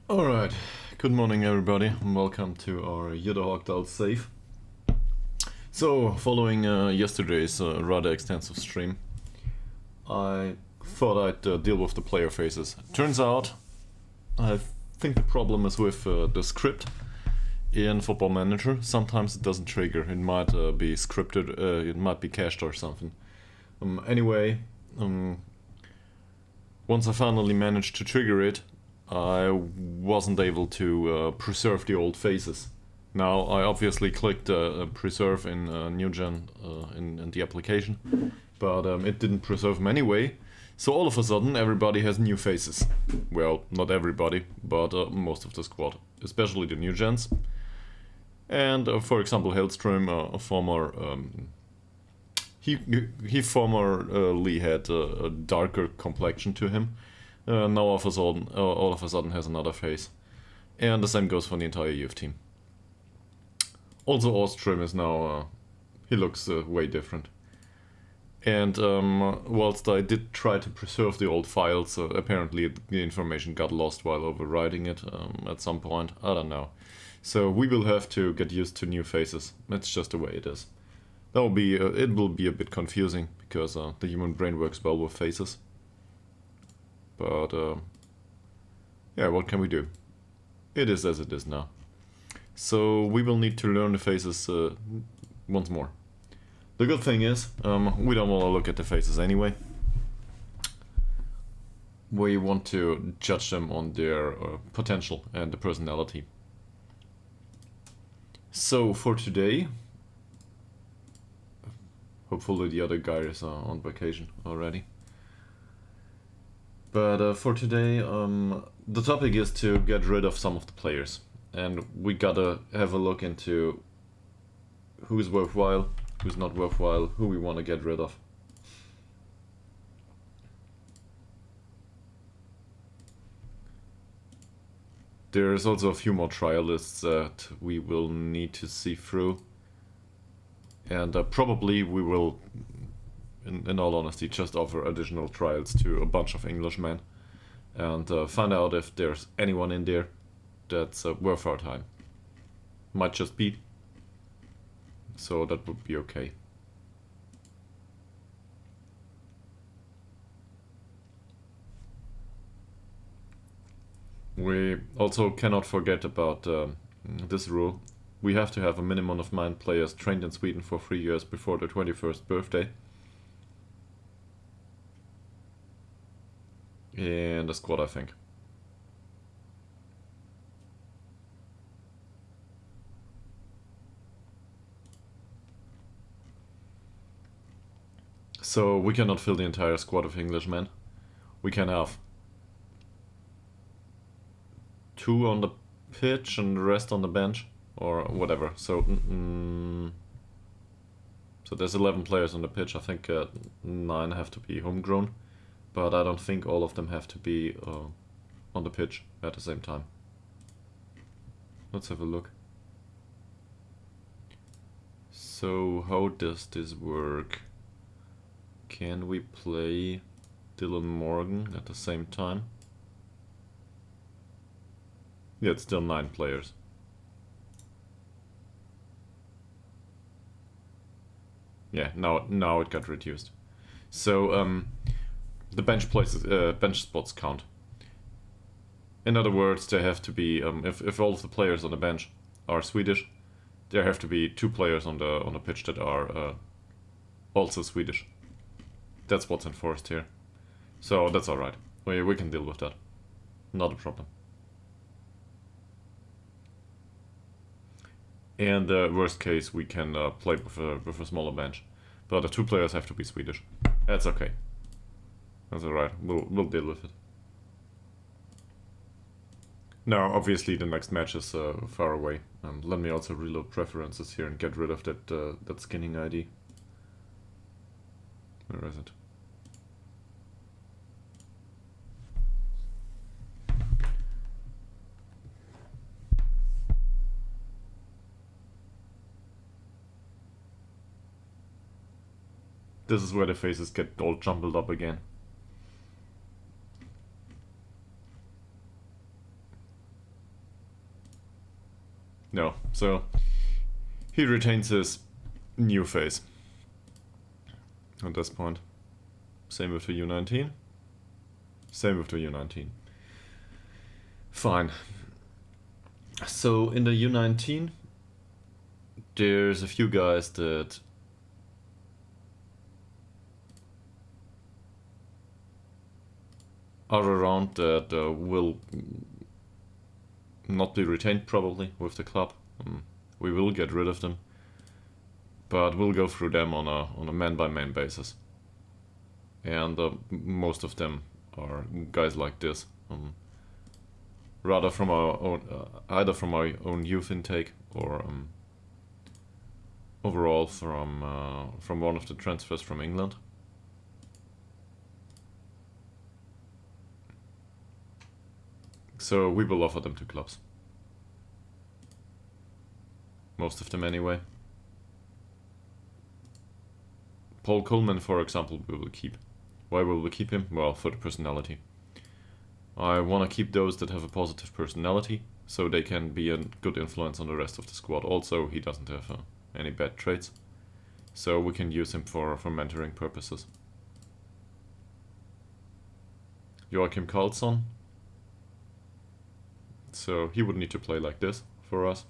Alright, good morning everybody and welcome to our Ytterhogdals save. So, following yesterday's rather extensive stream, I thought I'd deal with the player faces. Turns out, I think the problem is with the script in Football Manager. Sometimes it doesn't trigger, it might be scripted, it might be cached or something. Anyway, once I finally managed to trigger it, I wasn't able to preserve the old faces. Now I obviously clicked preserve in new gen in the application, but it didn't preserve them anyway. So all of a sudden everybody has new faces. Well, not everybody, but most of the squad, especially the new gens. And for example, Hellstrom, a former he formerly had a darker complexion to him. Now all of a sudden has another face. And the same goes for the entire youth team. Also Ostrom is now, he looks way different. And whilst I did try to preserve the old files, apparently the information got lost while overwriting it at some point, I don't know. So we will have to get used to new faces, that's just the way it is. It will be a bit confusing, because the human brain works well with faces. But, yeah, what can we do? It is as it is now. So we will need to learn the faces once more. The good thing is, we don't want to look at the faces anyway. We want to judge them on their potential and the personality. So for today, hopefully the other guy is on vacation already. But for today, the topic is to get rid of some of the players. And we gotta have a look into who's worthwhile, who's not worthwhile, who we want to get rid of. There's also a few more trial lists that we will need to see through. And probably we will, in all honesty, just offer additional trials to a bunch of Englishmen and find out if there's anyone in there that's worth our time. Might just be. So that would be okay. We also cannot forget about this rule. We have to have a minimum of 9 players trained in Sweden for 3 years before their 21st birthday. In the squad, I think. So we cannot fill the entire squad of Englishmen. We can have 2 on the pitch and the rest on the bench, or whatever. So, so there's 11 players on the pitch. I think 9 have to be homegrown, but I don't think all of them have to be on the pitch at the same time. Let's have a look. So how does this work? Can we play Dylan Morgan at the same time? Yeah, it's still 9 players. Yeah, now it got reduced. So the bench spots count. In other words, there have to be if all of the players on the bench are Swedish, there have to be 2 players on the pitch that are also Swedish. That's what's enforced here. So that's alright. We can deal with that. Not a problem. And worst case, we can play with a smaller bench. But the 2 players have to be Swedish. That's okay. That's alright. We'll deal with it. Now, obviously, the next match is far away. Let me also reload preferences here and get rid of that skinning ID. Where is it? This is where the faces get all jumbled up again. No, so he retains his new face at this point. Same with the U19. Same with the U19. Fine. So in the U19, there's a few guys that are around that will not be retained probably with the club. We will get rid of them, but we'll go through them on a man-by-man basis. And most of them are guys like this. Rather from our own, either from our own youth intake or overall from one of the transfers from England. So we will offer them to clubs. Most of them anyway. Paul Coleman, for example, we will keep. Why will we keep him? Well, for the personality. I want to keep those that have a positive personality, so they can be a good influence on the rest of the squad. Also, he doesn't have any bad traits, so we can use him for mentoring purposes. Joachim Karlsson. So he would need to play like this for us.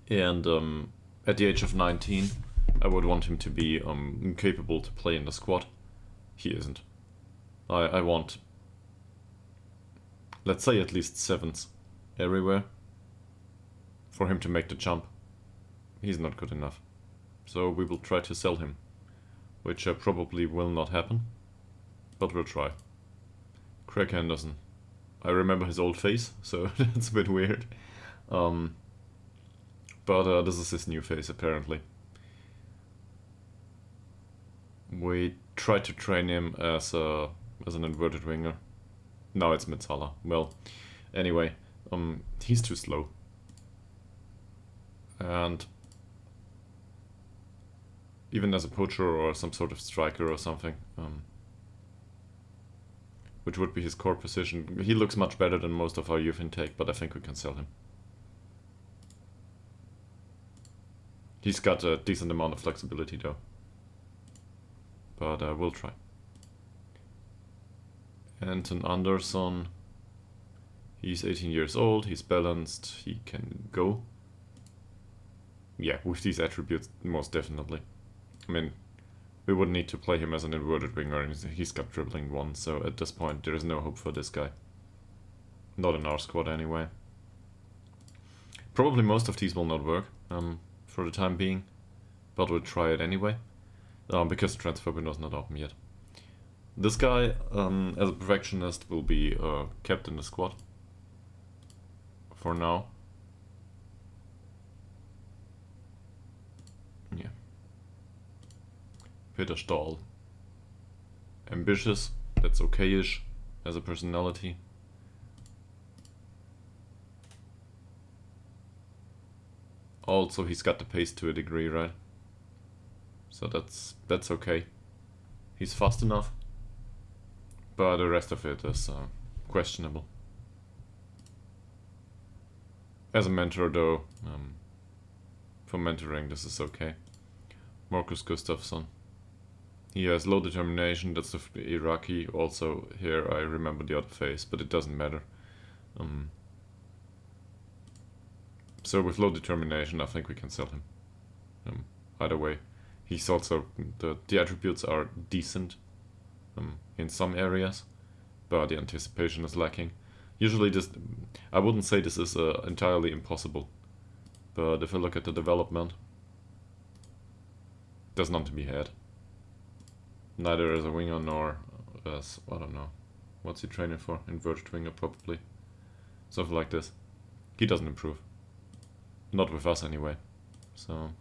And at the age of 19, I would want him to be capable to play in the squad. He isn't. I want, let's say, at least 7s everywhere for him to make the jump. He's not good enough. So we will try to sell him, which probably will not happen, but we'll try. Craig Henderson. I remember his old face, so that's a bit weird. But this is his new face, apparently. We tried to train him as an inverted winger. Now it's Metzala. Well, anyway, he's too slow. And even as a poacher or some sort of striker or something, which would be his core position, he looks much better than most of our youth intake, but I think we can sell him. He's got a decent amount of flexibility though. But we'll try. Anton Andersson. He's 18 years old, he's balanced, he can go. Yeah, with these attributes, most definitely. I mean, we wouldn't need to play him as an inverted winger, and he's got dribbling 1, so at this point there is no hope for this guy. Not in our squad anyway. Probably most of these will not work for the time being, but we'll try it anyway, because the transfer window is not open yet. This guy, as a perfectionist, will be kept in the squad for now. Yeah. Peter Stahl. Ambitious, that's okay-ish as a personality. Also, he's got the pace to a degree, right? So that's okay. He's fast enough, but the rest of it is questionable. As a mentor, though, for mentoring, this is okay. Marcus Gustafsson. He has low determination, that's the Iraqi. Also, here I remember the other face, but it doesn't matter. So with low determination, I think we can sell him. Either way, he's also, the attributes are decent in some areas, but the anticipation is lacking. Usually this, I wouldn't say this is entirely impossible, but if I look at the development, there's none to be had. Neither as a winger nor as, I don't know, what's he training for? Inverted winger probably. Something like this. He doesn't improve. Not with us anyway. So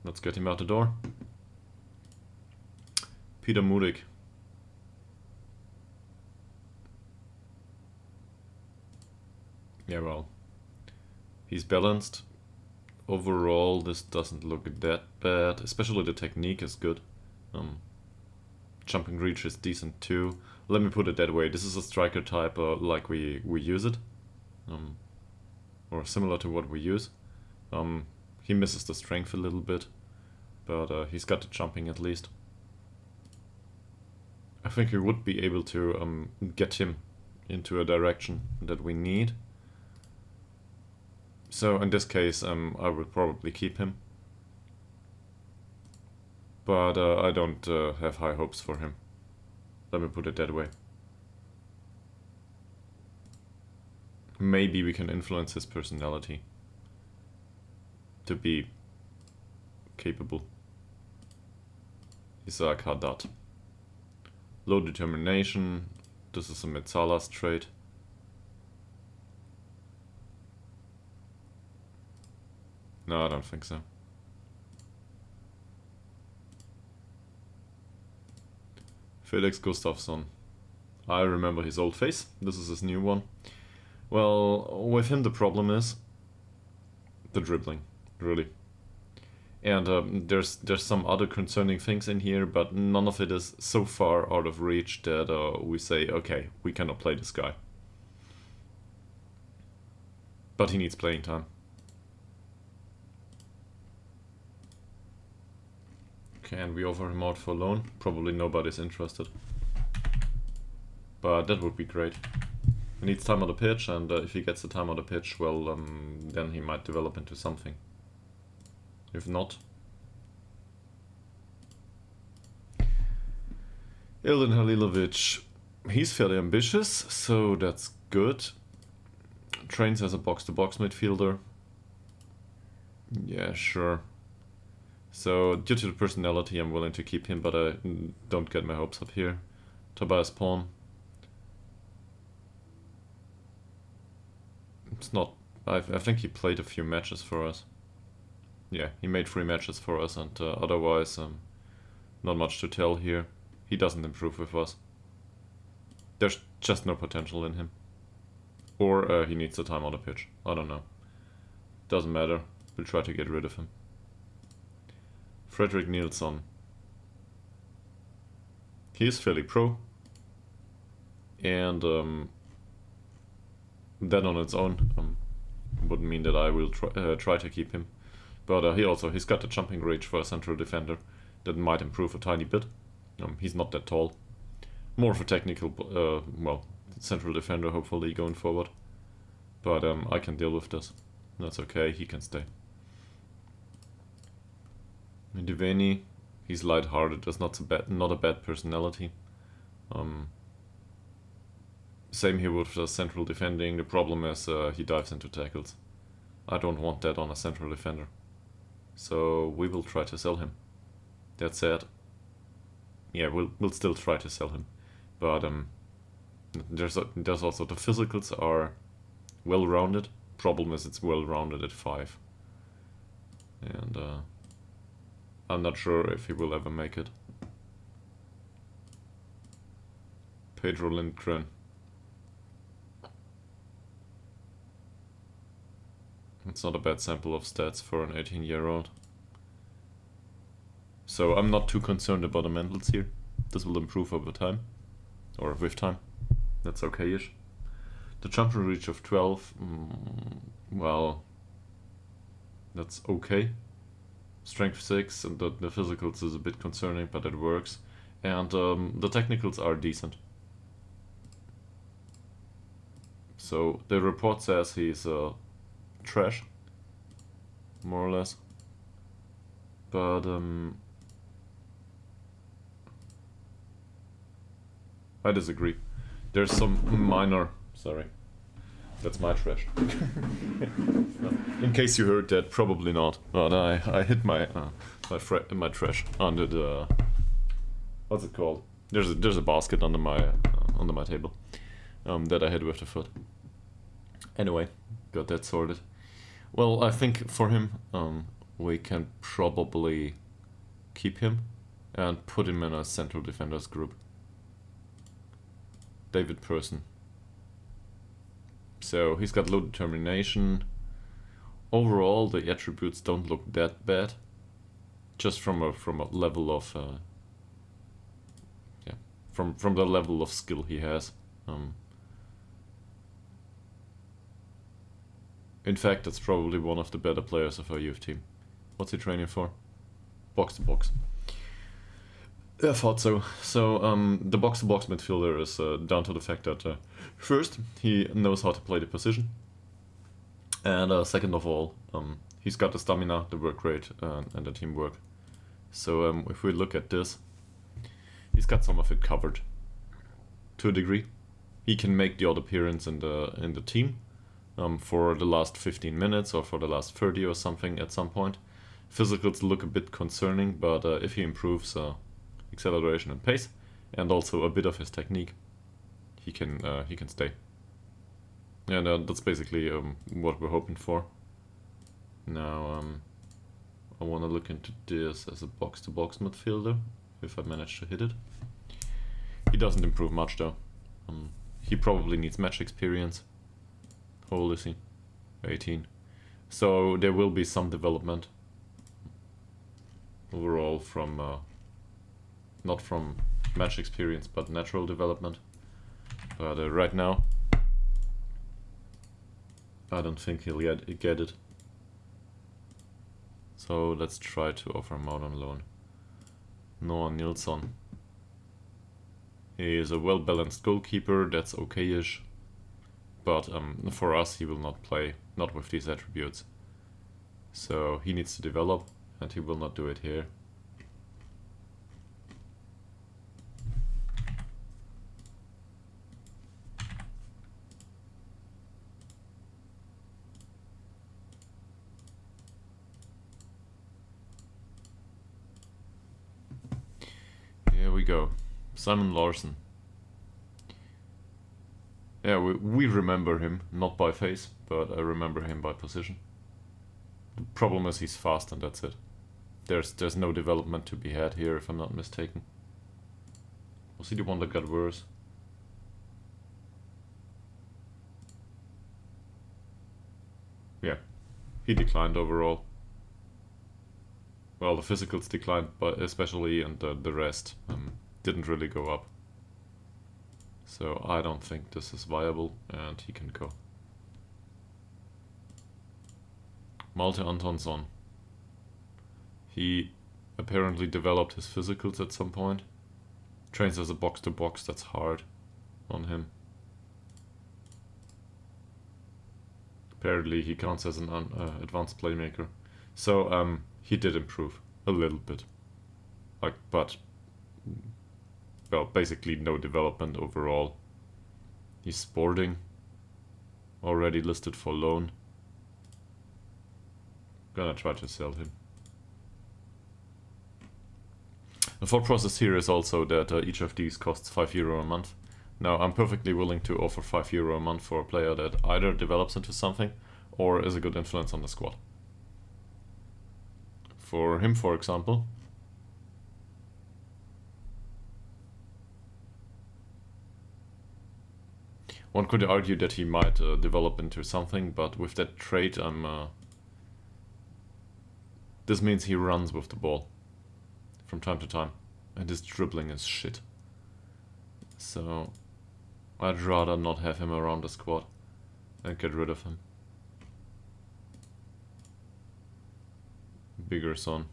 let's get him out the door. Peter Mudik. Yeah, well, he's balanced. Overall, this doesn't look that bad. Especially the technique is good. Jumping reach is decent too. Let me put it that way. This is a striker type like we use it. Or similar to what we use. He misses the strength a little bit, but he's got the jumping at least. I think we would be able to get him into a direction that we need. So in this case, I would probably keep him. But I don't have high hopes for him. Let me put it that way. Maybe we can influence his personality to be capable. Ytterhogdals. Low determination. This is a Metzalas trait. No, I don't think so. Felix Gustafsson. I remember his old face. This is his new one. Well, with him the problem is the dribbling, really. And there's some other concerning things in here, but none of it is so far out of reach that we say, okay, we cannot play this guy. But he needs playing time. Can we offer him out for loan? Probably nobody's interested. But that would be great. He needs time on the pitch, and if he gets the time on the pitch, well, then he might develop into something. If not... Ilden Halilovic, he's fairly ambitious, so that's good. Trains as a box-to-box midfielder. Yeah, sure. So, due to the personality, I'm willing to keep him, but I don't get my hopes up here. Tobias Pawn. It's not... I think he played a few matches for us. Yeah, he made 3 matches for us, and otherwise, not much to tell here. He doesn't improve with us. There's just no potential in him. Or he needs the time on the pitch. I don't know. Doesn't matter. We'll try to get rid of him. Fredrik Nilsson. He is fairly pro. And that on its own wouldn't mean that I will try to keep him. But he's got the jumping reach for a central defender that might improve a tiny bit. He's not that tall. More of a technical, well, central defender hopefully going forward. But I can deal with this. That's okay, he can stay. Diveni, he's light-hearted, that's not a bad personality. Same here with central defending. The problem is he dives into tackles. I don't want that on a central defender. So we will try to sell him. That said, yeah, we'll still try to sell him. But there's also the physicals are well-rounded. Problem is it's well-rounded at 5. And I'm not sure if he will ever make it. Pedro Lindgren. It's not a bad sample of stats for an 18-year-old. So I'm not too concerned about the mentals here. This will improve over time. Or with time. That's okay-ish. The jumping reach of 12, well, that's okay. Strength 6 and the physicals is a bit concerning, but it works. And the technicals are decent. So the report says he's trash, more or less. But I disagree. There's some minor... Sorry. That's my trash. In case you heard that, probably not. But I hit my trash under the... What's it called? There's a basket under my table that I hit with the foot. Anyway, got that sorted. Well, I think for him, we can probably keep him and put him in a central defenders group. David Person. So he's got low determination. Overall, the attributes don't look that bad. Just from a level of from the level of skill he has. In fact, that's probably one of the better players of our youth team. What's he training for? Box to box. I thought so. So the box-to-box midfielder is down to the fact that first, he knows how to play the position, and second of all, he's got the stamina, the work rate, and the teamwork. So if we look at this, he's got some of it covered to a degree. He can make the odd appearance in the team for the last 15 minutes or for the last 30 or something at some point. Physicals look a bit concerning, but if he improves acceleration and pace, and also a bit of his technique, he can stay. And that's basically what we're hoping for. Now I want to look into this as a box-to-box midfielder, if I manage to hit it. He doesn't improve much though. He probably needs match experience. How old is he? 18. So there will be some development overall from not from match experience, but natural development. But right now, I don't think he'll get it. So let's try to offer him out on loan. Noah Nilsson. He is a well-balanced goalkeeper, that's okay-ish. But for us, he will not play, not with these attributes. So he needs to develop, and he will not do it here. Here we go. Simon Larson. Yeah, we remember him, not by face, but I remember him by position. The problem is he's fast and that's it. There's no development to be had here, if I'm not mistaken. Was he the one that got worse? Yeah, he declined overall. Well, the physicals declined, but especially, and the rest didn't really go up. So I don't think this is viable, and he can go. Malte Antonsson. He apparently developed his physicals at some point. Trains as a box-to-box, that's hard on him. Apparently he counts as an advanced playmaker. So he did improve a little bit. But well, basically no development overall. He's sporting, already listed for loan. Gonna try to sell him. The thought process here is also that each of these costs €5 a month. Now I'm perfectly willing to offer €5 a month for a player that either develops into something or is a good influence on the squad. For him, for example, one could argue that he might develop into something, but with that trait, this means he runs with the ball from time to time, and his dribbling is shit. So I'd rather not have him around the squad and get rid of him. Bigger son.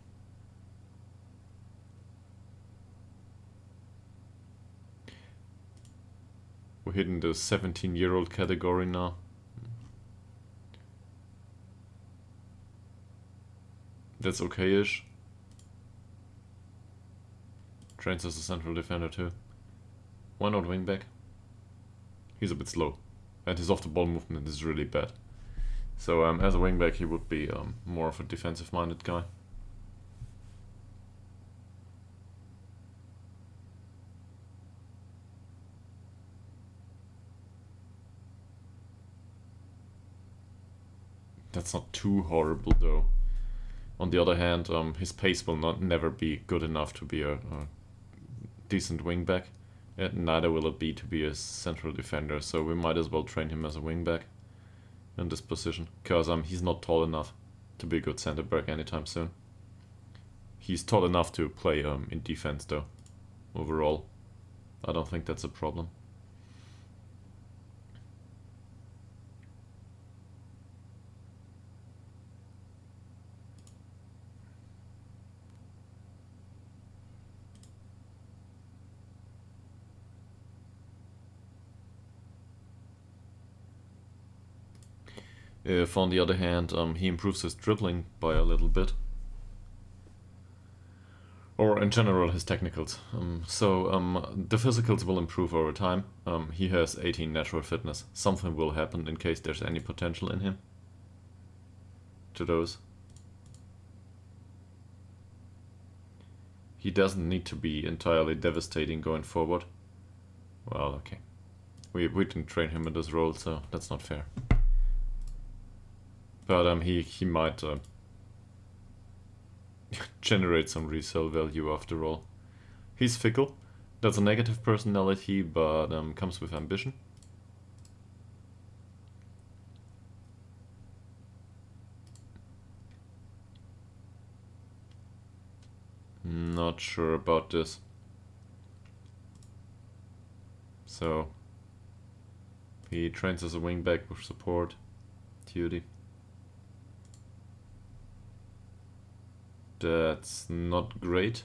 We're hitting the 17-year-old category now. That's okay-ish. Trains as a central defender too. Why not wingback? He's a bit slow, and his off-the-ball movement is really bad. So as a wingback, he would be more of a defensive-minded guy. That's not too horrible though. On the other hand, his pace will never be good enough to be a decent wingback. Neither will it be to be a central defender, so we might as well train him as a wingback in this position, because he's not tall enough to be a good center back anytime soon. He's tall enough to play in defense though, overall. I don't think that's a problem. If, on the other hand, he improves his dribbling by a little bit, or in general his technicals. The physicals will improve over time. He has 18 natural fitness. Something will happen in case there's any potential in him. To those. He doesn't need to be entirely devastating going forward. Well, okay. We didn't train him in this role, so that's not fair. But he might generate some resale value after all. He's fickle. That's a negative personality, but comes with ambition. Not sure about this. So he trains as a wingback with support duty. That's not great.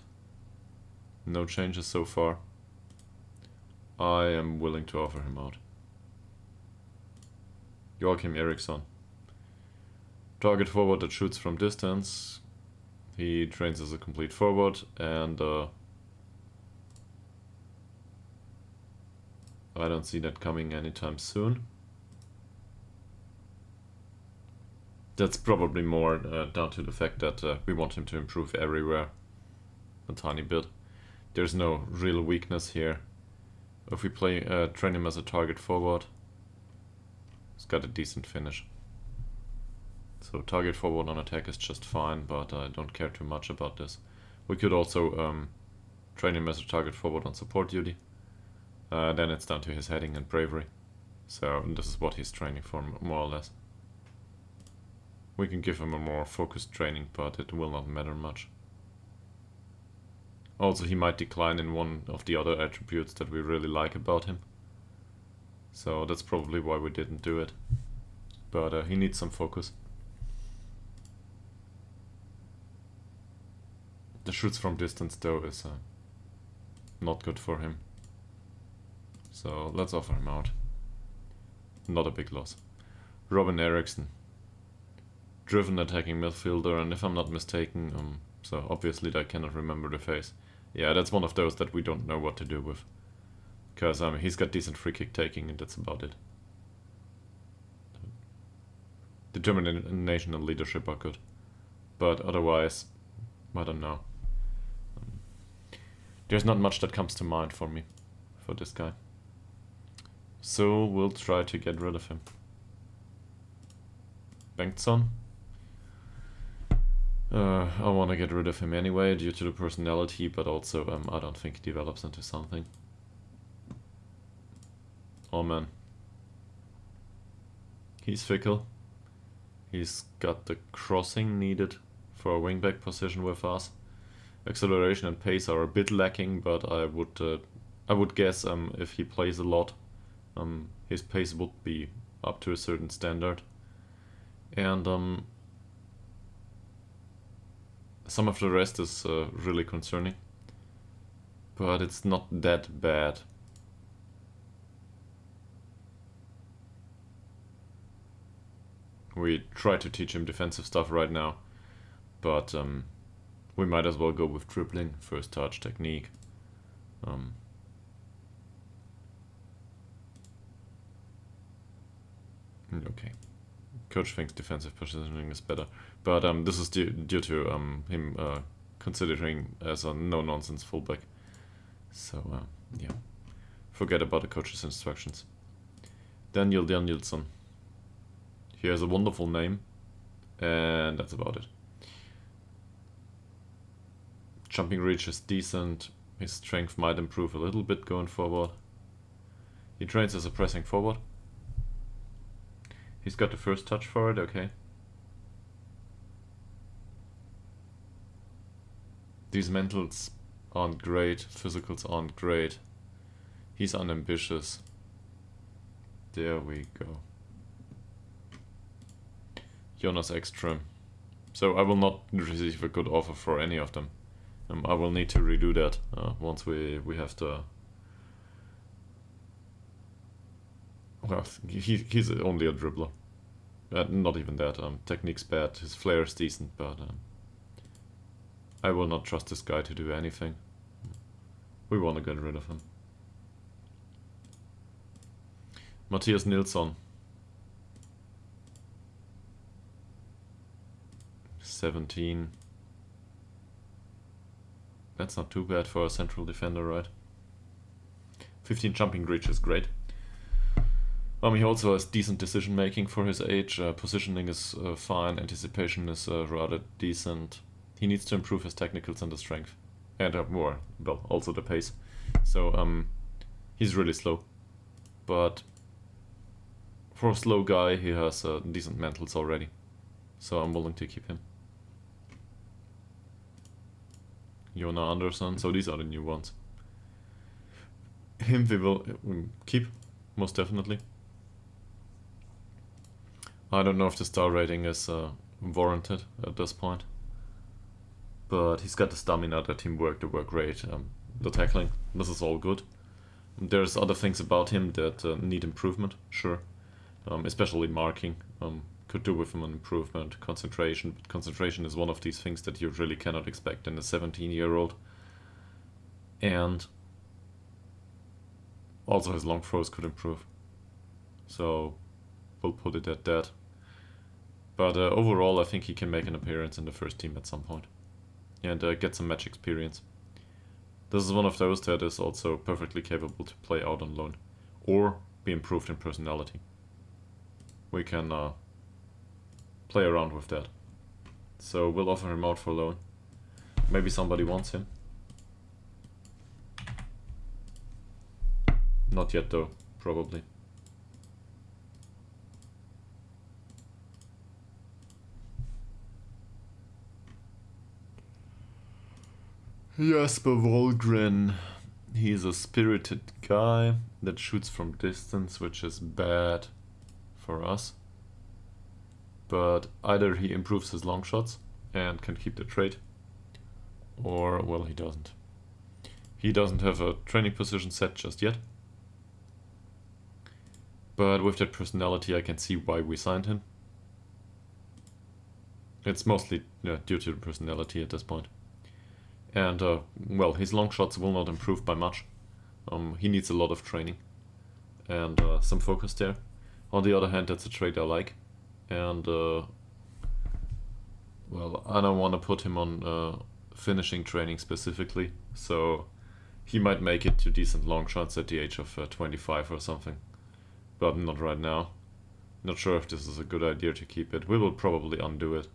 No changes so far. I am willing to offer him out. Joachim Eriksson. Target forward that shoots from distance. He trains as a complete forward, and I don't see that coming anytime soon. That's probably more down to the fact that we want him to improve everywhere a tiny bit. There's no real weakness here. If we train him as a target forward, he's got a decent finish. So target forward on attack is just fine, but I don't care too much about this. We could also train him as a target forward on support duty. Then it's down to his heading and bravery. So this is what he's training for, more or less. We can give him a more focused training, but it will not matter much. Also, he might decline in one of the other attributes that we really like about him. So that's probably why we didn't do it. But he needs some focus. The shoots from distance, though, is not good for him. So let's offer him out. Not a big loss. Robin Eriksson. Driven attacking midfielder, and if I'm not mistaken, so obviously I cannot remember the face. Yeah, that's one of those that we don't know what to do with. Because he's got decent free kick taking, and that's about it. Determination and leadership are good. But otherwise, I don't know. There's not much that comes to mind for me, for this guy. So we'll try to get rid of him. Bengtsson. I want to get rid of him anyway due to the personality, but also I don't think he develops into something. Oh man. He's fickle. He's got the crossing needed for a wingback position with us. Acceleration and pace are a bit lacking, but I would guess if he plays a lot, his pace would be up to a certain standard. And some of the rest is really concerning, but it's not that bad. We try to teach him defensive stuff right now, but we might as well go with dribbling, first touch, technique. Okay. Coach thinks defensive positioning is better, but this is due to him considering as a no-nonsense fullback. So yeah, forget about the coach's instructions. Daniel Danielsson. He has a wonderful name, and that's about it. Jumping reach is decent. His strength might improve a little bit going forward. He trains as a pressing forward. He's got the first touch for it, okay. These mentals aren't great, physicals aren't great. He's unambitious. There we go. Jonas Ekström. So I will not receive a good offer for any of them. I will need to redo that once we have the... Well, he's only a dribbler. Not even that. Technique's bad. His flair is decent, but I will not trust this guy to do anything. We want to get rid of him. Matthias Nilsson. 17. That's not too bad for a central defender, right? 15 jumping reach is great. He also has decent decision making for his age. Positioning is fine. Anticipation is rather decent. He needs to improve his technicals and the strength. And more, well, also the pace. So he's really slow. But for a slow guy, he has decent mentals already. So I'm willing to keep him. Jona Andersson, so these are the new ones. Him we will keep, most definitely. I don't know if the star rating is warranted at this point. But he's got the stamina, the teamwork, the work rate, the tackling. This is all good. There's other things about him that need improvement, sure. Especially marking. Could do with him an improvement. Concentration. But concentration is one of these things that you really cannot expect in a 17-year-old. And also his long throws could improve. So we'll put it at that. But overall, I think he can make an appearance in the first team at some point. And get some match experience. This is one of those that is also perfectly capable to play out on loan. Or be improved in personality. We can play around with that. So we'll offer him out for loan. Maybe somebody wants him. Not yet though, probably. Jasper Wahlgren. He's a spirited guy that shoots from distance, which is bad for us. But either he improves his long shots and can keep the trait, or, well, he doesn't. He doesn't have a training position set just yet. But with that personality, I can see why we signed him. It's mostly due to the personality at this point. And, well, his long shots will not improve by much. He needs a lot of training and some focus there. On the other hand, that's a trait I like. And, well, I don't want to put him on finishing training specifically. So he might make it to decent long shots at the age of 25 or something. But not right now. Not sure if this is a good idea to keep it. We will probably undo it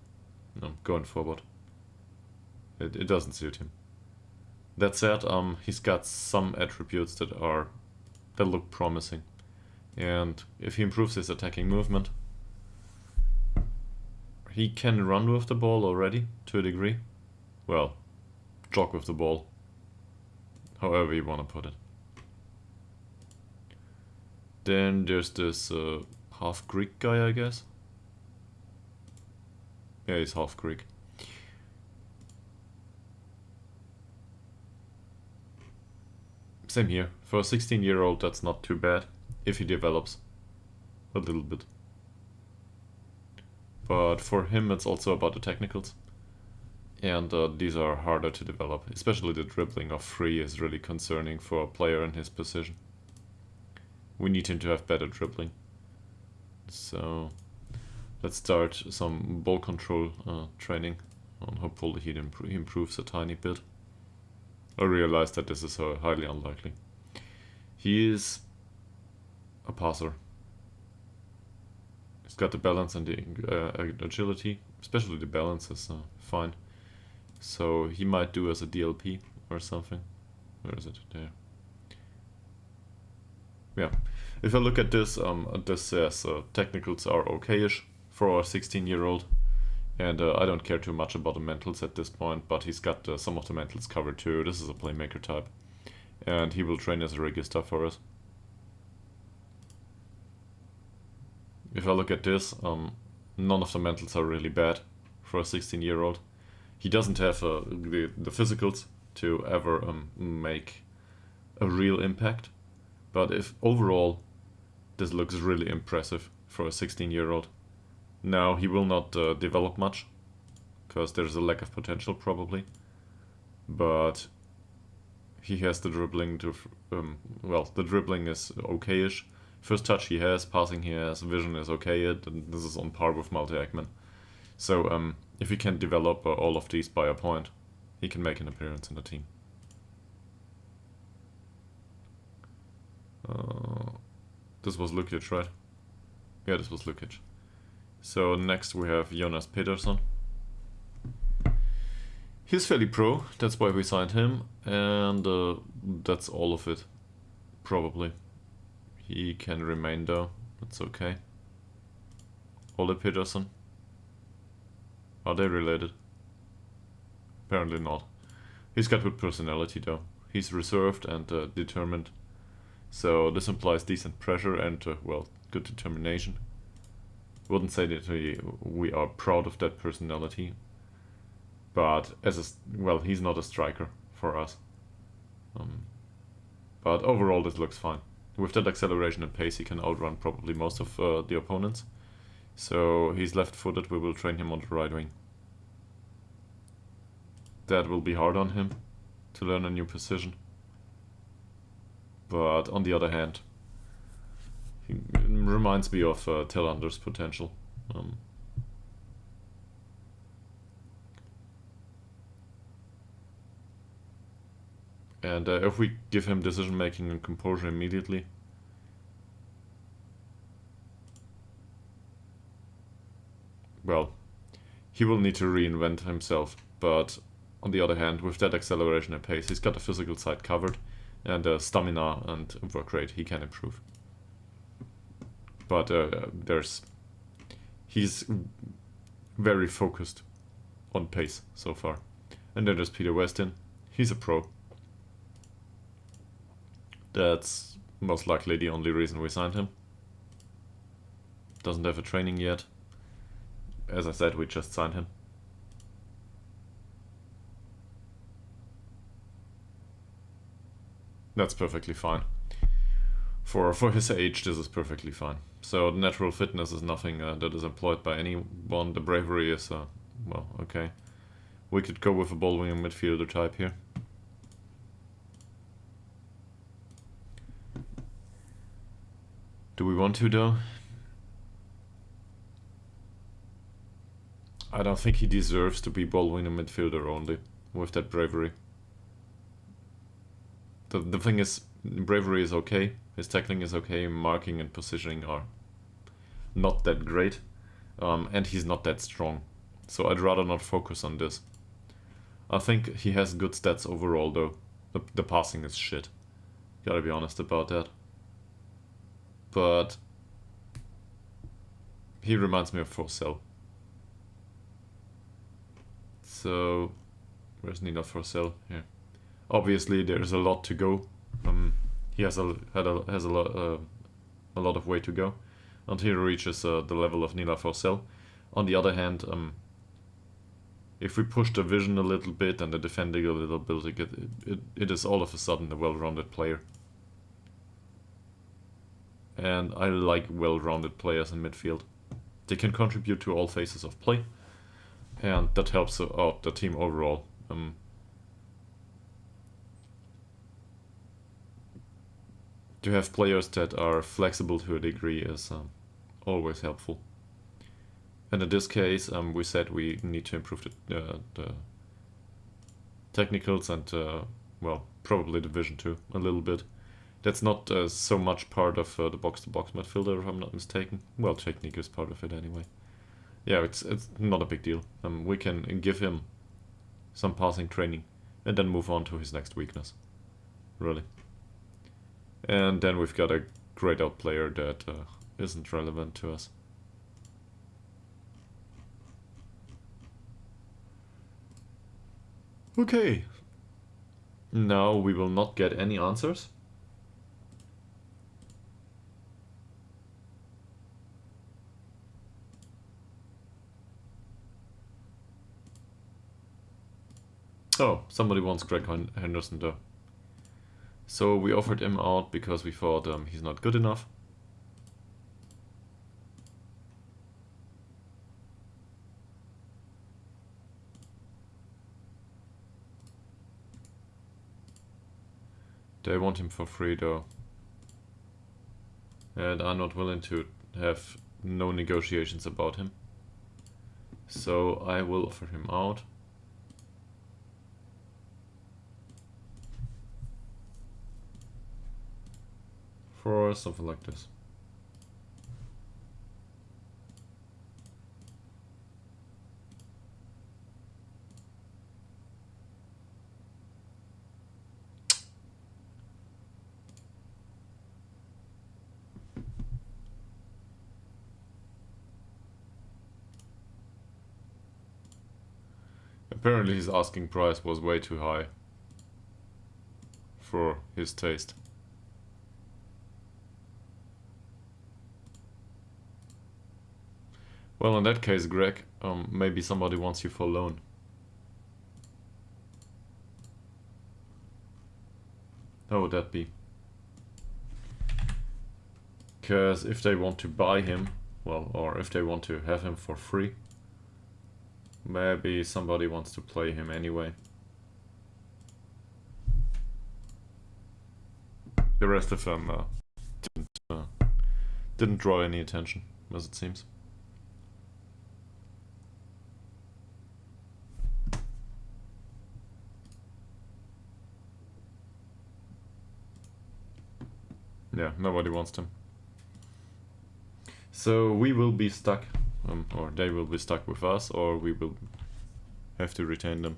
going forward. It doesn't suit him. That said, he's got some attributes that look promising. And if he improves his attacking movement, he can run with the ball already, to a degree. Well, jog with the ball. However you want to put it. Then there's this half Greek guy, I guess. Yeah, he's half Greek. Same here. For a 16-year-old, that's not too bad, if he develops a little bit. But for him, it's also about the technicals. And these are harder to develop. Especially the dribbling of free is really concerning for a player in his position. We need him to have better dribbling. So let's start some ball control training. And hopefully he improves a tiny bit. I realize that this is highly unlikely. He is a passer. He's got the balance and the agility. Especially the balance is fine. So he might do as a DLP or something. Where is it? There. Yeah. If I look at this, this says technicals are okay-ish for a 16-year-old. And I don't care too much about the mentals at this point, but he's got some of the mentals covered too. This is a playmaker type. and he will train as a register for us. If I look at this, none of the mentals are really bad for a 16-year-old. He doesn't have the physicals to ever make a real impact, but if overall this looks really impressive for a 16-year-old. Now he will not develop much because there's a lack of potential probably, but he has the dribbling to well, the dribbling is okay-ish. First touch he has, passing he has, vision is okay, and this is on par with Malte Ekman. So if he can develop all of these by a point, he can make an appearance in the team. This was Lukic, right? Yeah, this was Lukic. So next we have Jonas Pedersen. He's fairly pro, that's why we signed him, and that's all of it, probably. He can remain though, that's okay. Ole Pedersen. Are they related? Apparently not. He's got good personality though. He's reserved and determined. So this implies decent pressure and, well, good determination. Wouldn't say that we are proud of that personality. But well, he's not a striker for us. But overall this looks fine. With that acceleration and pace he can outrun probably most of the opponents. So he's left-footed, we will train him on the right wing. That will be hard on him to learn a new position. But on the other hand, he reminds me of Tellander's potential. And if we give him decision making and composure immediately, well, he will need to reinvent himself. But on the other hand, with that acceleration and pace, he's got the physical side covered. And stamina and work rate he can improve. But he's very focused on pace so far. And then there's Peter Westin. He's a pro. That's most likely the only reason we signed him. Doesn't have a training yet. As I said, we just signed him. That's perfectly fine. For his age, this is perfectly fine. So natural fitness is nothing that is employed by anyone. The bravery is, well, okay. We could go with a ball winger midfielder type here. Do we want to though? I don't think he deserves to be ball winger midfielder only with that bravery. The thing is, bravery is okay, his tackling is okay, marking and positioning are not that great, and he's not that strong. So I'd rather not focus on this. I think he has good stats overall though. The passing is shit. Gotta be honest about that. But he reminds me of Forsell. So where's Nina Forsell? Here. Obviously, there's a lot to go. He has a lot of way to go until he reaches the level of Nila Forsell. On the other hand, if we push the vision a little bit and the defending a little bit, it is all of a sudden a well-rounded player. And I like well-rounded players in midfield. They can contribute to all phases of play, and that helps out the team overall. To have players that are flexible to a degree is always helpful. And in this case, we said we need to improve the technicals and, well, probably the vision too, a little bit. That's not so much part of the box-to-box midfielder, if I'm not mistaken. Well, technique is part of it anyway. Yeah, it's not a big deal. We can give him some passing training and then move on to his next weakness. Really. And then we've got a grayed out player that isn't relevant to us. Okay. Now we will not get any answers. Oh, somebody wants Greg Henderson though. So we offered him out because we thought he's not good enough. They want him for free though. And I'm not willing to have no negotiations about him. So I will offer him out. For something like this. Apparently his asking price was way too high for his taste. Well, in that case, Greg, maybe somebody wants you for loan. How would that be? Because if they want to buy him, well, or if they want to have him for free, maybe somebody wants to play him anyway. The rest of them didn't draw any attention, as it seems. Yeah, nobody wants them. So we will be stuck, or they will be stuck with us, or we will have to retain them.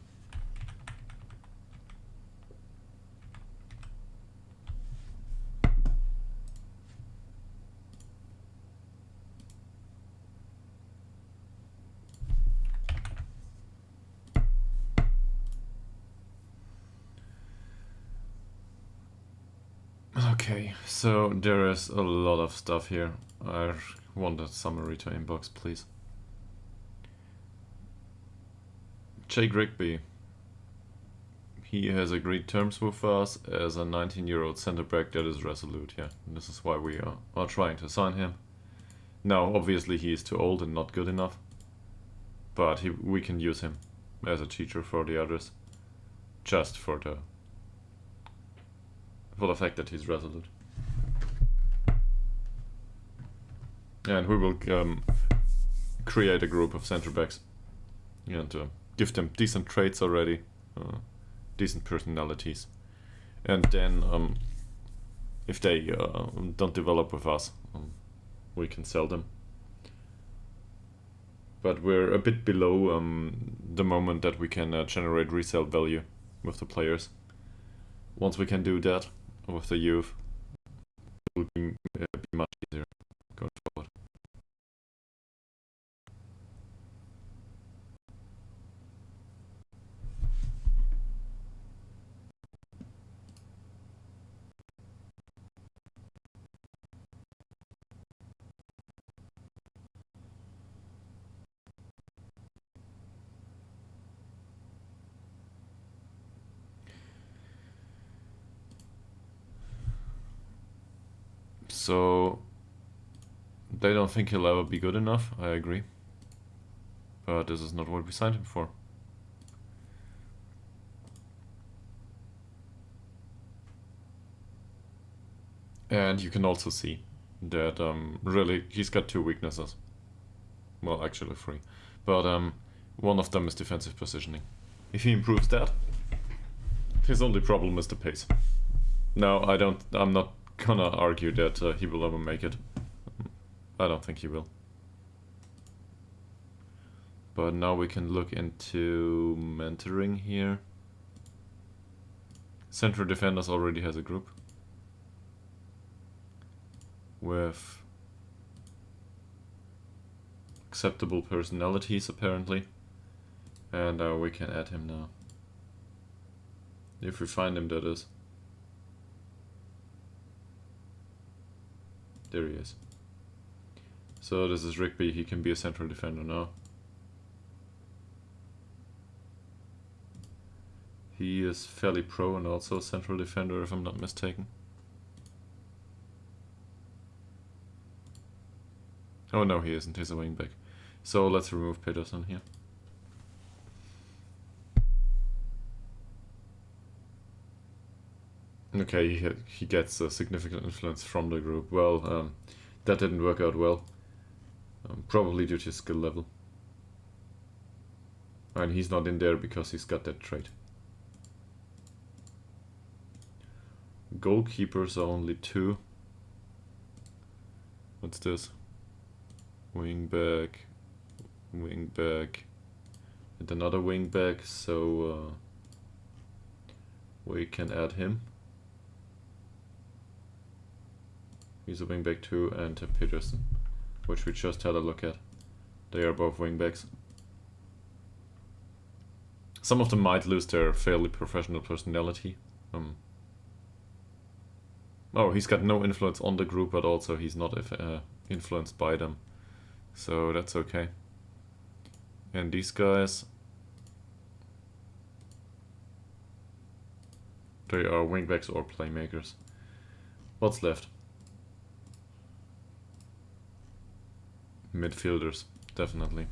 Okay, so there is a lot of stuff here. I want a summary to inbox, please. Jake Rigby. He has agreed terms with us as a 19-year-old center back that is resolute. Yeah, this is why we are trying to sign him. Now, obviously he is too old and not good enough, but we can use him as a teacher for the others, just for the fact that he's resolute. And we will create a group of center backs and give them decent traits already, decent personalities, and then if they don't develop with us, we can sell them. But we're a bit below the moment that we can generate resale value with the players. Once we can do that with the youth, it will be much easier going forward. So they don't think he'll ever be good enough, I agree. But this is not what we signed him for. And you can also see that really he's got two weaknesses. Well, actually three. But one of them is defensive positioning. If he improves that, his only problem is the pace. Now, I'm not gonna argue that he will ever make it. I don't think he will. But now we can look into mentoring here. Central Defenders already has a group with acceptable personalities apparently, and we can add him now. If we find him, that is. There he is. So this is Rigby, he can be a central defender now. He is fairly pro and also a central defender if I'm not mistaken. Oh no, he isn't, he's a wingback. So let's remove Peterson here. Okay, he gets a significant influence from the group. Well, that didn't work out well. Probably due to his skill level. And he's not in there because he's got that trait. Goalkeepers are only 2. What's this? Wingback, wingback, and another wingback, so we can add him. He's a wingback too, and Peterson, which we just had a look at. They are both wingbacks. Some of them might lose their fairly professional personality. Oh, he's got no influence on the group, but also he's not influenced by them. So that's okay. And these guys, they are wingbacks or playmakers. What's left? Midfielders, definitely.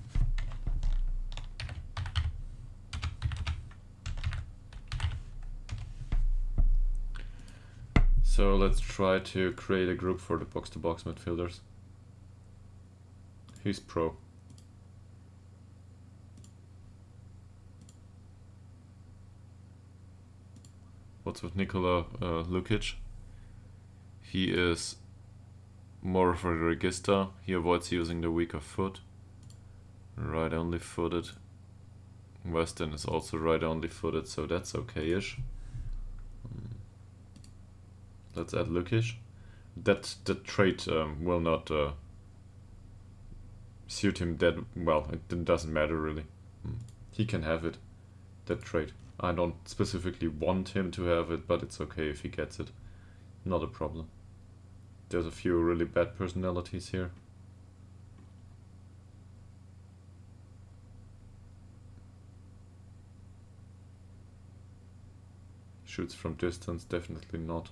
So let's try to create a group for the box-to-box midfielders. He's pro. What's with Nikola Lukic? He is more of a regista. He avoids using the weaker foot. Right only footed. Weston is also right only footed, so that's okay-ish. Let's add Lukic. That trait will not suit him that well. It doesn't matter really. He can have it, that trait. I don't specifically want him to have it, but it's okay if he gets it. Not a problem. There's a few really bad personalities here. Shoots from distance, definitely not.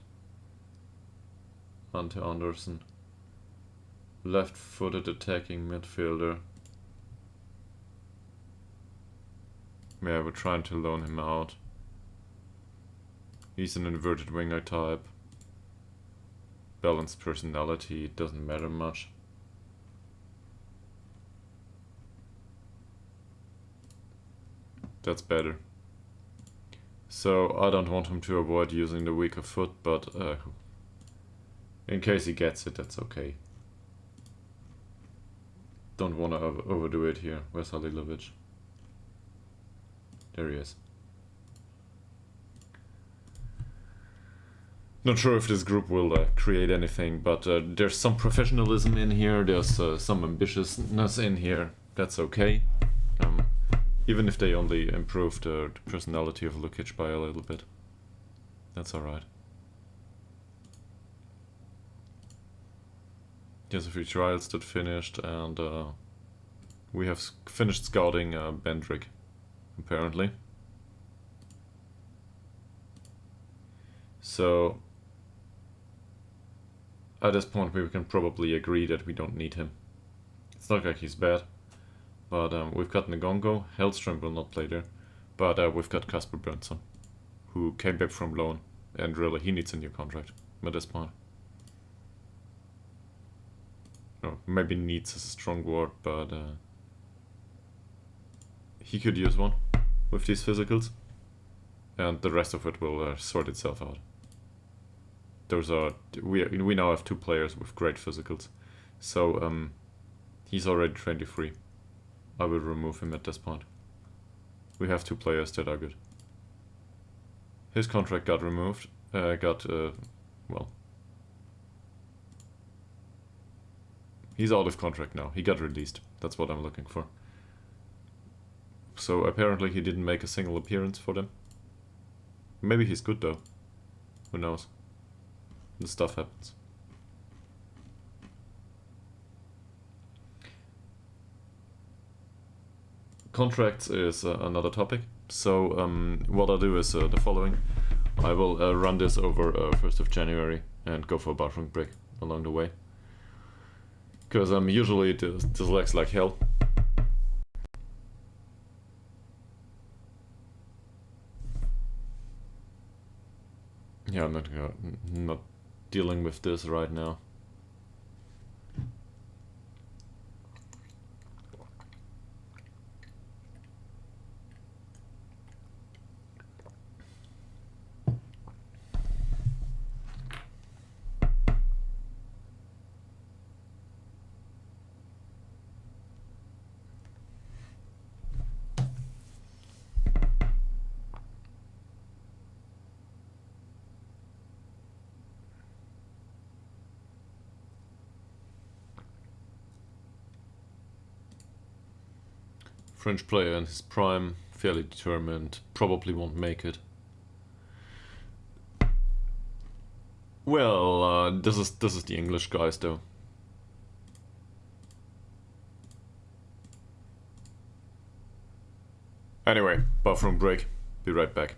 Ante Anderson. Left-footed attacking midfielder. Yeah, we're trying to loan him out. He's an inverted winger type. Balanced personality, it doesn't matter much. That's better. So I don't want him to avoid using the weaker foot, but in case he gets it, that's okay. Don't want to overdo it here. Where's Halilovic? There he is. Not sure if this group will create anything, but there's some professionalism in here, there's some ambitiousness in here. That's okay. Even if they only improve the personality of Lukic by a little bit. That's alright. There's a few trials that finished, and we have finished scouting Bendrick, apparently. So at this point we can probably agree that we don't need him. It's not like he's bad, but we've got Ngongo. Hellstrom will not play there, but we've got Kasper Björnsson, who came back from loan, and really he needs a new contract at this point. Oh, maybe needs is a strong word, but he could use one with these physicals, and the rest of it will sort itself out. Those are we now have 2 players with great physicals, so he's already 23. I will remove him at this point. We have 2 players that are good. His contract got removed. Well, he's out of contract now. He got released. That's what I'm looking for. So apparently he didn't make a single appearance for them. Maybe he's good though. Who knows? This stuff happens. Contracts is another topic. So what I'll do is the following. I will run this over 1st of January and go for a bathroom break along the way. Because usually this lags like hell. Yeah, I'm not dealing with this right now. French player in his prime, fairly determined, probably won't make it. Well, this is the English guys though. Anyway, bathroom break. Be right back.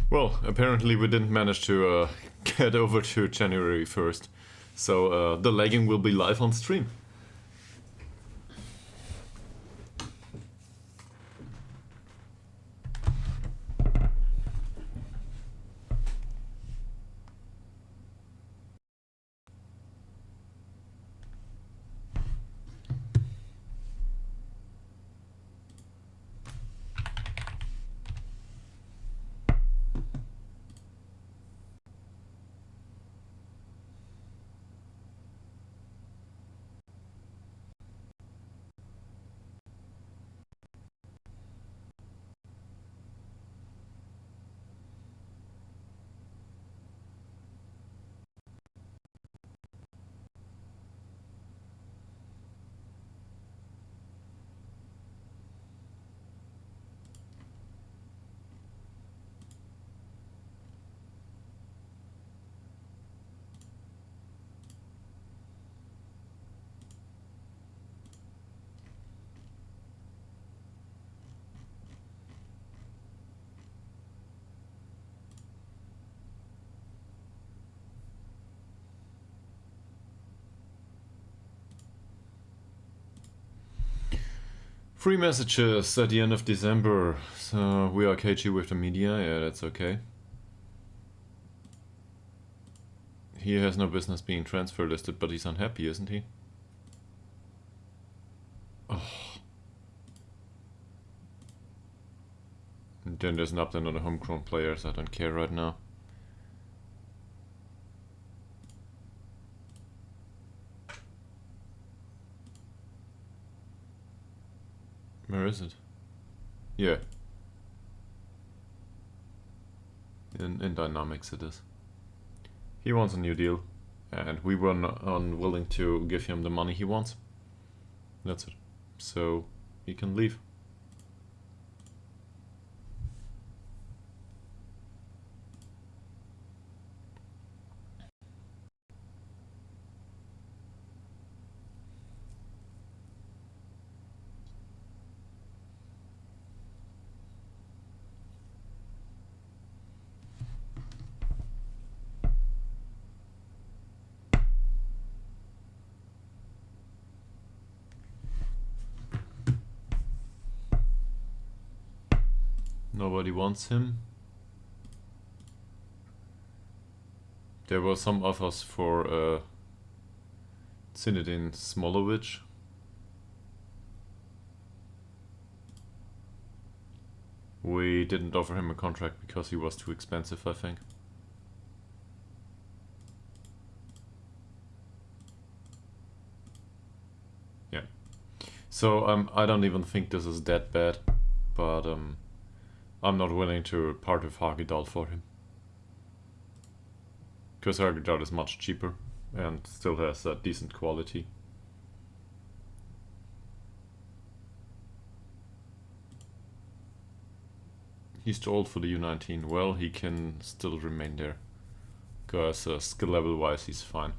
Well, apparently we didn't manage to get over to January 1st. So the lagging will be live on stream. Free messages at the end of December. So we are KG with the media. Yeah, that's okay. He has no business being transfer listed, but he's unhappy, isn't he? Oh. And then there's an update on the homegrown players. I don't care right now. Where is it? Yeah. In Dynamics it is. He wants a new deal, and we were unwilling to give him the money he wants. That's it. So he can leave. Nobody wants him. There were some offers for Zinedine Smolovic. We didn't offer him a contract because he was too expensive, I think. Yeah. So I don't even think this is that bad, but I'm not willing to part with Ytterhogdals for him. Because Ytterhogdals is much cheaper and still has a decent quality. He's too old for the U19. Well, he can still remain there. Because skill level wise he's fine.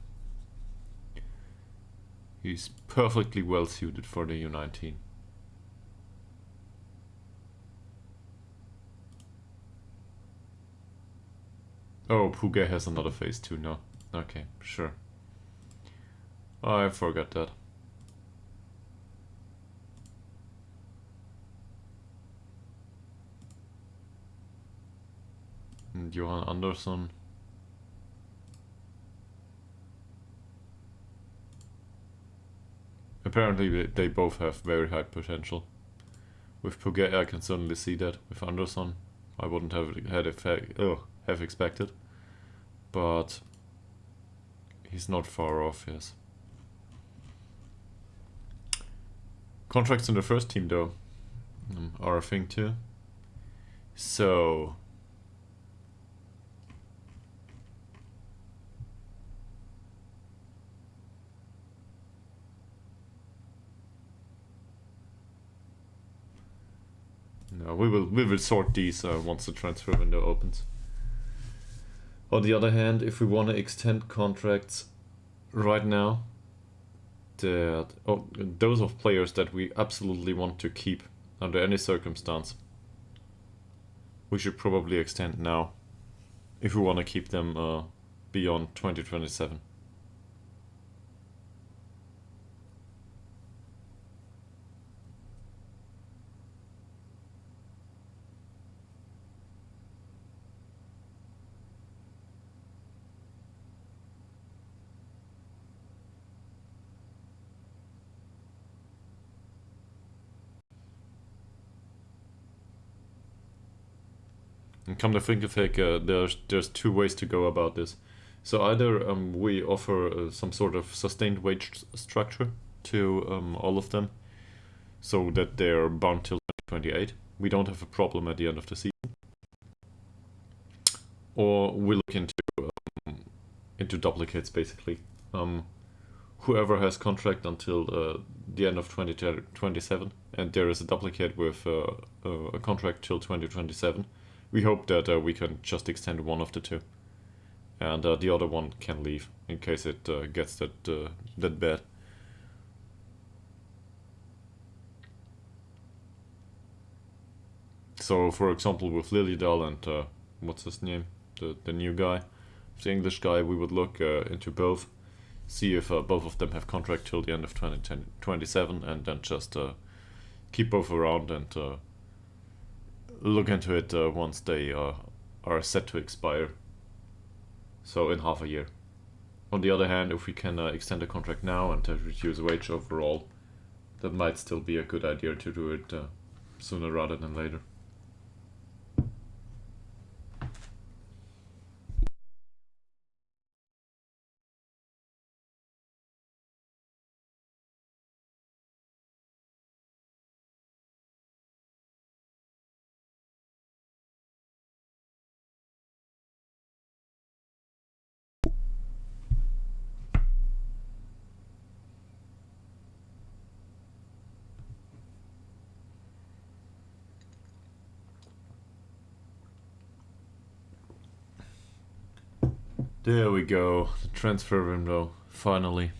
He's perfectly well suited for the U19. Oh, Puga has another phase too, no. Okay, sure. I forgot that. And Johan Andersson. Apparently they both have very high potential. With Puga I can certainly see that. With Andersson I wouldn't have expected. But he's not far off, yes. Contracts in the first team though are a thing too. So no, we will sort these once the transfer window opens. On the other hand, if we want to extend contracts right now, those of players that we absolutely want to keep under any circumstance, we should probably extend now if we want to keep them beyond 2027. And come to think of it, there's two ways to go about this. So either we offer some sort of sustained wage structure to all of them, so that they're bound till 2028. We don't have a problem at the end of the season. Or we look into duplicates basically. Whoever has contract until the end of 2027, and there is a duplicate with a contract till 2027. We hope that we can just extend one of the two, and the other one can leave in case it gets that bad. So, for example, with Lilydal and what's his name, the new guy, the English guy, we would look into both, see if both of them have contract till the end of 2027, and then just keep both around and look into it once they are set to expire. So in half a year. On the other hand, if we can extend the contract now and reduce wage overall, that might still be a good idea to do it sooner rather than later. There we go, the transfer window, finally.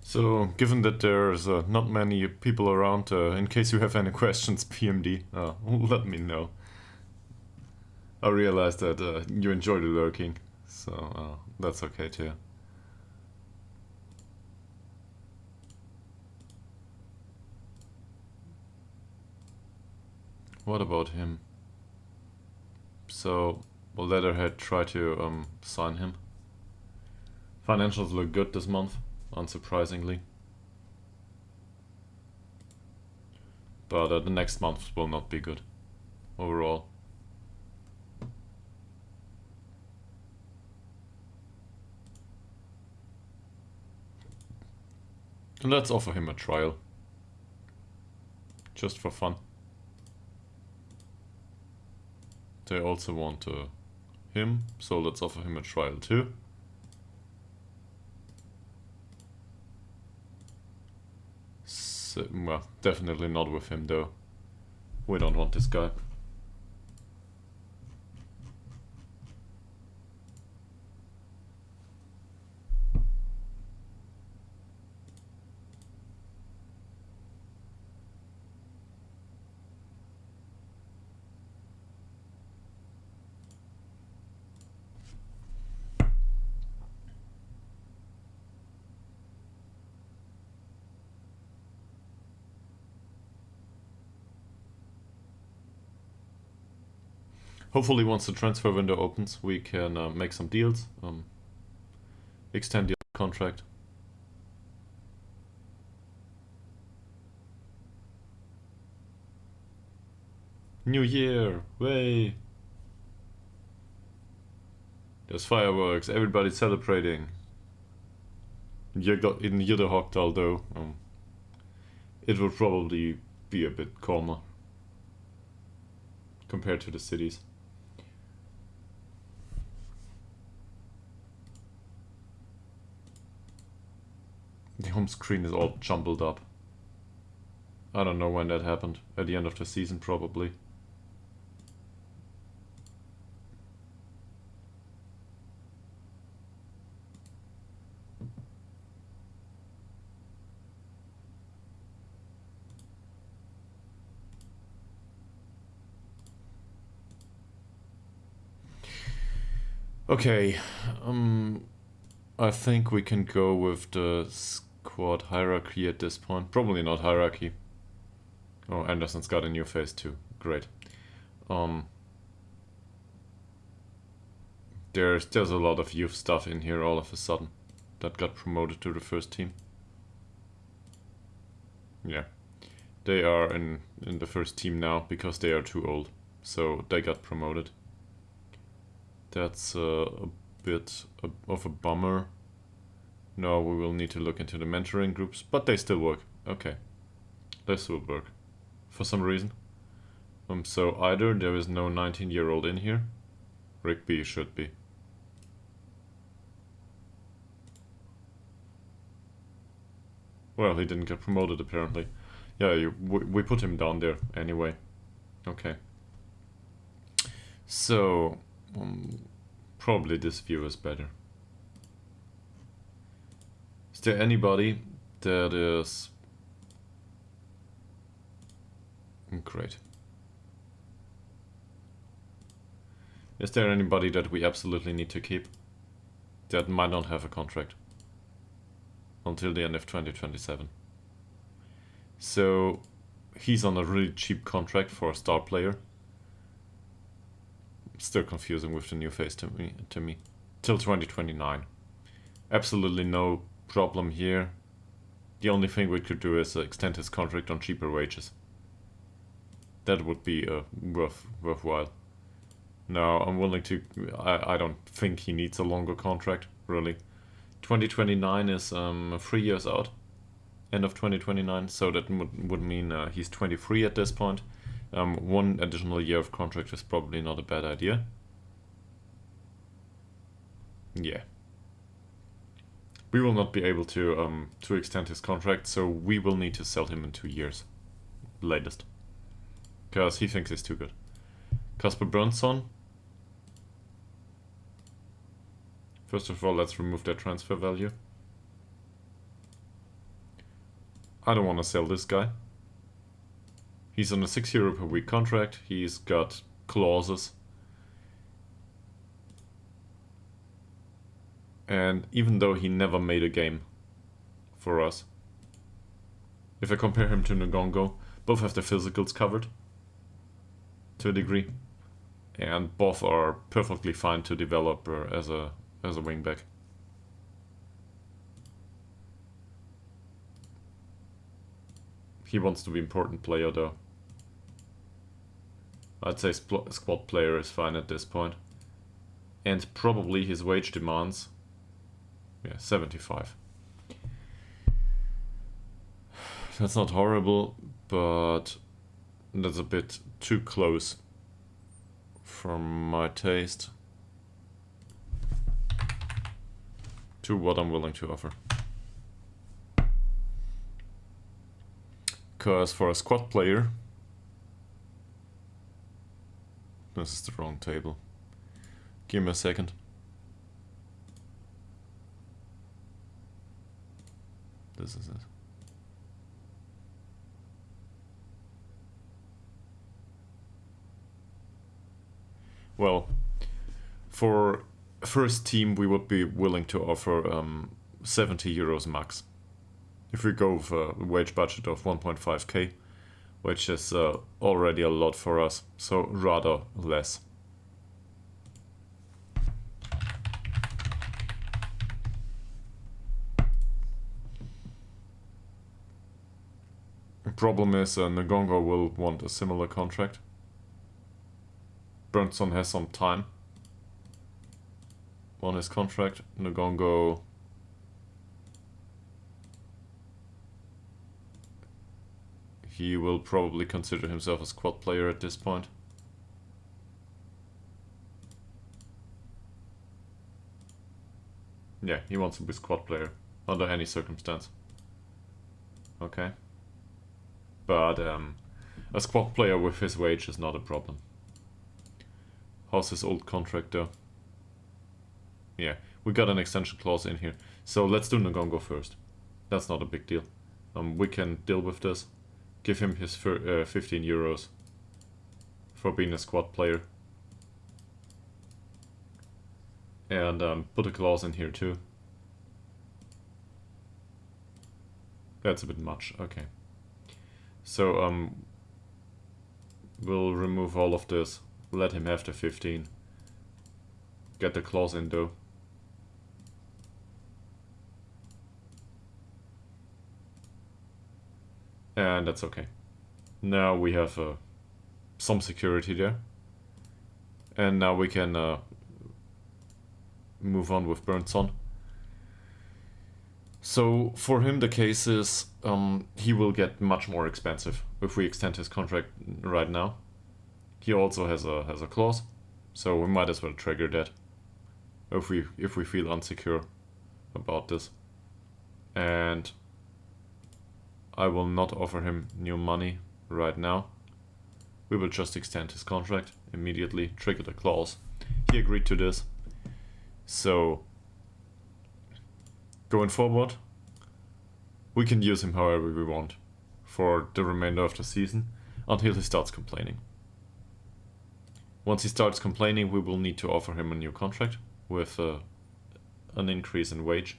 So, given that there's not many people around, in case you have any questions, PMD, let me know. I realize that you enjoy the lurking, so that's okay too. What about him? So, will Leatherhead try to sign him? Financials look good this month, unsurprisingly. But the next month will not be good, overall. Let's offer him a trial. Just for fun. They also want him, so let's offer him a trial too. So, well, definitely not with him though. We don't want this guy. Hopefully once the transfer window opens, we can make some deals, extend the contract. New Year! Way! There's fireworks, everybody's celebrating. In Ytterhogdal though, it will probably be a bit calmer compared to the cities. The home screen is all jumbled up. I don't know when that happened. At the end of the season, probably. Okay, I think we can go with the squad hierarchy at this point. Probably not hierarchy. Oh, Anderson's got a new face too. Great. There's a lot of youth stuff in here all of a sudden that got promoted to the first team. Yeah. They are in the first team now because they are too old. So they got promoted. That's a bit of a bummer. No, we will need to look into the mentoring groups, but they still work. Okay. This will work. For some reason. So either there is no 19-year-old in here. Rigby should be. Well, he didn't get promoted apparently. Yeah, we put him down there anyway. Okay. So, probably this view is better. Is there anybody that is... Great. Is there anybody that we absolutely need to keep that might not have a contract until the end of 2027? So he's on a really cheap contract for a star player. Still confusing with the new face to me. Till 2029. Absolutely no problem here. The only thing we could do is extend his contract on cheaper wages. That would be worthwhile. No, I'm willing to... I don't think he needs a longer contract, really. 2029 is 3 years out. End of 2029, so that would mean he's 23 at this point. 1 additional year of contract is probably not a bad idea. Yeah. We will not be able to extend his contract, so we will need to sell him in 2 years. Latest. Because he thinks he's too good. Kasper Björnsson. First of all, let's remove that transfer value. I don't want to sell this guy. He's on a €6 per week contract. He's got clauses. And even though he never made a game for us, if I compare him to Ngongo, both have the physicals covered to a degree. And both are perfectly fine to develop as a wingback. He wants to be important player though. I'd say squad player is fine at this point. And probably his wage demands, yeah, 75. That's not horrible, but that's a bit too close for my taste to what I'm willing to offer. Because for a squad player, this is the wrong table. Give me a second. This is it. Well, for first team we would be willing to offer €70 max. If we go with a wage budget of 1.5k, which is already a lot for us, so rather less. The problem is Ngongo will want a similar contract. Björnsson has some time on his contract. Ngongo he will probably consider himself a squad player at this point. Yeah, he wants to be a squad player under any circumstance. Okay. But a squad player with his wage is not a problem. How's his old contract though? Yeah, we got an extension clause in here. So let's do Ngongo first. That's not a big deal. We can deal with this. Give him his €15 for being a squad player. And put a clause in here too. That's a bit much, okay. So We'll remove all of this. Let him have the 15. Get the clause in though. And that's okay. Now we have some security there. And now we can move on with Burnson. So for him the case is he will get much more expensive if we extend his contract right now. He also has a clause, so we might as well trigger that if we feel unsecure about this. And I will not offer him new money right now. We will just extend his contract immediately, trigger the clause. He agreed to this. So going forward, we can use him however we want for the remainder of the season until he starts complaining. Once he starts complaining, we will need to offer him a new contract with an increase in wage.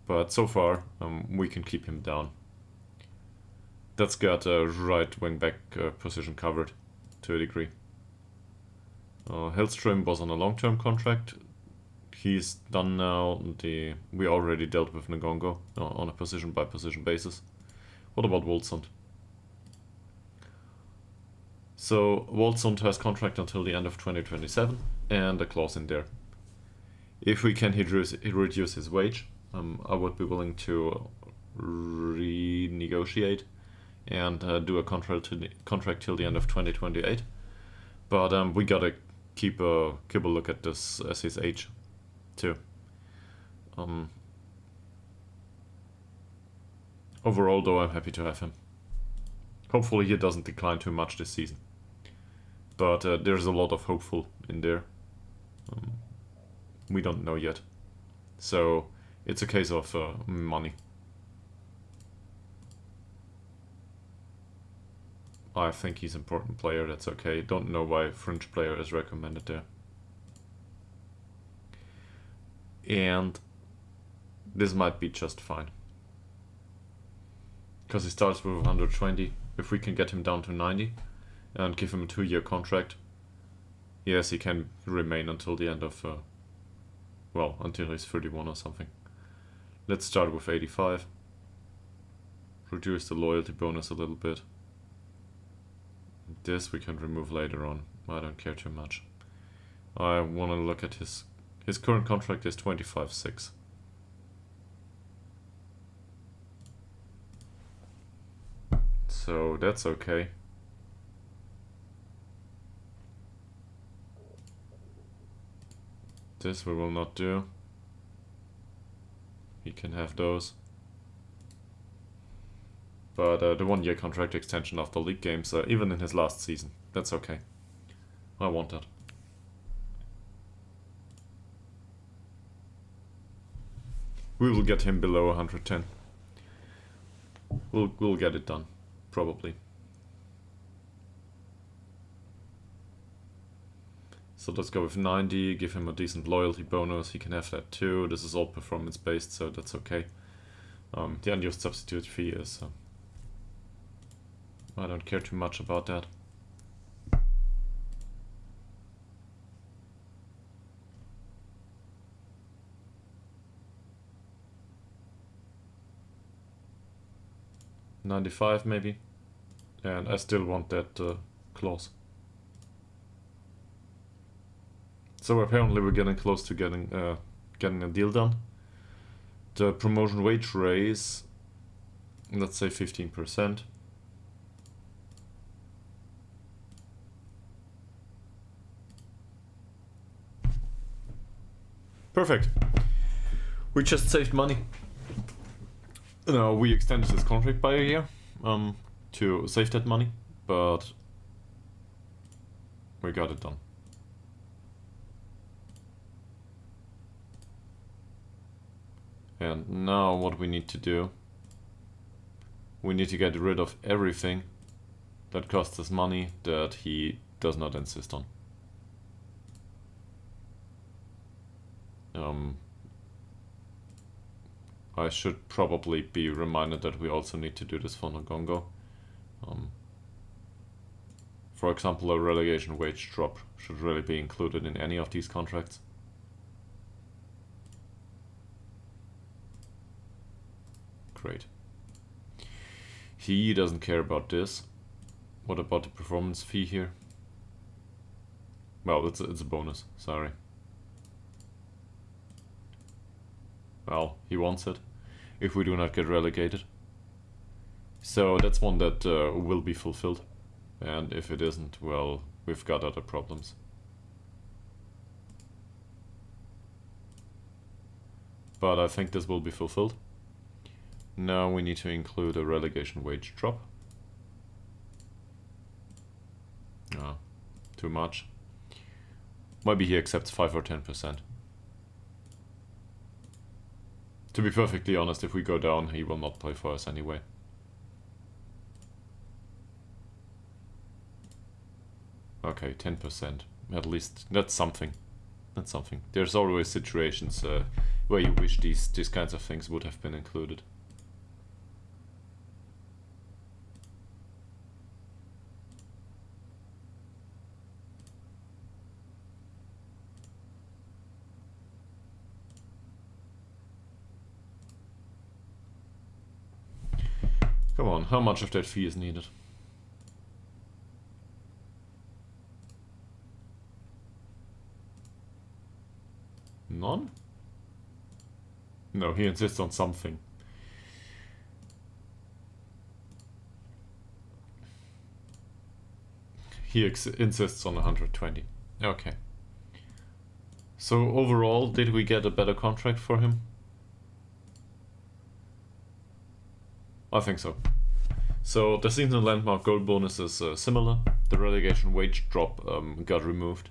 But so far, we can keep him down. That's got a right wing back position covered to a degree. Hellstrom was on a long-term contract. He's done now. We already dealt with Ngongo on a position-by-position basis. What about Woldsund? So Woldsund has contract until the end of 2027 and a clause in there. If we can reduce his wage, I would be willing to renegotiate and do a contract till the end of 2028. But we gotta keep a look at this as his age too. Overall though, I'm happy to have him. Hopefully he doesn't decline too much this season. But there's a lot of hopeful in there. We don't know yet. So it's a case of money. I think he's an important player, that's okay. Don't know why fringe player is recommended there. And this might be just fine. Because he starts with 120. If we can get him down to 90 and give him a 2-year contract, yes, he can remain until the end of, well, until he's 31 or something. Let's start with 85. Reduce the loyalty bonus a little bit. This we can remove later on. I don't care too much. I want to look at his current contract is 25.6. So that's okay. This we will not do. He can have those. But the 1-year contract extension after league games, even in his last season, that's okay. I want that. We will get him below 110. We'll get it done, probably. So let's go with 90, give him a decent loyalty bonus, he can have that too. This is all performance based, so that's okay. The unused substitute fee is... I don't care too much about that. $95 maybe, and I still want that clause. So apparently we're getting close to getting a deal done. The promotion wage raise, let's say 15%. Perfect. We just saved money. We extended his contract by a year to save that money, but we got it done. And now what we need to do, we need to get rid of everything that costs us money that he does not insist on. I should probably be reminded that we also need to do this for Ngongo. For example, a relegation wage drop should really be included in any of these contracts. Great. He doesn't care about this. What about the performance fee here? Well, it's a bonus, sorry. Well, he wants it, if we do not get relegated. So that's one that will be fulfilled. And if it isn't, well, we've got other problems. But I think this will be fulfilled. Now we need to include a relegation wage drop. Too much. Maybe he accepts 5 or 10%. To be perfectly honest, if we go down, he will not play for us anyway. Okay, 10%. At least that's something. That's something. There's always situations where you wish these kinds of things would have been included. Come on, how much of that fee is needed? None? No, he insists on something. He insists on 120. Okay. So overall, did we get a better contract for him? I think so. So the season landmark goal bonus is similar. The relegation wage drop got removed.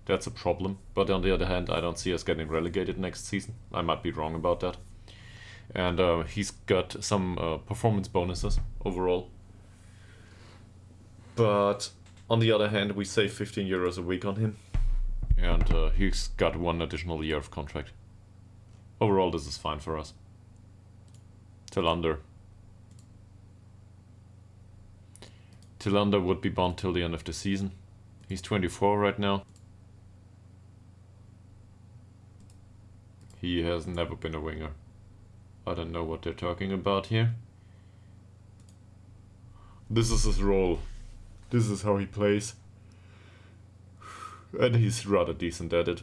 That's a problem. But on the other hand, I don't see us getting relegated next season. I might be wrong about that. And he's got some performance bonuses overall. But on the other hand, we save 15 euros a week on him. And he's got 1 additional year of contract. Overall, this is fine for us. Tillander would be bond till the end of the season. He's 24 right now. He has never been a winger. I don't know what they're talking about here. This is his role. This is how he plays. And he's rather decent at it.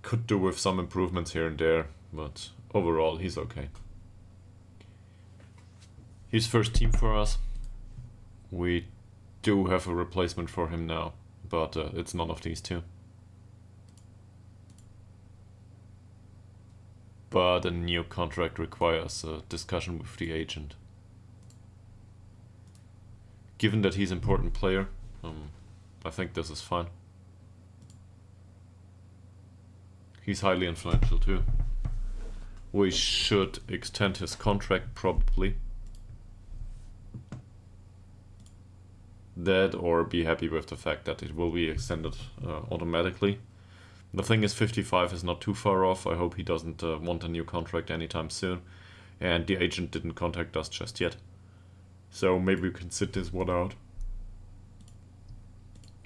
Could do with some improvements here and there, but overall he's okay. He's first team for us. We do have a replacement for him now, but it's none of these two. But a new contract requires a discussion with the agent. Given that he's an important player, I think this is fine. He's highly influential too. We should extend his contract probably. That or be happy with the fact that it will be extended automatically. The thing is 55 is not too far off. I hope he doesn't want a new contract anytime soon. And the agent didn't contact us just yet. So maybe we can sit this one out.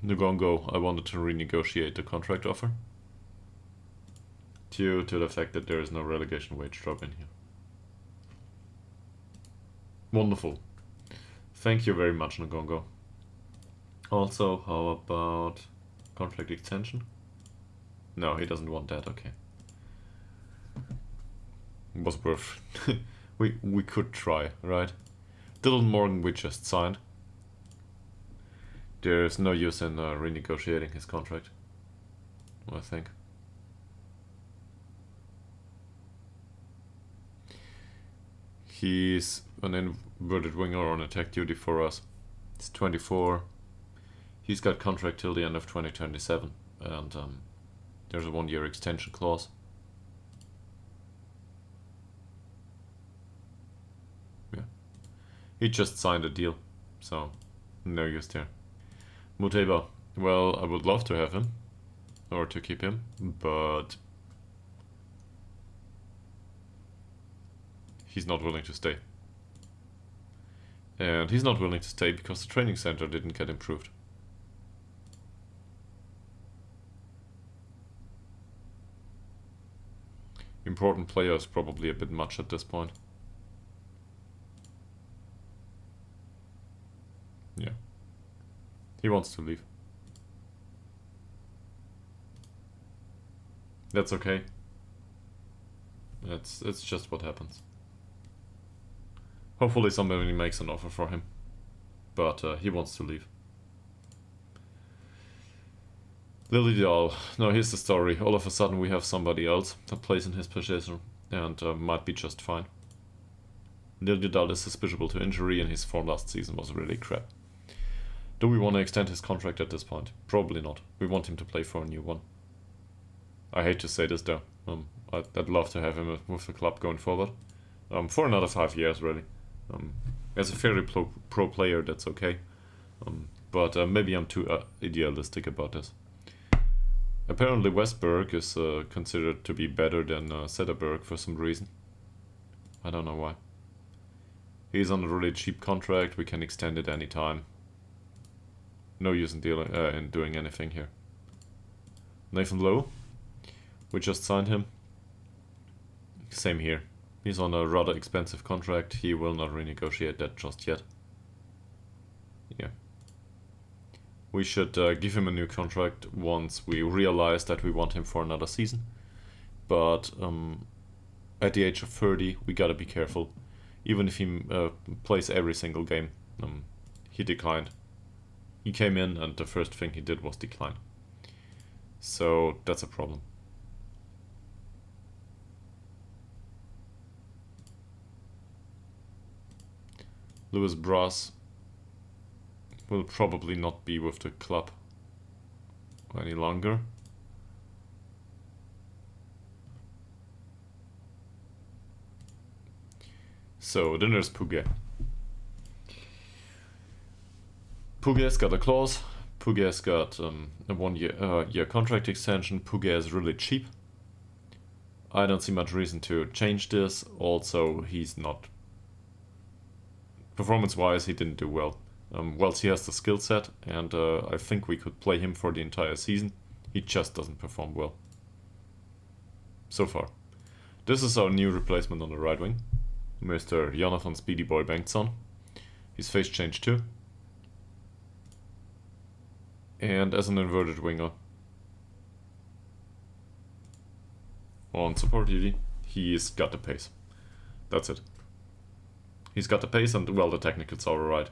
Ngongo, I wanted to renegotiate the contract offer. Due to the fact that there is no relegation wage drop in here. Wonderful. Thank you very much, Ngongo. Also, how about contract extension? No, he doesn't want that, okay. Was worth... we could try, right? Dylan Morgan we just signed. There's no use in renegotiating his contract, I think. He's an inverted winger on attack duty for us. He's 24. He's got contract till the end of 2027, and there's a 1-year extension clause. Yeah, he just signed a deal, so no use there. Muteba, well, I would love to have him, or to keep him, but he's not willing to stay. And he's not willing to stay because the training center didn't get improved. Important player is probably a bit much at this point. Yeah. He wants to leave. That's okay. It's just what happens. Hopefully somebody makes an offer for him. But he wants to leave. Ytterhogdals. Now here's the story. All of a sudden we have somebody else that plays in his position and might be just fine. Ytterhogdals is susceptible to injury and his form last season was really crap. Do we want to extend his contract at this point? Probably not. We want him to play for a new one. I hate to say this though. I'd love to have him with the club going forward. For another 5 years really. As a fairly pro player that's okay. But maybe I'm too idealistic about this. Apparently Westberg is considered to be better than Sederberg for some reason. I don't know why. He's on a really cheap contract, we can extend it anytime. No use in doing anything here. Nathan Lowe, we just signed him. Same here. He's on a rather expensive contract, he will not renegotiate that just yet. Yeah. We should give him a new contract once we realize that we want him for another season. But at the age of 30, we gotta be careful. Even if he plays every single game, he declined. He came in and the first thing he did was decline. So that's a problem. Lewis Brass will probably not be with the club any longer. So then there's Puget. Puget's got a clause. Puget's got a 1 year contract extension. Puget is really cheap. I don't see much reason to change this. Also, he's not... Performance-wise, he didn't do well. Whilst he has the skill set, and I think we could play him for the entire season, he just doesn't perform well. So far. This is our new replacement on the right wing, Mr. Jonathan Speedy Boy Bengtsson. His face changed too. And as an inverted winger, on support duty, he's got the pace. That's it. He's got the pace and, well, the technicals are alright.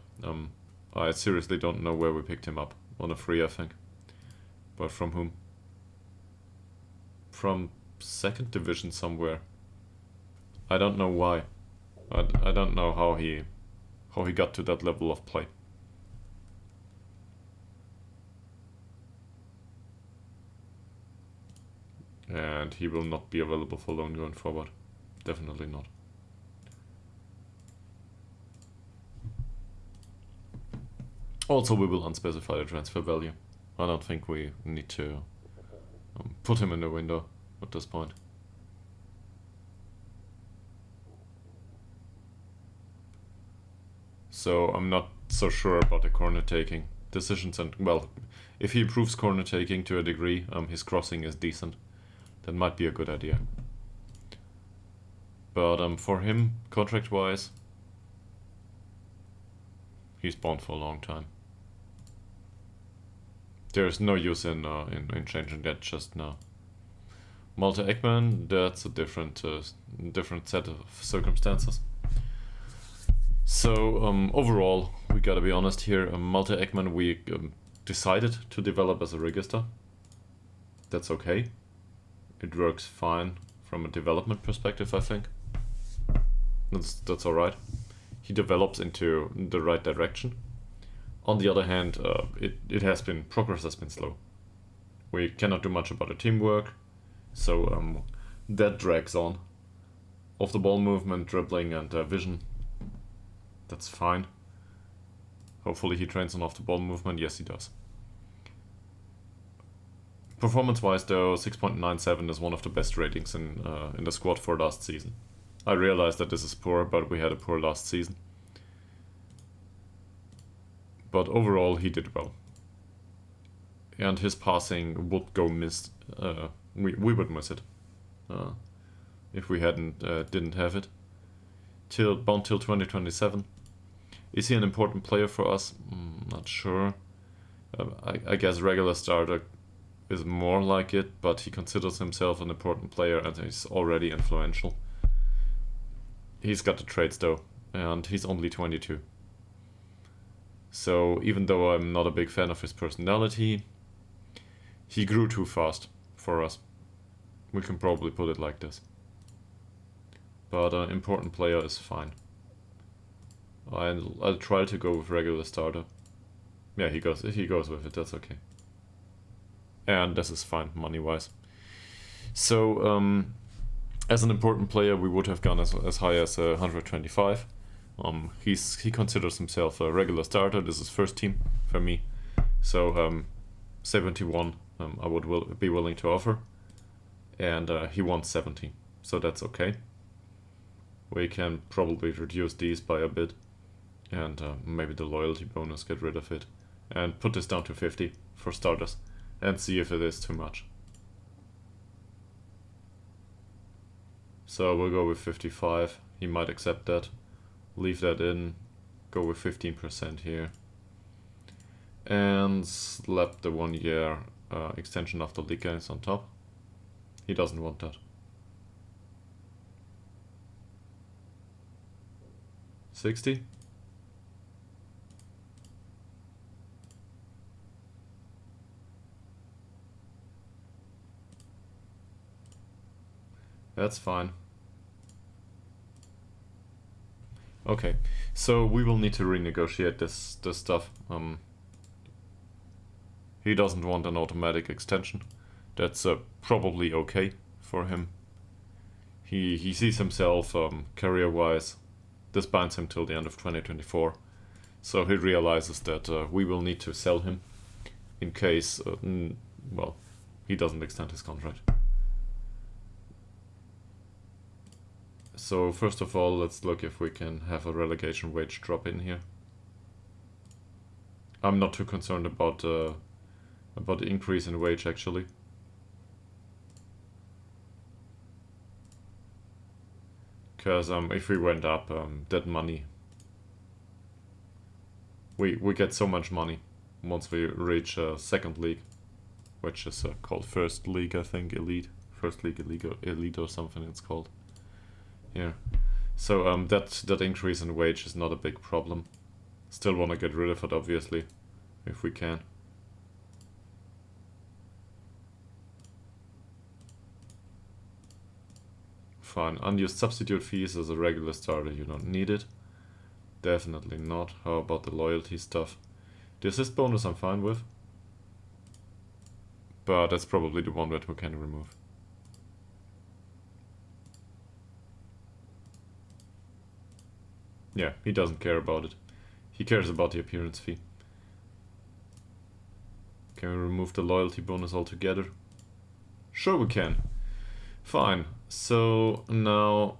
I seriously don't know where we picked him up. On a free, I think. But from whom? From 2nd division somewhere. I don't know why. I don't know how he got to that level of play. And he will not be available for loan going forward. Definitely not. Also, we will unspecify the transfer value. I don't think we need to put him in the window at this point. So I'm not so sure about the corner taking decisions, and well, if he improves corner taking to a degree, his crossing is decent. That might be a good idea. But for him, contract-wise, he's bound for a long time. There's no use in changing that just now. Malte Ekman, that's a different set of circumstances. So overall, we gotta be honest here. Malte Ekman, we decided to develop as a register. That's okay. It works fine from a development perspective, I think. That's all right. He develops into the right direction. On the other hand, progress has been slow. We cannot do much about the teamwork, so that drags on. Off the ball movement, dribbling, and vision, that's fine. Hopefully he trains on off the ball movement. Yes, he does. Performance-wise, though, 6.97 is one of the best ratings in the squad for last season. I realize that this is poor, but we had a poor last season. but overall he did well. And his passing would go missed. We would miss it if we didn't have it. Bound till 2027. Is he an important player for us? Not sure. I guess regular starter is more like it, but he considers himself an important player and he's already influential. He's got the traits though, and he's only 22. So even though I'm not a big fan of his personality, he grew too fast for us. We can probably put it like this. But an important player is fine. I'll try to go with regular starter. Yeah, he goes with it, that's okay. And this is fine, money-wise. So, as an important player, we would have gone as high as 125. He considers himself a regular starter. This is first team for me. So, 71 I would be willing to offer. And he wants 70, so that's okay. We can probably reduce these by a bit. And maybe the loyalty bonus, get rid of it. And put this down to 50 for starters. And see if it is too much. So we'll go with 55. He might accept that. Leave that in. Go with 15% here. And slap the 1 year extension of the weekdays on top. He doesn't want that. 60. That's fine. Okay, so we will need to renegotiate this stuff. He doesn't want an automatic extension. That's probably okay for him. He sees himself career-wise. This binds him till the end of 2024. So he realizes that we will need to sell him in case, well, he doesn't extend his contract. So first of all, let's look if we can have a relegation wage drop in here. I'm not too concerned about the increase in wage actually. Because if we went up, that money, we get so much money once we reach second league, which is called first league, I think, elite, first league elite or something it's called. Yeah, so that increase in wage is not a big problem. Still want to get rid of it, obviously, if we can. Fine, unused substitute fees as a regular starter, you don't need it. Definitely not. How about the loyalty stuff? The assist bonus I'm fine with. But that's probably the one that we can remove. Yeah, he doesn't care about it. He cares about the appearance fee. Can we remove the loyalty bonus altogether? Sure we can. Fine. So now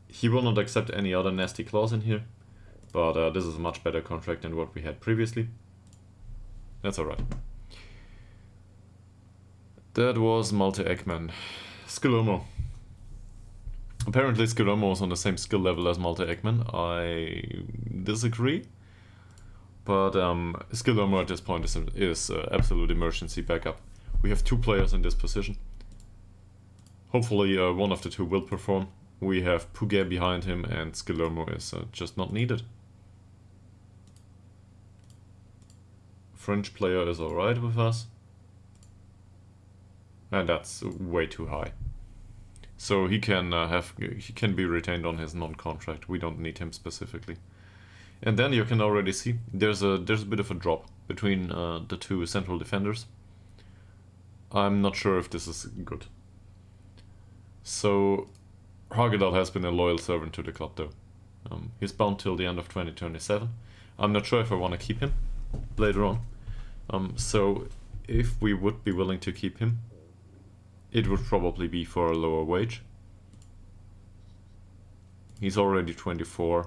he will not accept any other nasty clause in here. But this is a much better contract than what we had previously. That's alright. That was Malte Ekman. Skillermo. Apparently Skillermo is on the same skill level as Malte Ekman. I disagree. But Skillermo at this point is absolute emergency backup. We have two players in this position. Hopefully one of the two will perform. We have Puget behind him and Skillermo is just not needed. French player is alright with us. And that's way too high. So he can be retained on his non-contract. We don't need him specifically. And then you can already see there's a bit of a drop between the two central defenders. I'm not sure if this is good. So Ytterhogdals has been a loyal servant to the club though. He's bound till the end of 2027. I'm not sure if I want to keep him later on. So if we would be willing to keep him, it would probably be for a lower wage. He's already 24.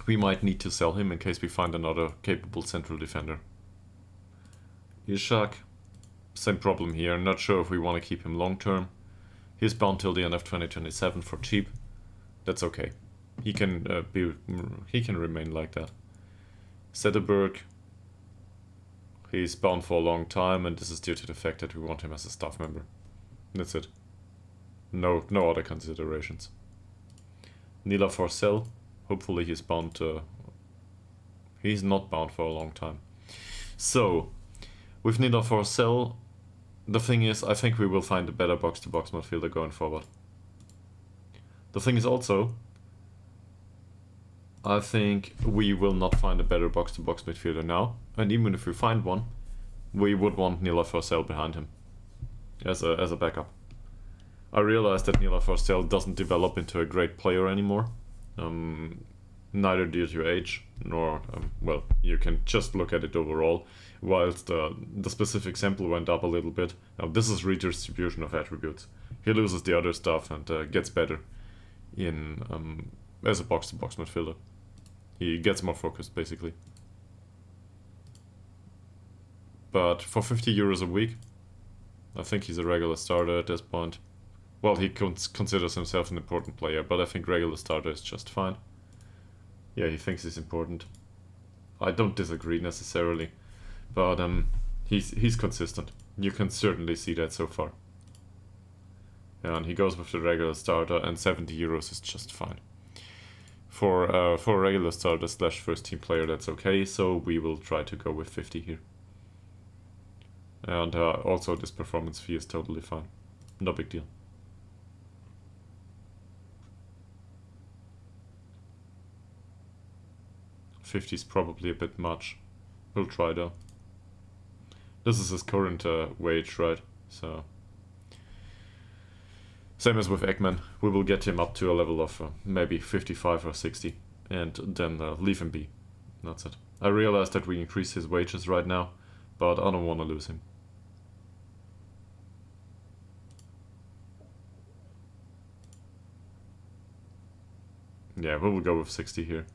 We might need to sell him in case we find another capable central defender. Ishak, same problem here. Not sure if we want to keep him long term. He's bound till the end of 2027 for cheap. That's okay. He can remain like that. Zetterberg, he's bound for a long time, and this is due to the fact that we want him as a staff member. That's it. No other considerations. Nila Forsell, hopefully he's bound. He's not bound for a long time. So, with Nila Forsell, the thing is, I think we will find a better box-to-box midfielder going forward. The thing is also, I think we will not find a better box-to-box midfielder now, and even if we find one, we would want Nila Forsell behind him as a backup. I realize that Nila Forsell doesn't develop into a great player anymore, neither due to age nor, well, you can just look at it overall, whilst the specific sample went up a little bit. Now this is redistribution of attributes. He loses the other stuff and gets better in as a box-to-box midfielder. He gets more focused, basically. But for 50 euros a week, I think he's a regular starter at this point. Well, he considers himself an important player, but I think regular starter is just fine. Yeah, he thinks he's important. I don't disagree necessarily, but he's consistent. You can certainly see that so far. And he goes with the regular starter, and 70 euros is just fine. For a regular starter / first team player, that's okay, so we will try to go with 50 here. And also this performance fee is totally fine. No big deal. $50 is probably a bit much. We'll try though. This is his current wage, right? So same as with Ekman, we will get him up to a level of maybe 55 or 60 and then leave him be. That's it. I realize that we increase his wages right now, but I don't want to lose him. Yeah, we will go with 60 here.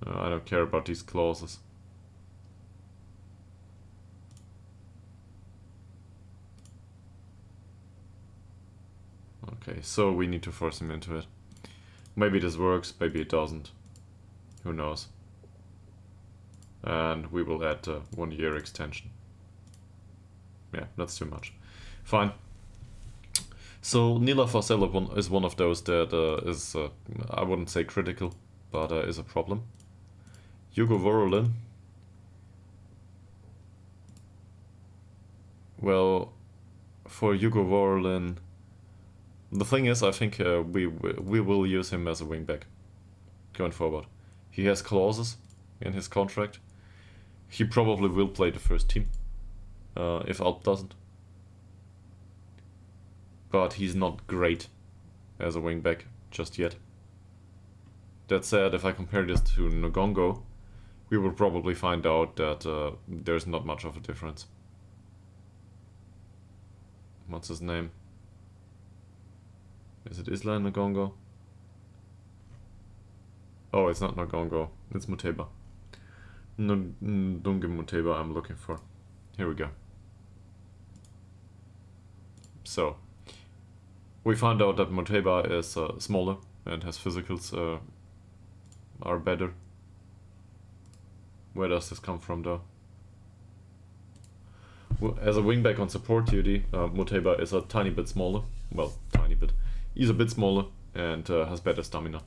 I don't care about these clauses. Okay, so we need to force him into it. Maybe this works, maybe it doesn't. Who knows? And we will add a 1 year extension. Yeah, that's too much. Fine. So Nila Forsell is one of those that is, I wouldn't say critical, but is a problem. Hugo Vorolin. Well, for Hugo Vorolin, the thing is, I think we will use him as a wingback going forward. He has clauses in his contract. He probably will play the first team if Alp doesn't. But he's not great as a wingback just yet. That said, if I compare this to Ngongo, we will probably find out that there's not much of a difference. What's his name? Is it Isla Ngongo? Oh, it's not Ngongo. It's Muteba. Dunge Muteba I'm looking for. Here we go. So, we found out that Muteba is smaller and his physicals are better. Where does this come from though? Well, as a wingback on support duty, Muteba is a tiny bit smaller. Well, tiny bit. He's a bit smaller and has better stamina.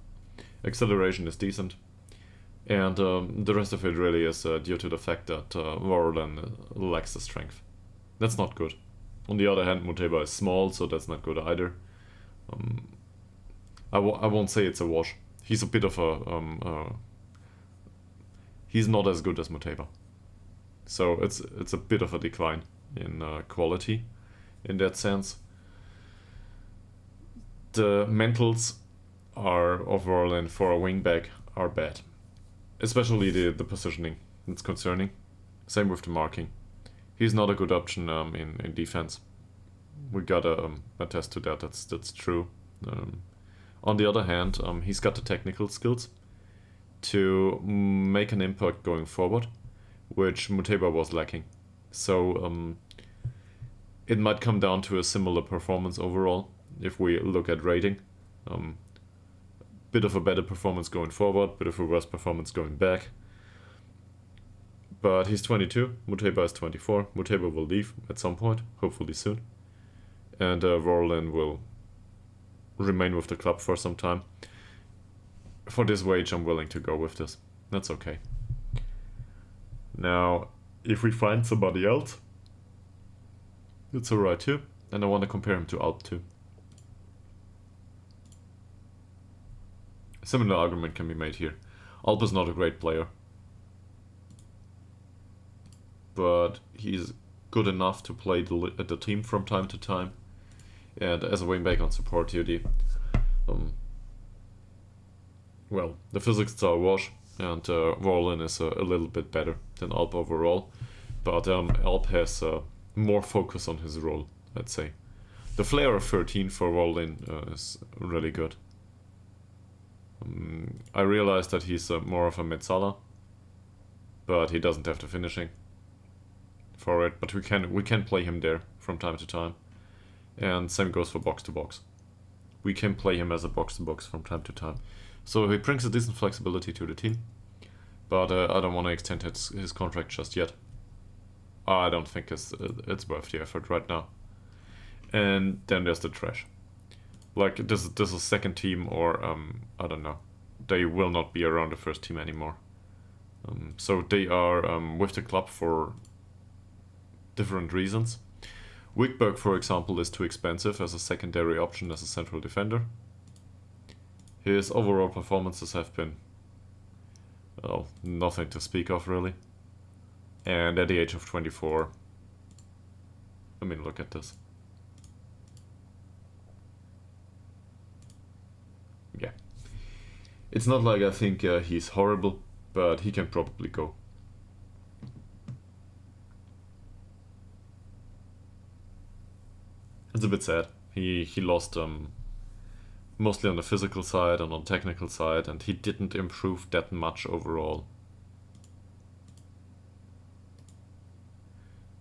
Acceleration is decent. And the rest of it really is due to the fact that Vorolin lacks the strength. That's not good. On the other hand, Muteba is small, so that's not good either. I won't say it's a wash. He's a bit of a... he's not as good as Muteba. So it's a bit of a decline in quality in that sense. The mentals are of Vorolin for a wingback are bad. Especially the positioning. It's concerning. Same with the marking. He's not a good option in defense. We gotta attest to that. That's true. On the other hand, he's got the technical skills. to make an impact going forward, which Muteba was lacking. So it might come down to a similar performance overall if we look at rating. Bit of a better performance going forward, bit of a worse performance going back. But he's 22, Muteba is 24. Muteba will leave at some point, hopefully soon. And Vorlin will remain with the club for some time. For this wage, I'm willing to go with this. That's okay. Now, if we find somebody else, it's alright too. And I want to compare him to Alp too. A similar argument can be made here. Alp is not a great player, but he's good enough to play the team from time to time. And as a wingback on support duty, well, the physics are a wash, and Vorlin is a little bit better than Alp overall. But Alp has more focus on his role, I'd say. The flair of 13 for Vorlin is really good. I realize that he's more of a Metzala, but he doesn't have the finishing for it. But we can play him there from time to time, and same goes for box to box. We can play him as a box to box from time to time. So he brings a decent flexibility to the team, but I don't want to extend his contract just yet. I don't think it's worth the effort right now. And then there's the trash. Like, this is second team, or I don't know. They will not be around the first team anymore. So they are with the club for different reasons. Wickberg, for example, is too expensive as a secondary option as a central defender. His overall performances have been, well, nothing to speak of really. And at the age of 24, I mean, look at this. Yeah. It's not like I think he's horrible, but he can probably go. It's a bit sad. He lost mostly on the physical side and on technical side, and he didn't improve that much overall.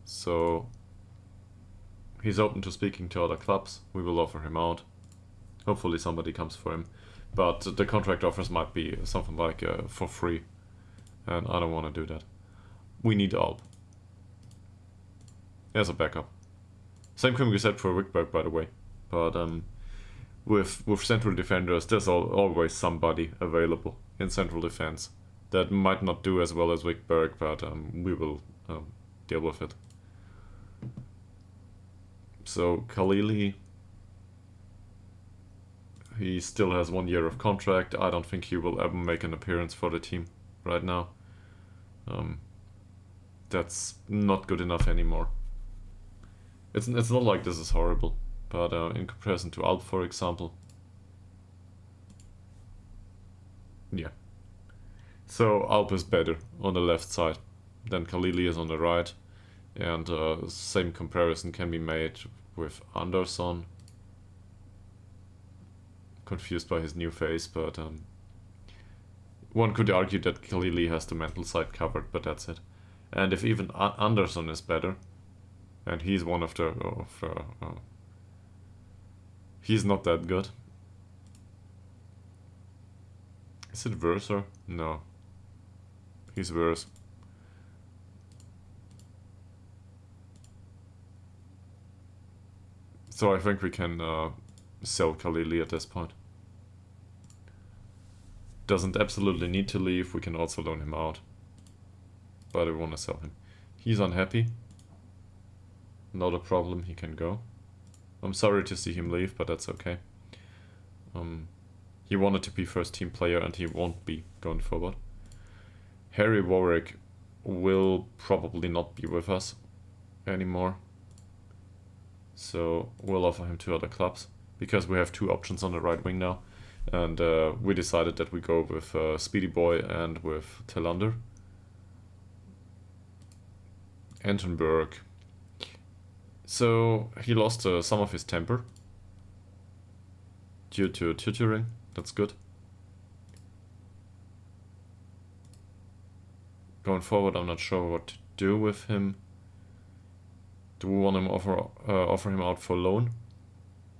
So he's open to speaking to other clubs. We will offer him out. Hopefully somebody comes for him. But the contract offers might be something like for free, and I don't want to do that. We need Alp as a backup. Same can be said for Wickberg, by the way. But with central defenders, there's always somebody available in central defense that might not do as well as Wickberg, but we will deal with it. So Khalili, he still has 1 year of contract. I don't think he will ever make an appearance for the team right now. That's not good enough anymore. It's not like this is horrible, but in comparison to Alp, for example, yeah. So Alp is better on the left side than Khalili is on the right, and same comparison can be made with Anderson. Confused by his new face, but one could argue that Khalili has the mental side covered, but that's it. And if even Anderson is better, and he's one of the he's not that good. Is it Verser? No. He's worse. So I think we can sell Khalili at this point. Doesn't absolutely need to leave, we can also loan him out. But I want to sell him. He's unhappy. Not a problem, he can go. I'm sorry to see him leave, but that's okay. He wanted to be first team player and he won't be going forward. Harry Warwick will probably not be with us anymore. So we'll offer him to other clubs, because we have two options on the right wing now. And we decided that we go with Speedy Boy and with Telander. Antenberg. So he lost some of his temper due to tutoring. That's good. going forward, I'm not sure what to do with him. Do we want to offer him out for loan?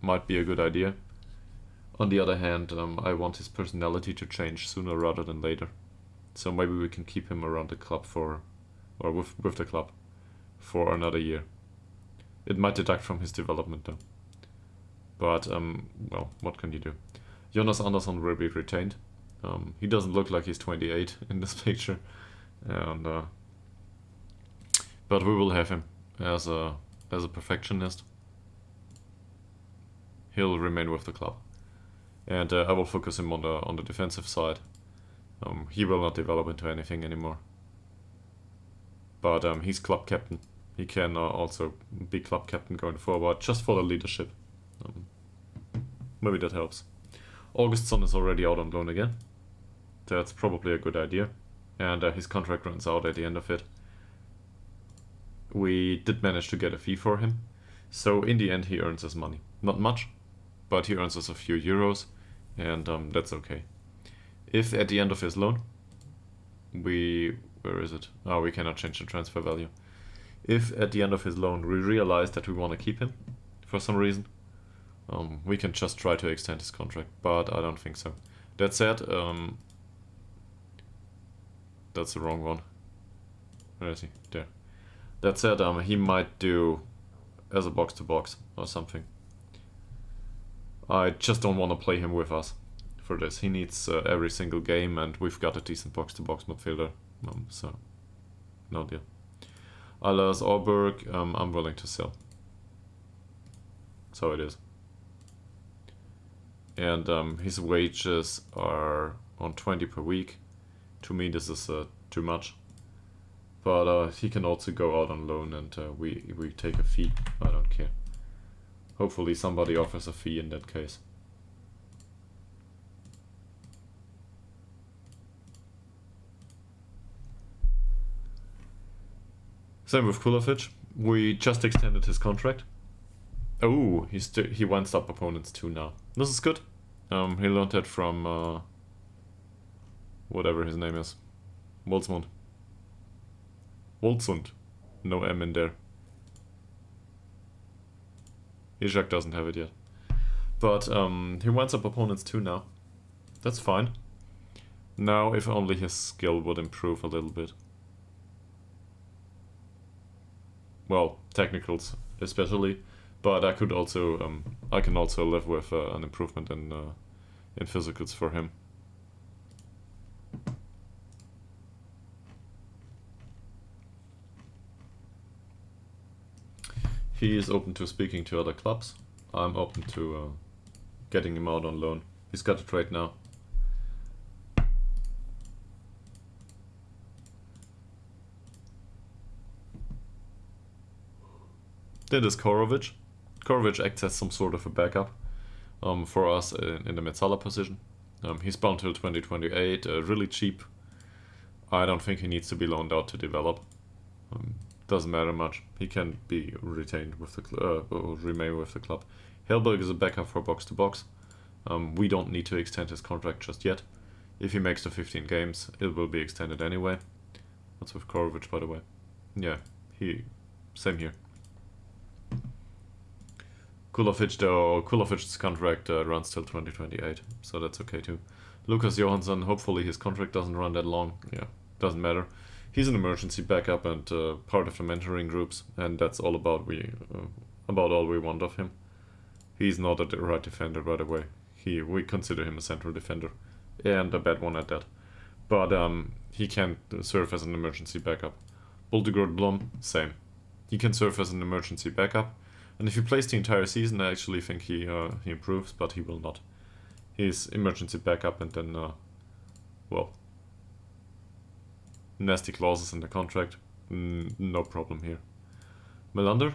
Might be a good idea. On the other hand, I want his personality to change sooner rather than later. So maybe we can keep him around the club with the club for another year. It might deduct from his development though. But, well, what can you do? Jonas Andersson will be retained. He doesn't look like he's 28 in this picture. And, but we will have him as a perfectionist. He'll remain with the club. And I will focus him on the defensive side. He will not develop into anything anymore. But he's club captain. He can also be club captain going forward, just for the leadership. Maybe that helps. Augustsson is already out on loan again. That's probably a good idea. And his contract runs out at the end of it. We did manage to get a fee for him. So in the end he earns us money. Not much, but he earns us a few euros. And that's okay. If at the end of his loan, where is it? Oh, we cannot change the transfer value. If at the end of his loan we realize that we want to keep him for some reason, we can just try to extend his contract, but I don't think so. That said, that's the wrong one. Where is he? There. That said, he might do as a box-to-box or something. I just don't want to play him with us for this. He needs every single game, and we've got a decent box-to-box midfielder, so no deal. Alas Auberg, I'm willing to sell. So it is. And his wages are on 20 per week. To me this is too much. But he can also go out on loan, and we take a fee. I don't care. Hopefully somebody offers a fee in that case. Same with Kulovic. We just extended his contract. Oh, he wants up opponents too now. This is good. He learned that from whatever his name is. Wolfsmund. Wolfsund. No M in there. Ishak doesn't have it yet. But he wants up opponents too now. That's fine. Now if only his skill would improve a little bit. Well, technicals especially, but I could also I can also live with an improvement in physicals for him. He is open to speaking to other clubs. I'm open to getting him out on loan. He's got a trade now. Then there's Korovic. Korovic acts as some sort of a backup for us in the Metzala position. He's bound till 2028, really cheap. I don't think he needs to be loaned out to develop. Doesn't matter much. He can be retained with the or remain with the club. Hellberg is a backup for box to box. We don't need to extend his contract just yet. If he makes the 15 games, it will be extended anyway. That's with Korovic, by the way. Yeah, same here. Kulovic though, Kulovic's contract runs till 2028, so that's okay too. Lucas Johansson, hopefully his contract doesn't run that long. Yeah, doesn't matter. He's an emergency backup and part of the mentoring groups, and that's all about all we want of him. He's not a right defender, by the way. We consider him a central defender, and a bad one at that. But he can serve as an emergency backup. Bultegard Blom, same. He can serve as an emergency backup, and if he plays the entire season, I actually think he improves, but he will not. He's emergency backup, and then well, nasty clauses in the contract. No problem here. Melander,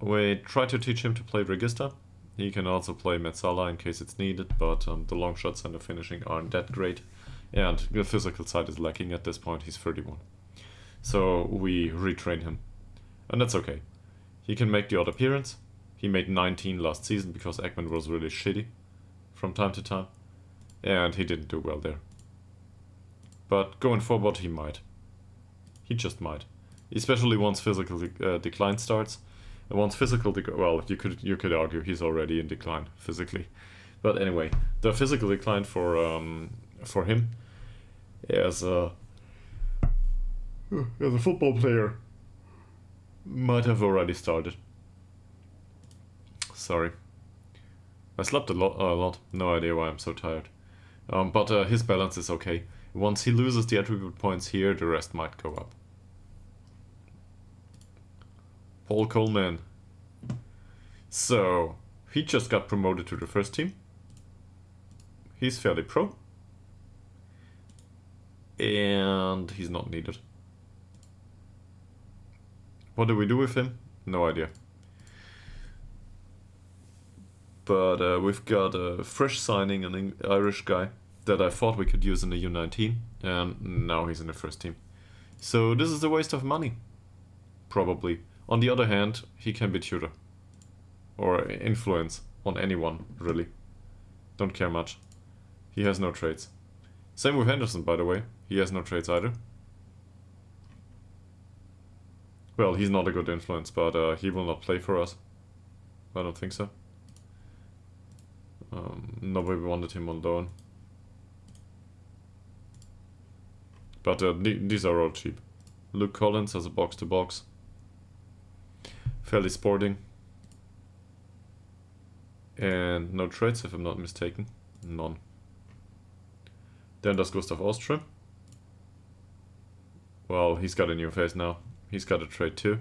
we try to teach him to play Regista. He can also play Metzala in case it's needed, but the long shots and the finishing aren't that great, and the physical side is lacking at this point. He's 31. So we retrain him, and that's okay. He can make the odd appearance. He made 19 last season because Ekman was really shitty from time to time, and he didn't do well there. but going forward he might. He just might. Especially once physical decline starts. And once physical well, you could argue he's already in decline physically. But anyway, the physical decline for him as a football player might have already started. Sorry. I slept a lot. No idea why I'm so tired. But his balance is okay. Once he loses the attribute points here, the rest might go up. Paul Coleman. So, he just got promoted to the first team. He's fairly pro. And he's not needed. What do we do with him? No idea. But we've got a fresh signing, an Irish guy that I thought we could use in the U19, and now he's in the first team. So this is a waste of money. Probably. On the other hand, he can be tutor. Or influence on anyone, really. Don't care much. He has no traits. Same with Henderson, by the way. He has no traits either. Well, he's not a good influence, but he will not play for us. I don't think so. Nobody wanted him on loan. But these are all cheap. Luke Collins has a box-to-box. Fairly sporting. And no traits, if I'm not mistaken. None. Then there's Gustav Ostrom. Well, he's got a new face now. He's got a trait too.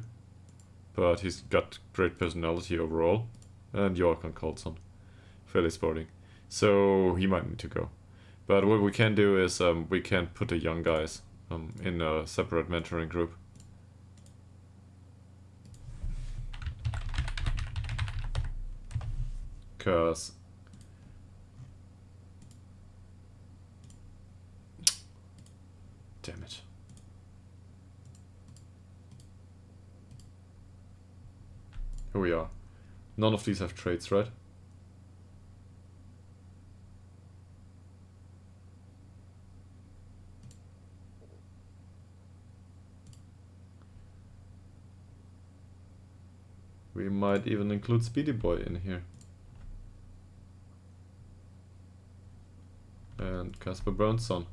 But he's got great personality overall. And Joachim Colson. Fairly sporting. So he might need to go. But what we can do is we can put the young guys in a separate mentoring group. Cause damn it. Here we are. None of these have traits, right? We might even include Speedy Boy in here. And Casper Brownson.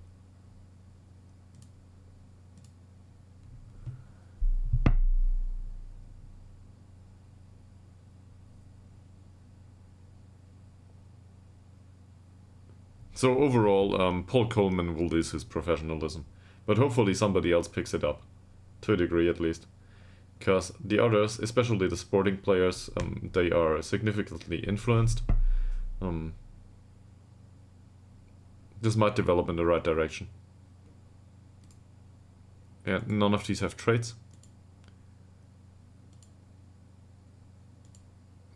So overall, Paul Coleman will lose his professionalism. But hopefully somebody else picks it up. To a degree at least. Because the others, especially the sporting players, they are significantly influenced. This might develop in the right direction. And none of these have traits.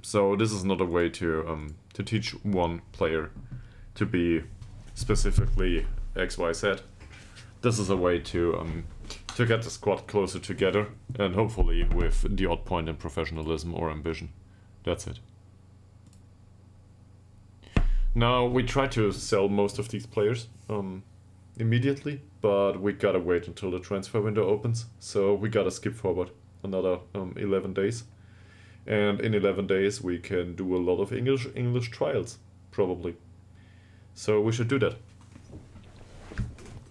So this is not a way to teach one player to be specifically XYZ. This is a way to get the squad closer together, and hopefully with the odd point in professionalism or ambition. That's it. Now, we try to sell most of these players immediately, but we gotta wait until the transfer window opens, so we gotta skip forward another 11 days. And in 11 days we can do a lot of English trials, probably. So we should do that.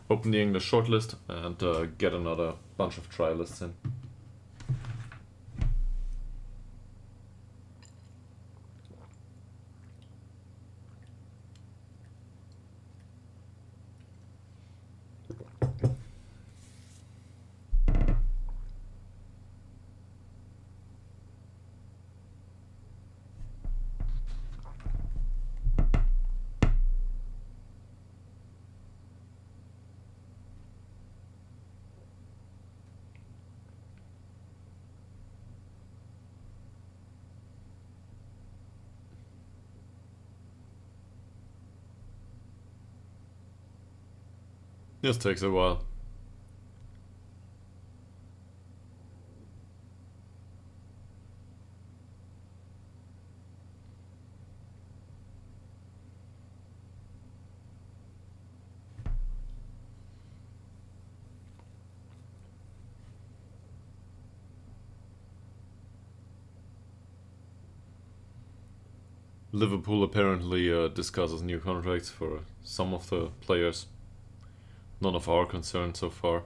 Open the English shortlist and get another bunch of trialists in. This takes a while. Liverpool apparently discusses new contracts for some of the players. None of our concern so far.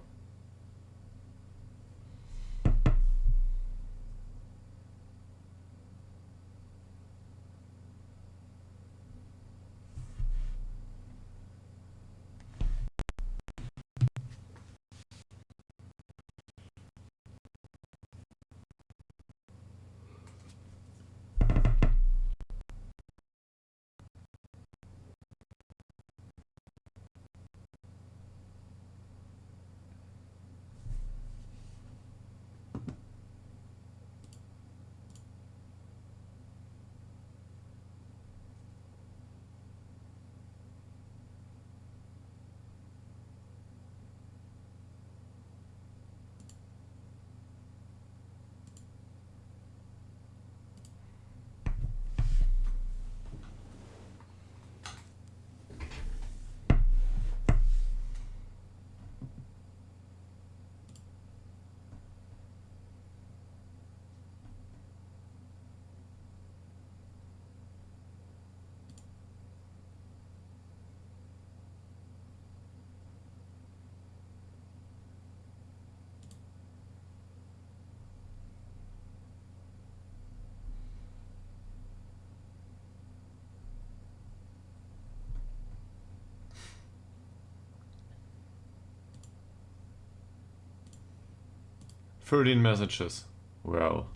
"13 messages. Well,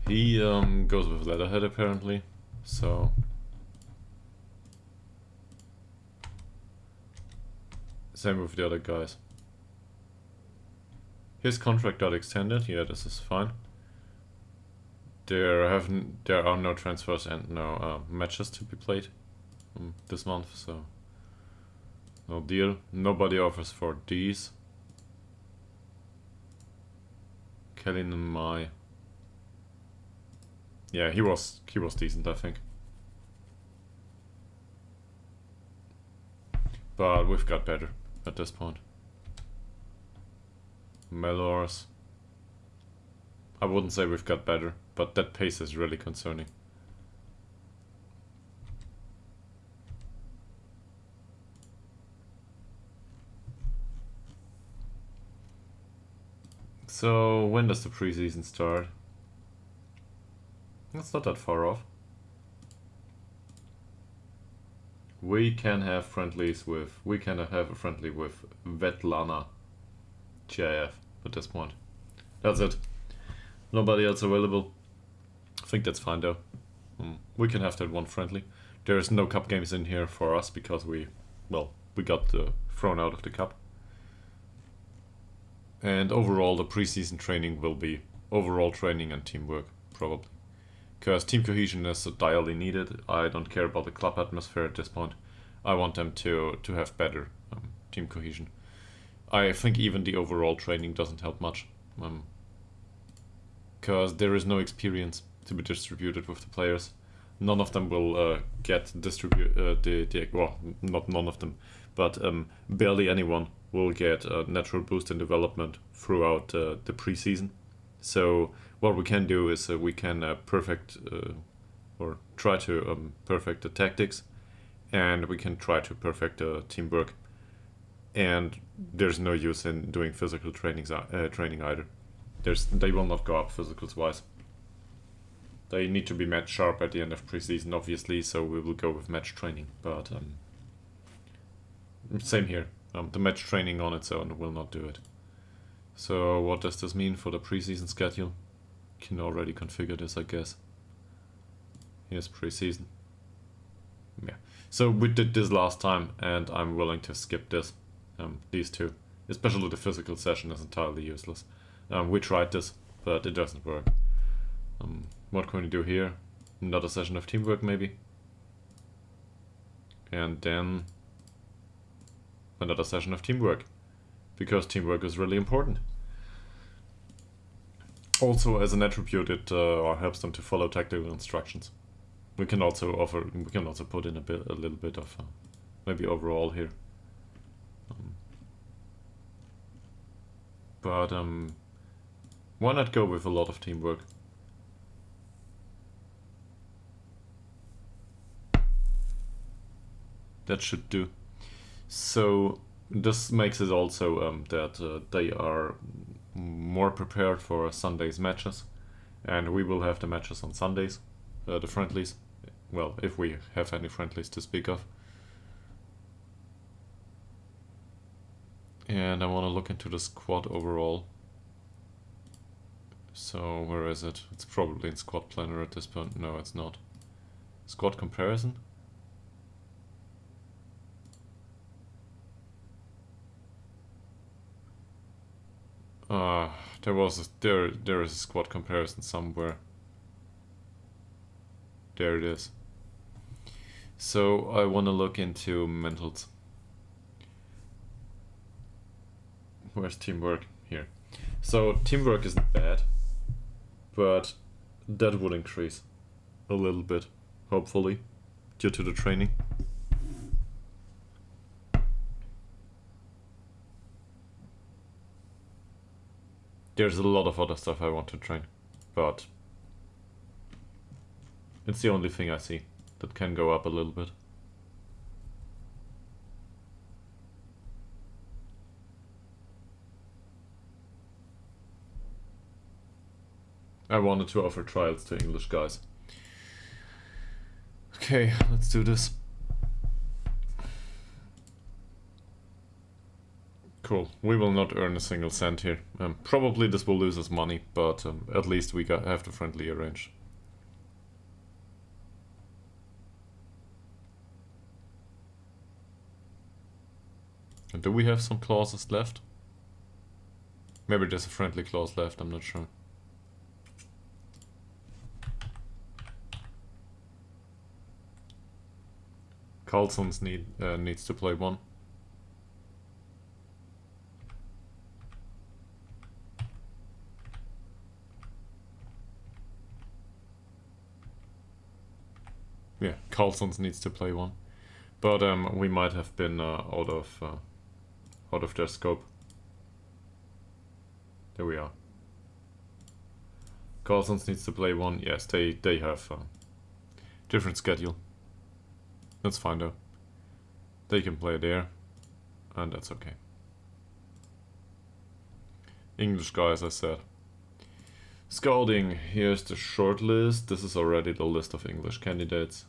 he goes with Leatherhead apparently, so same with the other guys. His contract got extended. Yeah, this is fine. There are no transfers and no matches to be played this month, so no deal. Nobody offers for these. Kellyn and Mai. Yeah, he was decent, I think. But we've got better at this point. Melors. I wouldn't say we've got better, but that pace is really concerning. So when does the preseason start? It's not that far off. We can have a friendly with Vetlana GIF at this point. That's it. Nobody else available. I think that's fine though. We can have that one friendly. There's no cup games in here for us because we got thrown out of the cup. And overall, the preseason training will be overall training and teamwork, probably. Because team cohesion is so direly needed. I don't care about the club atmosphere at this point. I want them to have better team cohesion. I think even the overall training doesn't help much. Because there is no experience to be distributed with the players. None of them will get not none of them, but barely anyone will get a natural boost in development throughout the preseason. So what we can do is we can perfect or try to perfect the tactics, and we can try to perfect teamwork. And there's no use in doing physical training either. They will not go up physicals wise. They need to be match sharp at the end of preseason, obviously, so we will go with match training. But same here. The match training on its own will not do it. So what does this mean for the preseason schedule? Can already configure this, I guess. Here's preseason. Yeah. So we did this last time, and I'm willing to skip this. These two. Especially the physical session is entirely useless. We tried this, but it doesn't work. What can we do here? Another session of teamwork, maybe? And then another session of teamwork, because teamwork is really important. Also, as an attribute, it helps them to follow tactical instructions. We can also put in a little bit of maybe overall here. But why not go with a lot of teamwork? that should do. So this makes it also that they are more prepared for Sunday's matches, and we will have the matches on Sundays, the friendlies. Well, if we have any friendlies to speak of. And I want to look into the squad overall. So where is it? It's probably in squad planner at this point. No, it's not. Squad comparison? There is a squad comparison somewhere. There it is. So I want to look into mentals. Where's teamwork? Here. So teamwork isn't bad, but that would increase a little bit, hopefully, due to the training. There's a lot of other stuff I want to train, but it's the only thing I see that can go up a little bit. I wanted to offer trials to English guys. Okay, let's do this. Cool. We will not earn a single cent here. Probably this will lose us money, but at least we have the friendly arranged. And do we have some clauses left? Maybe there's a friendly clause left, I'm not sure. Carlson's needs to play one. Yeah, Carlson's needs to play one, but we might have been out of their scope. There we are. Carlson's needs to play one. Yes, they have different schedule. That's fine though. They can play there, and that's okay. English guy, as I said. Scouting, here's the short list. This is already the list of English candidates.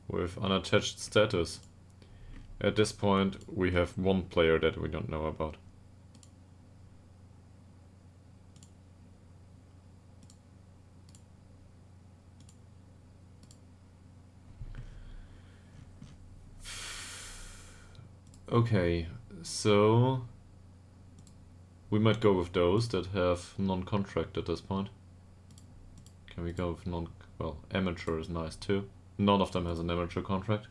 With unattached status. At this point, we have one player that we don't know about. Okay, so we might go with those that have non-contract at this point. Can we go with well, amateur is nice too. None of them has an amateur contract.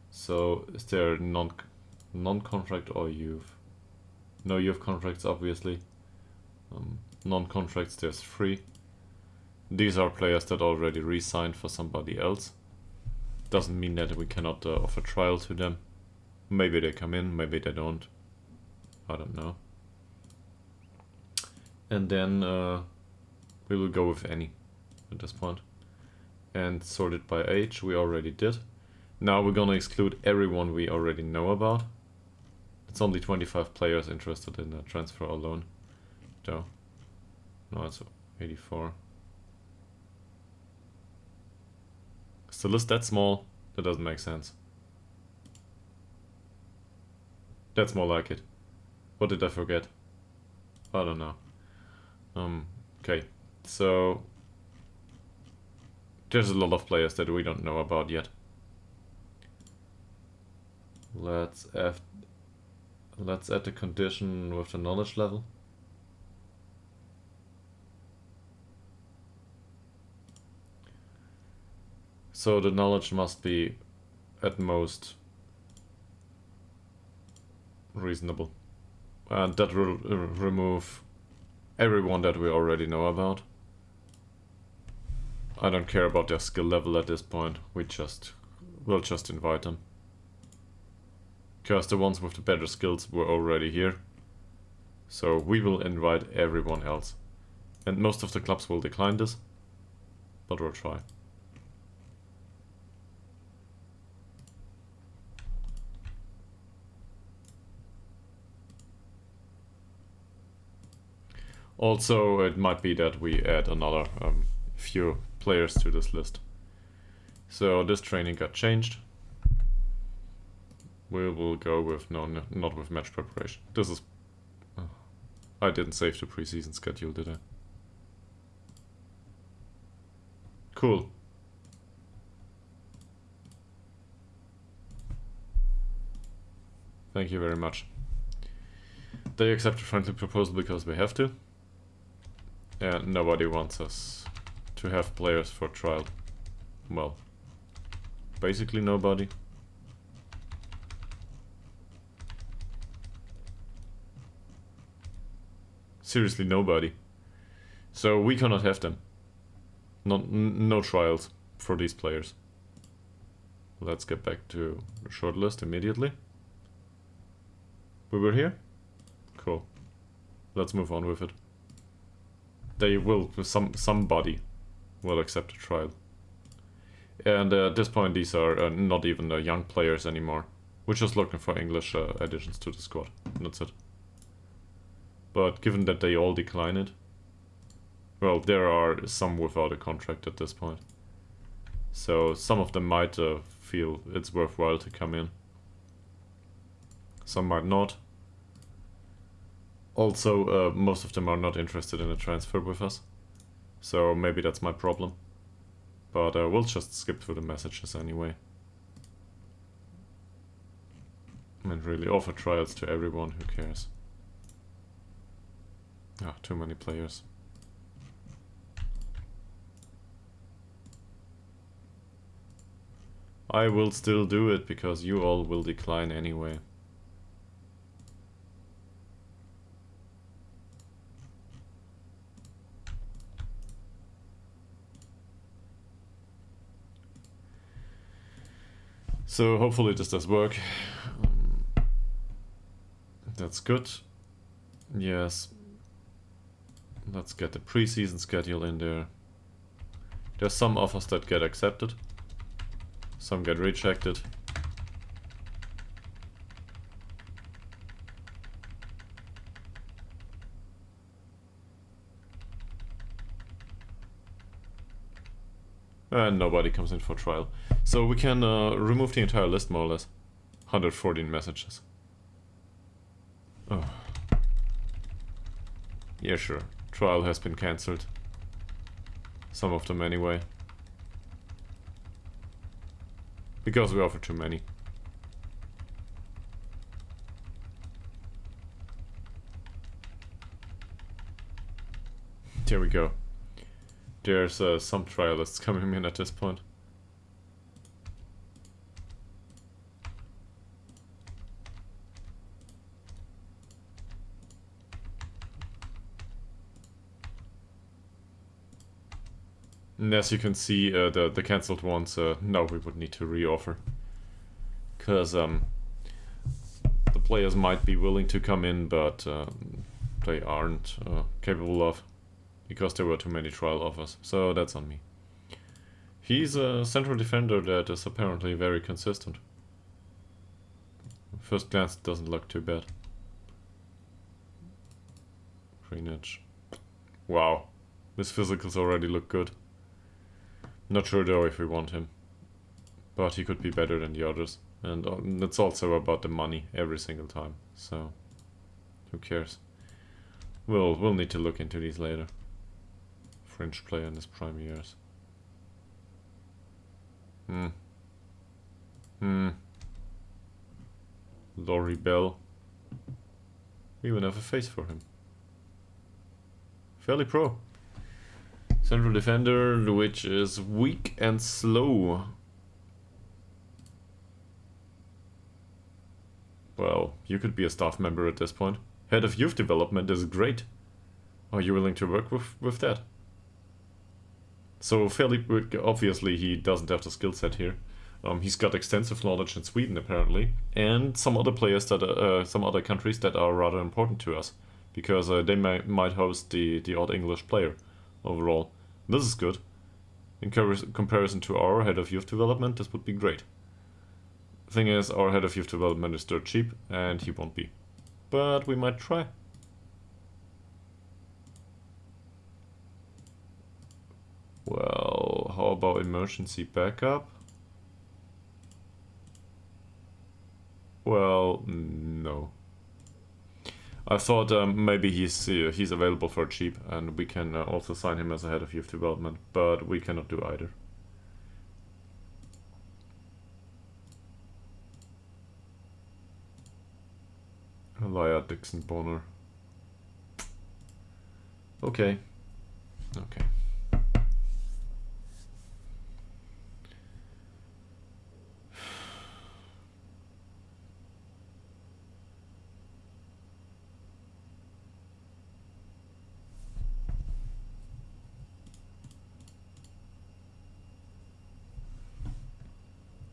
So is there non-contract or youth? No youth contracts, obviously. Non-contracts, there's 3. These are players that already re-signed for somebody else. Doesn't mean that we cannot offer trial to them. Maybe they come in, maybe they don't. I don't know. And then we will go with any at this point. And sort it by age, we already did. Now we're gonna exclude everyone we already know about. It's only 25 players interested in a transfer alone. Though. No, it's 84. Is the list that small? That doesn't make sense. That's more like it. What did I forget? I don't know. Okay, so there's a lot of players that we don't know about yet. Let's add the condition with the knowledge level. So the knowledge must be at most reasonable, and that will remove everyone that we already know about. I don't care about their skill level at this point. We'll just invite them, because the ones with the better skills were already here. So we will invite everyone else. And most of the clubs will decline this, but we'll try. Also, it might be that we add another few players to this list. So this training got changed. We will go with, no, not with match preparation. This is... I didn't save the preseason schedule, did I? Cool. Thank you very much. They accept a friendly proposal because we have to. And nobody wants us to have players for trial. Well, basically nobody. Seriously, nobody. So we cannot have them. No trials for these players. Let's get back to the shortlist immediately. We were here? Cool. Let's move on with it. They will, somebody will accept a trial. And at this point these are not even young players anymore. We're just looking for English additions to the squad. That's it. But given that they all decline it, well, there are some without a contract at this point. So some of them might feel it's worthwhile to come in. Some might not. Also, most of them are not interested in a transfer with us. So maybe that's my problem. But we'll just skip through the messages anyway. And really offer trials to everyone who cares. Ah, too many players. I will still do it because you all will decline anyway. So hopefully this does work. That's good. Yes. Let's get the preseason schedule in there. There's some offers that get accepted. Some get rejected. And nobody comes in for trial. So we can remove the entire list more or less. 114 messages. Oh. Yeah, sure. Trial has been cancelled. Some of them anyway. Because we offer too many. There we go. There's some trialists coming in at this point. And as you can see, the cancelled ones, now we would need to re-offer. Because the players might be willing to come in, but they aren't capable of. Because there were too many trial offers. So that's on me. He's a central defender that is apparently very consistent. First glance, it doesn't look too bad. Greenwich. Wow. His physicals already look good. Not sure though if we want him. But he could be better than the others. And it's also about the money every single time. So, who cares? We'll need to look into these later. French player in his prime years. Laurie Bell. We even have a face for him. Fairly pro. Central defender, which is weak and slow. Well, you could be a staff member at this point. Head of youth development is great. Are you willing to work with that? So fairly obviously he doesn't have the skill set here. He's got extensive knowledge in Sweden apparently, and some other players that some other countries that are rather important to us. because they might host the odd English player overall. This is good. In comparison to our head of youth development, this would be great. Thing is, our head of youth development is dirt cheap, and he won't be. But we might try. Well, how about emergency backup? Well, no. I thought maybe he's available for cheap, and we can also sign him as a head of youth development, but we cannot do either. Elia Dixon Bonner. Okay. Okay.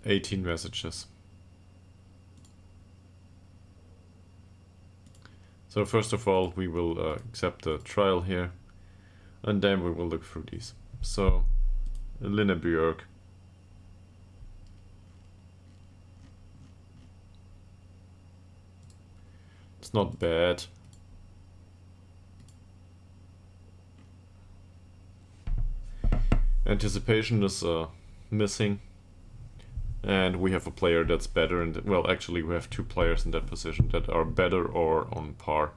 $18 messages. So first of all, we will accept the trial here, and then we will look through these. So, Lina Björk. It's not bad. Anticipation is missing. And we have a player that's better, and well, actually we have two players in that position that are better or on par.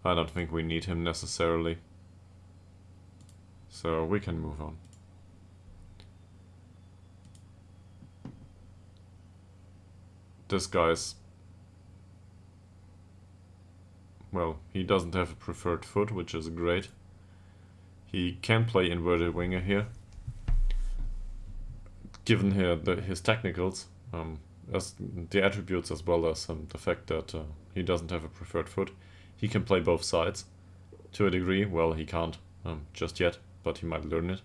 I don't think we need him necessarily. So we can move on. This guy's... well, he doesn't have a preferred foot, which is great. He can play inverted winger here. Given here his technicals, as the attributes as well as the fact that he doesn't have a preferred foot, he can play both sides to a degree. Well, he can't just yet, but he might learn it.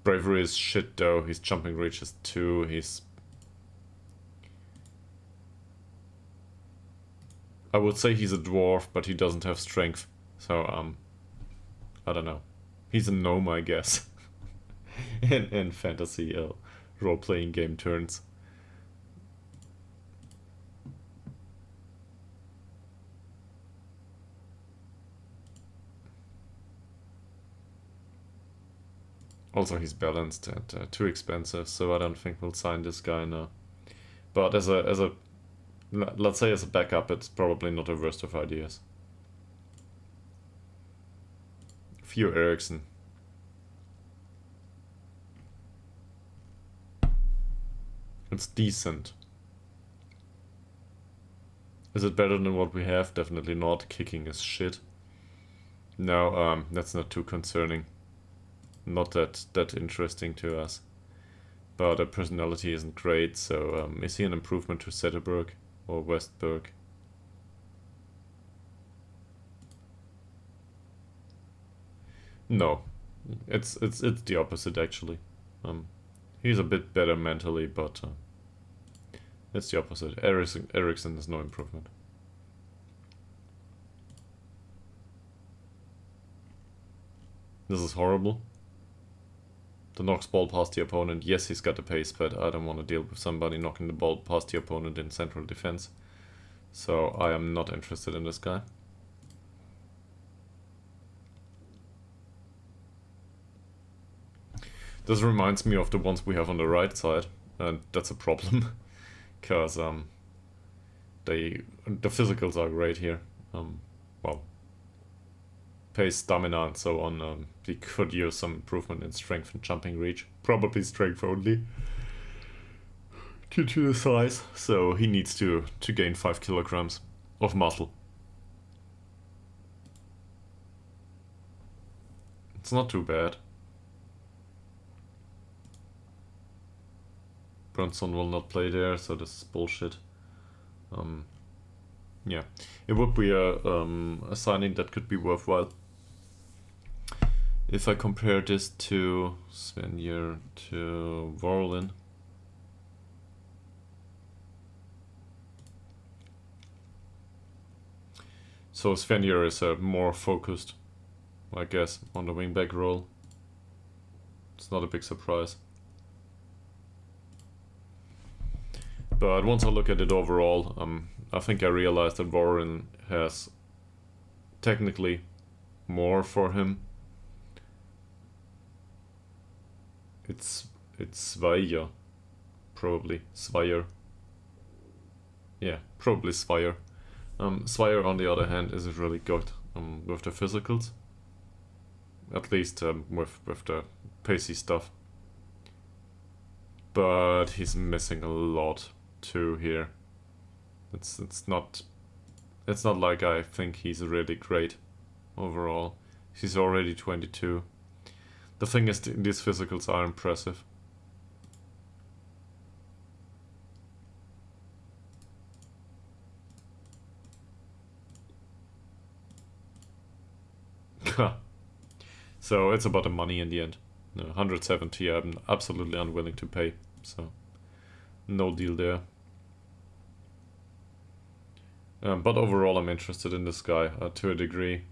Bravery is shit though, his jumping reach is 2, I would say he's a dwarf, but he doesn't have strength, so I don't know. He's a gnome, I guess. in fantasy role-playing game turns. Also, he's balanced and too expensive, so I don't think we'll sign this guy now. But as a let's say as a backup, it's probably not the worst of ideas. Theo Eriksson. It's decent. Is it better than what we have? Definitely not. Kicking is shit. No, that's not too concerning. Not that interesting to us. But the personality isn't great, so is he an improvement to Zetterberg or Westberg? No. It's the opposite actually. He's a bit better mentally, but it's the opposite. Eriksson is no improvement. This is horrible. The knocks ball past the opponent. Yes, he's got the pace, but I don't want to deal with somebody knocking the ball past the opponent in central defense. So I am not interested in this guy. This reminds me of the ones we have on the right side, and that's a problem, because the physicals are great here. Well, pace, stamina, and so on. We could use some improvement in strength and jumping reach, probably strength only, due to the size. So he needs to gain 5 kilograms of muscle. It's not too bad. Brunson will not play there, so this is bullshit. Yeah, it would be a signing that could be worthwhile. If I compare this to Svenjer, to Vorlin, So Svenir is more focused, I guess, on the wingback role. It's not a big surprise. But once I look at it overall, I think I realized that Warren has technically more for him. It's Svaya, probably Svire. Yeah, probably Svire. Svire, on the other hand, isn't really good with the physicals. At least with the pacey stuff. But he's missing a lot too here. It's not like I think he's really great overall. He's already 22. The thing is, these physicals are impressive. So it's about the money in the end. 170 I'm absolutely unwilling to pay, so no deal there. But overall I'm interested in this guy to a degree.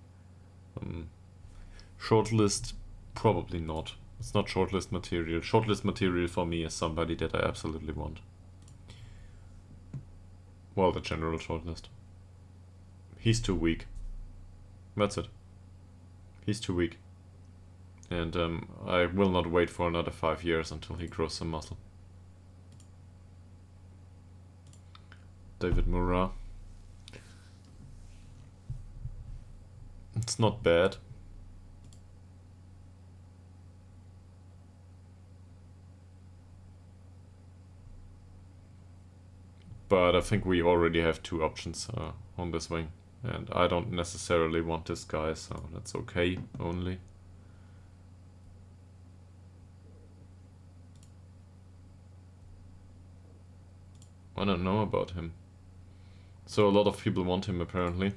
Shortlist, probably not. It's not shortlist material. Shortlist material for me is somebody that I absolutely want. Well, the general shortlist. He's too weak. That's it. He's too weak. And I will not wait for another 5 years until he grows some muscle. David Murat. It's not bad. But I think we already have 2 options on this wing. And I don't necessarily want this guy, so that's okay, only. I don't know about him. So a lot of people want him, apparently.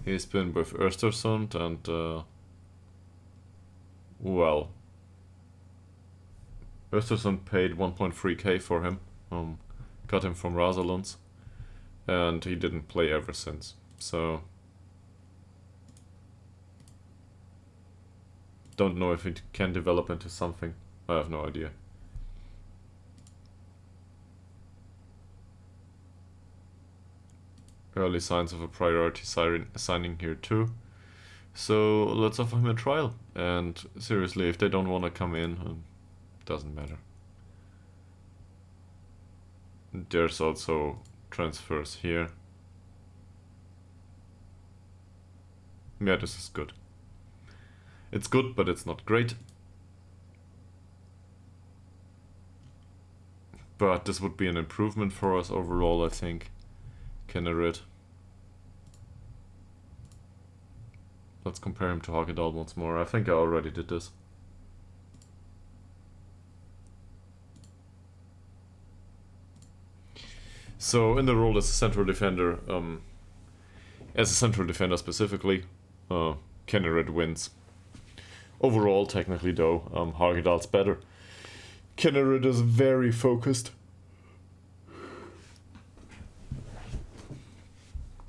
He's been with Östersund and, well, Östersund paid 1.3k for him. Got him from Rasalunds. And he didn't play ever since. So don't know if it can develop into something. I have no idea. Early signs of a priority signing here too. So let's offer him a trial. And seriously, if they don't want to come in, doesn't matter. There's also transfers here. Yeah, this is good. It's good, but it's not great. But this would be an improvement for us overall, I think. Kennerid. Let's compare him to Ytterhogdals once more. I think I already did this. So in the role as a central defender, specifically, Kennerid wins. Overall, technically though, Ytterhogdals better. Kennerid is very focused.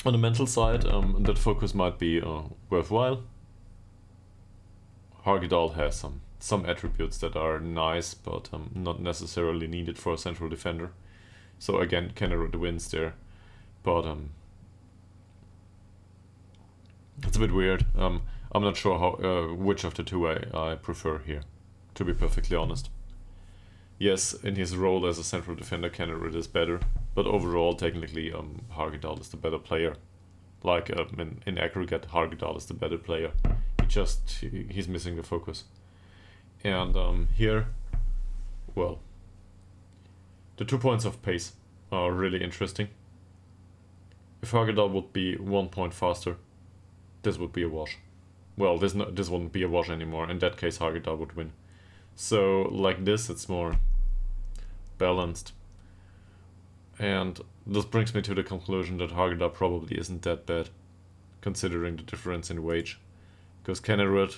On the mental side, that focus might be worthwhile. Ytterhogdals has some attributes that are nice, but not necessarily needed for a central defender. So again, Kennerid wins there, but it's a bit weird. I'm not sure how which of the two I prefer here, to be perfectly honest. Yes, in his role as a central defender, Kennerid is better, but overall, technically, Ytterhogdals is the better player. Like in aggregate, Ytterhogdals is the better player. He's missing the focus. And here, well, the 2 points of pace are really interesting. If Ytterhogdals would be 1 point faster, this would be a wash. Well, this wouldn't be a wash anymore. In that case, Ytterhogdals would win. So, like this, it's more balanced. And this brings me to the conclusion that Ytterhogdals probably isn't that bad, considering the difference in wage. Because Kennerid,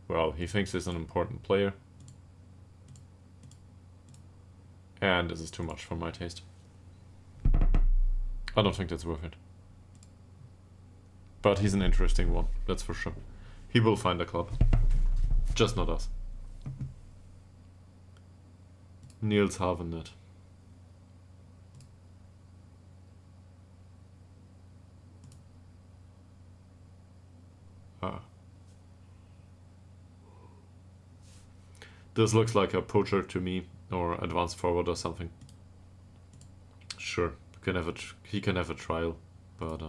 well, he thinks he's an important player. And this is too much for my taste. I don't think that's worth it. But he's an interesting one, that's for sure. He will find a club. Just not us. Niels Havenet. Ah. This looks like a poacher to me, or advanced forward or something. Sure, he can have a trial, but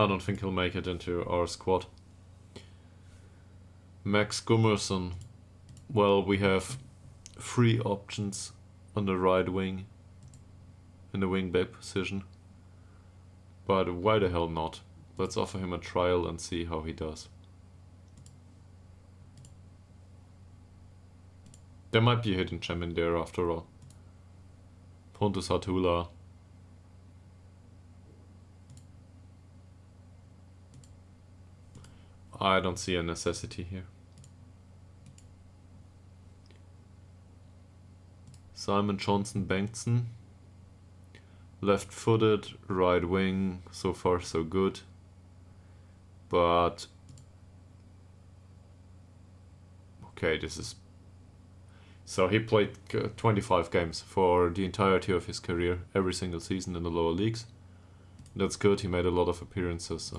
I don't think he'll make it into our squad. Max Gummerson. Well, we have 3 options on the right wing, in the wing back position. But why the hell not? Let's offer him a trial and see how he does. There might be a hidden gem in there after all. Pontus Hartula. I don't see a necessity here. Simon Johnson Bengtson. Left-footed, right wing, so far so good. But okay, this is... So he played 25 games for the entirety of his career, every single season in the lower leagues. That's good, he made a lot of appearances.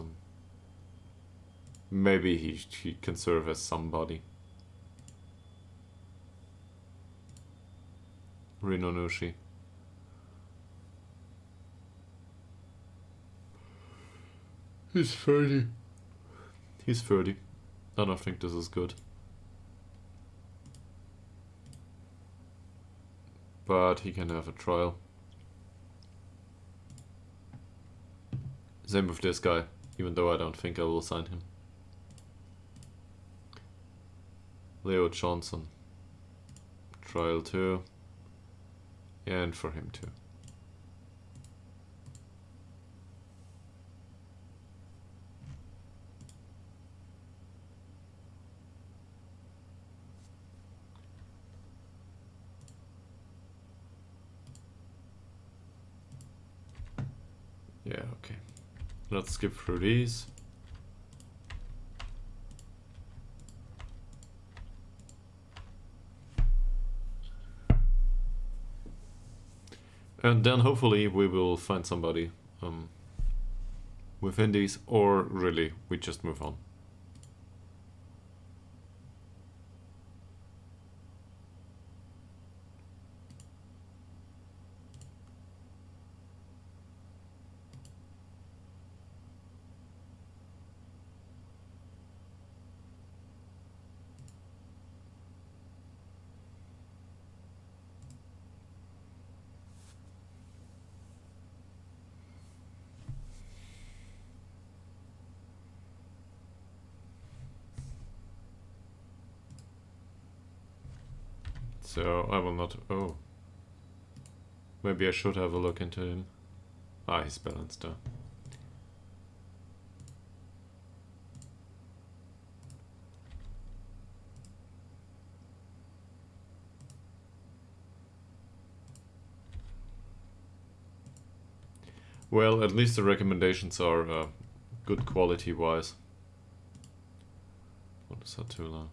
Maybe he can serve as somebody. Rino Nushi. He's 30. He's 30. I don't think this is good. But he can have a trial. Same with this guy, even though I don't think I will sign him. Leo Johnson. Trial 2. And for him too. Yeah, okay. Let's skip through these. And then hopefully we will find somebody within these, or really we just move on. So I will not... Oh. Maybe I should have a look into him. Ah, he's balanced though. Well, at least the recommendations are good quality wise. What is that too long?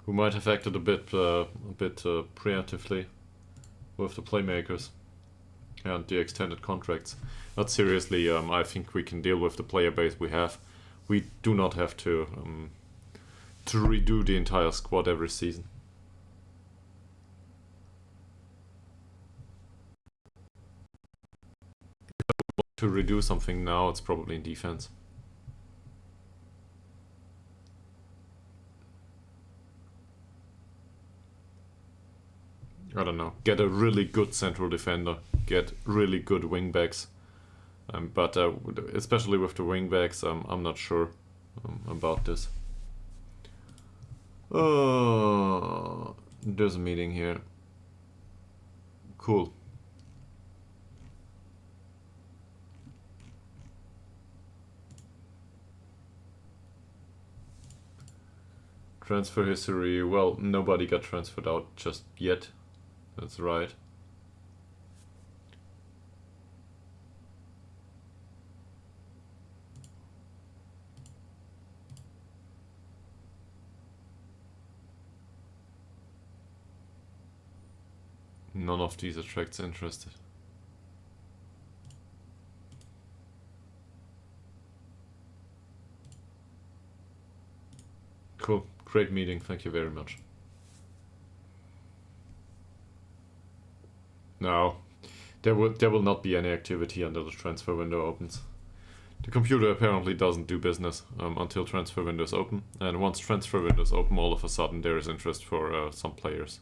We might have acted a bit preemptively with the playmakers and the extended contracts. Not seriously, I think we can deal with the player base we have. We do not have to redo the entire squad every season. To redo something now, it's probably in defense. I don't know, get a really good central defender, get really good wingbacks, but especially with the wingbacks, I'm not sure about this. There's a meeting here. Cool. Transfer history, well, nobody got transferred out just yet. That's right. None of these attracts interested. Cool. Great meeting. Thank you very much. No. There will not be any activity until the transfer window opens. The computer apparently doesn't do business until transfer windows open, and once transfer windows open, all of a sudden there is interest for some players.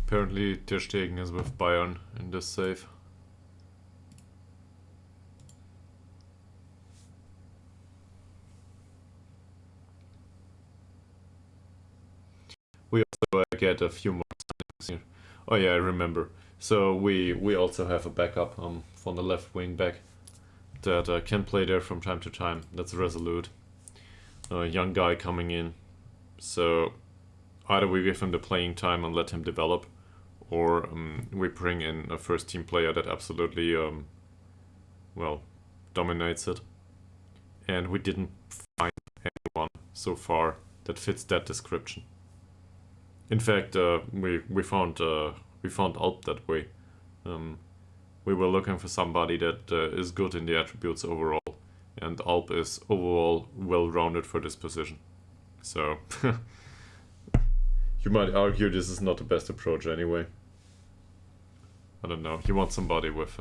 Apparently Ter Stegen is with Bayern in this save. We also get a few more signings here. Oh yeah, I remember. So we also have a backup from the left wing back that can play there from time to time. That's Resolute. A young guy coming in. So either we give him the playing time and let him develop, or we bring in a first team player that absolutely well dominates it. And we didn't find anyone so far that fits that description. In fact, we found Alp that way. We were looking for somebody that is good in the attributes overall, and Alp is overall well-rounded for this position. So you might argue this is not the best approach anyway. I don't know. You want somebody with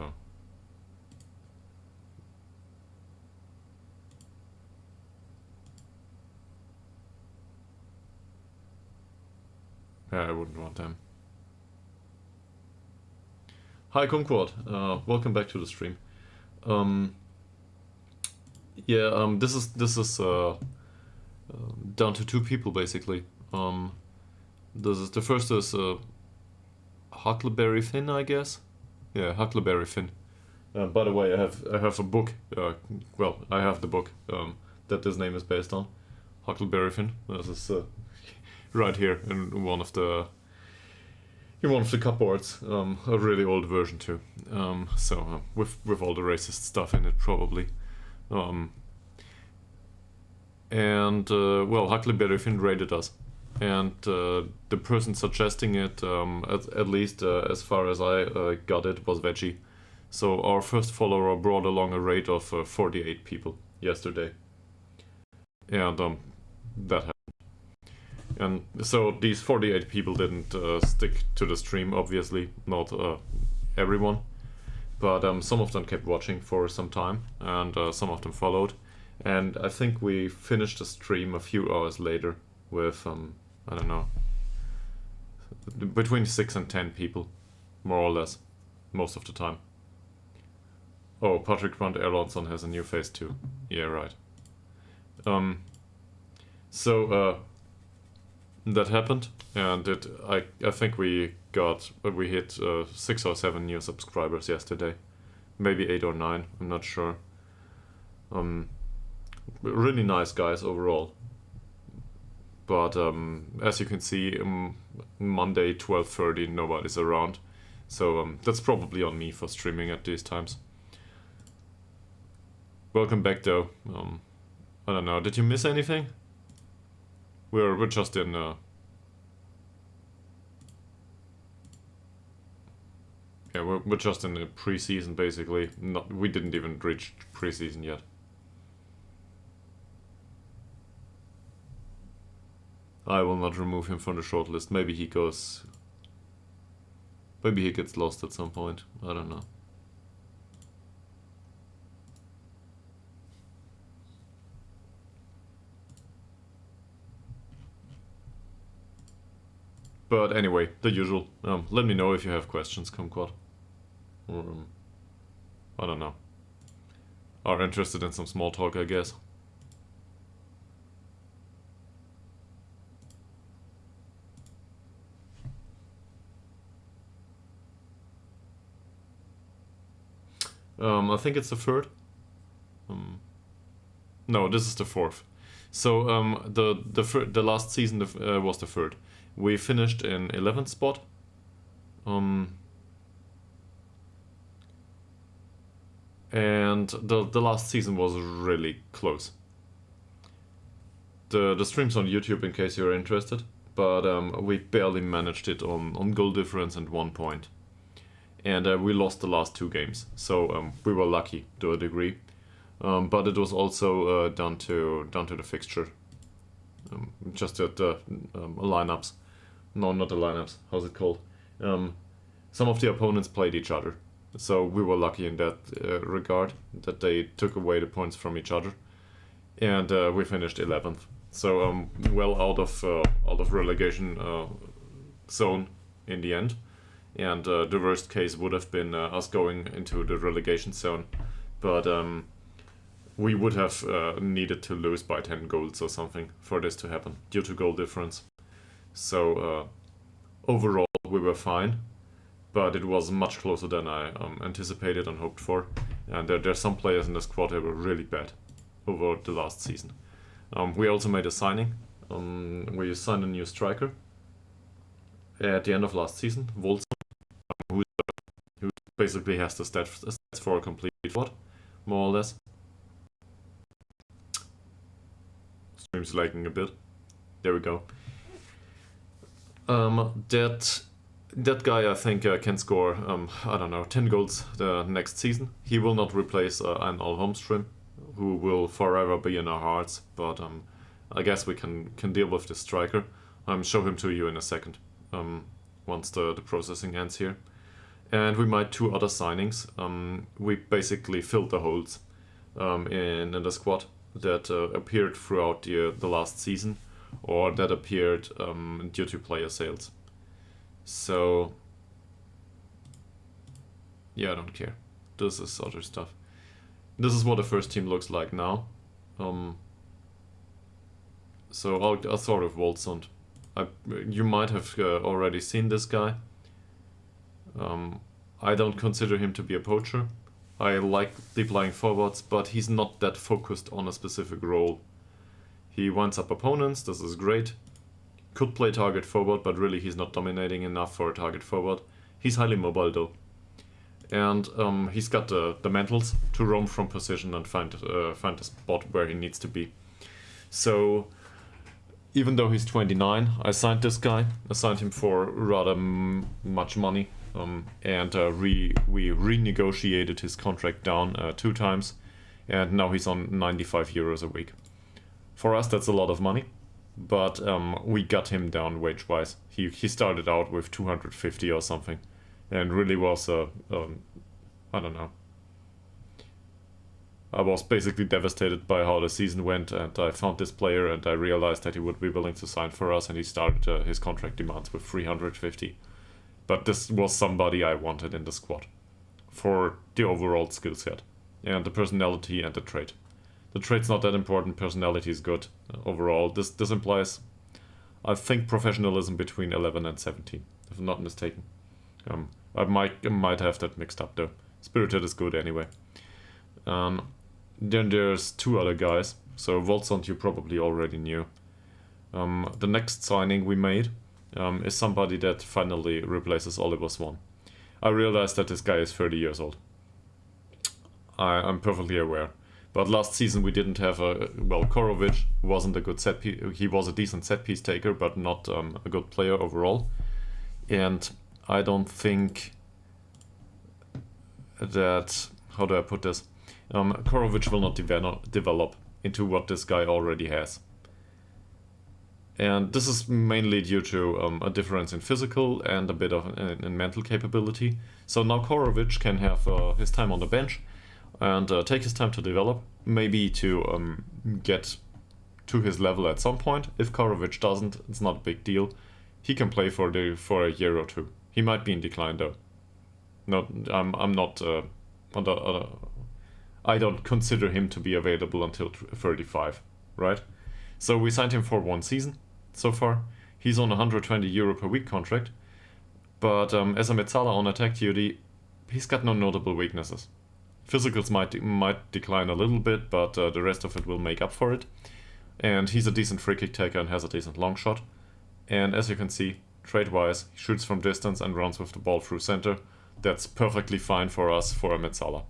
yeah, I wouldn't want them. Hi Concord, welcome back to the stream. This is down to two people basically. The first is Huckleberry Finn, I guess. Yeah, Huckleberry Finn. By the way, I have a book. I have the book that this name is based on. Huckleberry Finn. This is right here in one of the cupboards. A really old version too. With all the racist stuff in it probably. Huckleberry Finn rated us. And the person suggesting it, at least as far as I got it, was Veggie. So our first follower brought along a rate of 48 people yesterday. And that happened. And so these 48 people didn't stick to the stream, obviously, not everyone. But some of them kept watching for some time, and some of them followed. And I think we finished the stream a few hours later with, I don't know, between 6 and 10 people, more or less, most of the time. Oh, Patrick Brandt Erlandsson has a new face too. Yeah, right. That happened, and I think we hit 6 or 7 new subscribers yesterday, maybe 8 or 9. I'm not sure. Really nice guys overall. But as you can see, Monday 12:30 nobody's around, so that's probably on me for streaming at these times. Welcome back though. I don't know. Did you miss anything? We're just in. We're just in the preseason basically. We didn't even reach preseason yet. I will not remove him from the shortlist. Maybe he goes. Maybe he gets lost at some point. I don't know. But anyway, the usual. Let me know if you have questions, kumquat. Or, I don't know. Are interested in some small talk, I guess. I think it's the third. No, this is the fourth. So the last season was the third. We finished in 11th spot. And the last season was really close. The stream's on YouTube in case you're interested, but we barely managed it on goal difference and 1 point. And we lost the last 2 games, so we were lucky to a degree. But it was also down to the fixture, just at the lineups. No, not the lineups. How's it called? Some of the opponents played each other, so we were lucky in that regard that they took away the points from each other, and we finished 11th. So well out of relegation zone in the end. And the worst case would have been us going into the relegation zone, but we would have needed to lose by 10 goals or something for this to happen due to goal difference. So overall we were fine, but it was much closer than I anticipated and hoped for. And there's some players in the squad who were really bad over the last season. We also made a signing. We signed a new striker at the end of last season, Wolz, who basically has the stats for a complete forward, more or less. Stream's lagging a bit. There we go. That guy I think can score I don't know 10 goals the next season. He will not replace an Holmström, who will forever be in our hearts. But I guess we can deal with the striker. Show him to you in a second. Once the processing ends here. And we made 2 other signings. We basically filled the holes in the squad that appeared throughout the last season, or that appeared due to player sales. So yeah, I don't care. This is other stuff. This is what the first team looks like now. So I'll start with Wolfsund. You might have already seen this guy. I don't consider him to be a poacher. I like deep lying forwards, but he's not that focused on a specific role. He winds up opponents, this is great. Could play target forward, but really he's not dominating enough for a target forward. He's highly mobile though. And he's got the mentals to roam from position and find a spot where he needs to be. So even though he's 29, I signed this guy. I signed him for rather much money. And we renegotiated his contract down 2 times. And now he's on 95 euros a week. For us, that's a lot of money. But we got him down wage-wise. He started out with 250 or something. And really was, I don't know. I was basically devastated by how the season went, and I found this player and I realized that he would be willing to sign for us, and he started his contract demands with 350. But this was somebody I wanted in the squad for the overall skill set and the personality and the trait. The trait's not that important, personality is good overall. This implies, I think, professionalism between 11 and 17, if I'm not mistaken. I might have that mixed up though. Spirited is good anyway. Then there's 2 other guys. So Volsund you probably already knew. The next signing we made is somebody that finally replaces Oliver Swan. I realized that this guy is 30 years old. I'm perfectly aware. But last season we didn't have Korovic wasn't a good set piece. He was a decent set piece taker, but not a good player overall. And I don't think that, how do I put this? Korovic will not develop into what this guy already has. And this is mainly due to a difference in physical and a bit of in mental capability. So now Korovic can have his time on the bench and take his time to develop, maybe to get to his level at some point. If Korovic doesn't, it's not a big deal. He can play for a year or two. He might be in decline though. I'm not. I don't consider him to be available until 35, right? So we signed him for 1 season so far. He's on a €120 per week contract, but as a Metzala on attack duty, he's got no notable weaknesses. Physicals might decline a little bit, but the rest of it will make up for it. And he's a decent free kick taker and has a decent long shot. And as you can see, trade-wise, he shoots from distance and runs with the ball through center. That's perfectly fine for us for a Metzala.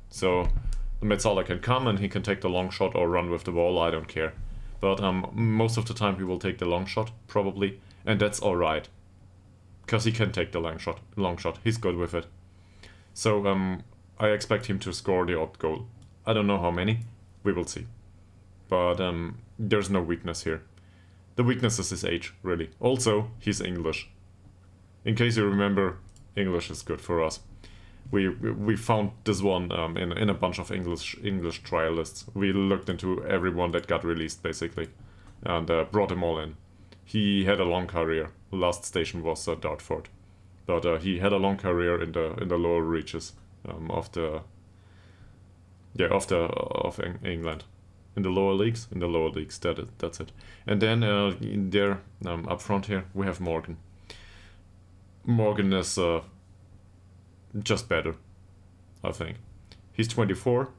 So the Metzala can come and he can take the long shot or run with the ball, I don't care. But most of the time he will take the long shot, probably, and that's alright. Because he can take the long shot, he's good with it. So I expect him to score the odd goal. I don't know how many, we will see. But there's no weakness here. The weakness is his age, really. Also, he's English. In case you remember, English is good for us. We found this one in a bunch of English trial lists. We looked into everyone that got released, basically, and brought them all in. He had a long career. The last station was Dartford. But he had a long career in the lower reaches of England. In the lower leagues, that's it. And then there, up front here, we have Morgan. Morgan is just better, I think. He's 24.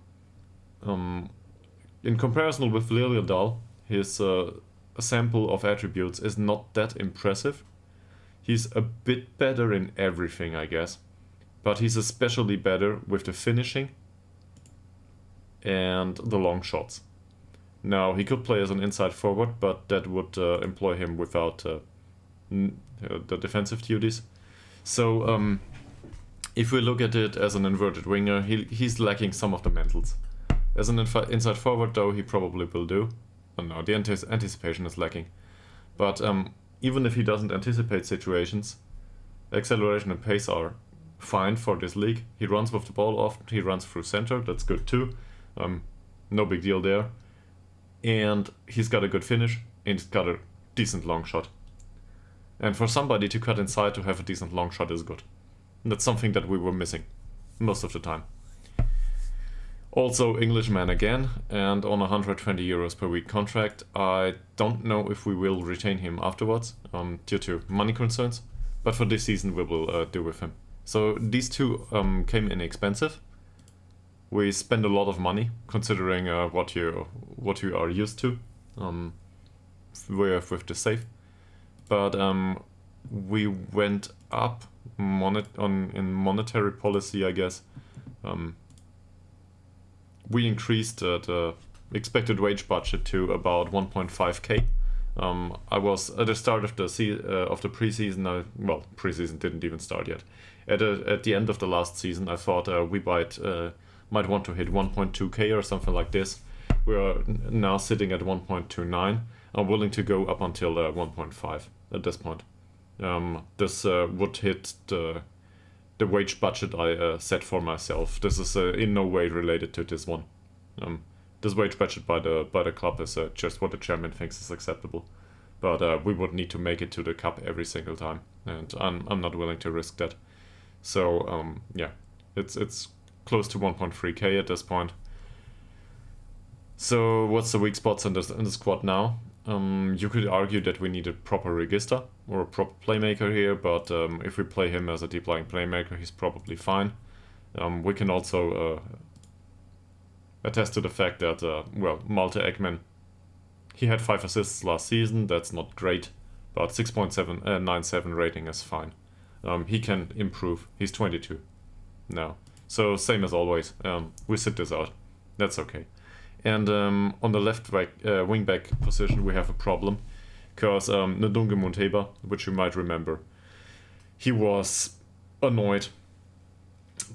In comparison with Ytterhogdals, his sample of attributes is not that impressive. He's a bit better in everything, I guess. But he's especially better with the finishing and the long shots. Now, he could play as an inside forward, but that would employ him without the defensive duties. So, if we look at it as an inverted winger, he's lacking some of the mentals. As an inside forward, though, he probably will do. Oh, no, the anticipation is lacking. But even if he doesn't anticipate situations, acceleration and pace are fine for this league. He runs with the ball often, he runs through center, that's good too. No big deal there. And he's got a good finish, and he's got a decent long shot. And for somebody to cut inside to have a decent long shot is good. And that's something that we were missing most of the time. Also, Englishman again, and on a €120 per week contract. I don't know if we will retain him afterwards, due to money concerns, but for this season we will do with him. So these two came inexpensive. We spend a lot of money considering what you are used to with the save, but we went up in monetary policy, I guess. We increased the expected wage budget to about 1.5k. I was at the start of the preseason. Preseason didn't even start yet. At the end of the last season, I thought we might want to hit 1.2k or something like this. We are now sitting at 1.29. I'm willing to go up until 1.5 at this point. This would hit the wage budget I set for myself. This is in no way related to this one. This wage budget by the club is just what the chairman thinks is acceptable. But we would need to make it to the cup every single time, and I'm not willing to risk that. So yeah, it's close to 1.3k at this point. So what's the weak spots in the squad now? You could argue that we need a proper register or a proper playmaker here, but if we play him as a deep lying playmaker, he's probably fine. We can also attest to the fact that Malte Ekman, he had 5 assists last season. That's not great, but 6.97 rating is fine. He can improve. He's 22 now. So same as always, we sit this out. That's okay. And on the left wing back position we have a problem, because Ndunge Munteba, which you might remember, he was annoyed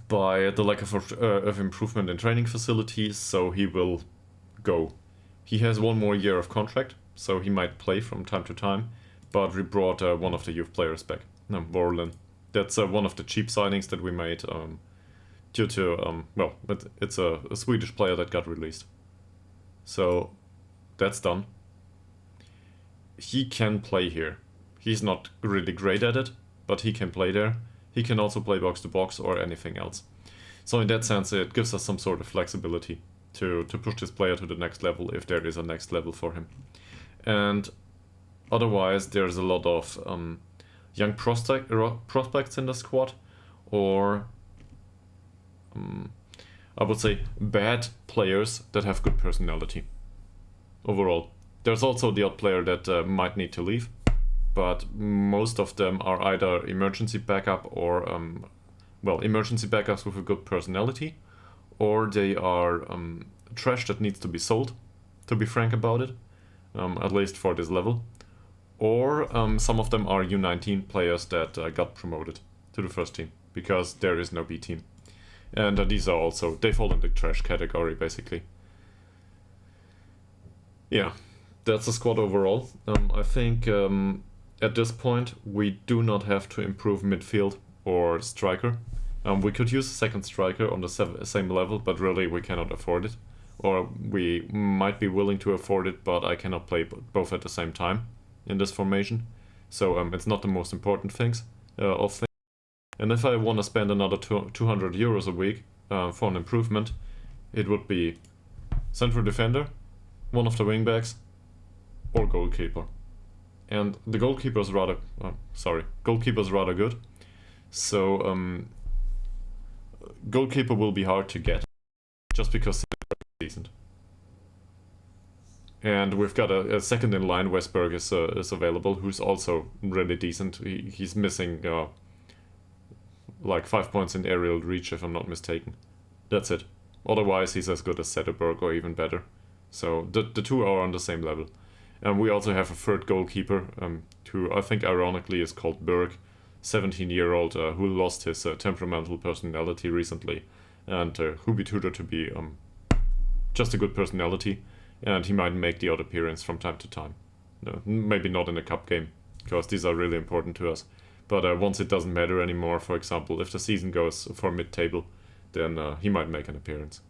by the lack of improvement in training facilities, so he will go. He has 1 more year of contract, so he might play from time to time. But we brought one of the youth players back, Borlin. That's one of the cheap signings that we made due to, well, it's a Swedish player that got released. So that's done. He can play here. He's not really great at it, but he can play there. He can also play box to box or anything else. So in that sense, it gives us some sort of flexibility to push this player to the next level if there is a next level for him. And otherwise, there's a lot of young prospects in the squad, or I would say bad players that have good personality overall. There's also the odd player that might need to leave, but most of them are either emergency backup or, well, emergency backups with a good personality, or they are trash that needs to be sold, to be frank about it, at least for this level. Or some of them are U19 players that got promoted to the first team, because there is no B team. And these are also, they fall in the trash category, basically. Yeah, that's the squad overall. I think at this point we do not have to improve midfield or striker. We could use a second striker on the same level, but really we cannot afford it. Or we might be willing to afford it, but I cannot play both at the same time in this formation. So it's not the most important things. And if I want to spend another 200 euros a week for an improvement, it would be central defender, one of the wingbacks, or goalkeeper. And the goalkeeper's rather good. So goalkeeper will be hard to get, just because he's decent. And we've got a second in line, Westberg is available, who's also really decent. He's missing like 5 points in aerial reach, if I'm not mistaken. That's it. Otherwise, he's as good as Zetterberg or even better. So the two are on the same level. And we also have a third goalkeeper, who I think ironically is called Berg, 17-year-old, who lost his temperamental personality recently, and who be tutored to be just a good personality, and he might make the odd appearance from time to time. No, maybe not in a cup game, because these are really important to us. But once it doesn't matter anymore, for example, if the season goes for mid-table, then he might make an appearance.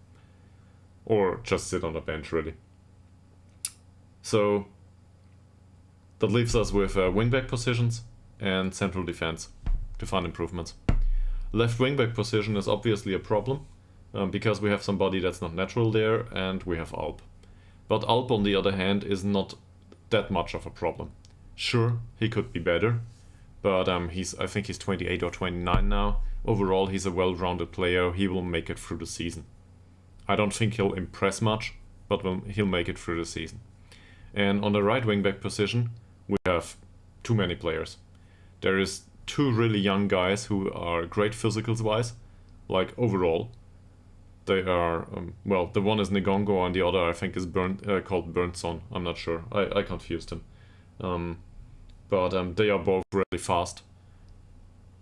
Or just sit on the bench, really. So that leaves us with wingback positions and central defense to find improvements. Left wingback position is obviously a problem, because we have somebody that's not natural there, and we have Alp. But Alp, on the other hand, is not that much of a problem. Sure, he could be better, but I think he's 28 or 29 now. Overall, he's a well-rounded player. He will make it through the season. I don't think he'll impress much, but he'll make it through the season. And on the right wing-back position, we have too many players. There is two really young guys who are great physicals-wise, like overall. They are, well, the one is Ngongo and the other I think is called Burnson. I'm not sure. I confused him. But they are both really fast,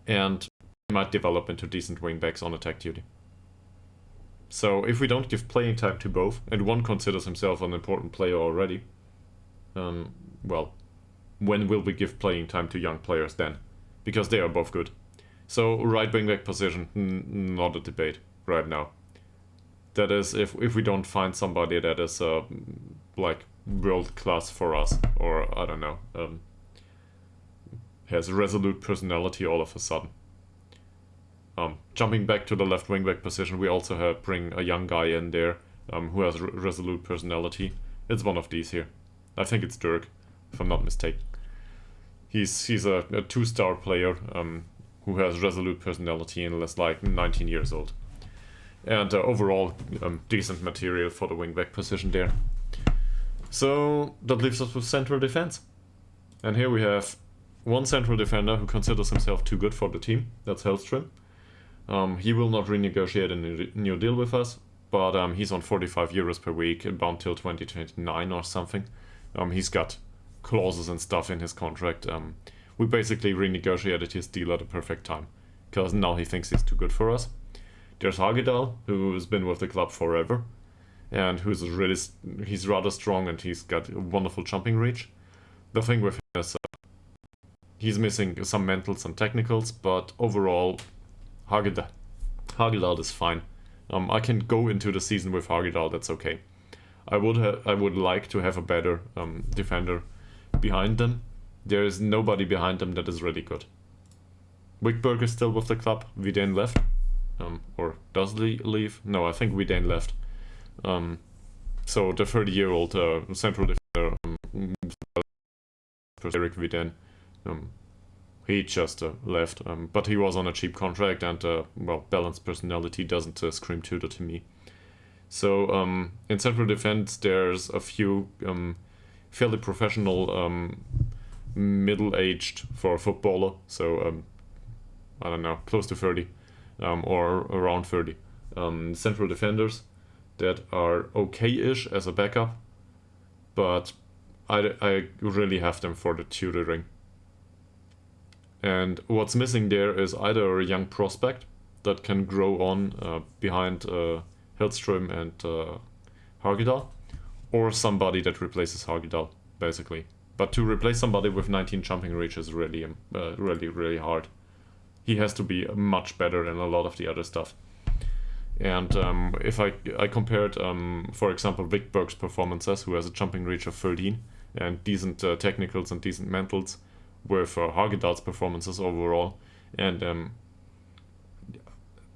and they might develop into decent wingbacks on attack duty. So if we don't give playing time to both, and one considers himself an important player already, well, when will we give playing time to young players then? Because they are both good. So right wingback position, not a debate right now. That is, if we don't find somebody that is like world class for us, or I don't know, has a resolute personality all of a sudden. Jumping back to the left wingback position, we also bring a young guy in there who has resolute personality. It's one of these here. I think it's Dirk, if I'm not mistaken. He's a 2-star player who has resolute personality and is like 19 years old. And overall, decent material for the wingback position there. So that leaves us with central defense. And here we have one central defender who considers himself too good for the team. That's Hellström. He will not renegotiate a new deal with us, but he's on 45 euros per week, bound till 2029 or something. He's got clauses and stuff in his contract. We basically renegotiated his deal at the perfect time, because now he thinks he's too good for us. There's Hagedal, who's been with the club forever, and he's rather strong and he's got wonderful jumping reach. The thing with him is he's missing some mentals and technicals, but overall, Hagedal is fine. I can go into the season with Hagedal. That's okay. I would like to have a better defender behind them. There is nobody behind them that is really good. Wickberg is still with the club. Vidane left. Or does he leave? No, I think Vidane left. So the 30-year-old central defender, Eric Vidane, he just left. But he was on a cheap contract and, balanced personality doesn't scream Tudor to me. So in central defense, there's a few fairly professional, middle-aged for a footballer. So I don't know, close to 30 or around 30 central defenders that are okay-ish as a backup, but I really have them for the tutoring. And what's missing there is either a young prospect that can grow on behind Hellström and Hagedal, or somebody that replaces Hagedal, basically. But to replace somebody with 19 jumping reach is really, really hard. He has to be much better than a lot of the other stuff. And if I compared, for example, Wickberg's performances, who has a jumping reach of 13 and decent technicals and decent mentals, with Hagedal's performances overall, and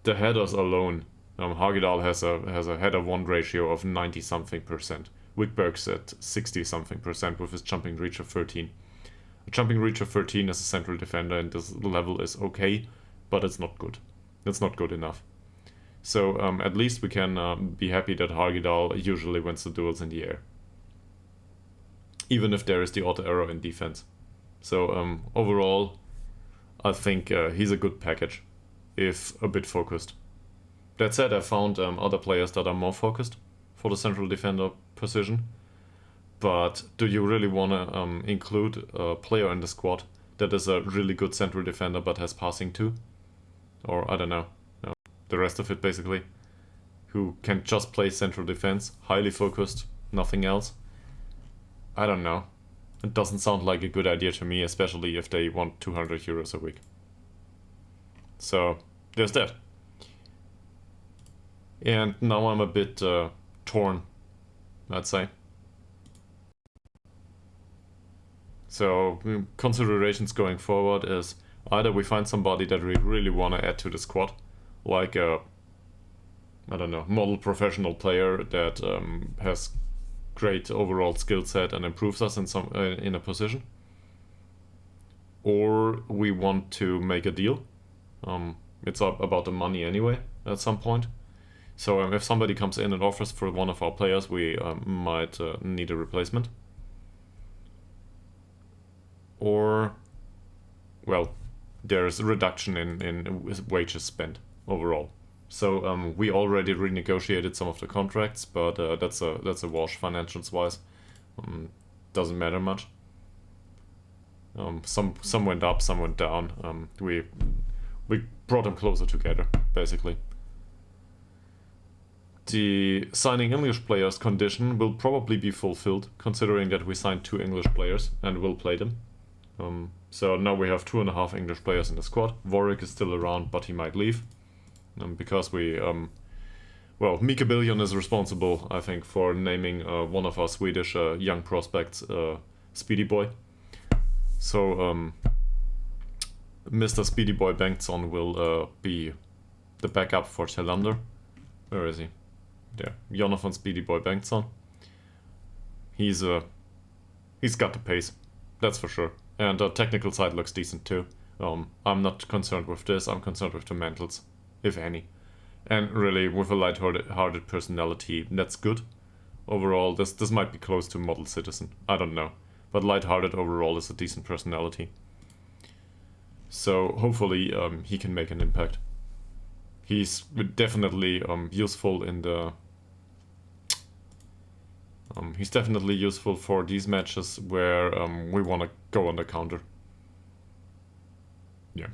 the headers alone, Hagedal has a header 1 ratio of 90 something percent. Wickberg's at 60 something percent with his jumping reach of 13. A jumping reach of 13 as a central defender and this level is okay, but it's not good. It's not good enough. So at least we can be happy that Hagedal usually wins the duels in the air, even if there is the auto error in defense. So overall, I think he's a good package, if a bit focused. That said, I found other players that are more focused for the central defender position. But do you really want to include a player in the squad that is a really good central defender but has passing too? Or I don't know, the rest of it basically, who can just play central defense, highly focused, nothing else? I don't know. It doesn't sound like a good idea to me, especially if they want 200 euros a week. So there's that. And now I'm a bit torn, I'd say. So considerations going forward is either we find somebody that we really want to add to the squad, like a, I don't know, model professional player that has great overall skill set and improves us in a position, or we want to make a deal. It's about the money anyway at some point. So if somebody comes in and offers for one of our players, we might need a replacement. Or, well, there's a reduction in wages spent overall. So we already renegotiated some of the contracts, but that's a wash financials wise. Doesn't matter much. Some went up, some went down. We brought them closer together, basically. The signing English players condition will probably be fulfilled, considering that we signed 2 English players and will play them. So now we have 2.5 English players in the squad. Warwick is still around, but he might leave. Because we, Mika Billion is responsible, I think, for naming one of our Swedish young prospects Speedy Boy. So Mr. Speedy Boy Bengtsson will be the backup for Thelander. Where is he? There, Jonathan Speedy Boy Bengtsson. He's got the pace, that's for sure. And the technical side looks decent too. I'm not concerned with this, I'm concerned with the mentals, if any. And really, with a light-hearted personality, that's good. Overall, this might be close to model citizen, I don't know. But light-hearted overall is a decent personality. So hopefully he can make an impact. He's definitely useful in the... he's definitely useful for these matches where we want to go on the counter. Yeah.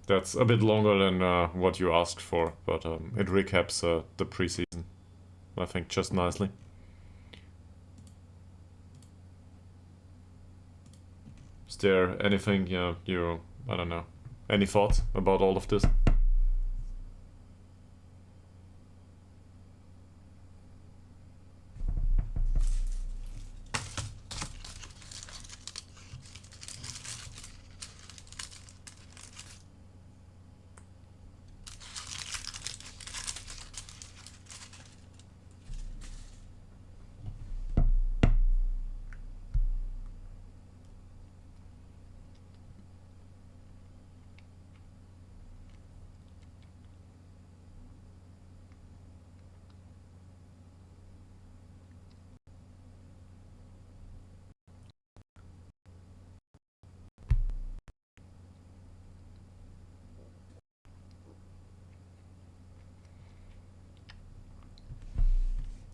That's a bit longer than what you asked for, but it recaps the preseason, I think, just nicely. Is there anything I don't know, any thoughts about all of this?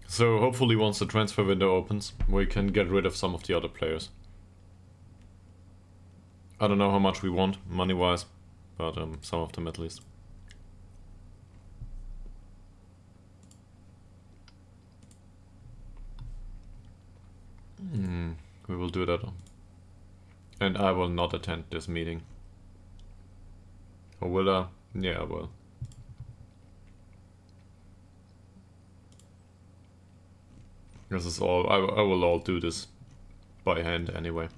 So hopefully once the transfer window opens, we can get rid of some of the other players. I don't know how much we want, money-wise, but some of them at least. We will do that. And I will not attend this meeting. Or will I? Yeah, I will. This is all, I will all do this by hand anyway.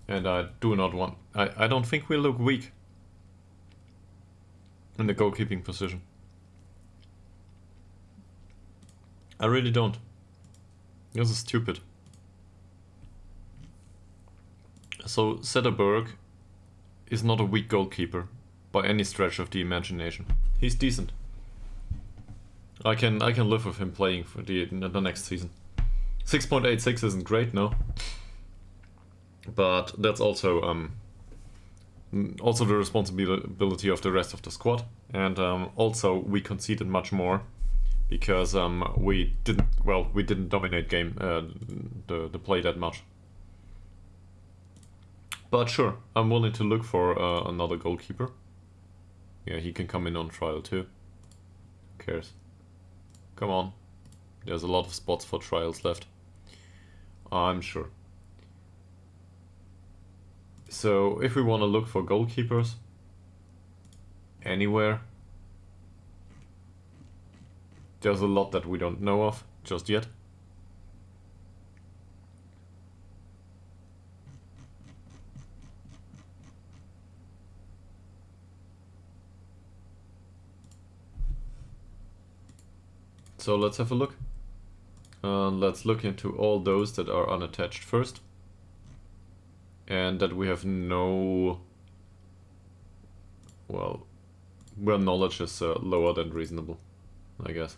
And I do not want, I don't think we look weak in the goalkeeping position. I really don't. This is stupid. So Zetterberg is not a weak goalkeeper by any stretch of the imagination. He's decent. I can live with him playing for the next season. 6.86 isn't great, no. But that's also the responsibility of the rest of the squad, and also we conceded much more because we didn't dominate the play that much. But sure, I'm willing to look for another goalkeeper. Yeah, he can come in on trial too. Who cares? Come on, there's a lot of spots for trials left, I'm sure. So if we want to look for goalkeepers anywhere, there's a lot that we don't know of just yet. So let's have a look. Let's look into all those that are unattached first. And that we have no, well, where knowledge is lower than reasonable, I guess.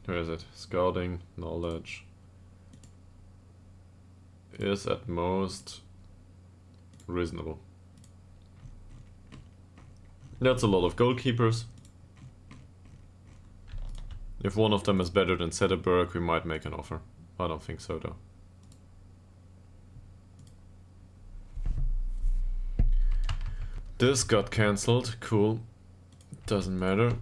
Where is it? Scouting, knowledge is at most reasonable. That's a lot of goalkeepers. If one of them is better than Zetterberg, we might make an offer. I don't think so though. This got cancelled, cool, doesn't matter.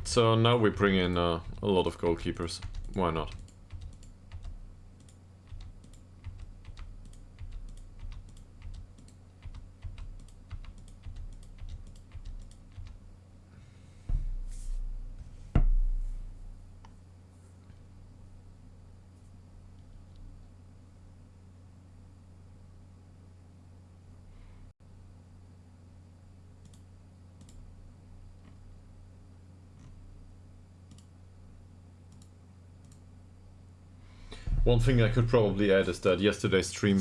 So now we bring in a lot of goalkeepers, why not? One thing I could probably add is that yesterday's stream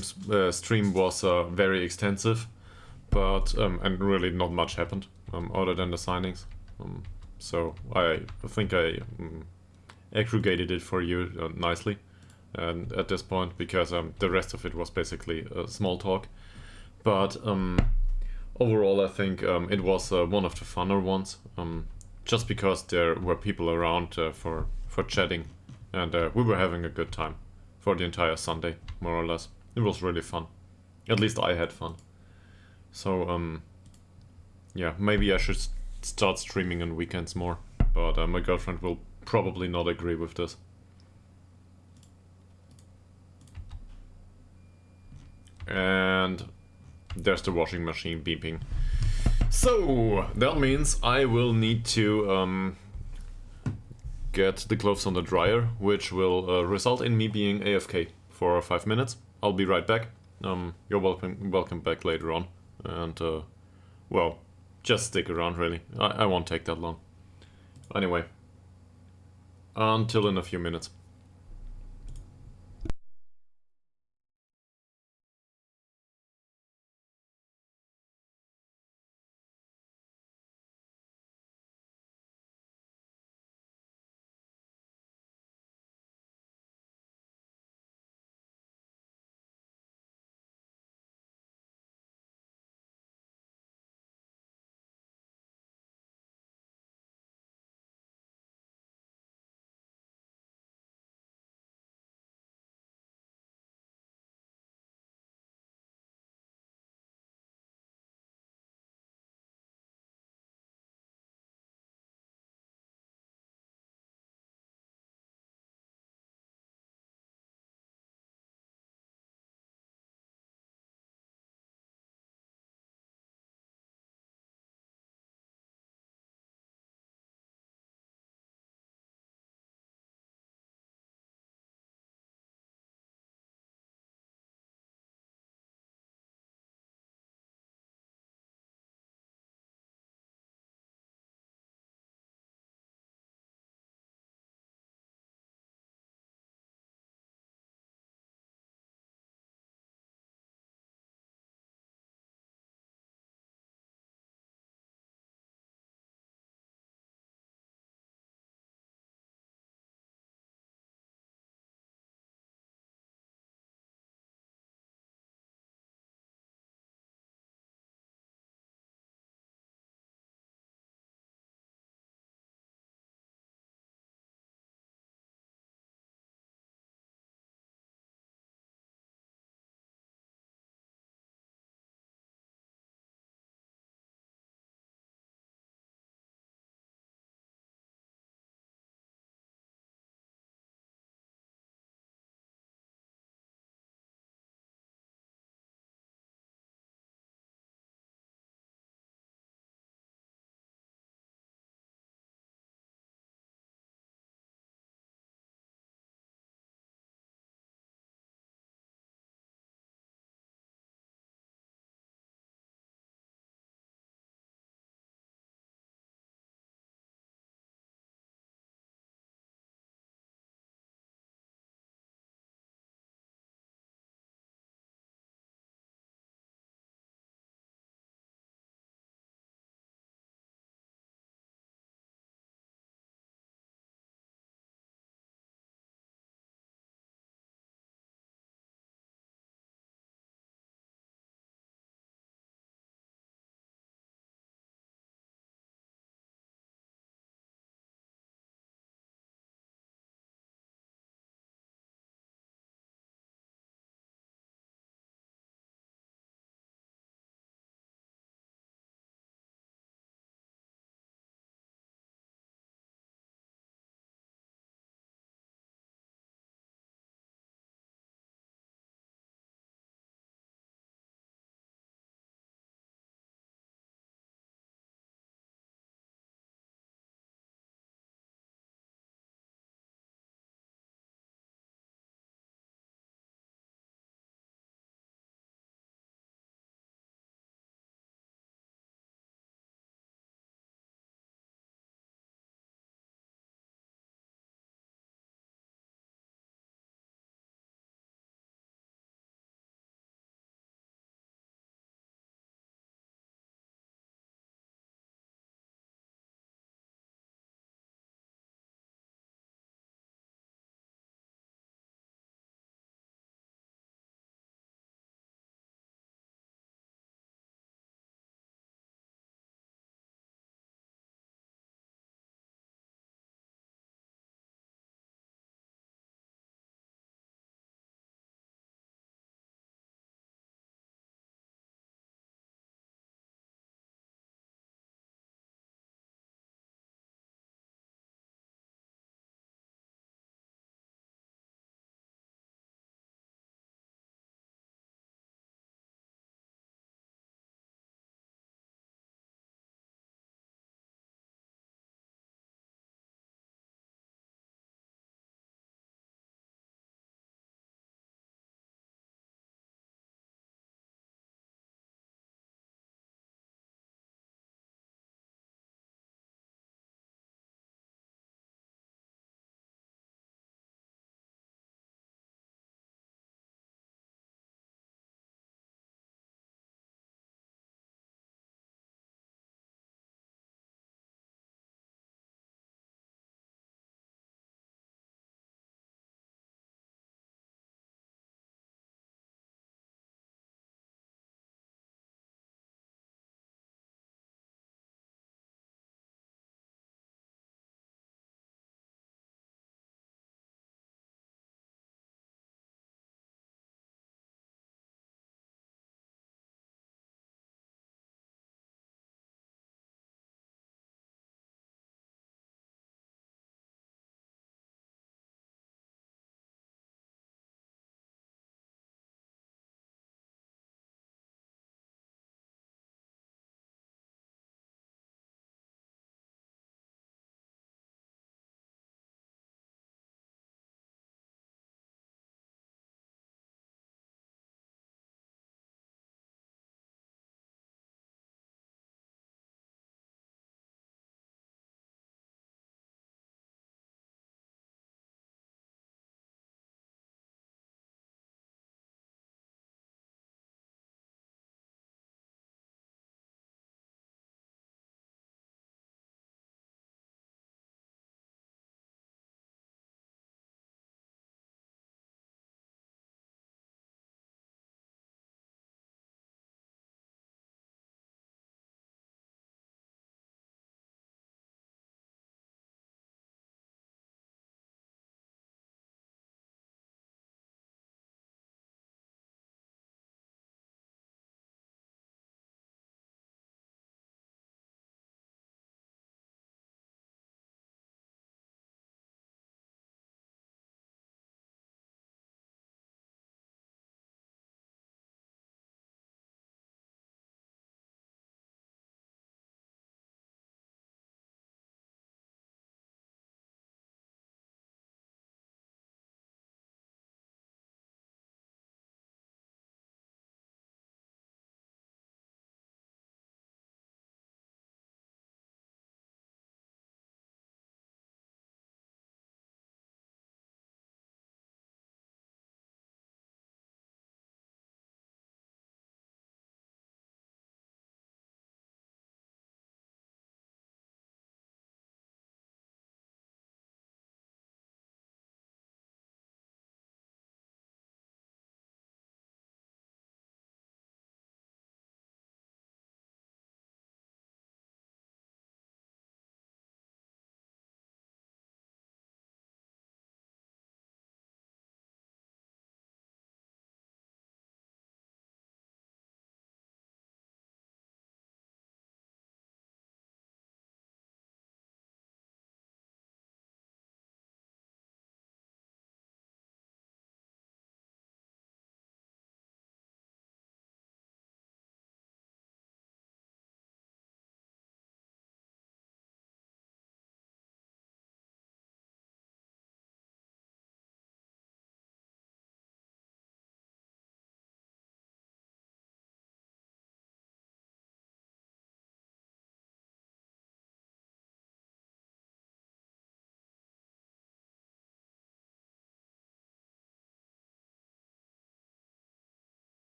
was very extensive, but and really not much happened other than the signings. So I think I aggregated it for you nicely, and at this point, because the rest of it was basically small talk. But overall, I think it was one of the funner ones. just because there were people around for chatting, and we were having a good time for the entire Sunday, more or less. It was really fun. At least I had fun. So yeah, maybe I should start streaming on weekends more, but my girlfriend will probably not agree with this. And there's the washing machine beeping. So that means I will need to get the clothes on the dryer, which will result in me being AFK for 5 minutes. I'll be right back. You're welcome back later on, and well, just stick around. Really, I won't take that long. Anyway, until in a few minutes.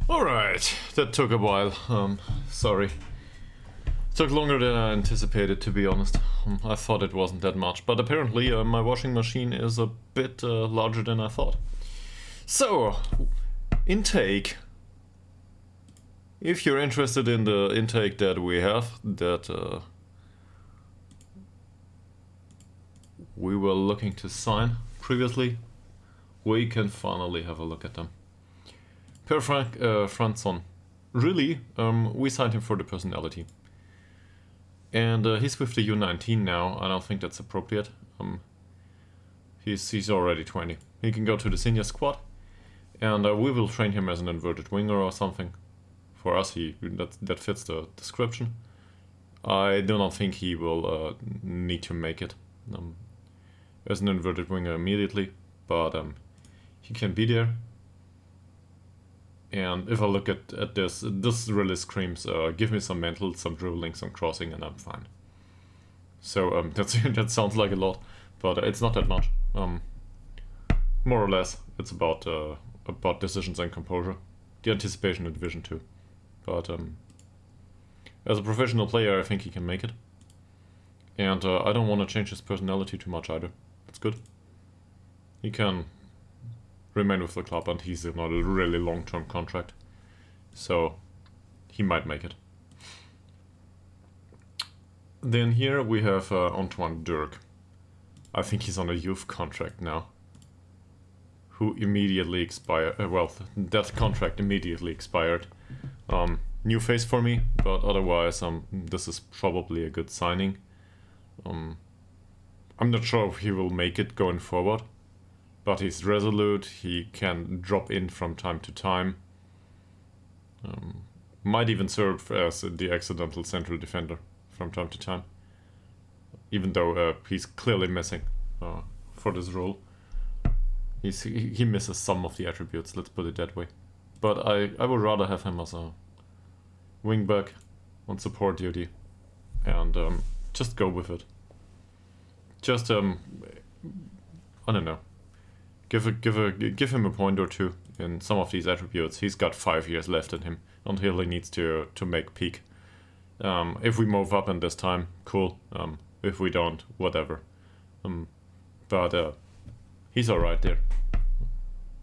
Alright, that took a while. Sorry. Took longer than I anticipated, to be honest. I thought it wasn't that much, but apparently my washing machine is a bit larger than I thought. So, intake. If you're interested in the intake that we have, that we were looking to sign previously, we can finally have a look at them. Per Franson. Really, we signed him for the personality. And he's with the U19 now. I don't think that's appropriate. He's already 20. He can go to the senior squad, and we will train him as an inverted winger or something. For us, that fits the description. I do not think he will need to make it as an inverted winger immediately, but he can be there. And if I look at this really screams, give me some mental, some dribbling, some crossing, and I'm fine. So that sounds like a lot, but it's not that much. More or less, it's about decisions and composure, the anticipation and vision too. But as a professional player, I think he can make it. And I don't want to change his personality too much either. It's good. He can remain with the club, and he's in a really long-term contract, so he might make it. Then here we have Antoine Dirk. I think he's on a youth contract now, who immediately expired. Well, that contract immediately expired. New face for me, but otherwise this is probably a good signing. I'm not sure if he will make it going forward, but he's resolute, he can drop in from time to time. Might even serve as the accidental central defender from time to time, even though he's clearly missing for this role. He misses some of the attributes, let's put it that way. But I would rather have him as a wingback on support duty, and just go with it. Just I don't know. Give him a point or two in some of these attributes. He's got 5 years left in him until he needs to make peak. If we move up in this time, cool. If we don't, whatever. But he's alright there.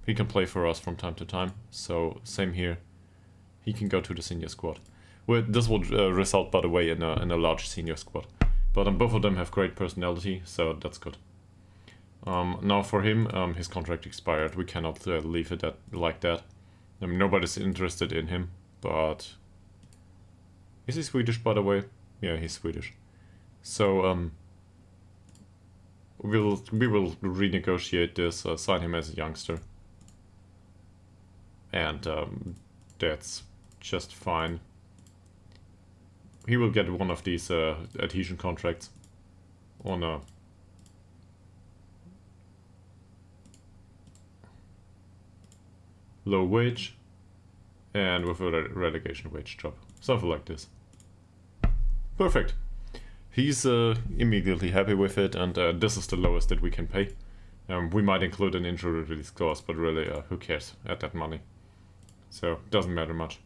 He can play for us from time to time, so same here. He can go to the senior squad. Well, this would result, by the way, in a large senior squad. But both of them have great personality, so that's good. Now for him, his contract expired. We cannot leave it like that. Nobody's interested in him, but... Is he Swedish, by the way? Yeah, he's Swedish. So, we will renegotiate this, sign him as a youngster. And that's just fine. He will get one of these adhesion contracts on a... low wage and with a relegation wage job. Something like this. Perfect. He's immediately happy with it, and this is the lowest that we can pay. We might include an injury release clause, but really, who cares at that money? So, doesn't matter much.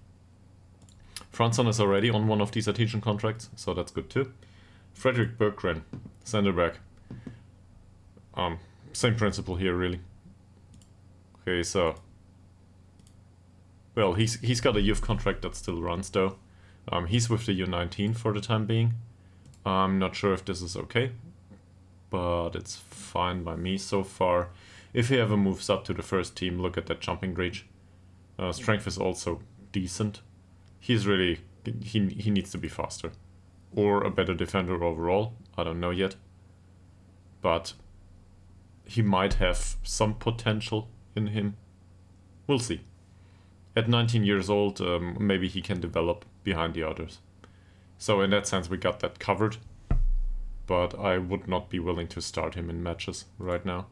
Franson is already on one of these adhesion contracts, so that's good too. Frederick Berggren, center back. Same principle here, really. Okay, so... Well, he's got a youth contract that still runs, though. He's with the U19 for the time being. I'm not sure if this is okay, but it's fine by me so far. If he ever moves up to the first team, look at that jumping reach. Strength is also decent. He's really... He needs to be faster. Or a better defender overall. I don't know yet. But he might have some potential in him. We'll see. At 19 years old, maybe he can develop behind the others. So in that sense, we got that covered. But I would not be willing to start him in matches right now.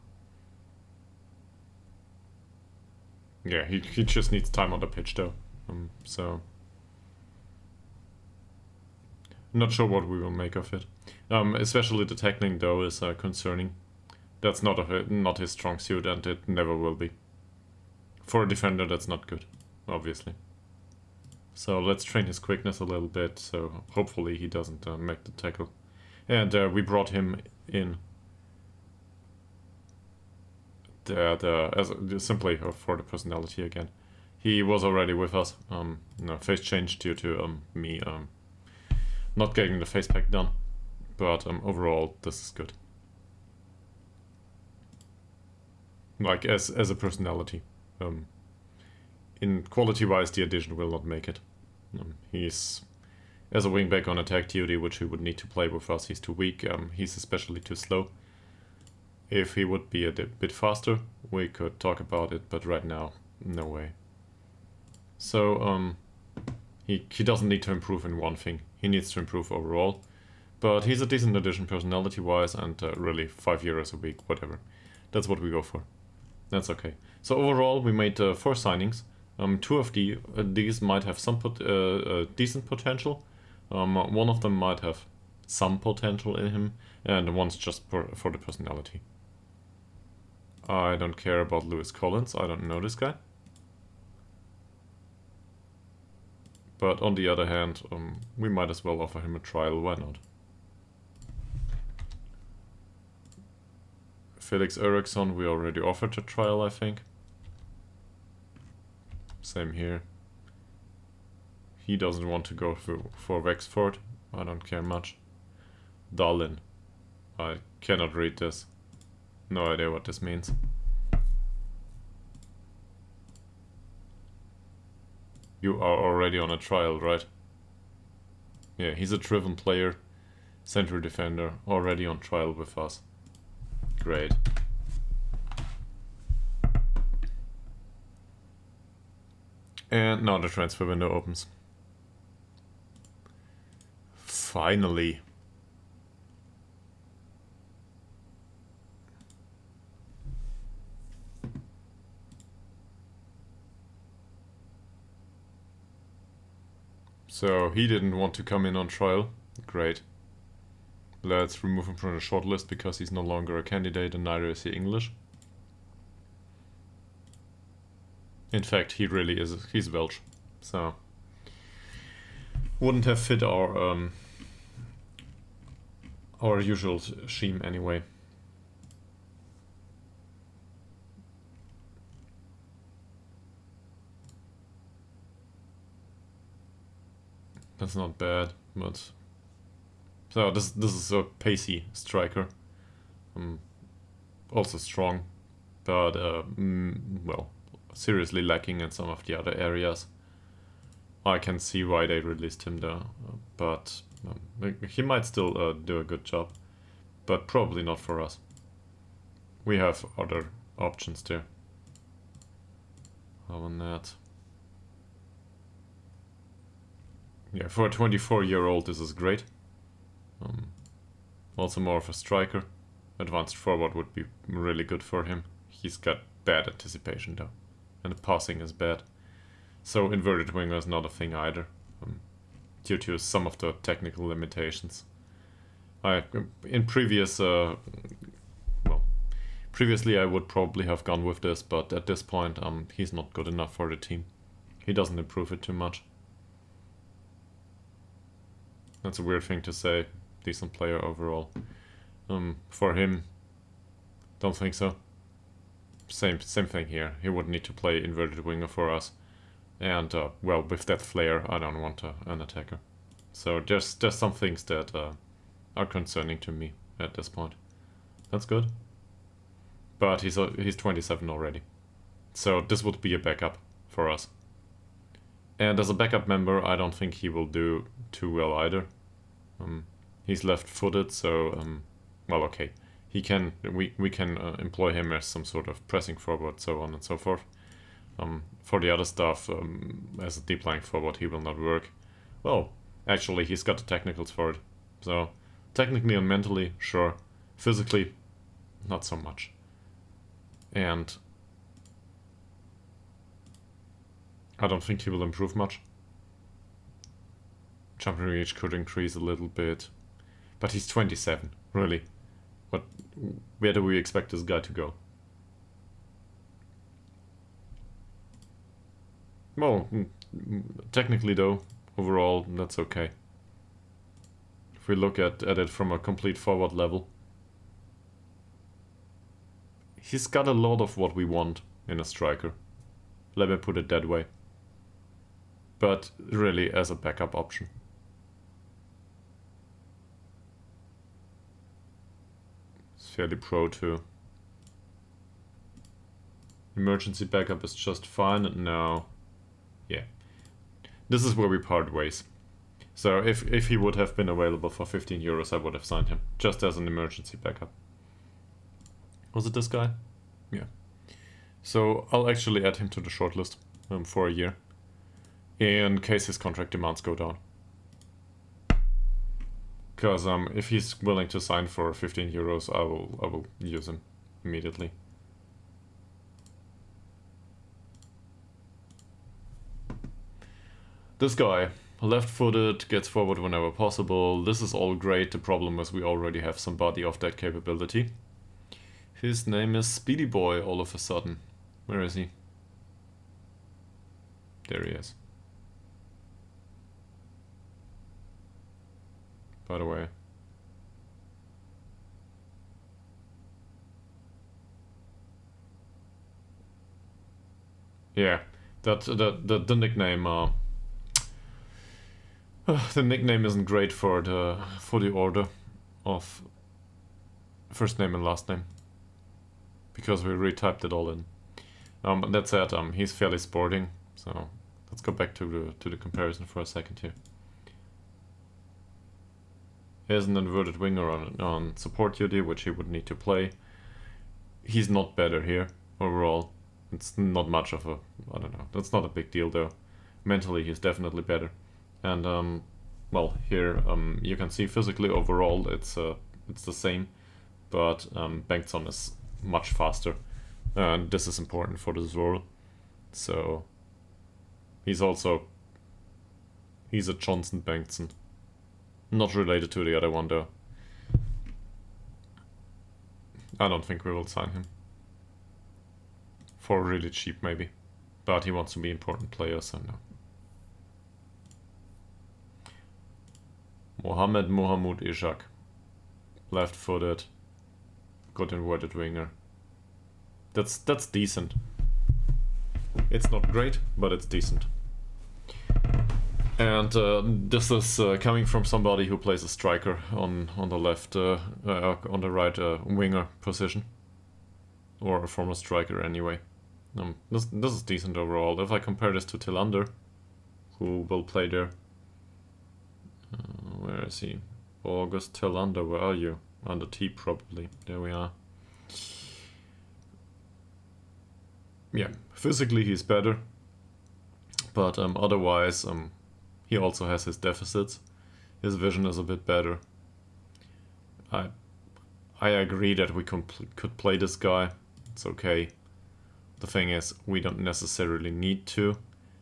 Yeah, he just needs time on the pitch, though. So... Not sure what we will make of it. Especially the tackling, though, is concerning. That's not his strong suit, and it never will be. For a defender, that's not good, obviously. So let's train his quickness a little bit, so hopefully he doesn't make the tackle. And we brought him in simply for the personality again. He was already with us. No, face change due to me not getting the face pack done. But overall, this is good. Like, as a personality. In quality-wise, the addition will not make it. He's, as a wingback on attack duty, which he would need to play with us, he's too weak. He's especially too slow. If he would be a bit faster, we could talk about it, but right now, no way. So, he doesn't need to improve in one thing. He needs to improve overall. But he's a decent addition personality-wise, and really 5 euros a week, whatever. That's what we go for. That's okay. So overall, we made 4 signings. 2 of these might have some decent potential. One of them might have some potential in him, and one's just for the personality. I don't care about Lewis Collins. I don't know this guy. But on the other hand, we might as well offer him a trial. Why not? Felix Eriksson, we already offered a trial, I think. Same here. He doesn't want to go for Wexford. I don't care much. Darlin. I cannot read this. No idea what this means. You are already on a trial, right? Yeah, he's a driven player. Central defender. Already on trial with us. Great. And now the transfer window opens. Finally. So he didn't want to come in on trial. Great. Let's remove him from the shortlist because he's no longer a candidate and neither is he English. In fact, he really is. He's Welsh, so wouldn't have fit our usual scheme anyway. That's not bad, but so this is a pacey striker, also strong, but well, seriously lacking in some of the other areas. I can see why they released him there, but he might still do a good job, but probably not for us. We have other options there. How on that? Yeah, for a 24-year-old this is great. Also more of a striker. Advanced forward would be really good for him. He's got bad anticipation though. And the passing is bad. So inverted winger is not a thing either. Due to some of the technical limitations. Previously I would probably have gone with this, but at this point he's not good enough for the team. He doesn't improve it too much. That's a weird thing to say. Decent player overall. For him, don't think so. Same thing here. He would need to play inverted winger for us. And, well, with that flair, I don't want an attacker. So there's some things that are concerning to me at this point. That's good. But he's 27 already. So this would be a backup for us. And as a backup member, I don't think he will do too well either. He's left-footed, so well, okay. We can employ him as some sort of pressing forward, so on and so forth. For the other stuff, as a deep lying forward, he will not work. Well, actually, he's got the technicals for it. So technically and mentally, sure. Physically, not so much. And I don't think he will improve much. Jumping reach could increase a little bit. But he's 27, really. Where do we expect this guy to go? Well, technically though, overall, that's okay. If we look at it from a complete forward level, he's got a lot of what we want in a striker. Let me put it that way. But really as a backup option. It's fairly pro too. Emergency backup is just fine, and now, yeah. This is where we part ways. So if he would have been available for 15 euros, I would have signed him, just as an emergency backup. Was it this guy? Yeah. So I'll actually add him to the shortlist for a year, in case his contract demands go down. Because if he's willing to sign for 15 euros, I will use him immediately. This guy, left-footed, gets forward whenever possible. This is all great. The problem is we already have somebody of that capability. His name is Speedy Boy all of a sudden. Where is he? There he is. By the way. Yeah, the nickname the nickname isn't great for the order of first name and last name, because we retyped it all in. That said, he's fairly sporting, so let's go back to the comparison for a second here. He has an inverted winger on support duty, which he would need to play. He's not better here overall. It's not much of a, I don't know, that's not a big deal though. Mentally he's definitely better. And well, here you can see physically overall it's the same, but Bengtsson is much faster, and this is important for this role. So he's a Johnson Bengtsson, not related to the other one though. I don't think we will sign him for really cheap maybe, but he wants to be important player, so no. Mohamed Ishak, left-footed, good inverted winger. That's decent. It's not great, but it's decent. And this is coming from somebody who plays a striker on the left, on the right winger position, or a former striker anyway. This is decent overall. If I compare this to Tillander, who will play there. Where is he? August Tillander, where are you? Under T probably. There we are. Yeah, physically he's better, but otherwise he also has his deficits. His vision is a bit better. I agree that we could play this guy. It's okay. The thing is, we don't necessarily need to,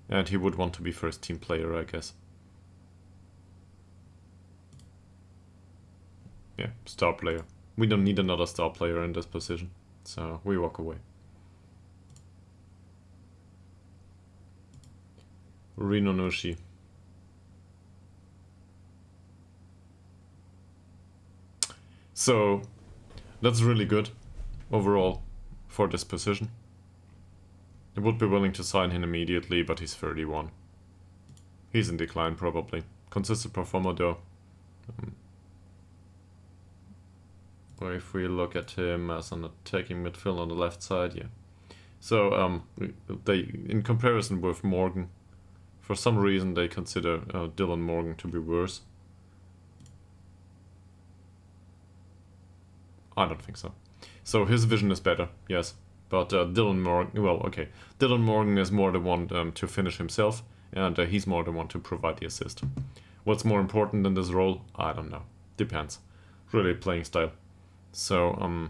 and he would want to be first team player, I guess. Yeah, star player. We don't need another star player in this position, so we walk away. Rino Nushi. So that's really good overall for this position. I would be willing to sign him immediately, but he's 31. He's in decline probably. Consistent performer though. Or if we look at him as an attacking midfield on the left side, yeah. So they, in comparison with Morgan, for some reason they consider Dylan Morgan to be worse. I don't think so. So his vision is better, yes. But Dylan Morgan, well, okay. Dylan Morgan is more the one to finish himself, and he's more the one to provide the assist. What's more important in this role? I don't know. Depends. Really playing style. So,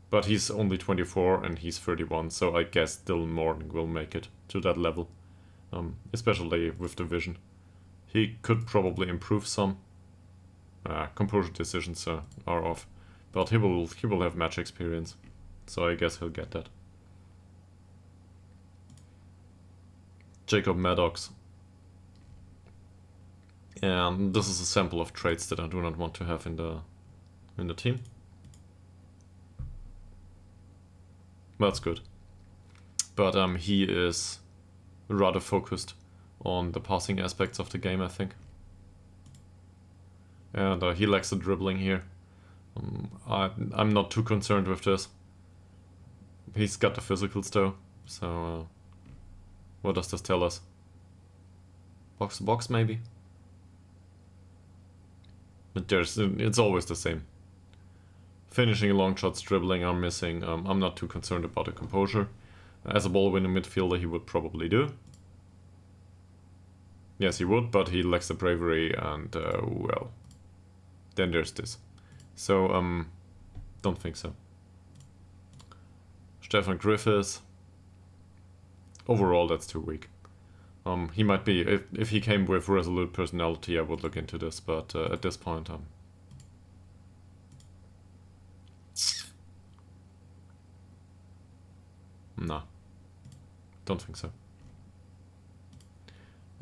but he's only 24 and he's 31, so I guess Dylan Morgan will make it to that level, especially with the vision. He could probably improve some. Composure decisions are off, but he will have match experience, so I guess he'll get that. Jacob Maddox. And this is a sample of traits that I do not want to have in the team. That's good. But he is rather focused on the passing aspects of the game, I think. And he lacks the dribbling here. I'm not too concerned with this. He's got the physicals though, so what does this tell us? Box to box maybe? But it's always the same. Finishing long shots, dribbling are missing. I'm not too concerned about the composure. As a ball-winning midfielder he would probably do. Yes, he would, but he lacks the bravery and, well, then there's this. So, don't think so. Stefan Griffiths. Overall, that's too weak. He might be, if he came with resolute personality, I would look into this, but at this point, nah, don't think so.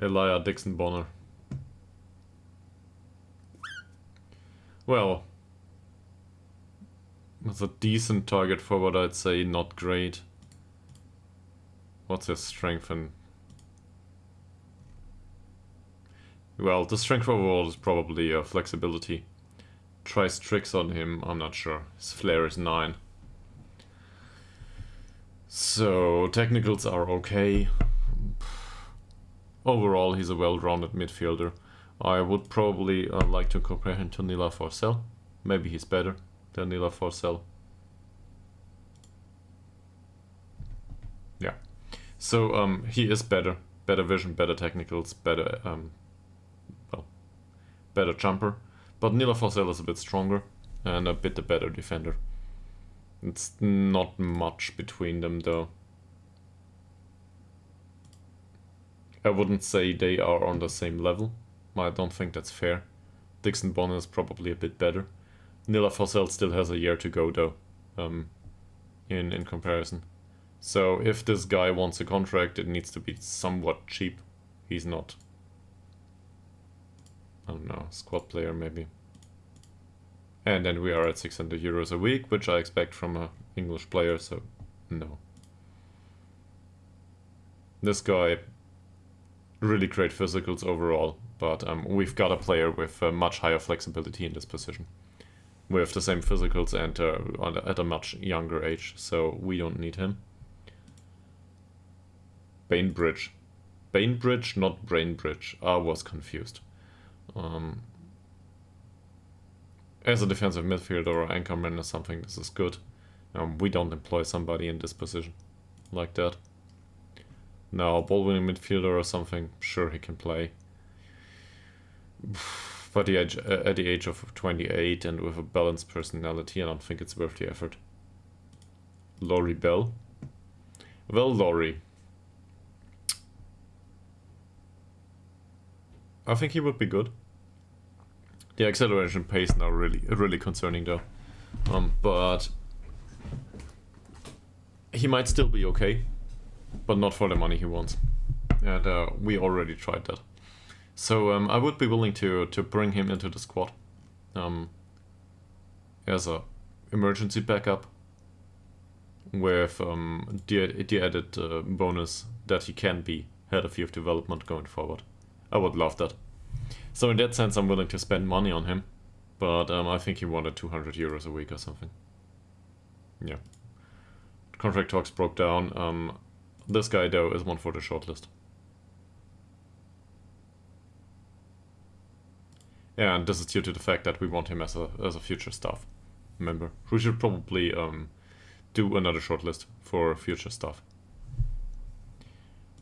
Elijah Dixon Bonner. Well, that's a decent target forward, I'd say, not great. What's his strength and... Well, the strength overall is probably flexibility. Tries tricks on him, I'm not sure. His flair is 9. So, technicals are okay. Overall, he's a well-rounded midfielder. I would probably like to compare him to Nila Forcell. Maybe he's better than Nila Forcell. Yeah. So, he is better. Better vision, better technicals, better, well, better jumper. But Nila Forcell is a bit stronger and a bit the better defender. It's not much between them though. I wouldn't say they are on the same level. I don't think that's fair. Dixon Bonner is probably a bit better. Nila Forcell still has a year to go though, in comparison. So if this guy wants a contract, it needs to be somewhat cheap. He's not. I don't know, squad player maybe. And then we are at 600 euros a week, which I expect from an English player, so no. This guy, really great physicals overall, but we've got a player with much higher flexibility in this position. With the same physicals and at a much younger age, so we don't need him. Bainbridge. Bainbridge, not Brainbridge. I was confused. As a defensive midfielder or anchorman or something, this is good. We don't employ somebody in this position like that. Now, ball-winning midfielder or something, sure he can play. But at the age of 28 and with a balanced personality, I don't think it's worth the effort. Laurie Bell. Well, Laurie. I think he would be good. The acceleration pace now really concerning though. But he might still be okay, but not for the money he wants. And we already tried that. So I would be willing to bring him into the squad as a emergency backup with the added bonus that he can be head of youth development going forward. I would love that. So in that sense, I'm willing to spend money on him, but I think he wanted 200 euros a week or something. Yeah. Contract talks broke down. This guy though is one for the shortlist. And this is due to the fact that we want him as a future staff member. We should probably do another shortlist for future staff.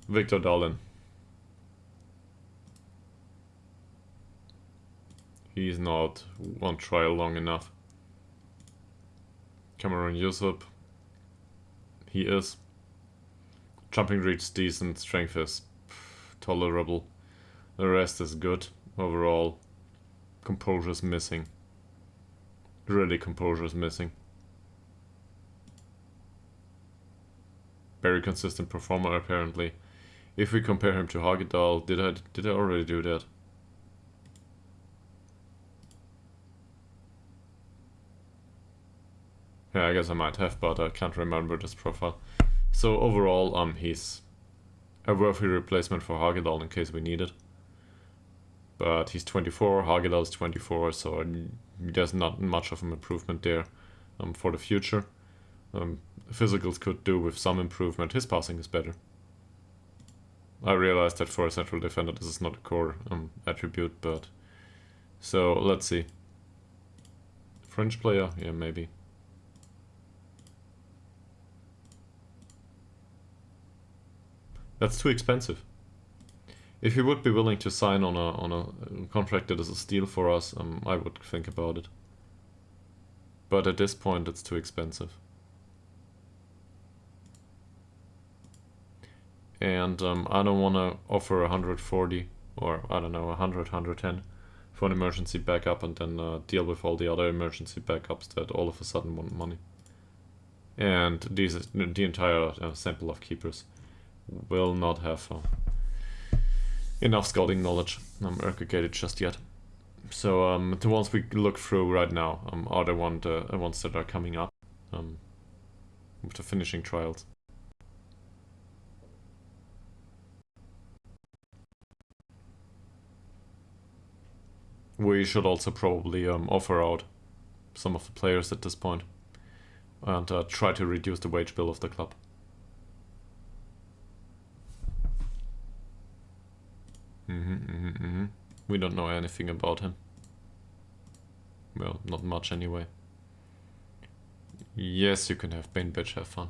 Victor Dahlin. He's not on trial long enough. Cameron Yusuf. He is. Jumping reach decent, strength is tolerable. The rest is good overall. Composure is missing. Really, composure is missing. Very consistent performer apparently. If we compare him to Hagedal, did I already do that? Yeah, I guess I might have, but I can't remember this profile. So overall, he's a worthy replacement for Hagedal in case we need it. But he's 24, Hagedal is 24, so there's not much of an improvement there for the future. Physicals could do with some improvement. His passing is better. I realized that for a central defender this is not a core attribute, but... So, let's see. French player? Yeah, maybe. That's too expensive. If you would be willing to sign on a contract that is a steal for us, I would think about it. But at this point, it's too expensive. And I don't want to offer 140 or I don't know 100, 110 for an emergency backup and then deal with all the other emergency backups that all of a sudden want money. And the entire sample of keepers will not have enough scouting knowledge aggregated just yet. So the ones we look through right now are the ones that are coming up with the finishing trials. We should also probably offer out some of the players at this point and try to reduce the wage bill of the club. We don't know anything about him. Well, not much anyway. Yes, you can have Bane Bitch, have fun.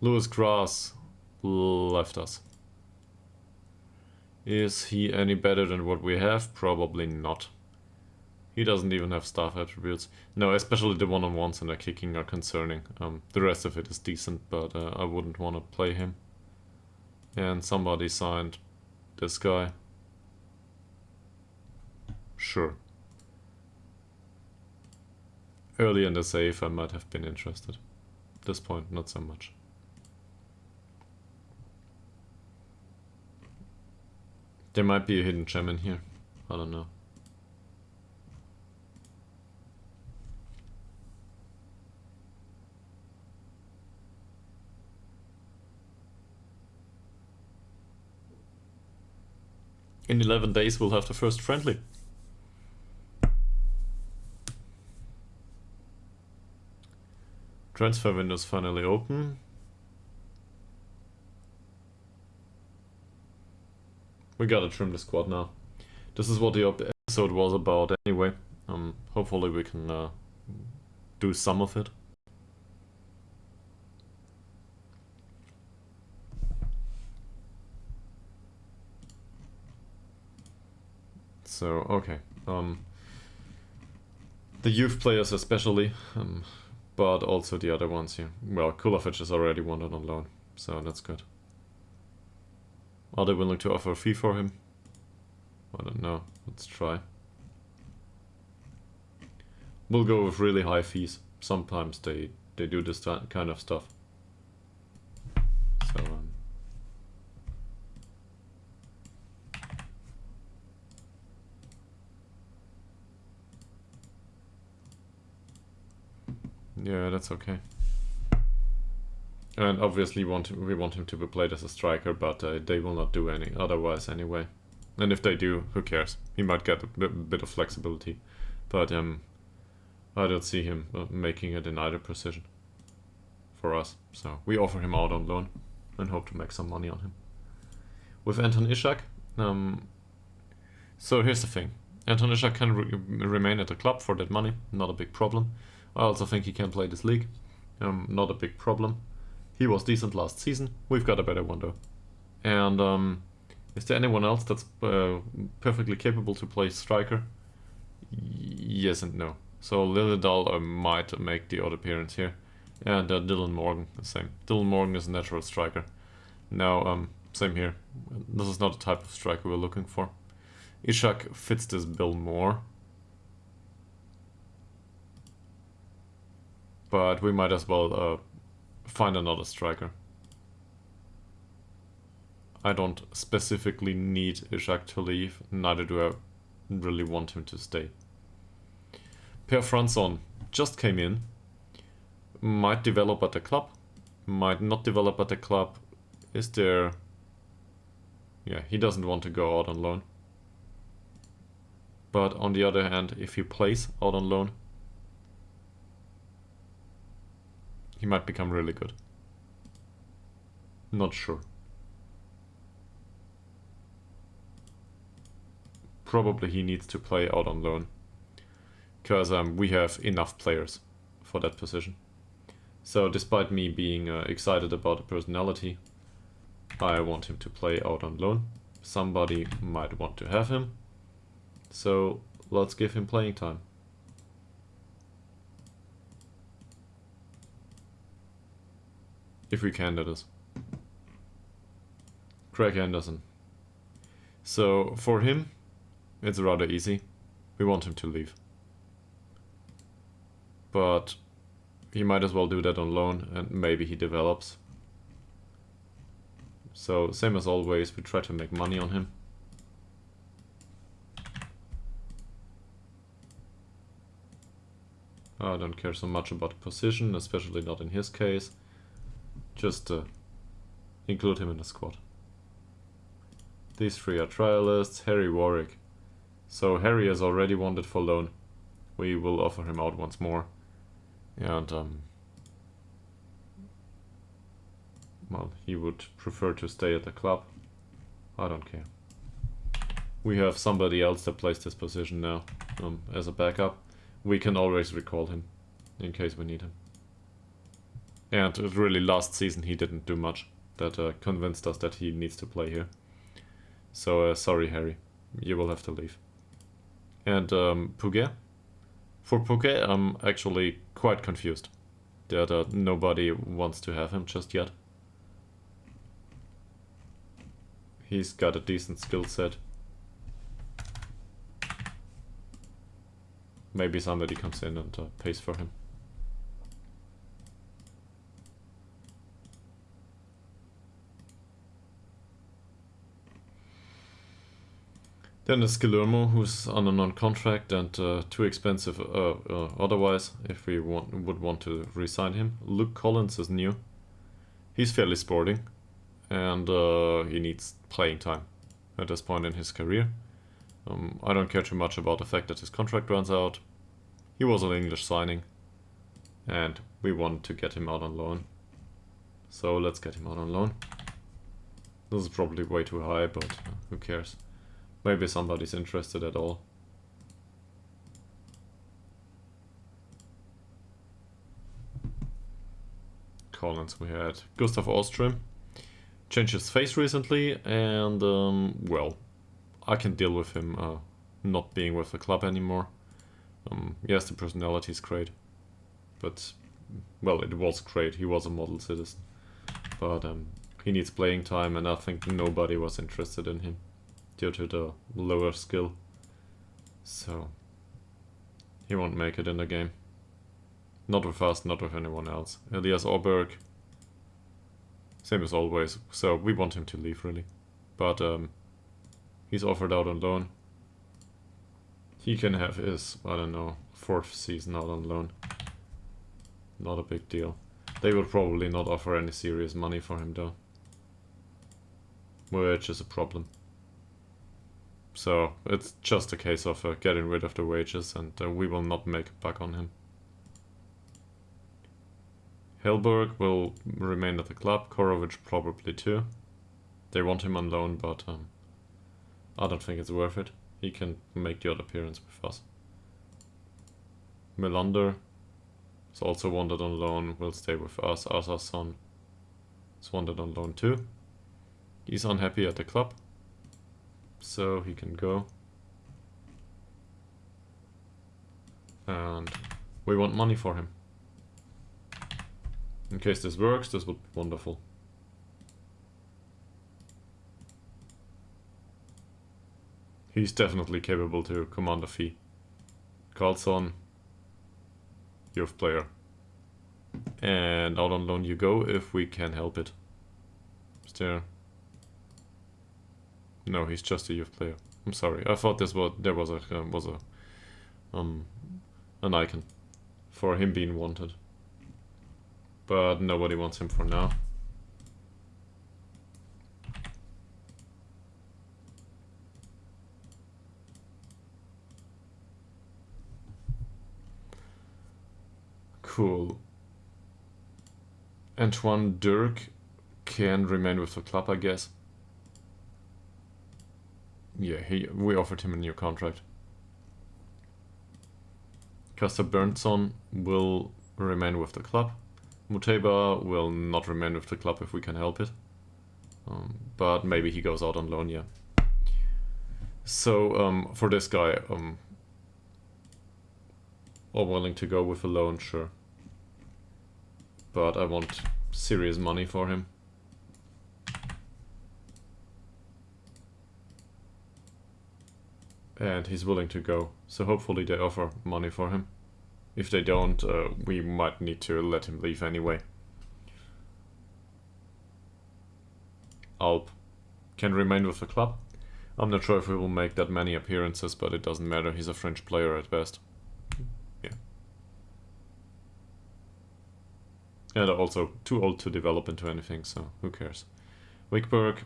Lewis Grass left us. Is he any better than what we have? Probably not. He doesn't even have staff attributes. No, especially the one-on-ones and the kicking are concerning. The rest of it is decent, but I wouldn't want to play him. And somebody signed this guy. Sure. Early in the save I might have been interested. At this point, not so much. There might be a hidden gem in here. I don't know. In 11 days we'll have the first friendly. Transfer window's finally open. We gotta trim the squad now. This is what the episode was about anyway. Hopefully we can do some of it. So, okay. The youth players especially, but also the other ones here. Well, Kulovic is already wanted on loan, so that's good. Are they willing to offer a fee for him? I don't know. Let's try. We'll go with really high fees. Sometimes they do this kind of stuff. So yeah, that's okay. And obviously we want him to be played as a striker, but they will not do any otherwise anyway. And if they do, who cares? He might get a bit of flexibility, but I don't see him making it in either position for us. So we offer him out on loan and hope to make some money on him. With Anton Ishak, so here's the thing. Anton Ishak can remain at the club for that money, not a big problem. I also think he can play this league, not a big problem. He was decent last season. We've got a better one though. And Is there anyone else that's perfectly capable to play striker? Yes and no. So Ytterhogdals might make the odd appearance here. And Dylan Morgan, the same. Dylan Morgan is a natural striker. Now, same here. This is not the type of striker we're looking for. Ishak fits this bill more. But we might as well find another striker. I don't specifically need Ishak to leave, neither do I really want him to stay. Per Franson just came in. Might develop at the club, might not develop at the club. Is there... Yeah, he doesn't want to go out on loan. But on the other hand, if he plays out on loan, he might become really good. Not sure. Probably he needs to play out on loan. Because we have enough players for that position. So despite me being excited about the personality, I want him to play out on loan. Somebody might want to have him. So let's give him playing time. If we can, that is. Craig Anderson. So for him, it's rather easy. We want him to leave. But he might as well do that on loan and maybe he develops. So same as always, we try to make money on him. I don't care so much about the position, especially not in his case. Just include him in the squad. These three are trialists. Harry Warwick. So Harry is already wanted for loan. We will offer him out once more. And well, he would prefer to stay at the club. I don't care. We have somebody else that plays this position now as a backup. We can always recall him in case we need him. And really last season he didn't do much. That convinced us that he needs to play here. So sorry Harry, you will have to leave. And Pouget? For Pouget I'm actually quite confused that nobody wants to have him just yet. He's got a decent skill set. Maybe somebody comes in and pays for him. Then there's Guillermo, who's on a non-contract and too expensive otherwise if we would want to re-sign him. Luke Collins is new. He's fairly sporting and he needs playing time at this point in his career. I don't care too much about the fact that his contract runs out. He was an English signing and we wanted to get him out on loan. So let's get him out on loan. This is probably way too high, but who cares? Maybe somebody's interested at all. Collins we had. Gustav Ostrom. Changed his face recently and well, I can deal with him not being with the club anymore. Yes, the personality is great. But, well, it was great. He was a model citizen. But he needs playing time and I think nobody was interested in him due to the lower skill. So he won't make it in the game. Not with us, not with anyone else. Elias Auberg, same as always. So we want him to leave really. But he's offered out on loan. He can have his, I don't know, 4th season out on loan. Not a big deal. They will probably not offer any serious money for him though. Which is a problem. So it's just a case of getting rid of the wages and we will not make a buck on him. Helberg will remain at the club, Korovic probably too. They want him on loan, but I don't think it's worth it. He can make the odd appearance with us. Melander is also wanted on loan, will stay with us. Asason is wanted on loan too. He's unhappy at the club. So he can go. And we want money for him. In case this works, this would be wonderful. He's definitely capable to command a fee. Carlson, youth player. And out on loan you go if we can help it. Is there... No, he's just a youth player. I'm sorry. I thought there was an icon for him being wanted. But nobody wants him for now. Cool. Antoine Dirk can remain with the club, I guess. Yeah, we offered him a new contract. Castor Berntsson will remain with the club. Muteba will not remain with the club if we can help it. But maybe he goes out on loan, yeah. So, for this guy, all willing to go with a loan, sure. But I want serious money for him. And he's willing to go, so hopefully they offer money for him. If they don't, we might need to let him leave anyway. Alp can remain with the club. I'm not sure if he will make that many appearances, but it doesn't matter, he's a French player at best. Yeah. And also too old to develop into anything, so who cares. Wickberg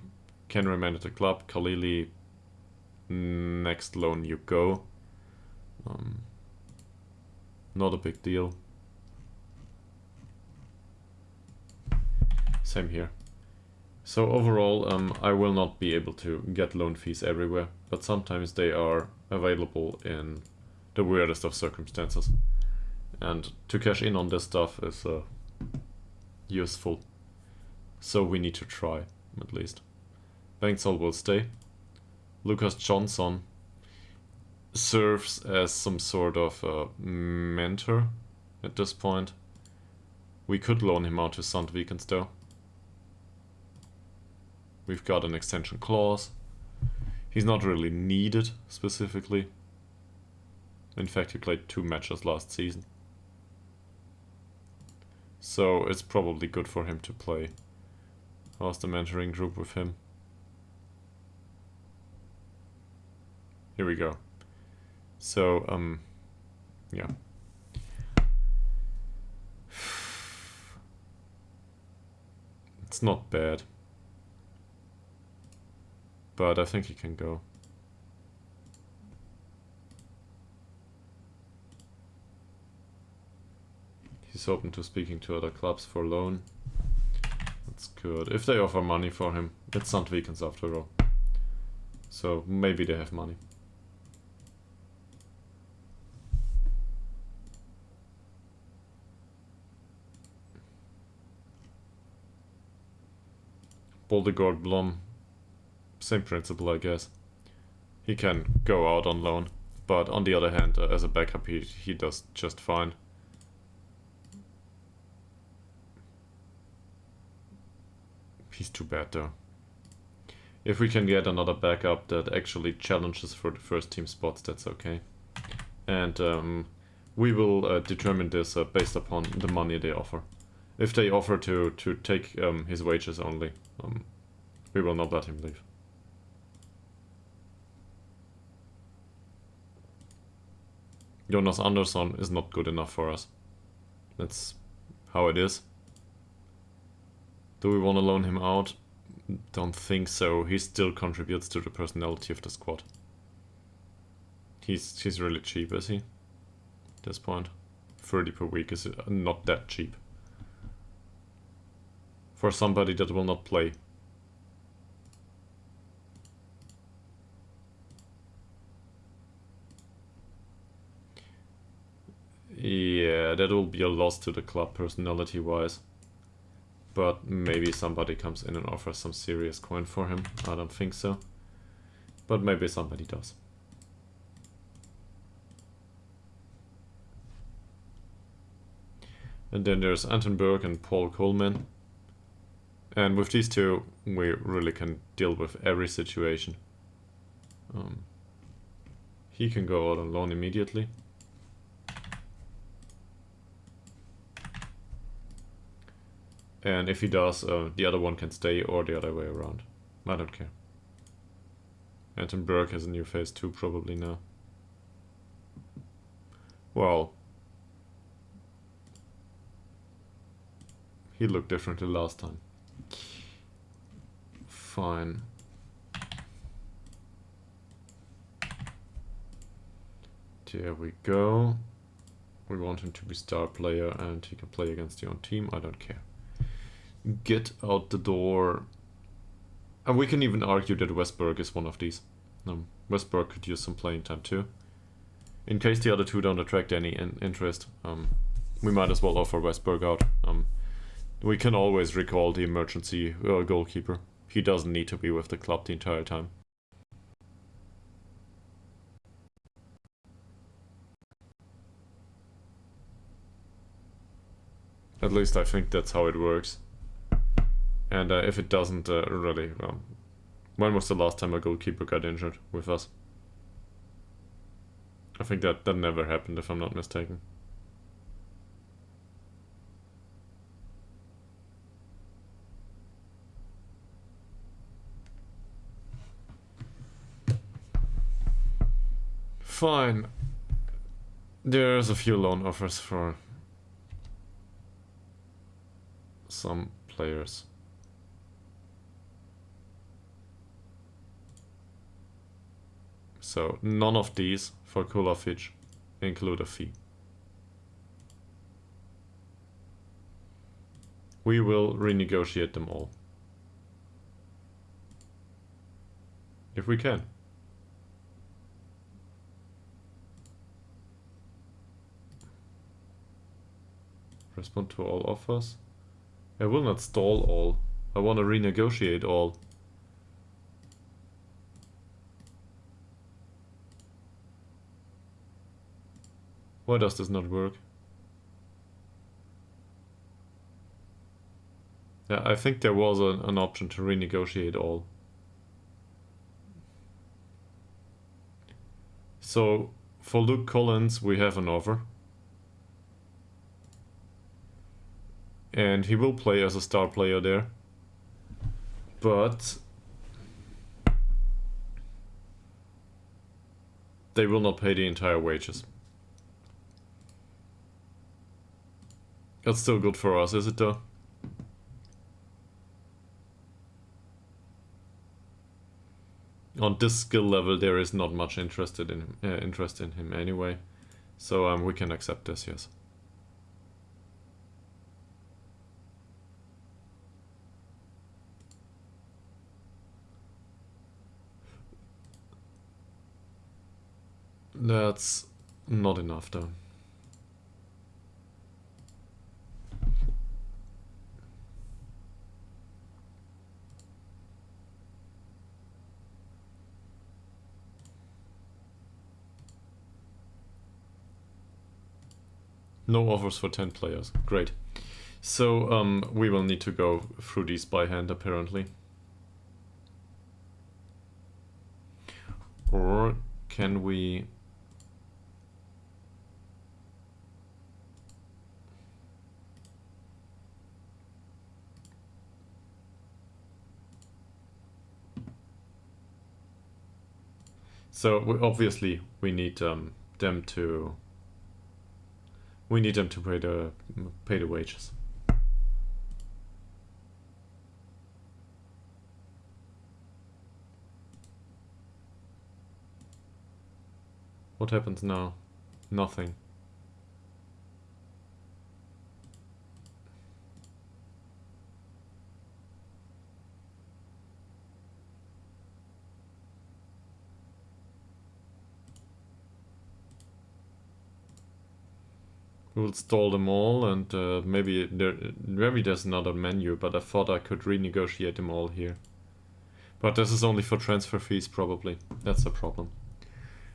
can remain at the club. Khalili, next loan you go. Not a big deal. Same here. So overall, I will not be able to get loan fees everywhere, but sometimes they are available in the weirdest of circumstances. And to cash in on this stuff is useful. So we need to try, at least. Bengtsson will stay. Lucas Johnson serves as some sort of mentor at this point. We could loan him out to Sandvikens though. We've got an extension clause. He's not really needed specifically. In fact, he played 2 matches last season. So it's probably good for him to play. How's the mentoring group with him? Here we go. So, yeah. It's not bad. But I think he can go. He's open to speaking to other clubs for loan. That's good. If they offer money for him, it's Sandvikens after all. So maybe they have money. Boldegard Blom, same principle I guess. He can go out on loan, but on the other hand, as a backup he does just fine. He's too bad though. If we can get another backup that actually challenges for the first team spots, that's okay. And we will determine this based upon the money they offer. If they offer to take his wages only, we will not let him leave. Jonas Andersson is not good enough for us. That's how it is. Do we want to loan him out? Don't think so. He still contributes to the personality of the squad. He's really cheap, is he? At this point. 30 per week is not that cheap. For somebody that will not play. Yeah, that will be a loss to the club personality-wise. But maybe somebody comes in and offers some serious coin for him. I don't think so. But maybe somebody does. And then there's Anton Berg and Paul Coleman. And with these two, we really can deal with every situation. He can go out on loan immediately. And if he does, the other one can stay, or the other way around. I don't care. Anton Berg has a new face too, probably now. Well, he looked differently last time. Fine. There we go. We want him to be star player and he can play against your own team. I don't care. Get out the door. And we can even argue that Westberg is one of these. Westberg could use some playing time too. In case the other two don't attract any interest, we might as well offer Westberg out. We can always recall the emergency goalkeeper. He doesn't need to be with the club the entire time. At least I think that's how it works. And if it doesn't, really, when was the last time a goalkeeper got injured with us? I think that never happened, if I'm not mistaken. Fine. There's a few loan offers for some players. So none of these for Kulafich include a fee. We will renegotiate them all. If we can. Respond to all offers. I will not stall all. I want to renegotiate all. Why does this not work? Yeah, I think there was an option to renegotiate all. So, for Luke Collins, we have an offer. And he will play as a star player there. But they will not pay the entire wages. That's still good for us, is it though? On this skill level, there is not much interest in him anyway, so we can accept this, yes. That's not enough though. No offers for 10 players. Great. So we will need to go through these by hand apparently. Or can we... So obviously we need them to pay the wages. What happens now? Nothing. We'll stall them all, and maybe there's another menu, but I thought I could renegotiate them all here. But this is only for transfer fees, probably. That's the problem.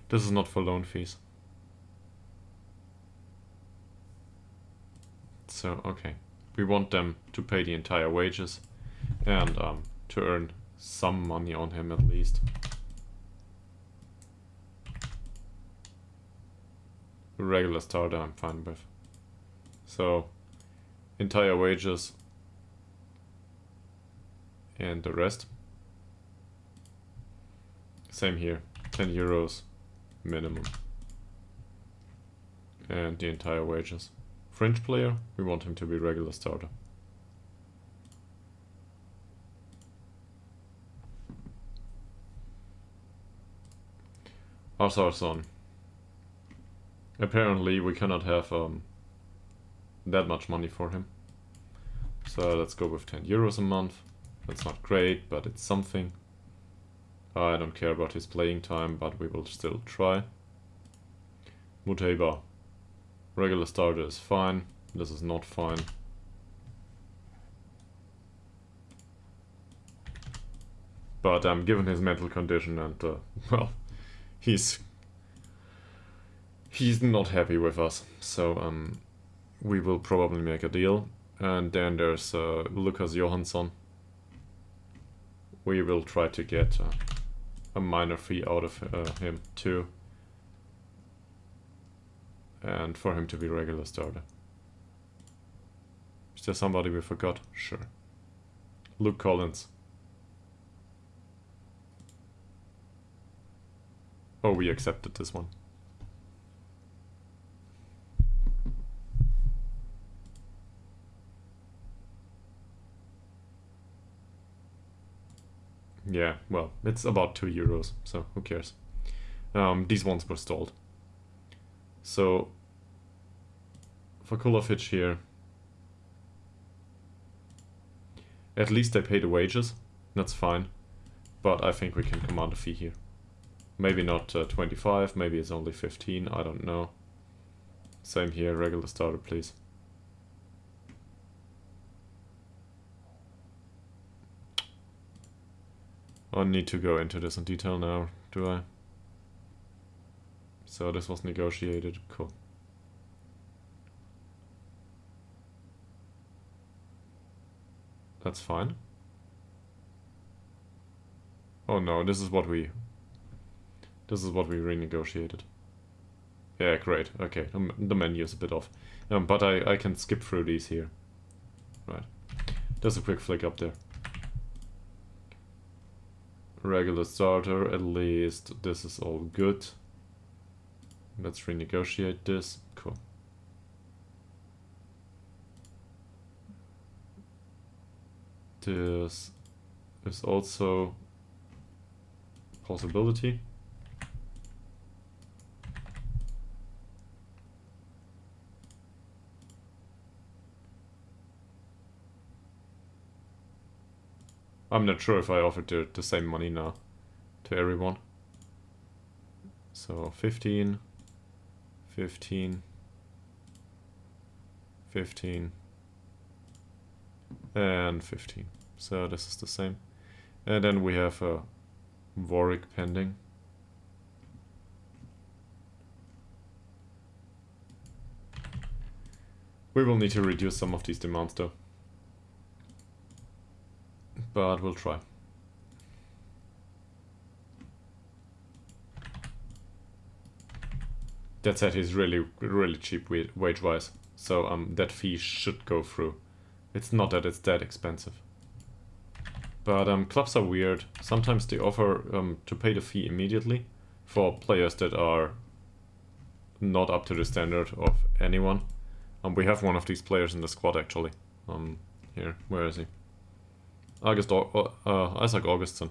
This is not for loan fees. So, okay. We want them to pay the entire wages and to earn some money on him at least. Regular starter I'm fine with. So, entire wages and the rest. Same here, 10 euros minimum. And the entire wages. Fringe player, we want him to be regular starter. Arsarsson. Apparently we cannot have that much money for him. So let's go with 10 euros a month. That's not great, but it's something. I don't care about his playing time, but we will still try. Muteba. Regular starter is fine. This is not fine. But given his mental condition and well, he's not happy with us. So we will probably make a deal. And then there's Lukas Johansson. We will try to get a minor fee out of him too. And for him to be regular starter. Is there somebody we forgot? Sure. Luke Collins. Oh, we accepted this one. Yeah, well, it's about 2 euros, so who cares? These ones were stalled. So, for Kulovic here, at least they pay the wages, that's fine, but I think we can command a fee here. Maybe not 25, maybe it's only 15, I don't know. Same here, regular starter please. I need to go into this in detail now, do I? So this was negotiated, cool. That's fine. Oh no, this is what we renegotiated. Yeah, great, okay, the menu is a bit off. But I can skip through these here. Right, just a quick flick up there. Regular starter, at least this is all good. Let's renegotiate this. Cool. This is also a possibility. I'm not sure if I offered the same money now to everyone. So 15, 15, 15, and 15. So this is the same. And then we have Warwick pending. We will need to reduce some of these demands though. But we'll try. That said, he's really cheap wage-wise, so that fee should go through. It's not that it's that expensive. But clubs are weird. Sometimes they offer to pay the fee immediately for players that are not up to the standard of anyone. We have one of these players in the squad actually. Here, where is he? Isaac Augustsson.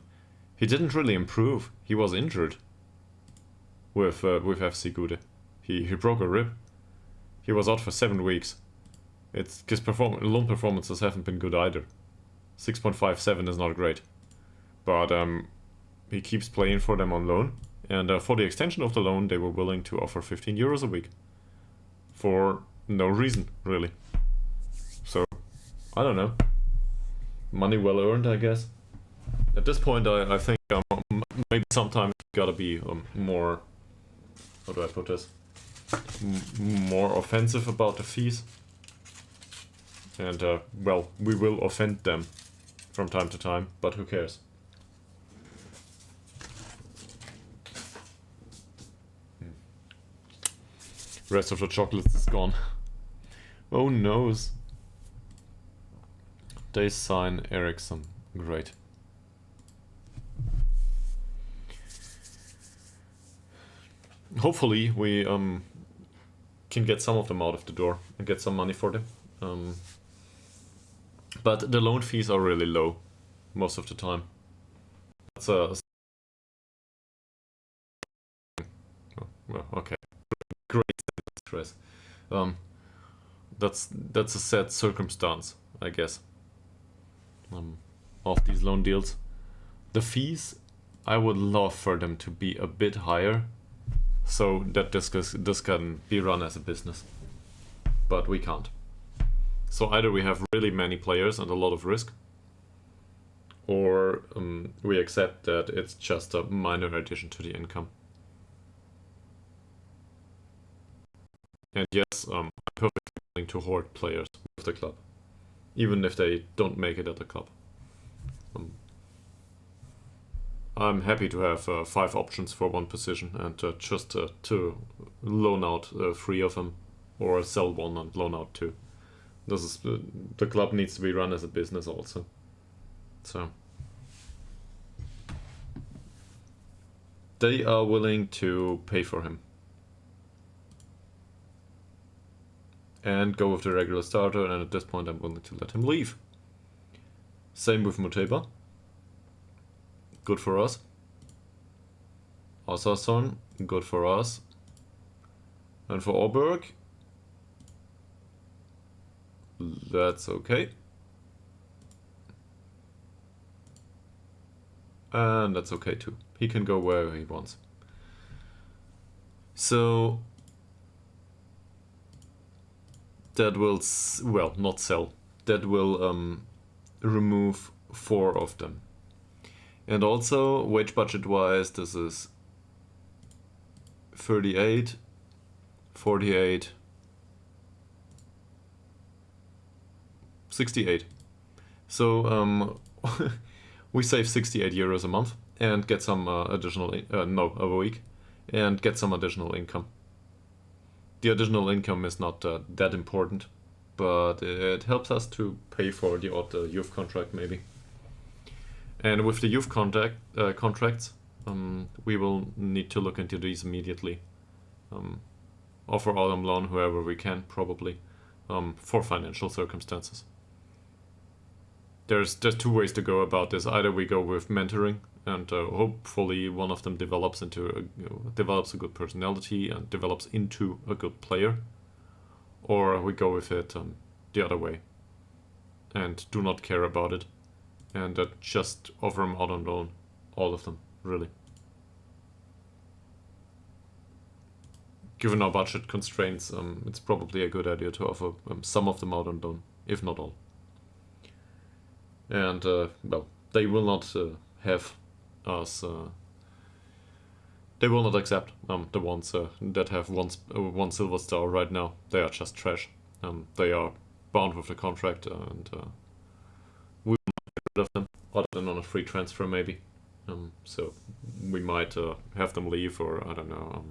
He didn't really improve. He was injured with FC Gude. He broke a rib. He was out for 7 weeks. His loan performances haven't been good either. 6.57 is not great, but he keeps playing for them on loan. And for the extension of the loan, they were willing to offer 15 euros a week for no reason really. So I don't know. Money well earned, I guess. At this point, I think maybe sometimes you gotta be more. How do I put this? More offensive about the fees. And, well, we will offend them from time to time, but who cares? Rest of the chocolates is gone. Oh noes. They sign Ericsson. Great. Hopefully we can get some of them out of the door and get some money for them. But the loan fees are really low most of the time. That's well, okay. Great stress. That's a sad circumstance, I guess. Of these loan deals. The fees, I would love for them to be a bit higher, so that this can be run as a business. But we can't. So either we have really many players and a lot of risk, or we accept that it's just a minor addition to the income. And yes, I'm perfectly willing to hoard players with the club, even if they don't make it at the club. I'm happy to have 5 options for one position and just to loan out 3 of them, or sell 1 and loan out 2. This is the club needs to be run as a business also. So they are willing to pay for him and go with the regular starter, and at this point I'm willing to let him leave. Same with Muteba. Good for us. Asason, good for us. And for Auberg, that's okay. And that's okay too. He can go wherever he wants. So that will, well, not sell. That will remove 4 of them. And also, wage budget wise, this is 38, 48, 68. So we save 68 euros a month and get some additional, a week, and get some additional income. The additional income is not that important, but it helps us to pay for the odd youth contract maybe. And with the youth contracts, we will need to look into these immediately. Offer autumn loan whoever we can, probably, for financial circumstances. There's 2 ways to go about this. Either we go with mentoring, and hopefully one of them develops a good personality and develops into a good player, or we go with it the other way and do not care about it. And just offer them out on loan, all of them, really. Given our budget constraints, it's probably a good idea to offer some of them out on loan, if not all. And, well, they will not have us... they will not accept the ones that have one silver star right now. They are just trash. They are bound with the contract, and... of them, other than on a free transfer maybe. So we might have them leave, or I don't know.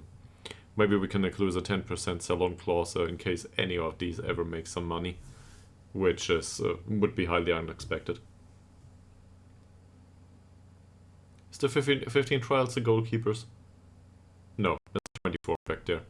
Maybe we can include a 10% sell-on clause in case any of these ever make some money, which is would be highly unexpected. Is the 15 trials the goalkeepers? No, that's 24 back there.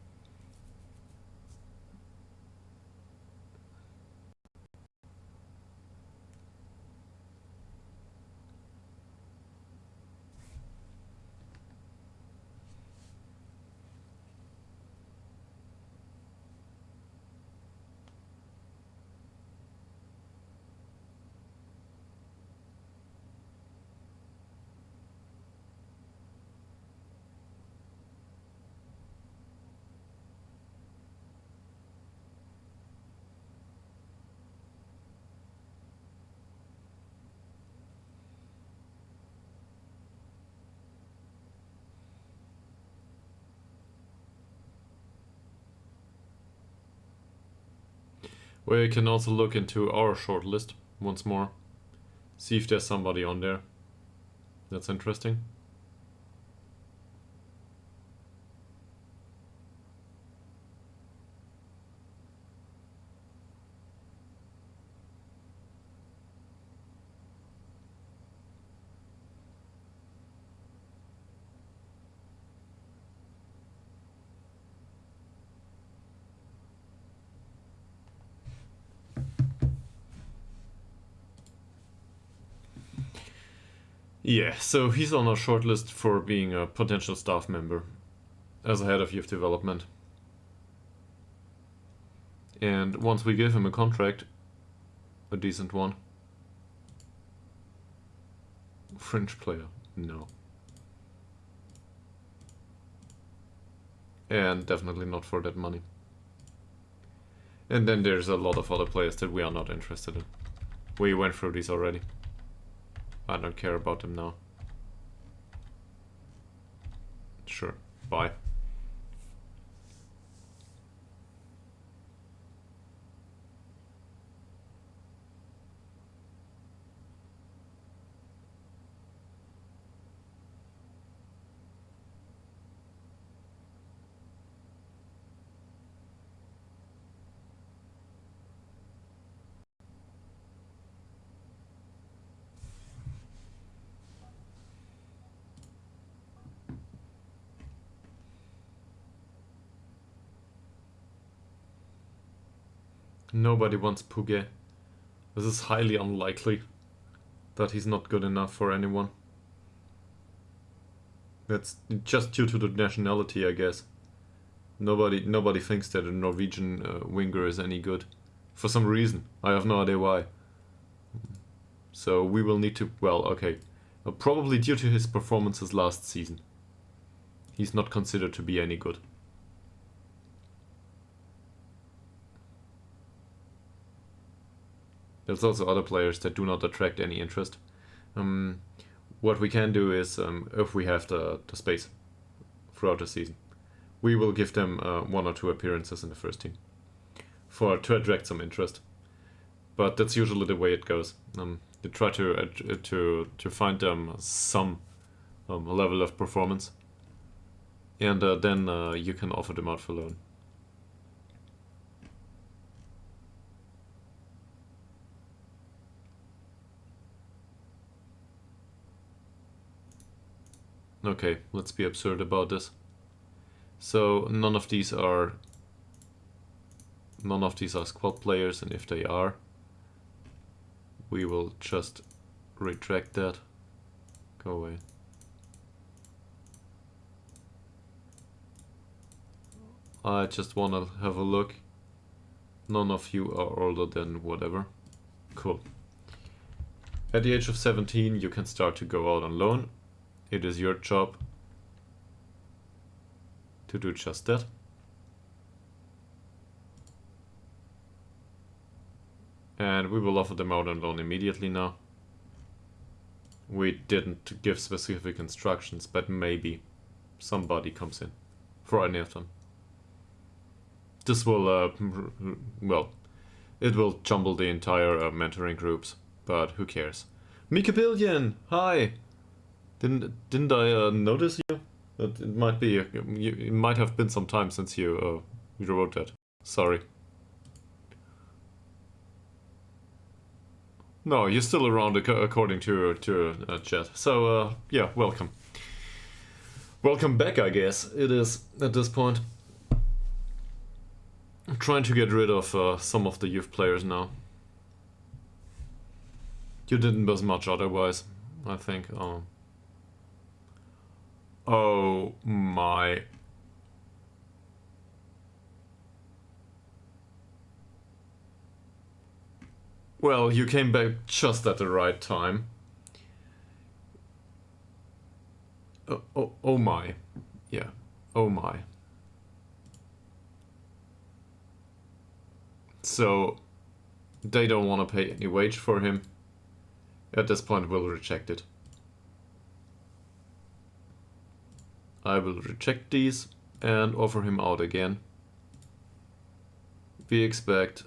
We can also look into our shortlist once more. See if there's somebody on there. That's interesting. Yeah, so he's on our shortlist for being a potential staff member as a head of youth development. And once we give him a contract, a decent one. Fringe player, no. And definitely not for that money. And then there's a lot of other players that we are not interested in. We went through these already. I don't care about them now. Sure, bye. Nobody wants Puget. This is highly unlikely that he's not good enough for anyone. That's just due to the nationality, I guess. Nobody thinks that a Norwegian winger is any good. For some reason. I have no idea why. So we will need to... Well, okay. Probably due to his performances last season. He's not considered to be any good. There's also other players that do not attract any interest. What we can do is, if we have the space throughout the season, we will give them 1 or 2 appearances in the first team to attract some interest. But that's usually the way it goes. You try to find them some level of performance, and then you can offer them out for loan. Okay, let's be absurd about this. So none of these are squad players, and if they are, we will just retract that. Go away. I just want to have a look. None of you are older than whatever. Cool. At the age of 17, you can start to go out on loan. It is your job to do just that. And we will offer them out on loan immediately now. We didn't give specific instructions, but maybe somebody comes in for any of them. This will, well, it will jumble the entire mentoring groups, but who cares? Mika Billion, hi! Didn't I notice you? That it might be, it might have been some time since you wrote that. Sorry. No, you're still around according to chat. So yeah, welcome. Welcome back, I guess it is at this point. I'm trying to get rid of some of the youth players now. You didn't miss much otherwise, I think. Oh my. Well, you came back just at the right time. Oh my. Yeah. Oh my. So, they don't want to pay any wage for him. At this point, we'll reject it. I will reject these and offer him out again. We expect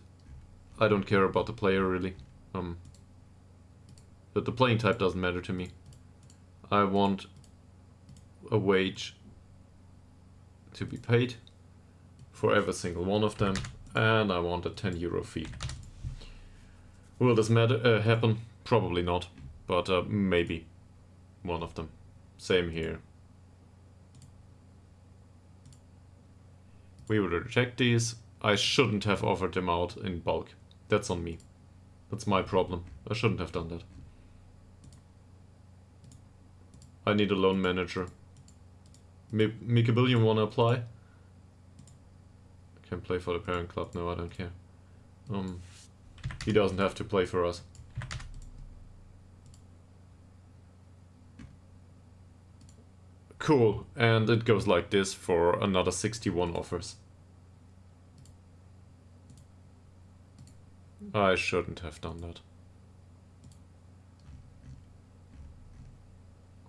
I don't care about the player really. But the playing type doesn't matter to me. I want a wage to be paid for every single one of them, and I want a 10 euro fee. Will this happen? Probably not, but maybe one of them. Same here. We will reject these. I shouldn't have offered them out in bulk. That's on me. That's my problem. I shouldn't have done that. I need a loan manager. Mika Billion wanna apply? I can play for the parent club. No, I don't care. He doesn't have to play for us. Cool, and it goes like this for another 61 offers. I shouldn't have done that.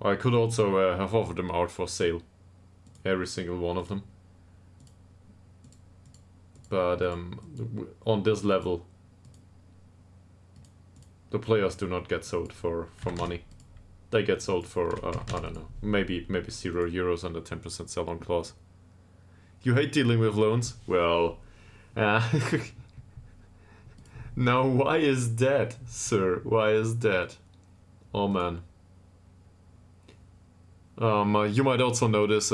I could also have offered them out for sale. Every single one of them. But on this level, the players do not get sold for money. They get sold for, I don't know, maybe 0 euros and a 10% sell-on clause. You hate dealing with loans? Well, now why is that, sir? Why is that? Oh man. You might also notice,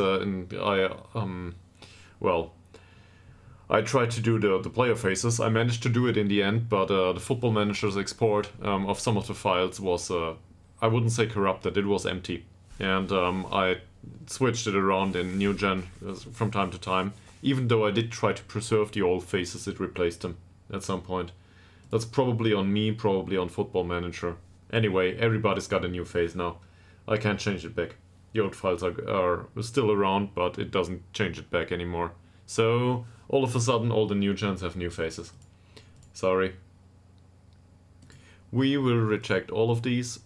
I tried to do the player faces. I managed to do it in the end, but the Football Manager's export of some of the files was, I wouldn't say corrupted, it was empty. And I switched it around in New Gen from time to time. Even though I did try to preserve the old faces, it replaced them at some point. That's probably on me, probably on Football Manager. Anyway, everybody's got a new face now. I can't change it back. The old files are still around, but it doesn't change it back anymore. So, all of a sudden, all the new gens have new faces. Sorry. We will reject all of these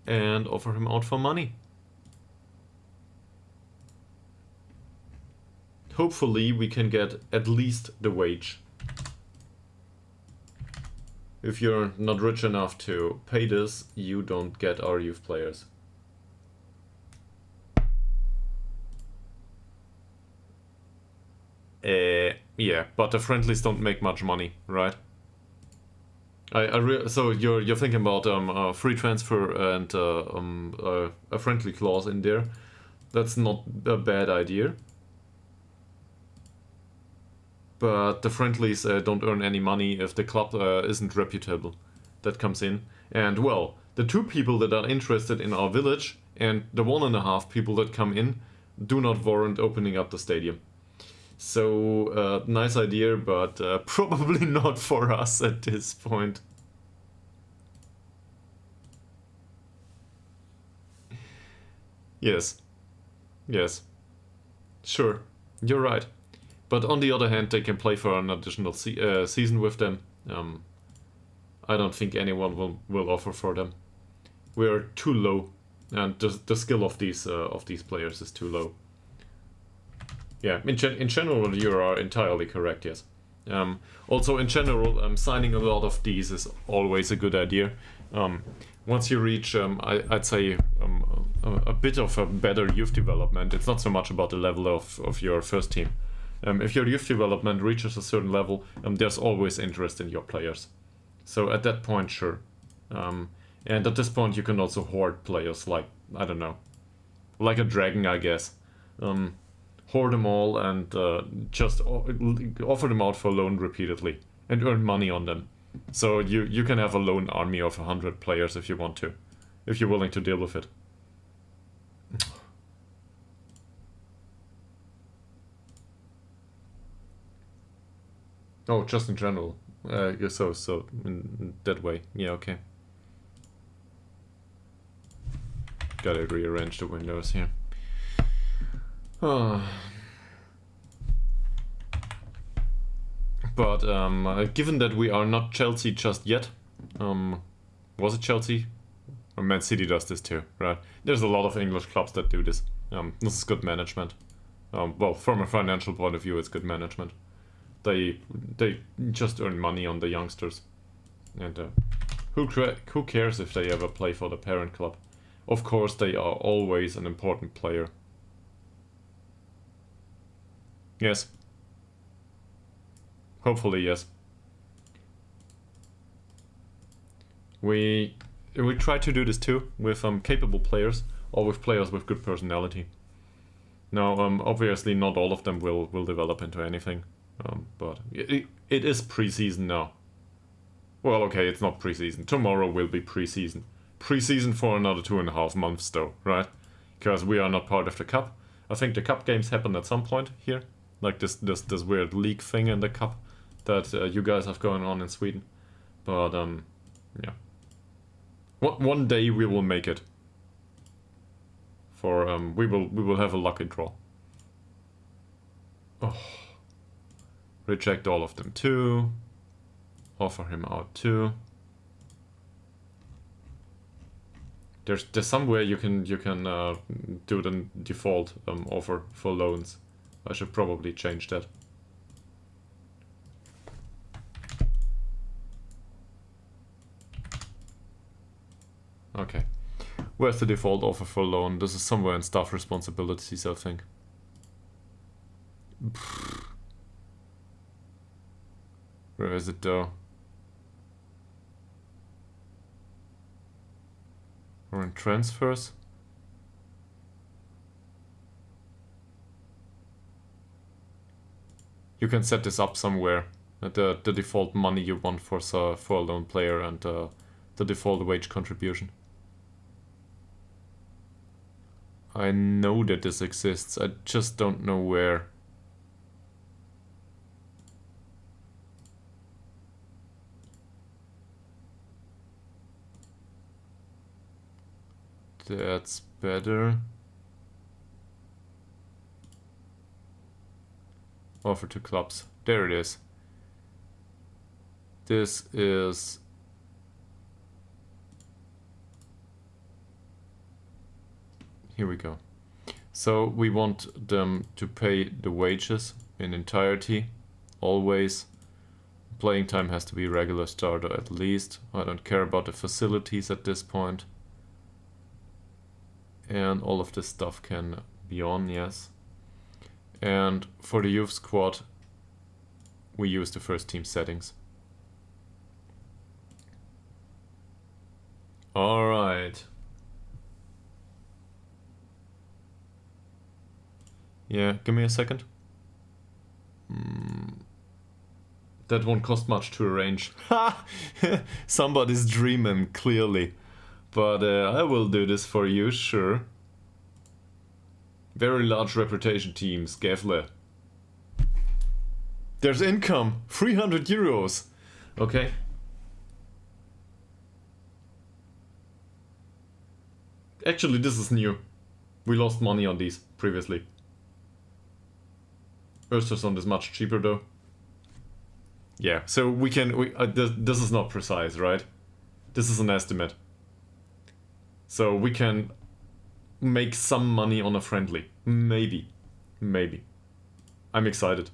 and offer him out for money. Hopefully, we can get at least the wage. If you're not rich enough to pay this, you don't get our youth players. Yeah, but the friendlies don't make much money, right? So you're thinking about free transfer and a friendly clause in there. That's not a bad idea. But the friendlies don't earn any money if the club isn't reputable. That comes in. And well, the 2 people that are interested in our village and the 1.5 people that come in do not warrant opening up the stadium. So, nice idea, but probably not for us at this point. Yes. Yes. Sure, you're right. But on the other hand, they can play for an additional season with them. I don't think anyone will offer for them. We're too low, and the skill of these players is too low. Yeah, in general, you are entirely correct, yes. Also, in general, signing a lot of these is always a good idea. Once you reach, I'd say, a bit of a better youth development, it's not so much about the level of your first team. If your youth development reaches a certain level, there's always interest in your players. So at that point, sure. And at this point, you can also hoard players like, I don't know, like a dragon, I guess. Hoard them all and just offer them out for loan repeatedly and earn money on them. So you can have a loan army of 100 players if you want to, if you're willing to deal with it. Oh, just in general. So in that way. Yeah, okay. Gotta rearrange the windows here. But given that we are not Chelsea just yet, was it Chelsea? Or Man City does this too, right? There's a lot of English clubs that do this. This is good management. Well, from a financial point of view, it's good management. They just earn money on the youngsters. And who cares if they ever play for the parent club? Of course, they are always an important player. Yes. Hopefully, yes. We try to do this too with capable players or with players with good personality. Now, obviously, not all of them will develop into anything, but it is pre-season now. Well, okay, it's not pre-season. Tomorrow will be pre-season. Pre-season for another 2.5 months, though, right? Because we are not part of the cup. I think the cup games happen at some point here, like this weird league thing in the cup that you guys have going on in Sweden. But yeah. One day we will make it. For we will have a lucky draw. Oh. Reject all of them too. Offer him out too. There's somewhere you can do the default offer for loans. I should probably change that. Okay. Where's the default offer for loan? This is somewhere in staff responsibilities, I think. Where is it though? Or in transfers? You can set this up somewhere. The default money you want for a loan player and the default wage contribution. I know that this exists, I just don't know where. That's better. Offer to clubs. There it is. This is... Here we go. So we want them to pay the wages in entirety, always. Playing time has to be regular starter at least. I don't care about the facilities at this point. And all of this stuff can be on, yes. And for the youth squad, we use the first team settings. Alright. Yeah, give me a second. That won't cost much to arrange. Ha! Somebody's dreaming, clearly. But I will do this for you, sure. Very large reputation teams, Gefle. There's income, 300 euros. Okay. Actually, this is new. We lost money on these previously. Östersund is much cheaper though. Yeah, so we can... this is not precise, right? This is an estimate. So we can make some money on a friendly. Maybe. Maybe. I'm excited.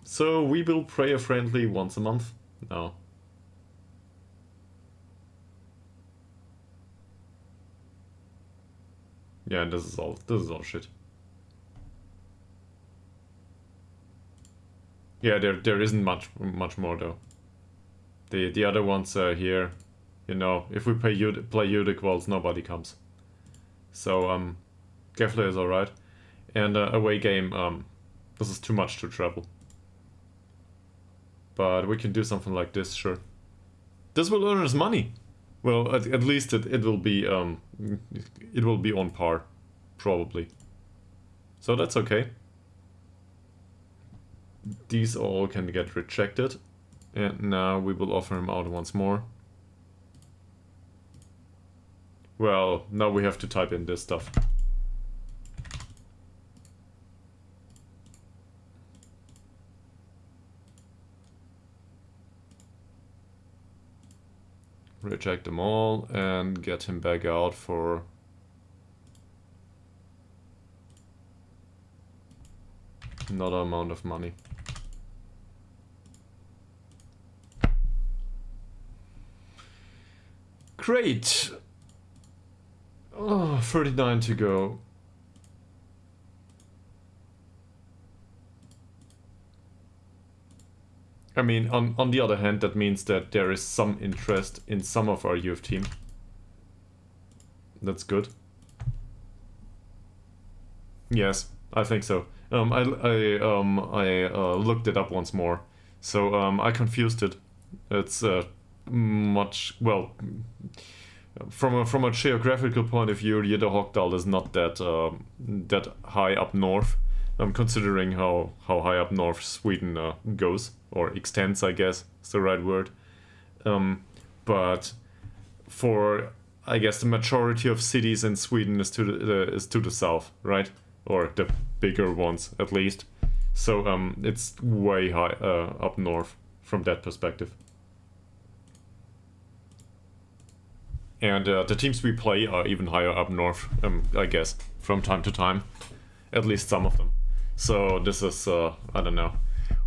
So we will play a friendly once a month now. Yeah, this is all shit. Yeah, there isn't much more though. The other ones are here. You know, if we play Ytterhogdals, nobody comes. So Gefle is alright. And away game, this is too much to travel. But we can do something like this, sure. This will earn us money. Well, at least it will be on par, probably. So that's okay. These all can get rejected. And now we will offer him out once more. Well, now we have to type in this stuff. Reject them all and get him back out for another amount of money. Great. Oh, 39 to go. I mean, on the other hand, that means that there is some interest in some of our youth team. That's good. Yes, I think so. I looked it up once more. So I confused it. It's much, well, from a geographical point of view, Ytterhogdal is not that high up north. Considering how high up north Sweden goes, or extends, I guess is the right word. But for, I guess, the majority of cities in Sweden is to the south, right? Or the bigger ones, at least. So it's way high up north from that perspective. And the teams we play are even higher up north, I guess, from time to time. At least some of them. So this is, I don't know.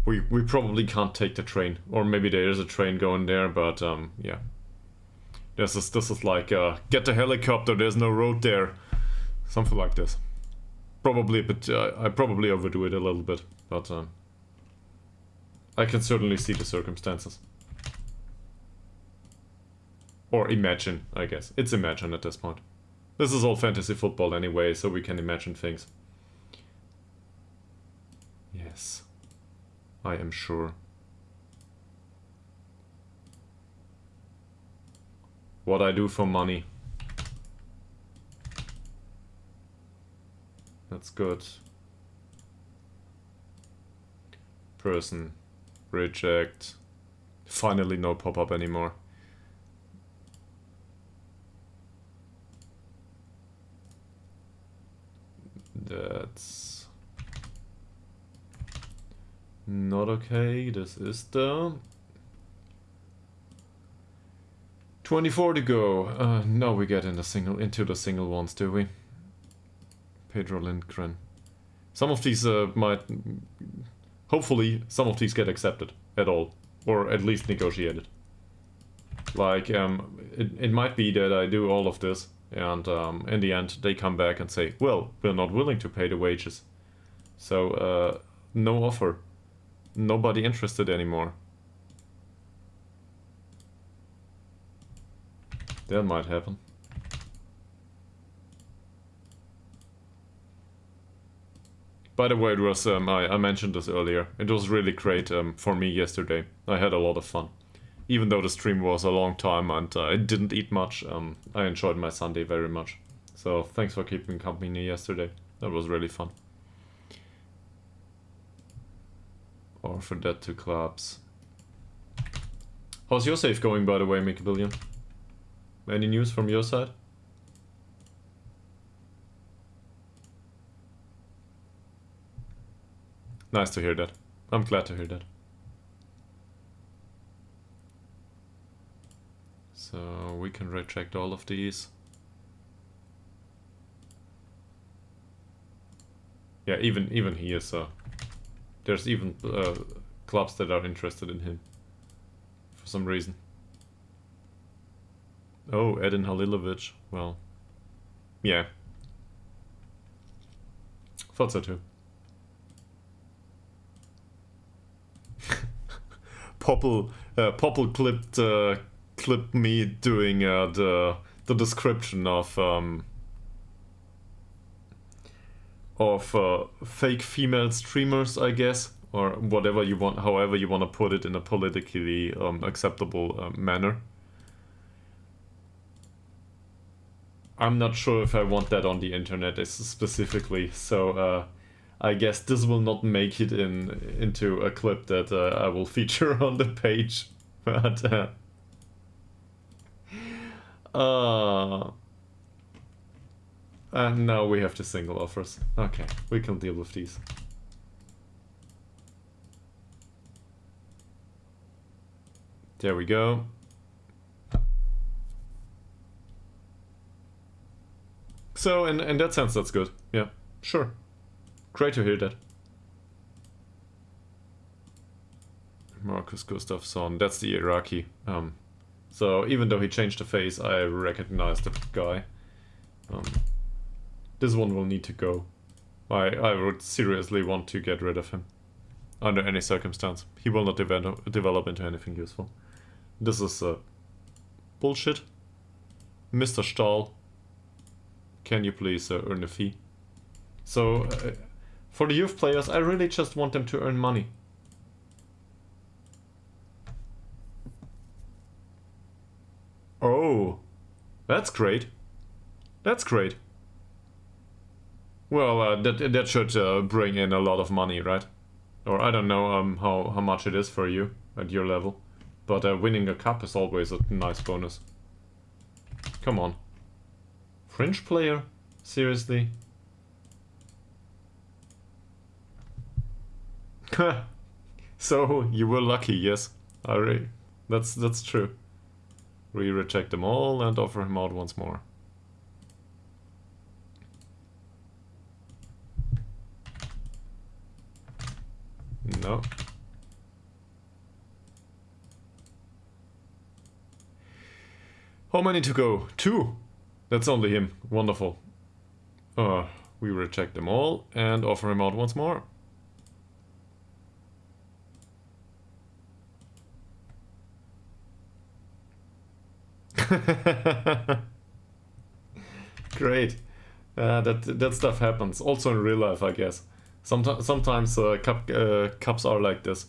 We probably can't take the train. Or maybe there is a train going there, but yeah. This is like, get the helicopter, there's no road there. Something like this. Probably a bit, I probably overdo it a little bit, but I can certainly see the circumstances. Or imagine, I guess. It's imagine at this point. This is all fantasy football anyway, so we can imagine things. Yes, I am sure. What I do for money. That's good. Person. Reject. Finally no pop-up anymore. That's not okay. This is the 24 to go. Now we get into the single ones, do we? Pedro Lindgren. Some of these might, hopefully, some of these get accepted at all, or at least negotiated. Like, it might be that I do all of this, and in the end they come back and say, well, we're not willing to pay the wages. So, no offer. Nobody interested anymore. That might happen. By the way, it was, I mentioned this earlier, it was really great for me yesterday. I had a lot of fun. Even though the stream was a long time and I didn't eat much, I enjoyed my Sunday very much. So thanks for keeping company yesterday. That was really fun. Or for that to clubs. How's your save going, by the way, Mickbillion? Any news from your side? Nice to hear that. I'm glad to hear that. So we can reject all of these. Yeah, even he is. There's even clubs that are interested in him for some reason. Oh, Edin Halilovic. Well, yeah. Thought so too. Popple clipped me doing the description of fake female streamers, I guess, or whatever you want, however you want to put it in a politically acceptable manner. I'm not sure if I want that on the internet specifically, so I guess this will not make it into a clip that I will feature on the page, but and now we have the single offers. Okay, we can deal with these. There we go. So in that sense, that's good. Yeah, sure. Great to hear that. Marcus Gustafsson, that's the Iraqi So even though he changed the face, I recognize the guy. This one will need to go. I would seriously want to get rid of him. Under any circumstance. He will not develop into anything useful. This is bullshit. Mr. Stahl, can you please earn a fee? So, for the youth players, I really just want them to earn money. Oh, that's great. That's great. Well, that should bring in a lot of money, right? Or I don't know how much it is for you at your level. But winning a cup is always a nice bonus. Come on. Fringe player? Seriously? So, you were lucky, yes. That's true. We reject them all and offer him out once more. No. How many to go? 2! That's only him. Wonderful. We reject them all and offer him out once more. Great. That stuff happens. Also in real life, I guess. Sometimes cups are like this.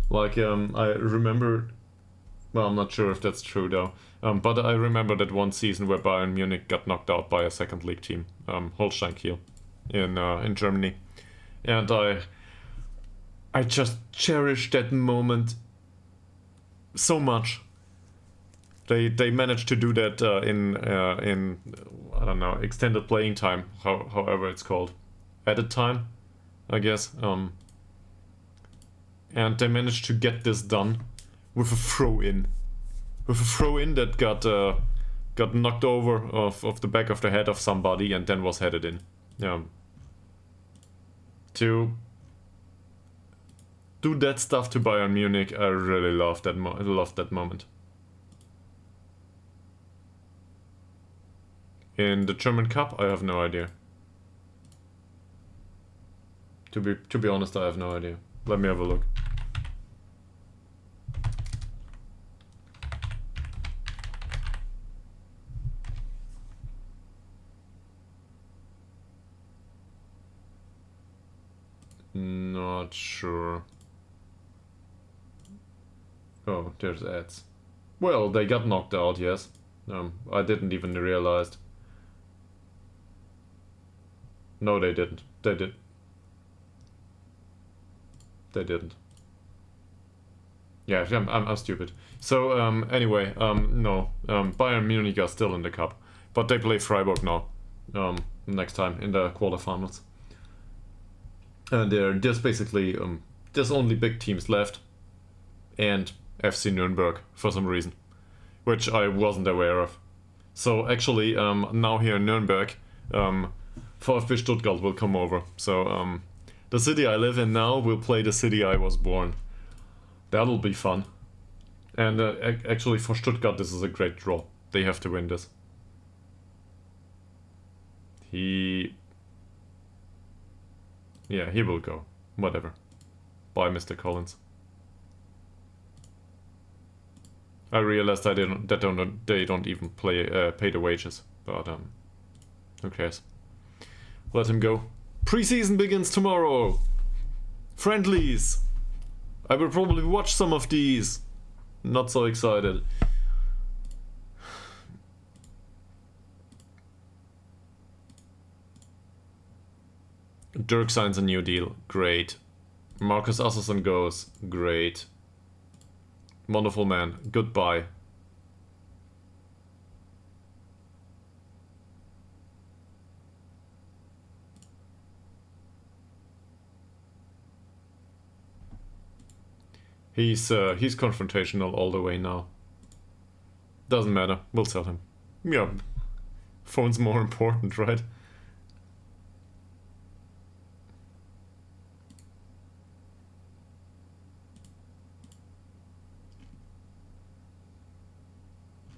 Like, I remember... Well, I'm not sure if that's true, though. But I remember that one season where Bayern Munich got knocked out by a second league team, Holstein Kiel, in Germany. And I just cherish that moment so much. They managed to do that in I don't know, extended playing time, however it's called, added time, I guess. And they managed to get this done with a throw-in, that got knocked over off the back of the head of somebody and then was headed in. To do that stuff to Bayern Munich, I really loved that moment. In the German Cup, I have no idea. To be honest, I have no idea. Let me have a look. Not sure. Oh, there's ads. Well, they got knocked out, yes. I didn't even realize. No, they didn't. They didn't. Yeah, I'm stupid. So, anyway, no. Bayern Munich are still in the cup. But they play Freiburg now. Next time in the quarterfinals. And there's basically, there's only big teams left. And FC Nürnberg, for some reason. Which I wasn't aware of. So, actually, now here in Nürnberg, VfB Stuttgart will come over. So, the city I live in now will play the city I was born. That'll be fun. And actually for Stuttgart this is a great draw. They have to win this. He will go. Whatever. Bye, Mr. Collins. I realized they don't even pay the wages. But who cares? Let him go. Preseason begins tomorrow. Friendlies. I will probably watch some of these. Not so excited. Dirk signs a new deal. Great. Marcus Asselson goes. Great. Wonderful man. Goodbye. He's confrontational all the way now. Doesn't matter. We'll sell him. Yeah. Phone's more important, right?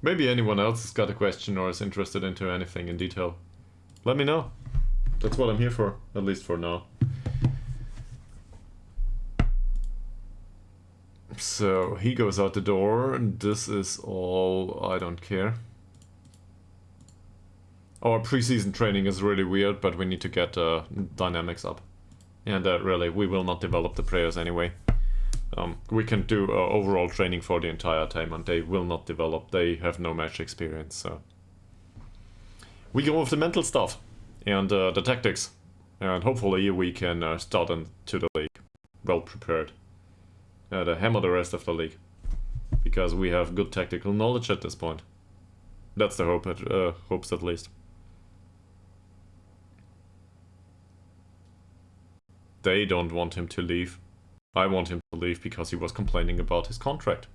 Maybe anyone else has got a question or is interested into anything in detail. Let me know. That's what I'm here for, at least for now. So he goes out the door, and this is all I don't care. Our preseason training is really weird, but we need to get dynamics up. And really, we will not develop the players anyway. We can do overall training for the entire time, and they will not develop. They have no match experience, so... We go with the mental stuff, and the tactics. And hopefully we can start into the league well prepared. To hammer the rest of the league. Because we have good tactical knowledge at this point. That's the hope, hopes at least. They don't want him to leave. I want him to leave because he was complaining about his contract.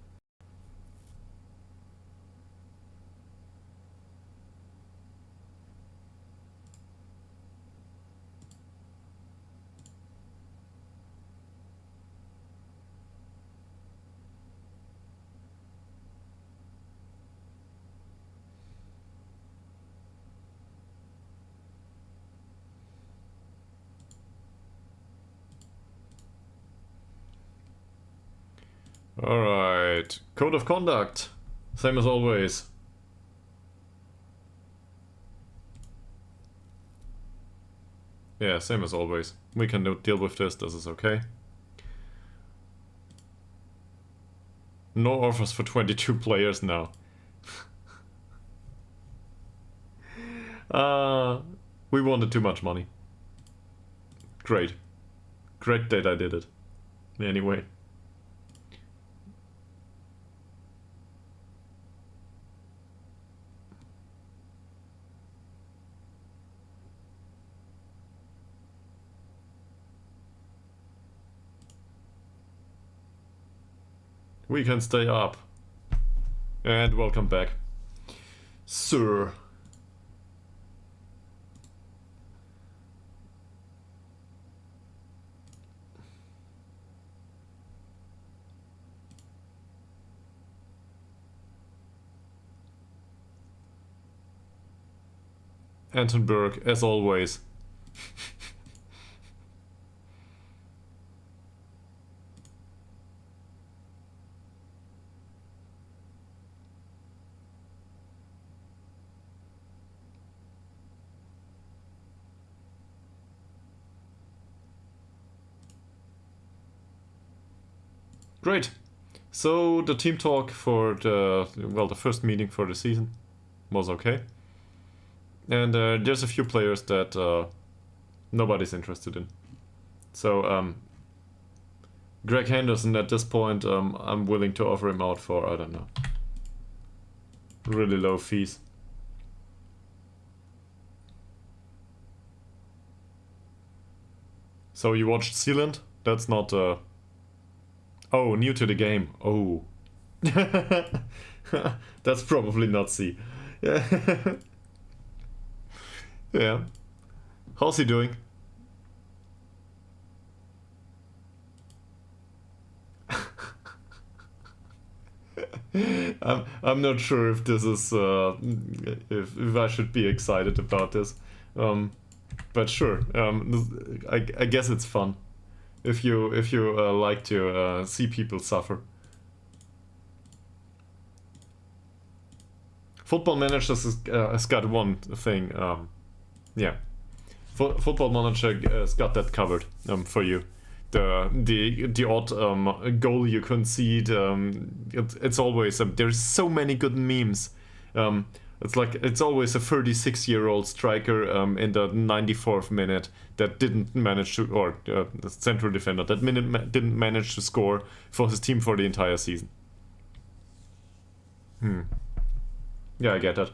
Alright, code of conduct. Same as always. Yeah, same as always. We can deal with this is okay. No offers for 22 players now. We wanted too much money. Great. Great that I did it. Anyway. We can stay up. And welcome back, sir. Anton Berg, as always. Great. So the team talk for the first meeting for the season was okay. And there's a few players that nobody's interested in. So Greg Henderson at this point, I'm willing to offer him out for, I don't know, really low fees. So you watched Sealand? That's not oh, new to the game. Oh. That's probably not C. Yeah. Yeah. How's he doing? I'm not sure if this is if I should be excited about this. But sure. I guess it's fun. If you like to see people suffer. Football Manager has got one thing. Yeah, Football Manager has got that covered for you. The odd goal you concede. It's always there's so many good memes. It's like it's always a 36-year-old striker in the 94th minute that didn't manage to, or the central defender that didn't manage to score for his team for the entire season. Yeah, I get that.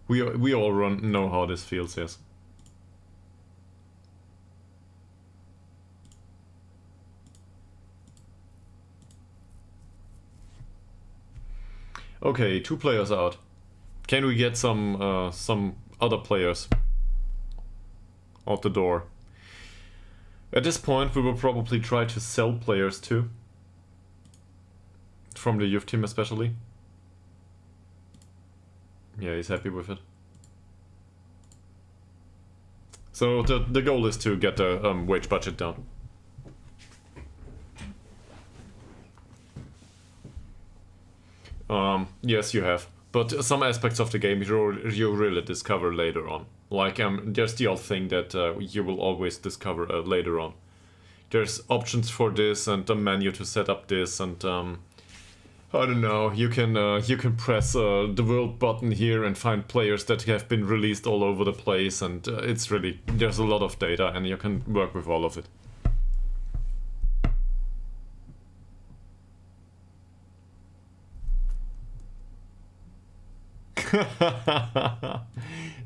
We all know how this feels, yes. Okay, 2 players out. Can we get some other players out the door? At this point, we will probably try to sell players too. From the youth team especially. Yeah, he's happy with it. So the goal is to get the wage budget down. Yes, you have. But some aspects of the game you really discover later on. Like, there's the old thing that you will always discover later on. There's options for this and a menu to set up this, and I don't know. You can press the world button here and find players that have been released all over the place, and it's really, there's a lot of data, and you can work with all of it.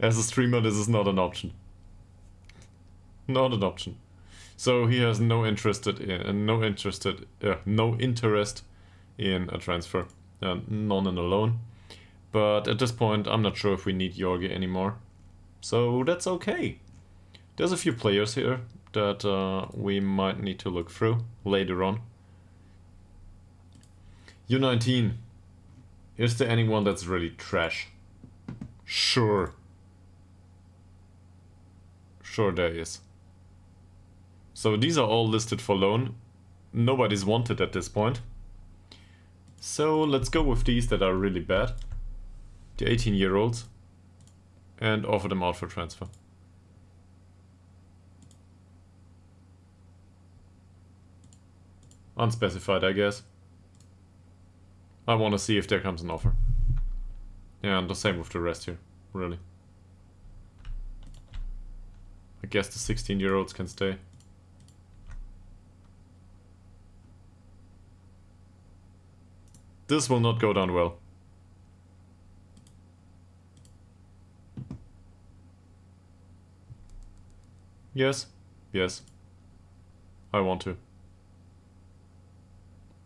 As a streamer, this is not an option. Not an option. So he has no interest in a transfer, none and a loan. But at this point, I'm not sure if we need Jorge anymore. So that's okay. There's a few players here that we might need to look through later on. U19. Is there anyone that's really trash? Sure. Sure there is. So these are all listed for loan. Nobody's wanted at this point. So let's go with these that are really bad. The 18-year-olds. And offer them out for transfer. Unspecified, I guess. I want to see if there comes an offer. Yeah, and the same with the rest here, really. I guess the 16-year-olds can stay. This will not go down well. Yes, yes. I want to.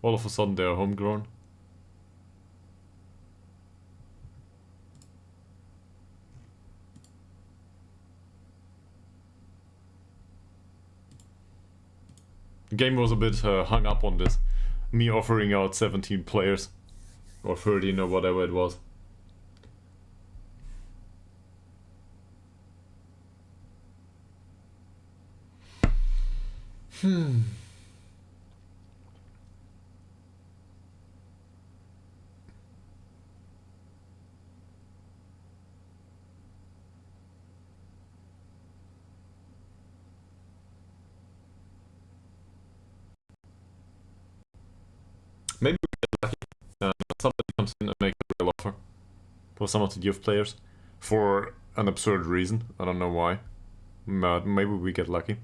All of a sudden they are homegrown. The game was a bit hung up on this. Me offering out 17 players. Or 13 or whatever it was. Maybe we get lucky. Somebody comes in and makes a real offer for some of the youth players for an absurd reason. I don't know why. But maybe we get lucky.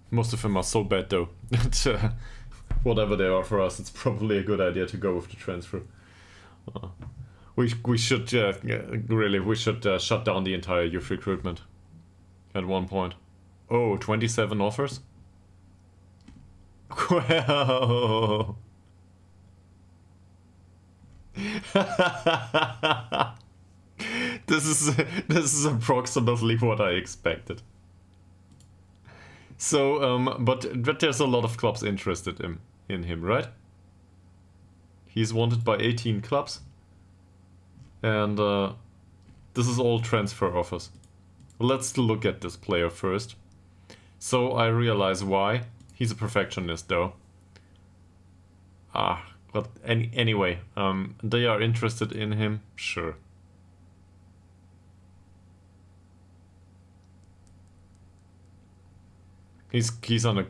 Most of them are so bad though that whatever they are for us, it's probably a good idea to go with the transfer. We should really, we should shut down the entire youth recruitment at one point. Oh, 27 offers? Well... this is approximately what I expected. So, but there's a lot of clubs interested in him, right? He's wanted by 18 clubs. And this is all transfer offers. Let's look at this player first. So I realize why. He's a perfectionist though. But anyway, they are interested in him, sure. He's on a...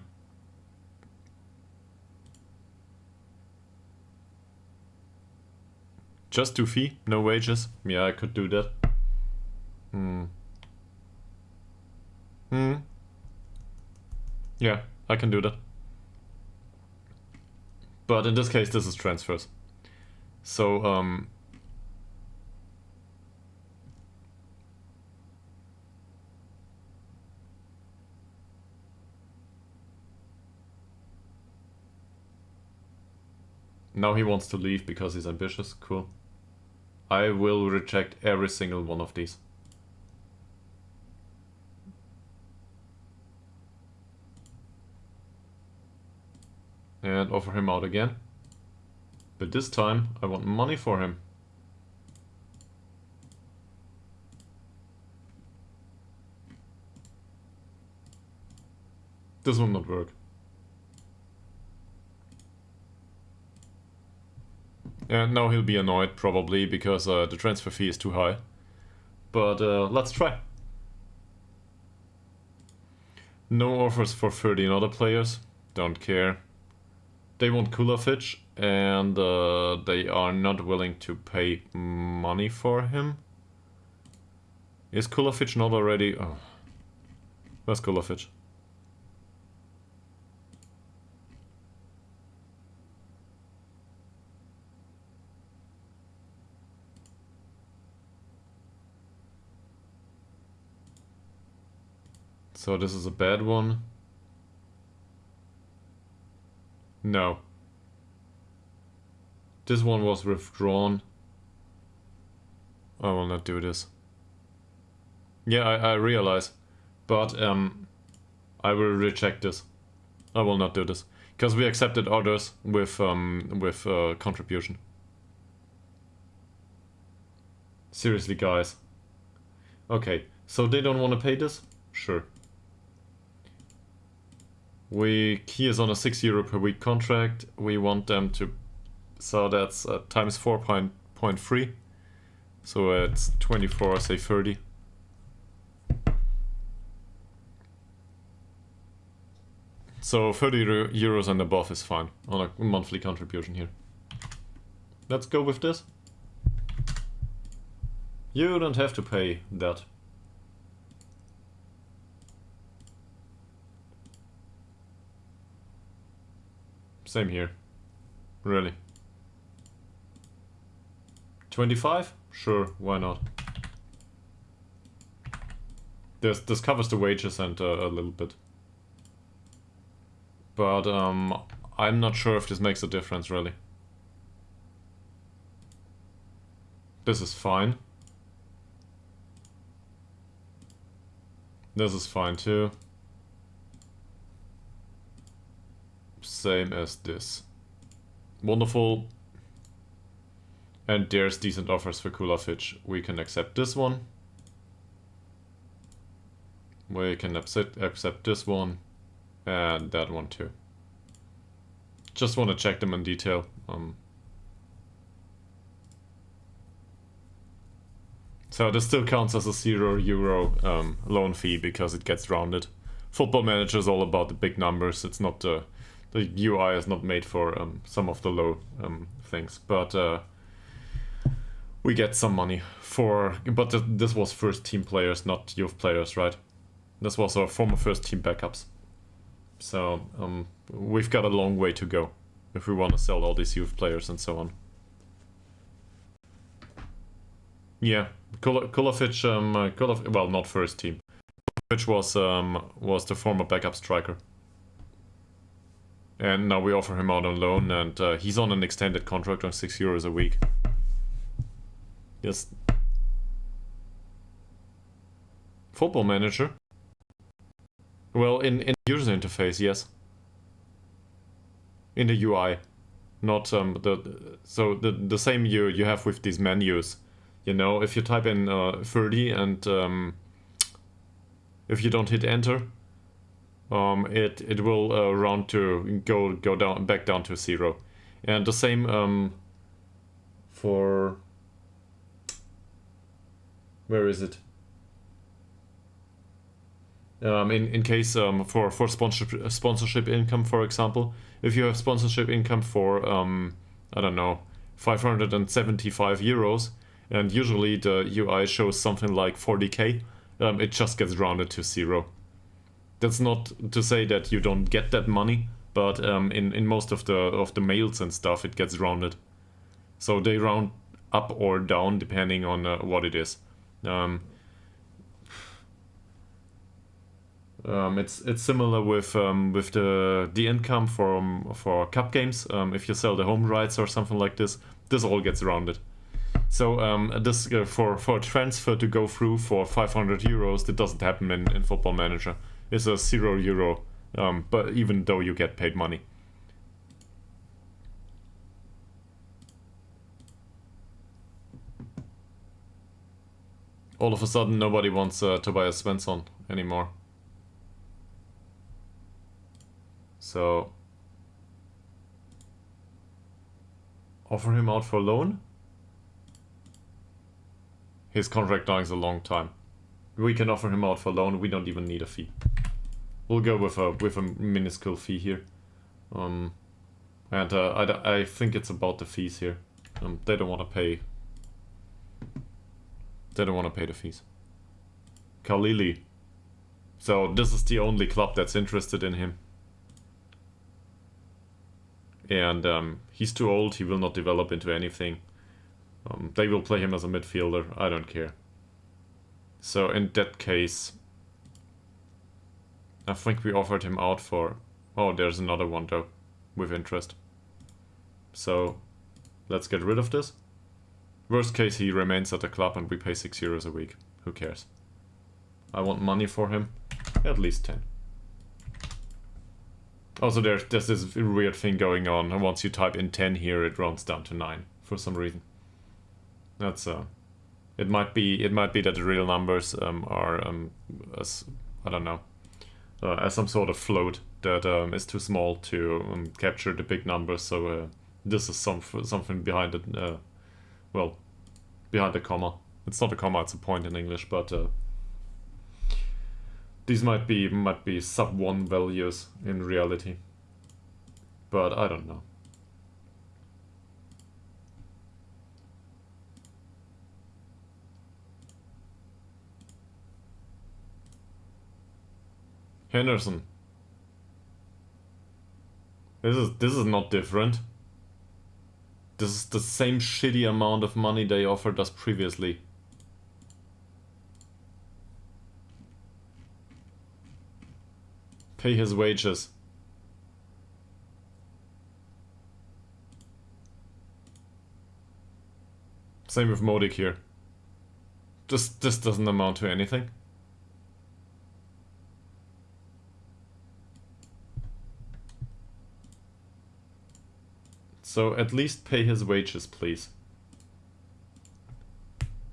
Just 2 fee, no wages. Yeah, I could do that. Yeah, I can do that. But in this case, this is transfers. So, now he wants to leave because he's ambitious. Cool. I will reject every single one of these. and offer him out again. But this time I want money for him. This will not work. And now he'll be annoyed probably because the transfer fee is too high. But let's try. No offers for 13 other players. Don't care. They want Kulafich and they are not willing to pay money for him. Is Kulafich not already... Oh. Where's Kulafich? So this is a bad one. No. This one was withdrawn. I will not do this. Yeah, I realize. But I will reject this. I will not do this. Because we accepted orders with contribution. Seriously, guys. Okay, so they don't want to pay this? Sure. He is on a €6 per week contract. We want them to, so that's times 4.3. So it's 24, say 30. So 30 euros and above is fine on a monthly contribution here. Let's go with this. You don't have to pay that. Same here. Really. 25? Sure, why not? This covers the wages and a little bit. But I'm not sure if this makes a difference really. This is fine. This is fine too. Same as this. Wonderful. And there's decent offers for Kulafich. We can accept this one. We can accept this one. And that one too. Just want to check them in detail. So this still counts as a €0 loan fee because it gets rounded. Football Manager is all about the big numbers. It's not the UI is not made for some of the low things, but we get some money for. But this was first team players, not youth players, right? This was our former first team backups. So we've got a long way to go if we want to sell all these youth players and so on. Yeah, Kulafich, well, not first team. Kulafich was the former backup striker. And now we offer him out on loan, and he's on an extended contract on €6 a week. Yes. Football Manager? Well, in the user interface, yes. In the UI. Not the same you have with these menus. You know, if you type in 30 and if you don't hit enter, it will round to go down back down to 0, and the same for where is it? In case for sponsorship income, for example, if you have sponsorship income for I don't know, €575, and usually the UI shows something like 40k, it just gets rounded to 0. That's not to say that you don't get that money, but in most of the mails and stuff, it gets rounded. So they round up or down depending on what it is. It's similar with the income for cup games. If you sell the home rights or something like this all gets rounded. So this for a transfer to go through for €500, that doesn't happen in Football Manager. It's a €0, but even though you get paid money. All of a sudden nobody wants Tobias Svensson anymore. So offer him out for loan? His contract dying is a long time. We can offer him out for loan, we don't even need a fee. We'll go with a minuscule fee here. And I think it's about the fees here. They don't want to pay. They don't want to pay the fees. Khalili. So this is the only club that's interested in him. And he's too old, he will not develop into anything. They will play him as a midfielder, I don't care. So in that case, I think we offered him out for... Oh, there's another one though, with interest. So let's get rid of this. Worst case, he remains at the club and we pay €6 a week. Who cares? I want money for him. At least 10. Also, there's this weird thing going on. And once you type in 10 here, it rounds down to 9 for some reason. That's it might be that the real numbers are as I don't know, as some sort of float that is too small to capture the big numbers. So this is something behind it. Well, behind the comma. It's not a comma, it's a point in English, but these might be sub 1 values in reality. But I don't know. Henderson. This is not different. This is the same shitty amount of money they offered us previously. Pay his wages. Same with Modik here. This doesn't amount to anything. So at least pay his wages, please.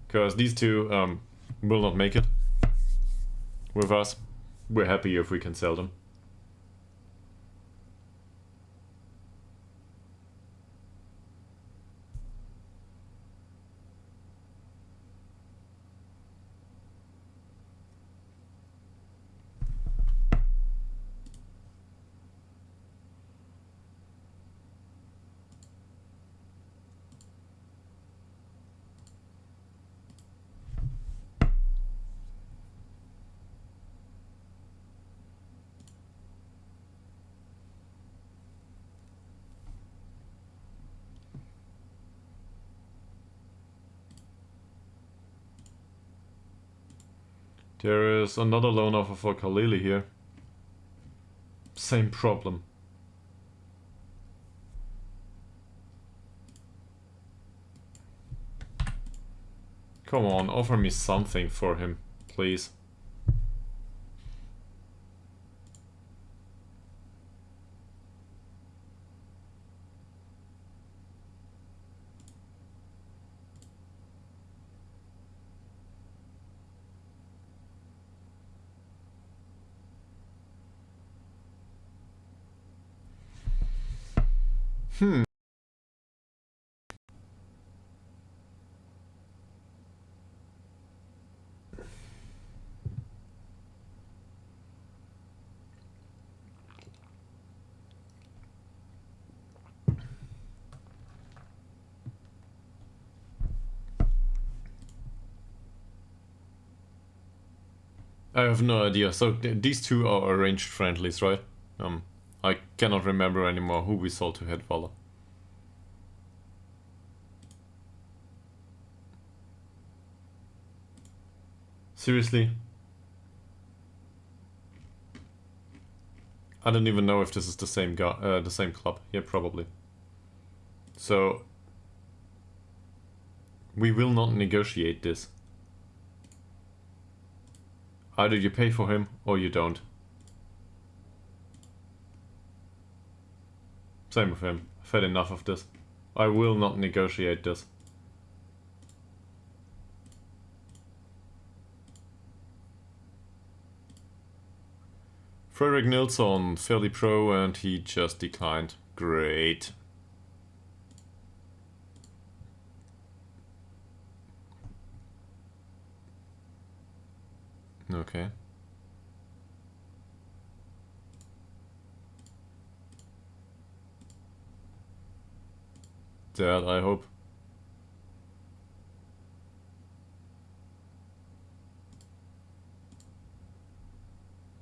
Because these two will not make it with us. We're happy if we can sell them. There is another loan offer for Khalili here. Same problem. Come on, offer me something for him, please. I have no idea. So these two are arranged friendlies, right? I cannot remember anymore who we sold to Hedvala. Seriously? I don't even know if this is the same guy, the same club. Yeah, probably. So we will not negotiate this. Either you pay for him or you don't. Same with him. I've had enough of this. I will not negotiate this. Frederick Nilsson, fairly pro, and he just declined. Great. Okay. That, I hope.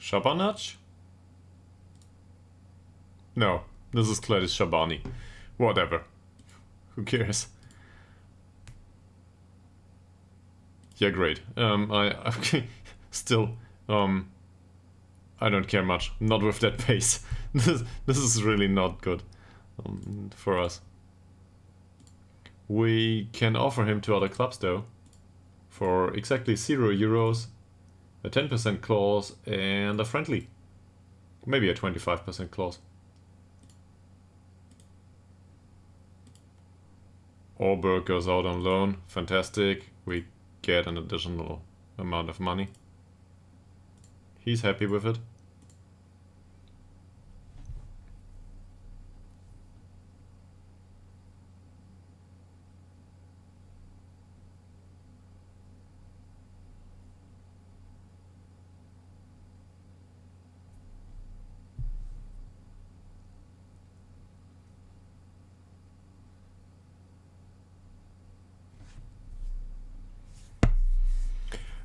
Shabanach? No, this is Gladys Shabani. Whatever. Who cares? Yeah, great. I still, I don't care much. Not with that pace. This is really not good for us. We can offer him to other clubs though, for exactly €0, a 10% clause, and a friendly. Maybe a 25% clause. Orberg goes out on loan. Fantastic. We get an additional amount of money. He's happy with it.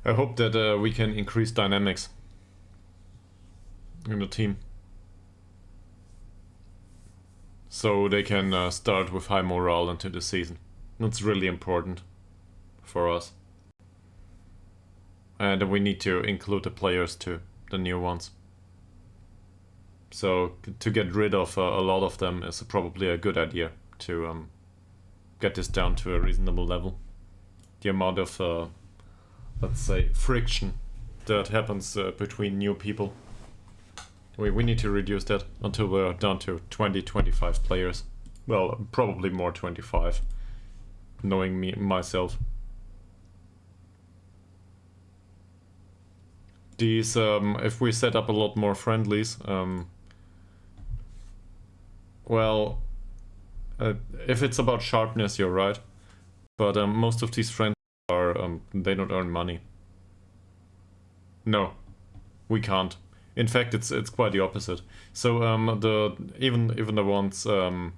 I hope that we can increase dynamics in the team, so they can start with high morale into the season. That's really important for us. And we need to include the players too, the new ones. So to get rid of a lot of them is probably a good idea to get this down to a reasonable level. The amount of let's say friction that happens between new people. We need to reduce that until we're down to 20-25 players. Well, probably more 25, knowing myself. These, if we set up a lot more friendlies, well, if it's about sharpness, you're right. But most of these friendlies are, they don't earn money. No, we can't. In fact, it's quite the opposite. So even the ones I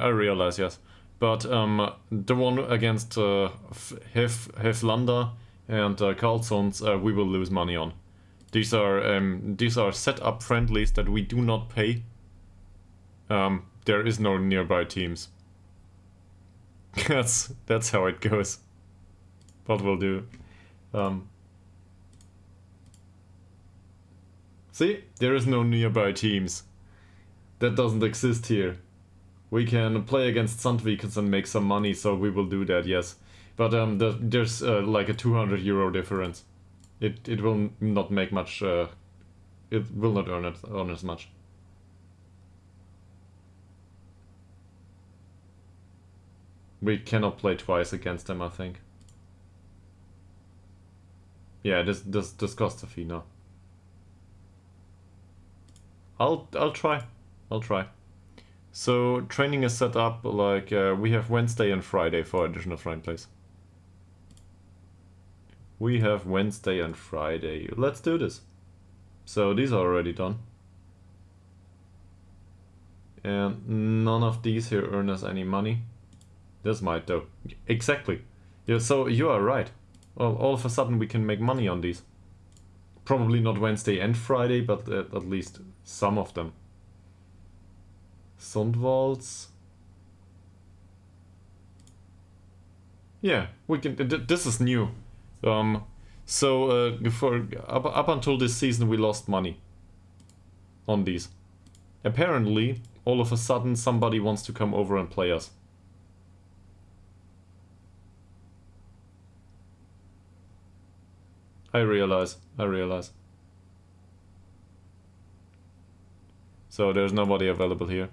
realize, yes, but the one against Heflander and Carlsons, we will lose money on. These are set up friendlies that we do not pay. There is no nearby teams. That's how it goes. But we'll do. See, there is no nearby teams. That doesn't exist here. We can play against Sandvikens and make some money, so we will do that, yes. But there's like a €200 difference. It will not make much. It will not earn as much. We cannot play twice against them, I think. Yeah, this costs a fee now. I'll try. I'll try. So training is set up like we have Wednesday and Friday for additional friendlies. We have Wednesday and Friday. Let's do this. So these are already done. And none of these here earn us any money. This might though. Exactly. Yeah, so you are right. Well, all of a sudden we can make money on these. Probably not Wednesday and Friday, but at least some of them. Sundwalds. Yeah, we can. This is new. So up until this season we lost money on these. Apparently, all of a sudden somebody wants to come over and play us. I realize. So there's nobody available here.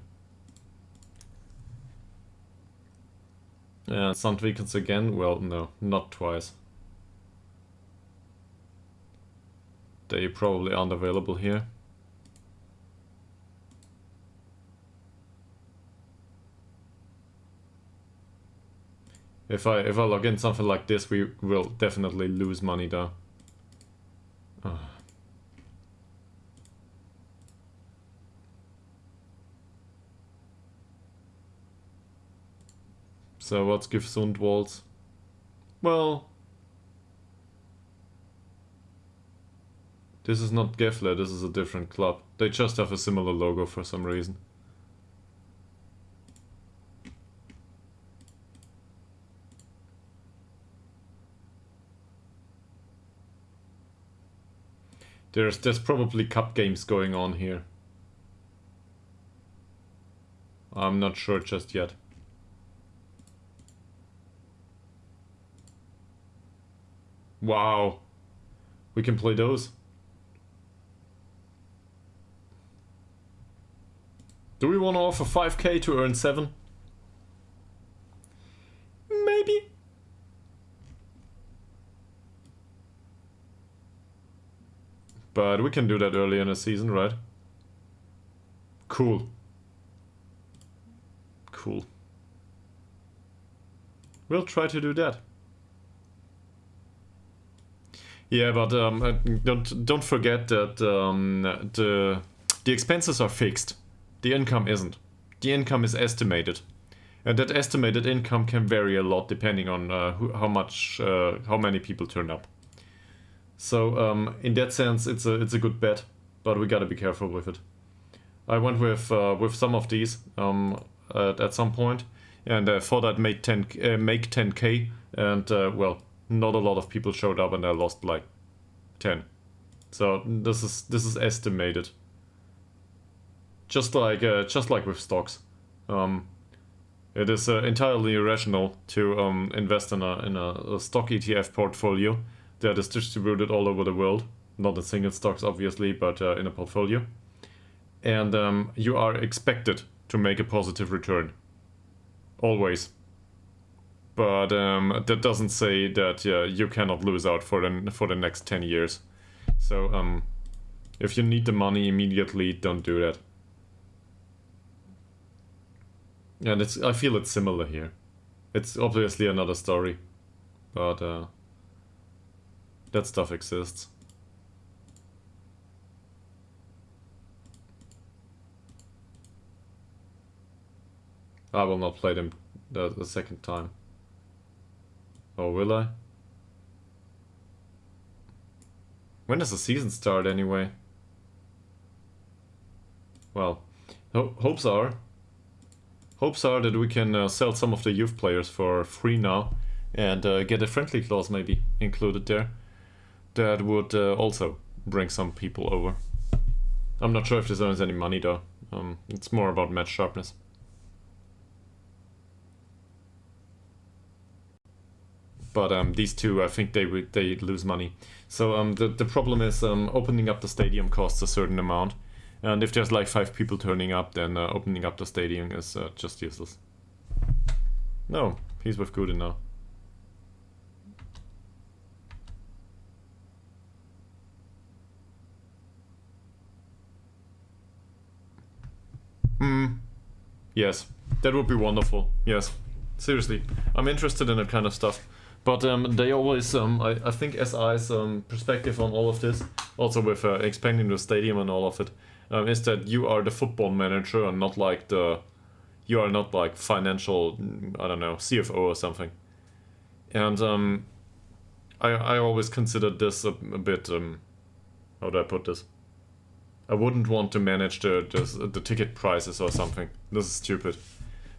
And Sandvikens again? Well, no, not twice. they probably aren't available here. If I log in something like this, we will definitely lose money though. So what's Gesundwalds? Well, this is not Gefle, this is a different club. They just have a similar logo for some reason. There's probably cup games going on here. I'm not sure just yet. Wow. We can play those. Do we want to offer 5k to earn 7? Maybe. But we can do that early in the season, right? Cool. Cool. We'll try to do that. Yeah, but don't forget that the expenses are fixed. The income isn't. The income is estimated, and that estimated income can vary a lot depending on how many people turn up. So in that sense, it's a good bet, but we gotta be careful with it. I went with some of these at some point, and I thought I'd make 10k, and well, not a lot of people showed up, and I lost like 10. So this is estimated. Just like with stocks, it is entirely irrational to invest in a stock ETF portfolio that is distributed all over the world, not in single stocks obviously, but in a portfolio, and you are expected to make a positive return, always. But that doesn't say that you cannot lose out for the next 10 years. So if you need the money immediately, don't do that. And I feel it's similar here. It's obviously another story, but that stuff exists. I will not play them the second time. Or will I? When does the season start anyway? Well, hopes are that we can sell some of the youth players for free now and get a friendly clause maybe included there. That would also bring some people over. I'm not sure if this earns any money though. It's more about match sharpness. But these two, I think they lose money. So the problem is opening up the stadium costs a certain amount. And if there's like 5 people turning up, then opening up the stadium is just useless. No, he's with Guden now. Yes, that would be wonderful. Yes, seriously, I'm interested in that kind of stuff. But they always, I think SI's perspective on all of this, also with expanding the stadium and all of it, is that you are the football manager and not like you are not like financial, I don't know, CFO or something. And I always considered this a bit, how do I put this? I wouldn't want to manage the ticket prices or something. This is stupid.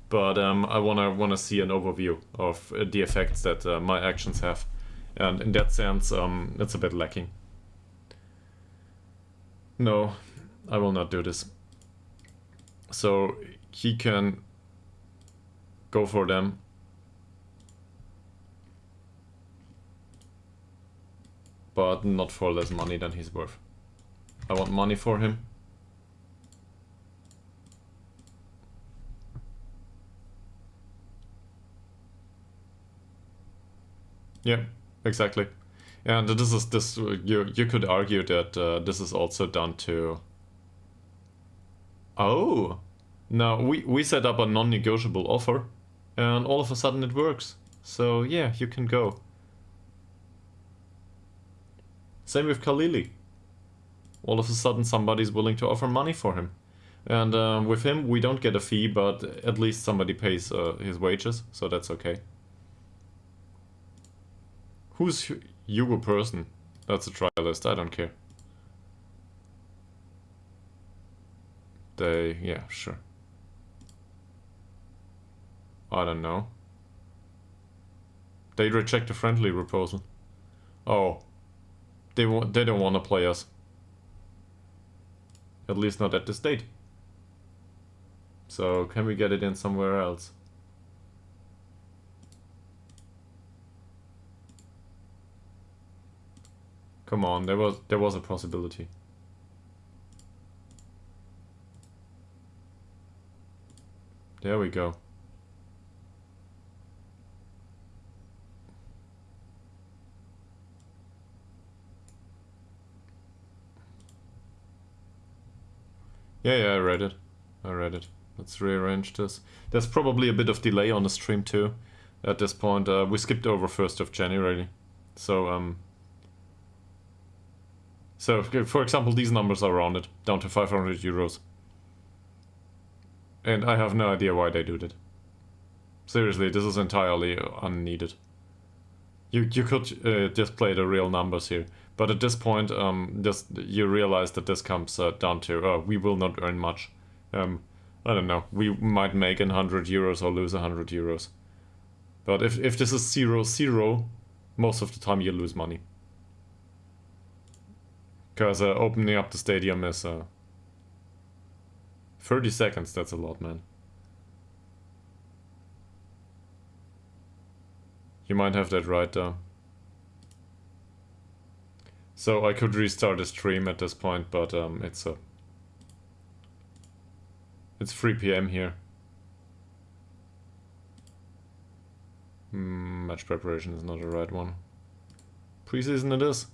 But I wanna see an overview of the effects that my actions have, and in that sense, it's a bit lacking. No, I will not do this. So he can go for them. But not for less money than he's worth. I want money for him. Yeah, exactly. And you could argue that this is also done to... Oh! Now, we set up a non-negotiable offer, and all of a sudden it works. So yeah, you can go. Same with Khalili. All of a sudden somebody's willing to offer money for him. And with him, we don't get a fee, but at least somebody pays his wages, so that's okay. Who's Hugo Person? That's a trialist, I don't care. Yeah, sure. I don't know. They reject a friendly proposal. Oh. They don't want to play us. At least not at this date. So, can we get it in somewhere else? Come on, there was a possibility. There we go. Yeah, I read it. Let's rearrange this. There's probably a bit of delay on the stream too. At this point, we skipped over 1st of January. So, for example, these numbers are rounded down to 500 euros. And I have no idea why they do that. Seriously, this is entirely unneeded. You could just play the real numbers here. But at this point, you realize that this comes down to, we will not earn much. I don't know, we might make 100 euros or lose 100 euros. But if this is 0-0, most of the time you lose money. Because opening up the stadium is 30 seconds, that's a lot, man. You might have that right there. So I could restart the stream at this point, but it's 3 PM here. Match preparation is not the right one. Preseason it is.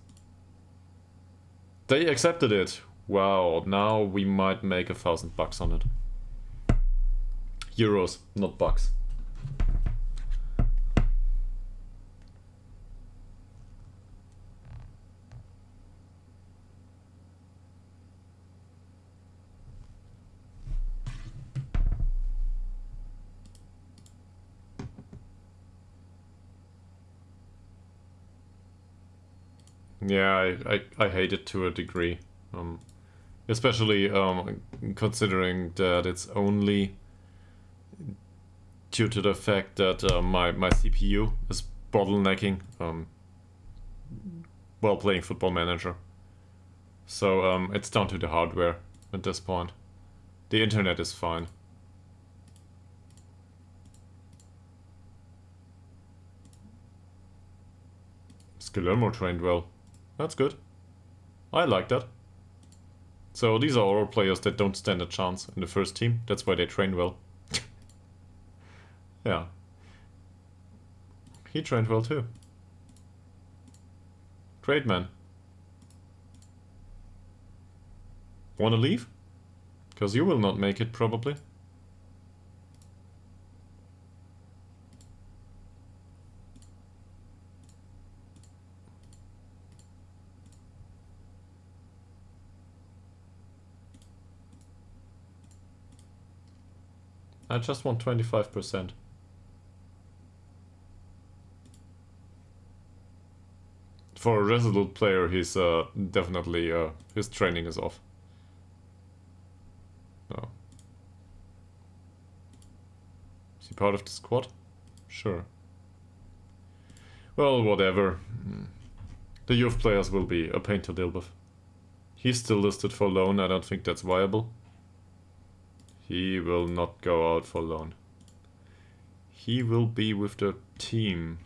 They accepted it. Wow, now we might make $1,000 on it. Euros, not bucks. Yeah, I hate it to a degree. Especially considering that it's only due to the fact that my CPU is bottlenecking while playing Football Manager. So it's down to the hardware at this point. The internet is fine. Guillermo trained well. That's good. I like that. So these are all players that don't stand a chance in the first team. That's why they train well. Yeah. He trained well too. Great, man. Wanna leave? Because you will not make it, probably. I just want 25%. For a resolute player, he's definitely, his training is off. No. Is he part of the squad? Sure. Well, whatever. The youth players will be a pain to deal with. He's still listed for loan, I don't think that's viable. He will not go out for loan. He will be with the team.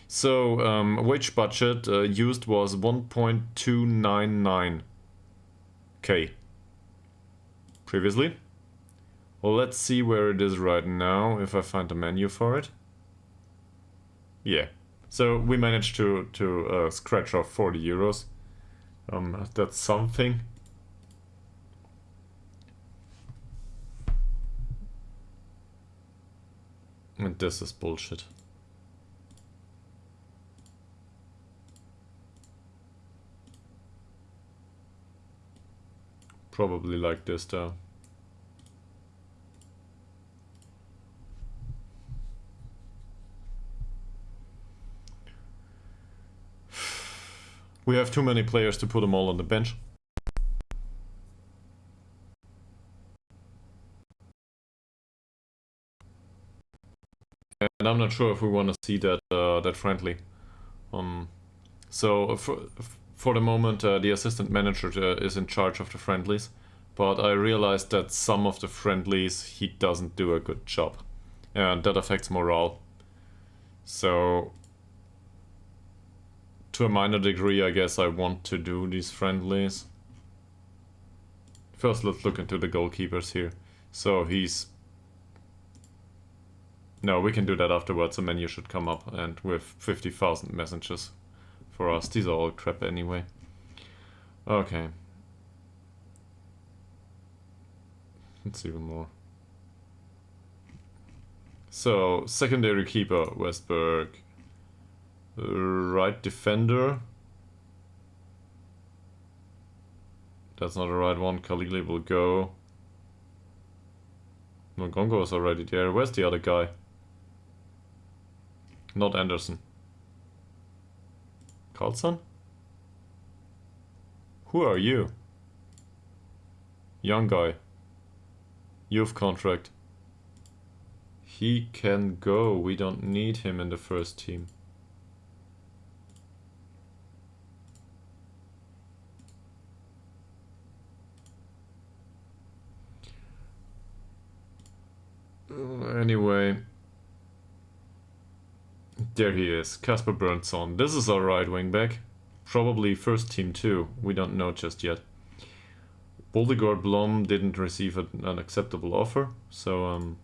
So, wage budget used was 1.299k previously. Well, let's see where it is right now, if I find a menu for it. Yeah, So we managed to scratch off 40 euros. That's something. And this is bullshit. Probably like this though. We have too many players to put them all on the bench. And I'm not sure if we want to see that that friendly. So for the moment, the assistant manager is in charge of the friendlies, but I realized that some of the friendlies he doesn't do a good job, and that affects morale. So to a minor degree, I guess I want to do these friendlies. First, let's look into the goalkeepers here. So he's... No, we can do that afterwards. A menu should come up, and with 50,000 messages for us. These are all crap anyway. Okay. Let's even more. So, secondary keeper, Westberg. Right defender. That's not the right one. Kalili will go. No, Gongo is already there. Where's the other guy? Not Anderson. Carlson? Who are you? Young guy. Youth contract. He can go. We don't need him in the first team. Anyway. There he is. Kasper Berntsson. This is our right wing back. Probably first team too. We don't know just yet. Boldegard Blom didn't receive an acceptable offer, so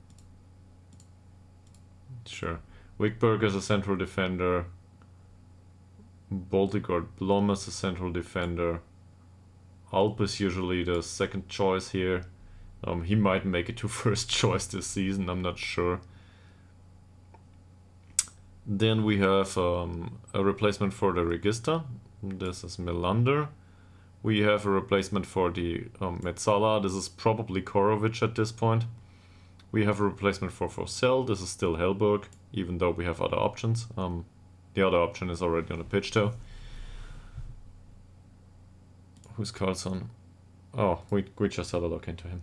sure. Wickberg as a central defender. Boldegard Blom as a central defender. Alp is usually the second choice here. He might make it to first choice this season, I'm not sure. Then we have a replacement for the Regista. This is Melander. We have a replacement for the Metzala. This is probably Korovic at this point. We have a replacement for Forsell. This is still Hellberg, even though we have other options. The other option is already on the pitch though. Who's Carlson? Oh, we just had a look into him.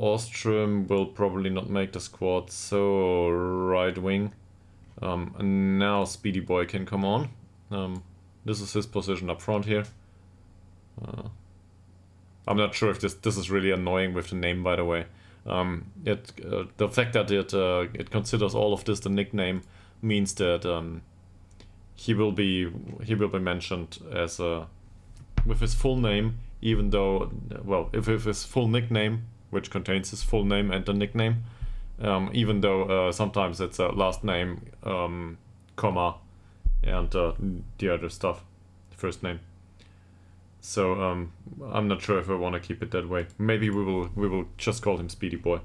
Ostrom will probably not make the squad, so right wing. And now Speedy Boy can come on. This is his position up front here. I'm not sure if this is really annoying with the name, by the way. The fact that it considers all of this the nickname means that he will be mentioned as with his full name, even though, well, if his full nickname, which contains his full name and the nickname, even though sometimes it's a last name, comma, and the other stuff, first name. So I'm not sure if I want to keep it that way. Maybe we will just call him Speedy Boy.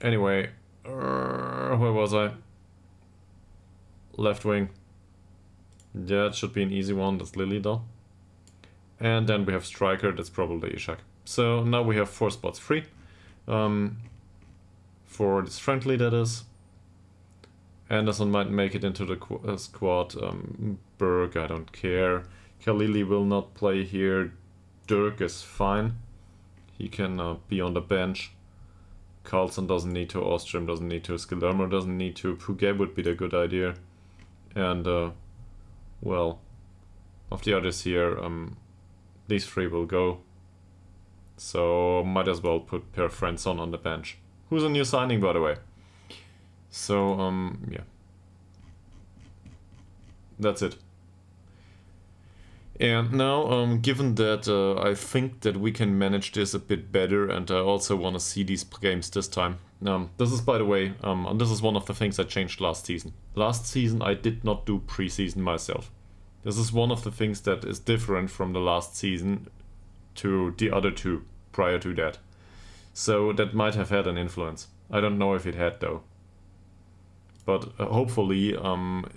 Anyway, where was I? Left wing. Yeah, it should be an easy one. That's Lily though. And then we have striker. That's probably Ishak. So now we have 4 spots free. For this friendly, that is. Anderson might make it into the squad. Berg, I don't care. Kalili will not play here. Dirk is fine. He can be on the bench. Carlson doesn't need to. Ostrom doesn't need to. Skildermo doesn't need to. Puget would be the good idea. And, well, of the others here, these 3 will go. So might as well put Per Friendson on the bench. Who's a new signing, by the way. So, yeah. That's it. And now, given that I think that we can manage this a bit better, and I also want to see these games this time, This is, by the way, and this is one of the things I changed last season. Last season I did not do preseason myself. This is one of the things that is different from the last season to the other two prior to that. So that might have had an influence. I don't know if it had though. But hopefully,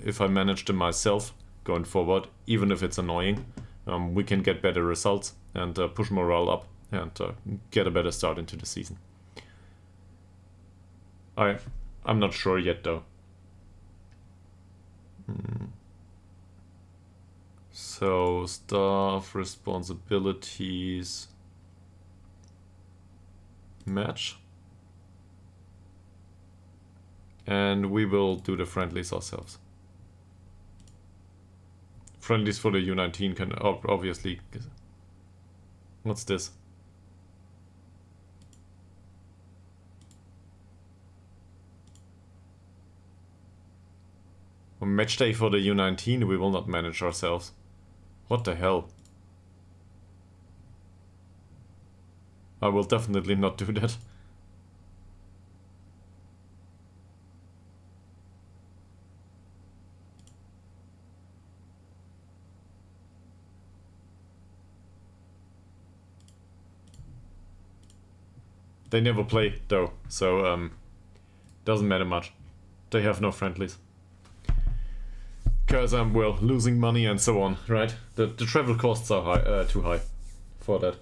if I manage them myself going forward, even if it's annoying, we can get better results and push morale up and get a better start into the season. I'm not sure yet though. So, staff responsibilities match. And we will do the friendlies ourselves. Friendlies for the U19 can obviously... What's this? A match day for the U19 we will not manage ourselves. What the hell? I will definitely not do that. They never play though, so doesn't matter much. They have no friendlies. Because I'm, well, losing money and so on, right? The travel costs are high, too high for that.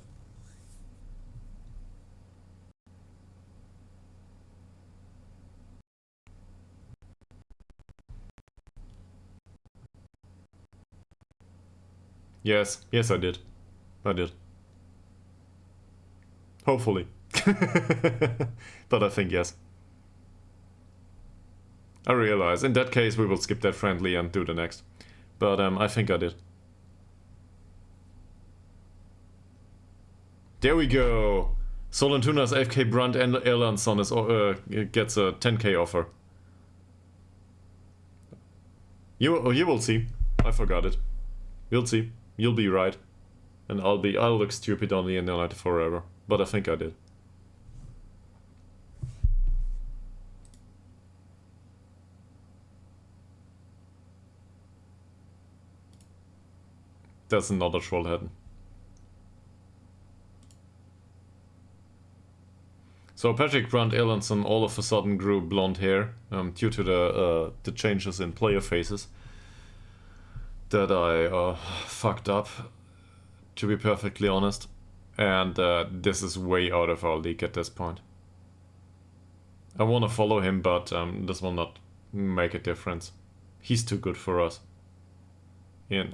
Yes, I did. Hopefully. But I think yes. I realize, in that case we will skip that friendly and do the next. But I think I did. There we go! Solentuna's AFK Brunt and Erlandsson is, gets a 10k offer. You will see. I forgot it. You'll see. You'll be right. And I'll look stupid on the internet forever. But I think I did. That's another Trollhätten. So Patrick Brandt Erlandsson all of a sudden grew blonde hair due to the changes in player faces that I fucked up, to be perfectly honest. And this is way out of our league at this point. I want to follow him, but this will not make a difference. He's too good for us.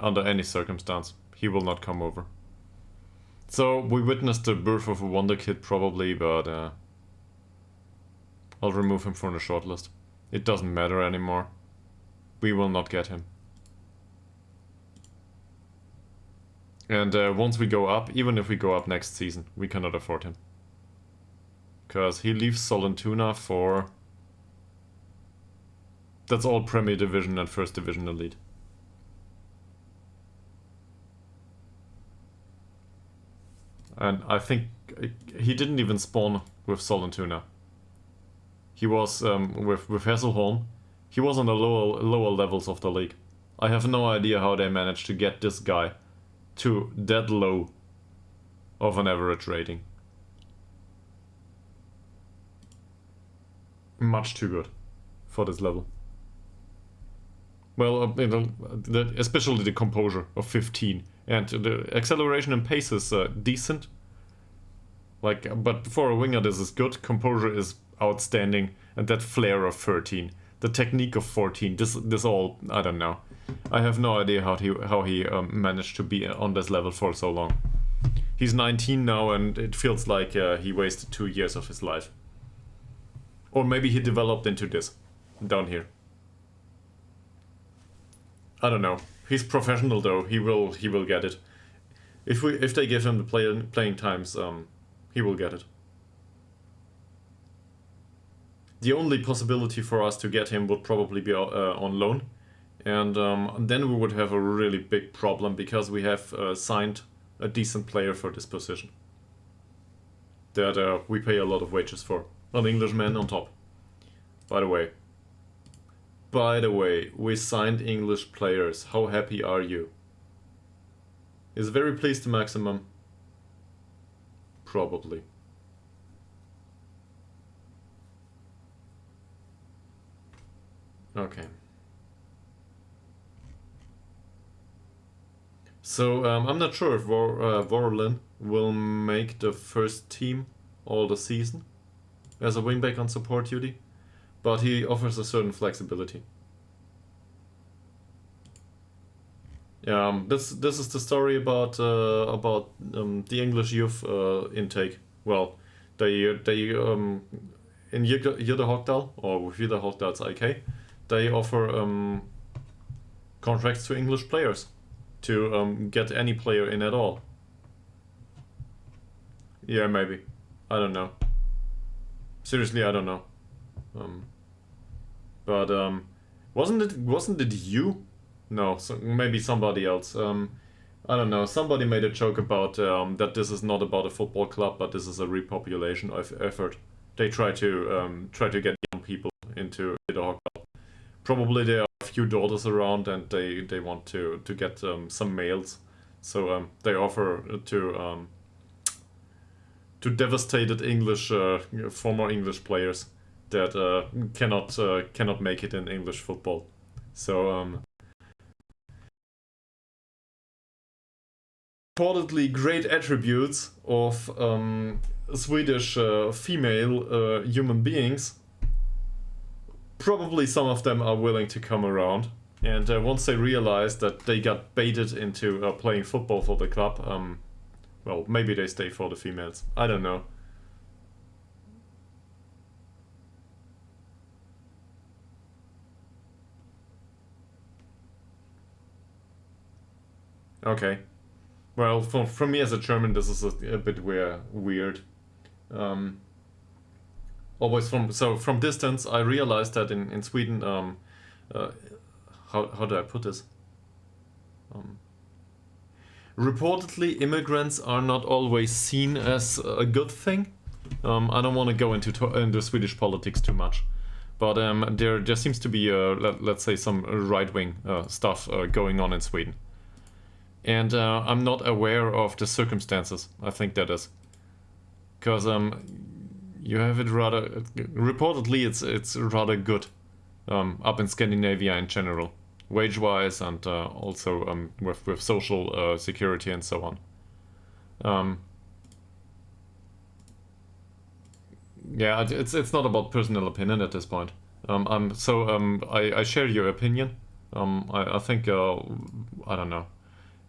Under any circumstance, he will not come over. So we witnessed the birth of a wonder kid probably, but I'll remove him from the shortlist. It doesn't matter anymore. We will not get him. And once we go up, even if we go up next season, we cannot afford him. Because he leaves Solentuna for... That's all Premier Division and First Division Elite. And I think he didn't even spawn with Solentuna. He was with Hesselholm. He was on the lower levels of the league. I have no idea how they managed to get this guy to that low of an average rating. Much too good for this level. Well, especially the composure of 15. And the acceleration and pace is decent. But for a winger this is good. Composure is outstanding. And that flair of 13. The technique of 14. This all, I don't know. I have no idea how he managed to be on this level for so long. He's 19 now and it feels like he wasted 2 years of his life. Or maybe he developed into this. Down here. I don't know. He's professional though. He will get it. If they give him the playing times, he will get it. The only possibility for us to get him would probably be on loan, and then we would have a really big problem because we have signed a decent player for this position that we pay a lot of wages for. An Englishman on top. By the way. By the way, we signed English players. How happy are you? Is very pleased to maximum? Probably. Okay. So I'm not sure if Vorlin will make the first team all the season as a wingback on support duty, but he offers a certain flexibility. This is the story about the English youth intake. Well, they in Ytterhogdals or with Ytterhogdals IK, they offer contracts to English players to get any player in at all. Yeah, maybe. I don't know. Seriously, I don't know. But wasn't it you? No, so maybe somebody else. I don't know. Somebody made a joke about that this is not about a football club, but this is a repopulation effort. They try to get young people into Ytterhogdal. Probably there are a few daughters around, and they want to get some males. So they offer to devastated English former English players that cannot make it in English football. So reportedly great attributes of Swedish female human beings. Probably some of them are willing to come around, and once they realize that they got baited into playing football for the club, well, maybe they stay for the females. I don't know. Okay. Well, for me as a German, this is a bit weird. Always from distance, I realized that in Sweden, how do I put this? Reportedly, immigrants are not always seen as a good thing. I don't want to go into Swedish politics too much, but there seems to be let's say some right-wing stuff going on in Sweden. And I'm not aware of the circumstances. I think that is because you have it rather. Reportedly, it's rather good up in Scandinavia in general, wage-wise, and also with social security and so on. Yeah, it's not about personal opinion at this point. I share your opinion. I think I don't know.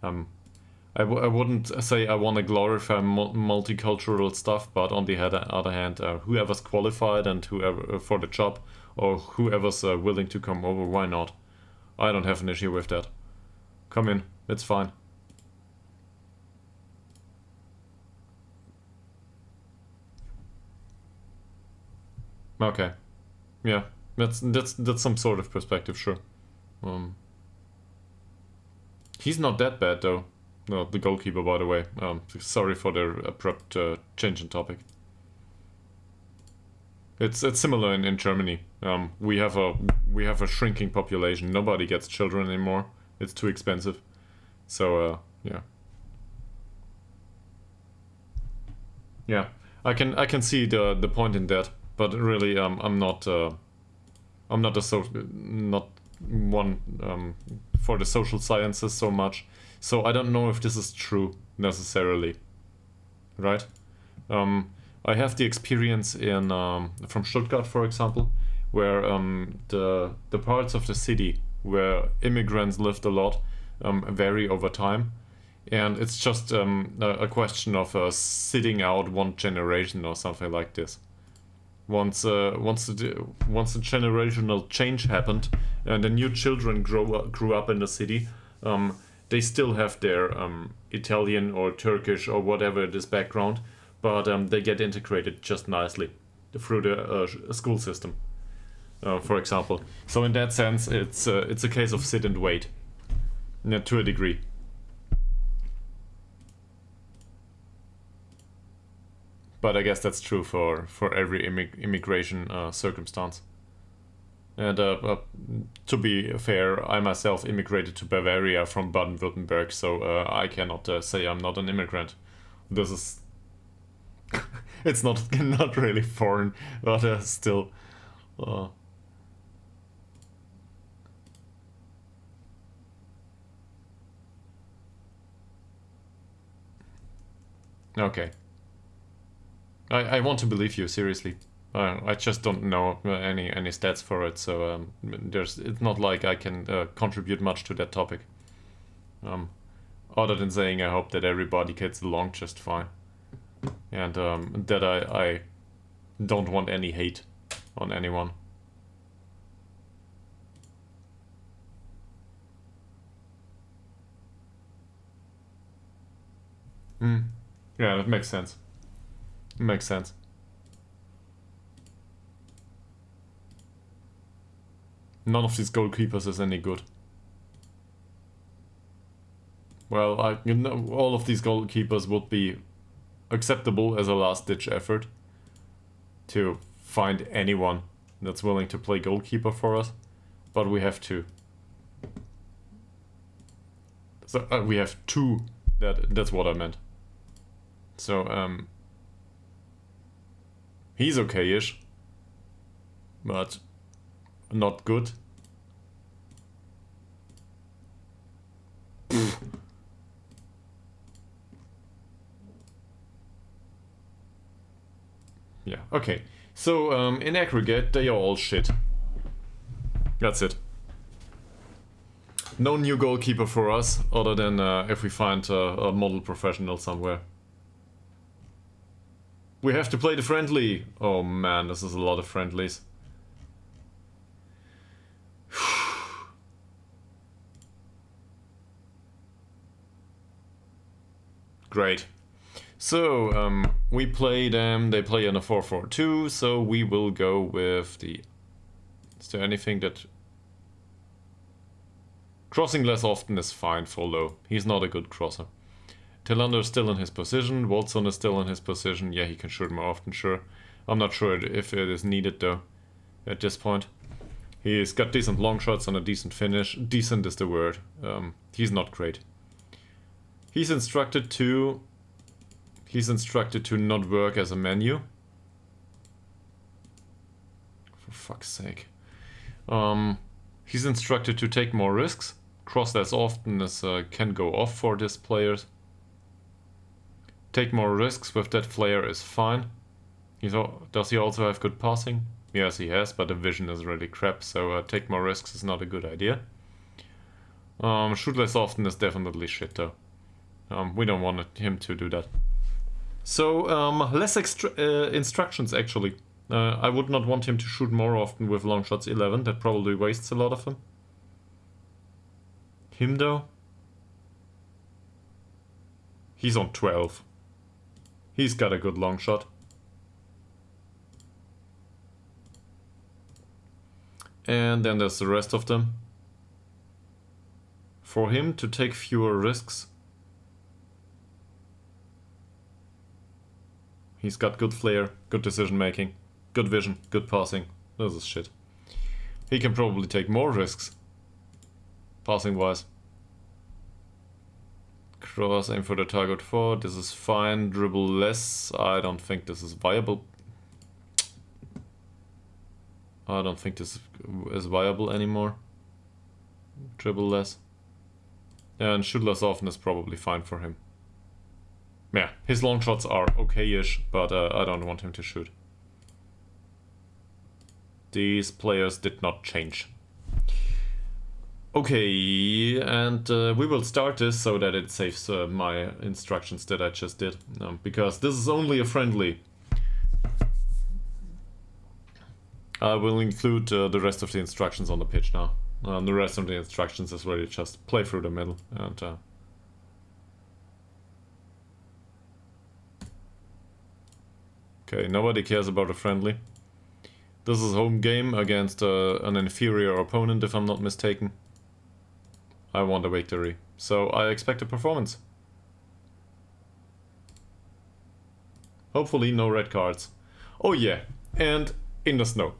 I wouldn't say I want to glorify multicultural stuff, but on the other hand, whoever's qualified and whoever for the job, or whoever's willing to come over, why not? I don't have an issue with that. Come in, it's fine. Okay, yeah, that's some sort of perspective, sure. He's not that bad though. No, the goalkeeper, by the way. Sorry for the abrupt change in topic. It's similar in Germany. We have a shrinking population. Nobody gets children anymore. It's too expensive. So yeah. Yeah, I can see the point in that, but really I'm not not one for the social sciences so much. So I don't know if this is true necessarily, right? I have the experience in from Stuttgart, for example, where the parts of the city where immigrants lived a lot vary over time, and it's just a question of sitting out one generation or something like this. Once the generational change happened and the new children grew up in the city, they still have their Italian or Turkish or whatever it is background, but they get integrated just nicely through the school system, for example. So in that sense, it's a case of sit and wait, to a degree. But I guess that's true for every immigration circumstance. And to be fair, I myself immigrated to Bavaria from Baden-Württemberg, so I cannot say I'm not an immigrant. This is... it's not really foreign, but still... Okay. I want to believe you, seriously. I just don't know any stats for it, so it's not like I can contribute much to that topic. Other than saying I hope that everybody gets along just fine. And that I don't want any hate on anyone. Yeah, that makes sense. Makes sense. None of these goalkeepers is any good. Well, all of these goalkeepers would be acceptable as a last-ditch effort to find anyone that's willing to play goalkeeper for us, but we have two. So we have two. That's what I meant. So he's okay-ish, but not good. Yeah, okay. So, in aggregate, they are all shit. That's it. No new goalkeeper for us, other than if we find a model professional somewhere. We have to play the friendly. Oh man, this is a lot of friendlies. Great. So, we play them, they play in a 4-4-2, so we will go with the... Is there anything that... Crossing less often is fine for Low. He's not a good crosser. Tillander is still in his position, Watson is still in his position. Yeah, he can shoot more often, sure. I'm not sure if it is needed though, at this point. He's got decent long shots and a decent finish. Decent is the word. He's not great. He's instructed to not work as a menu. For fuck's sake. He's instructed to take more risks. Cross less often as can go off for these players. Take more risks with that player is fine. Does he also have good passing? Yes, he has, but the vision is really crap, so take more risks is not a good idea. Shoot less often is definitely shit though. We don't want him to do that. So, less instructions actually. I would not want him to shoot more often with long shots 11, that probably wastes a lot of them. Him though? He's on 12. He's got a good long shot. And then there's the rest of them. For him to take fewer risks. He's got good flair, good decision making, good vision, good passing. This is shit. He can probably take more risks. Passing wise. Cross, aim for the target 4. This is fine. Dribble less. I don't think this is viable. I don't think this is viable anymore. Dribble less. And shoot less often is probably fine for him. Yeah, his long shots are okay-ish, but I don't want him to shoot. These players did not change. Okay, and we will start this so that it saves my instructions that I just did. Because this is only a friendly. I will include the rest of the instructions on the pitch now. The rest of the instructions is really just play through the middle. And okay, nobody cares about a friendly. This is a home game against an inferior opponent, if I'm not mistaken. I want a victory, so I expect a performance. Hopefully no red cards. Oh yeah, and in the snow.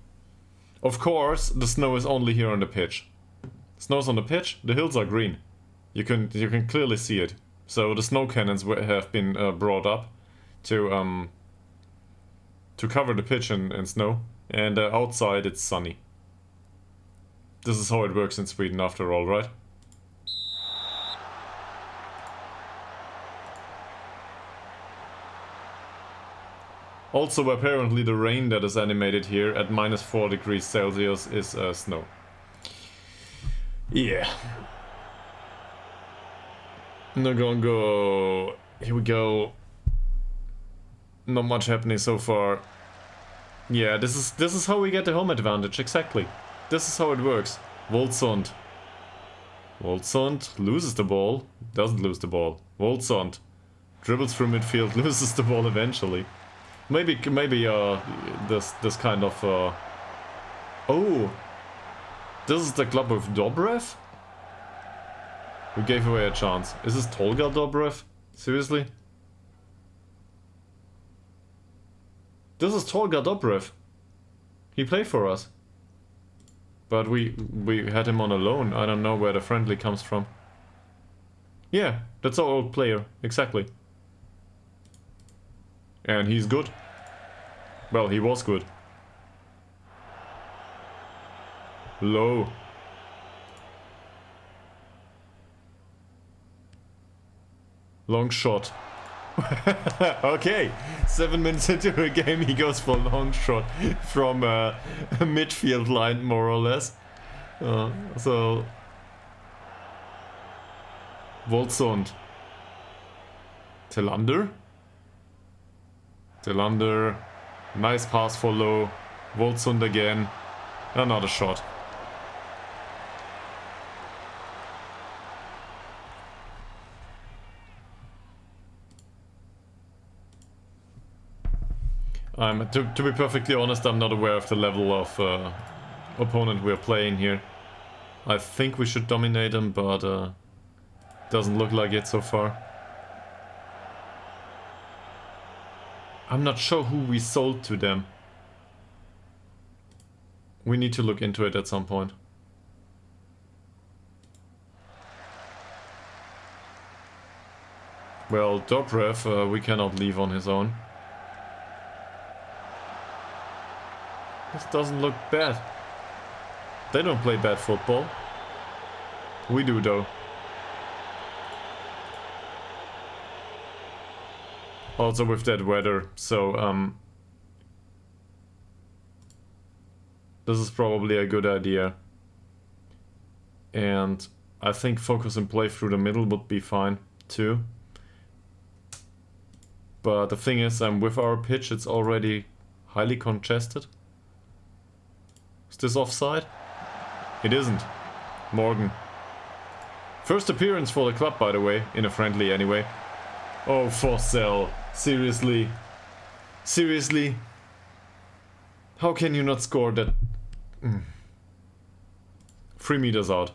Of course, the snow is only here on the pitch. Snow's on the pitch, the hills are green. You can clearly see it. So the snow cannons have been brought up to cover the pitch in snow, and outside it's sunny. This is how it works in Sweden after all, right? Also, apparently the rain that is animated here at -4 degrees Celsius is snow. Yeah. No gonna go. Here we go. Not much happening so far. Yeah, this is how we get the home advantage, exactly. This is how it works. Voldsund. Voldsund loses the ball. Doesn't lose the ball. Voldsund dribbles through midfield, loses the ball eventually. Maybe this kind of oh, this is the club with Dobrev? We gave away a chance. Is this Tolga Dobrev? Seriously? This is Tolga Dobrev. He played for us. But we had him on a loan. I don't know where the friendly comes from. Yeah, that's our old player, exactly. And he's good. Well, he was good. Low. Long shot. Okay, 7 minutes into a game he goes for a long shot from a midfield line, more or less. So Voldsund. Tillander. Tillander. Nice pass for Low. Voldsund again. Another shot. To be perfectly honest, I'm not aware of the level of opponent we're playing here. I think we should dominate them, but doesn't look like it so far. I'm not sure who we sold to them. We need to look into it at some point. Well, Dobrev, we cannot leave on his own. This doesn't look bad. They don't play bad football. We do, though. Also with that weather, so this is probably a good idea. And I think focus and play through the middle would be fine too. But the thing is, with our pitch, it's already highly congested. Is this offside? It isn't. Morgan. First appearance for the club, by the way, in a friendly anyway. Oh, Forsell. Seriously? Seriously? How can you not score that? 3 meters out.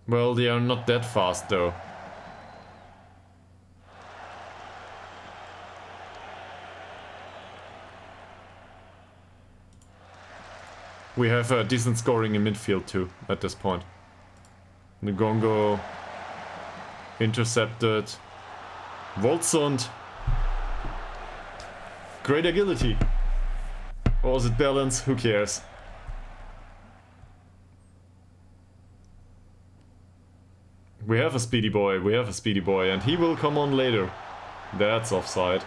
Well, they are not that fast though. We have decent scoring in midfield too, at this point. Ngongo intercepted. Voldsund. Great agility. Or was it balance? Who cares? We have a speedy boy, and he will come on later. That's offside.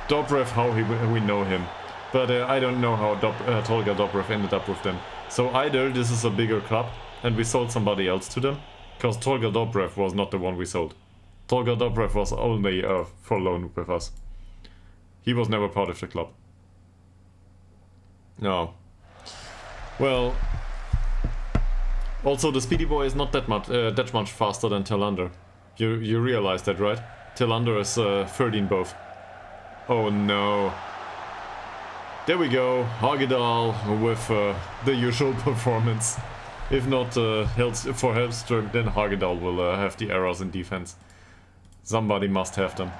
Dobrev, how we know him. But I don't know how Tolga Dobrev ended up with them. So either this is a bigger club and we sold somebody else to them, because Tolga Dobrev was not the one we sold. Tolga Dobrev was only for loan with us. He was never part of the club. No. Well, also the speedy boy is not that much faster than Tillander. You realize that, right? Tillander is 13 both. Oh no. There we go, Ytterhogdals with the usual performance. If not for Hellstroke, then Ytterhogdals will have the errors in defense. Somebody must have them.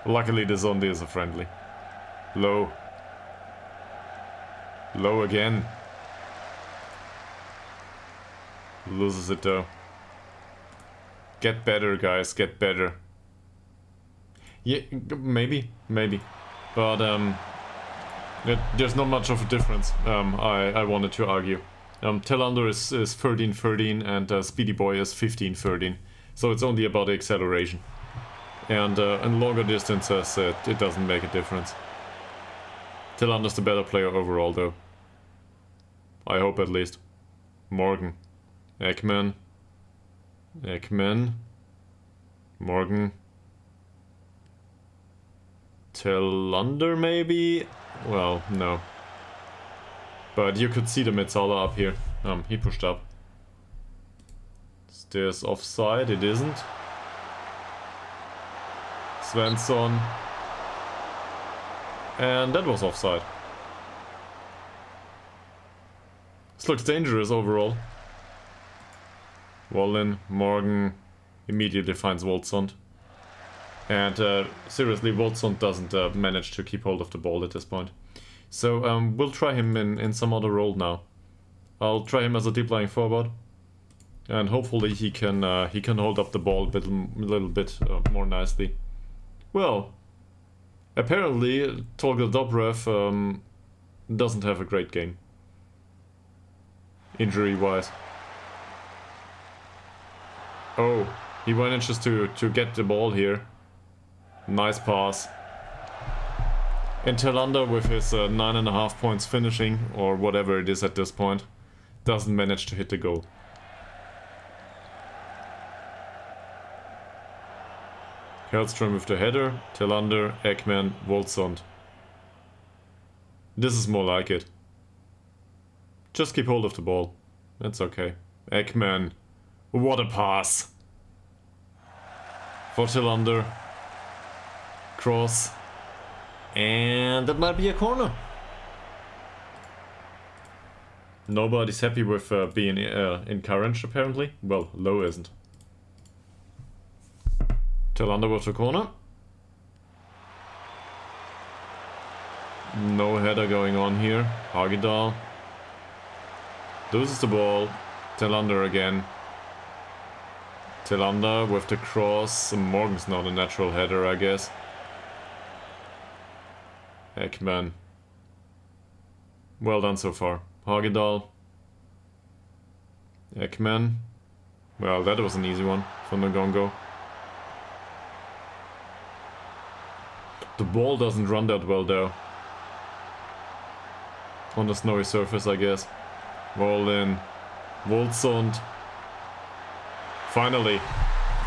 Luckily this only is a friendly. Low. Low again. Loses it though. Get better, guys, get better. Yeah, maybe. But there's not much of a difference, I wanted to argue. Tillander is 13-13 and Speedy Boy is 15-13. So it's only about the acceleration. And in longer distances it doesn't make a difference. Tillander's the better player overall though. I hope at least. Morgan. Ekman. Morgan. Tillander maybe? Well, no. But you could see the Metzala up here. He pushed up. Is this offside? It isn't. Svensson. And that was offside. This looks dangerous overall. Wallin, Morgan immediately finds Woldsund. And seriously, Woldsund doesn't manage to keep hold of the ball at this point. So we'll try him in some other role now. I'll try him as a deep lying forward. And hopefully he can hold up the ball a little bit more nicely. Well, apparently Torgal Dobrev doesn't have a great game. Injury-wise. Oh, he manages to get the ball here. Nice pass. And Tillander with his 9.5 points finishing, or whatever it is at this point, doesn't manage to hit the goal. Hellstrom with the header, Tillander, Ekman, Woldsund. This is more like it. Just keep hold of the ball. That's okay. Ekman. What a pass! For Tillander. Cross. And that might be a corner. Nobody's happy with being encouraged apparently. Well, Low isn't. Tillander with the corner. No header going on here. Ytterhogdals loses the ball. Tillander again. Tillander with the cross. Morgan's not a natural header, I guess. Ekman. Well done so far. Ytterhogdals. Ekman. Well, that was an easy one for Ngongo. The ball doesn't run that well though. On the snowy surface, I guess. Ball in. Woldsund. Finally.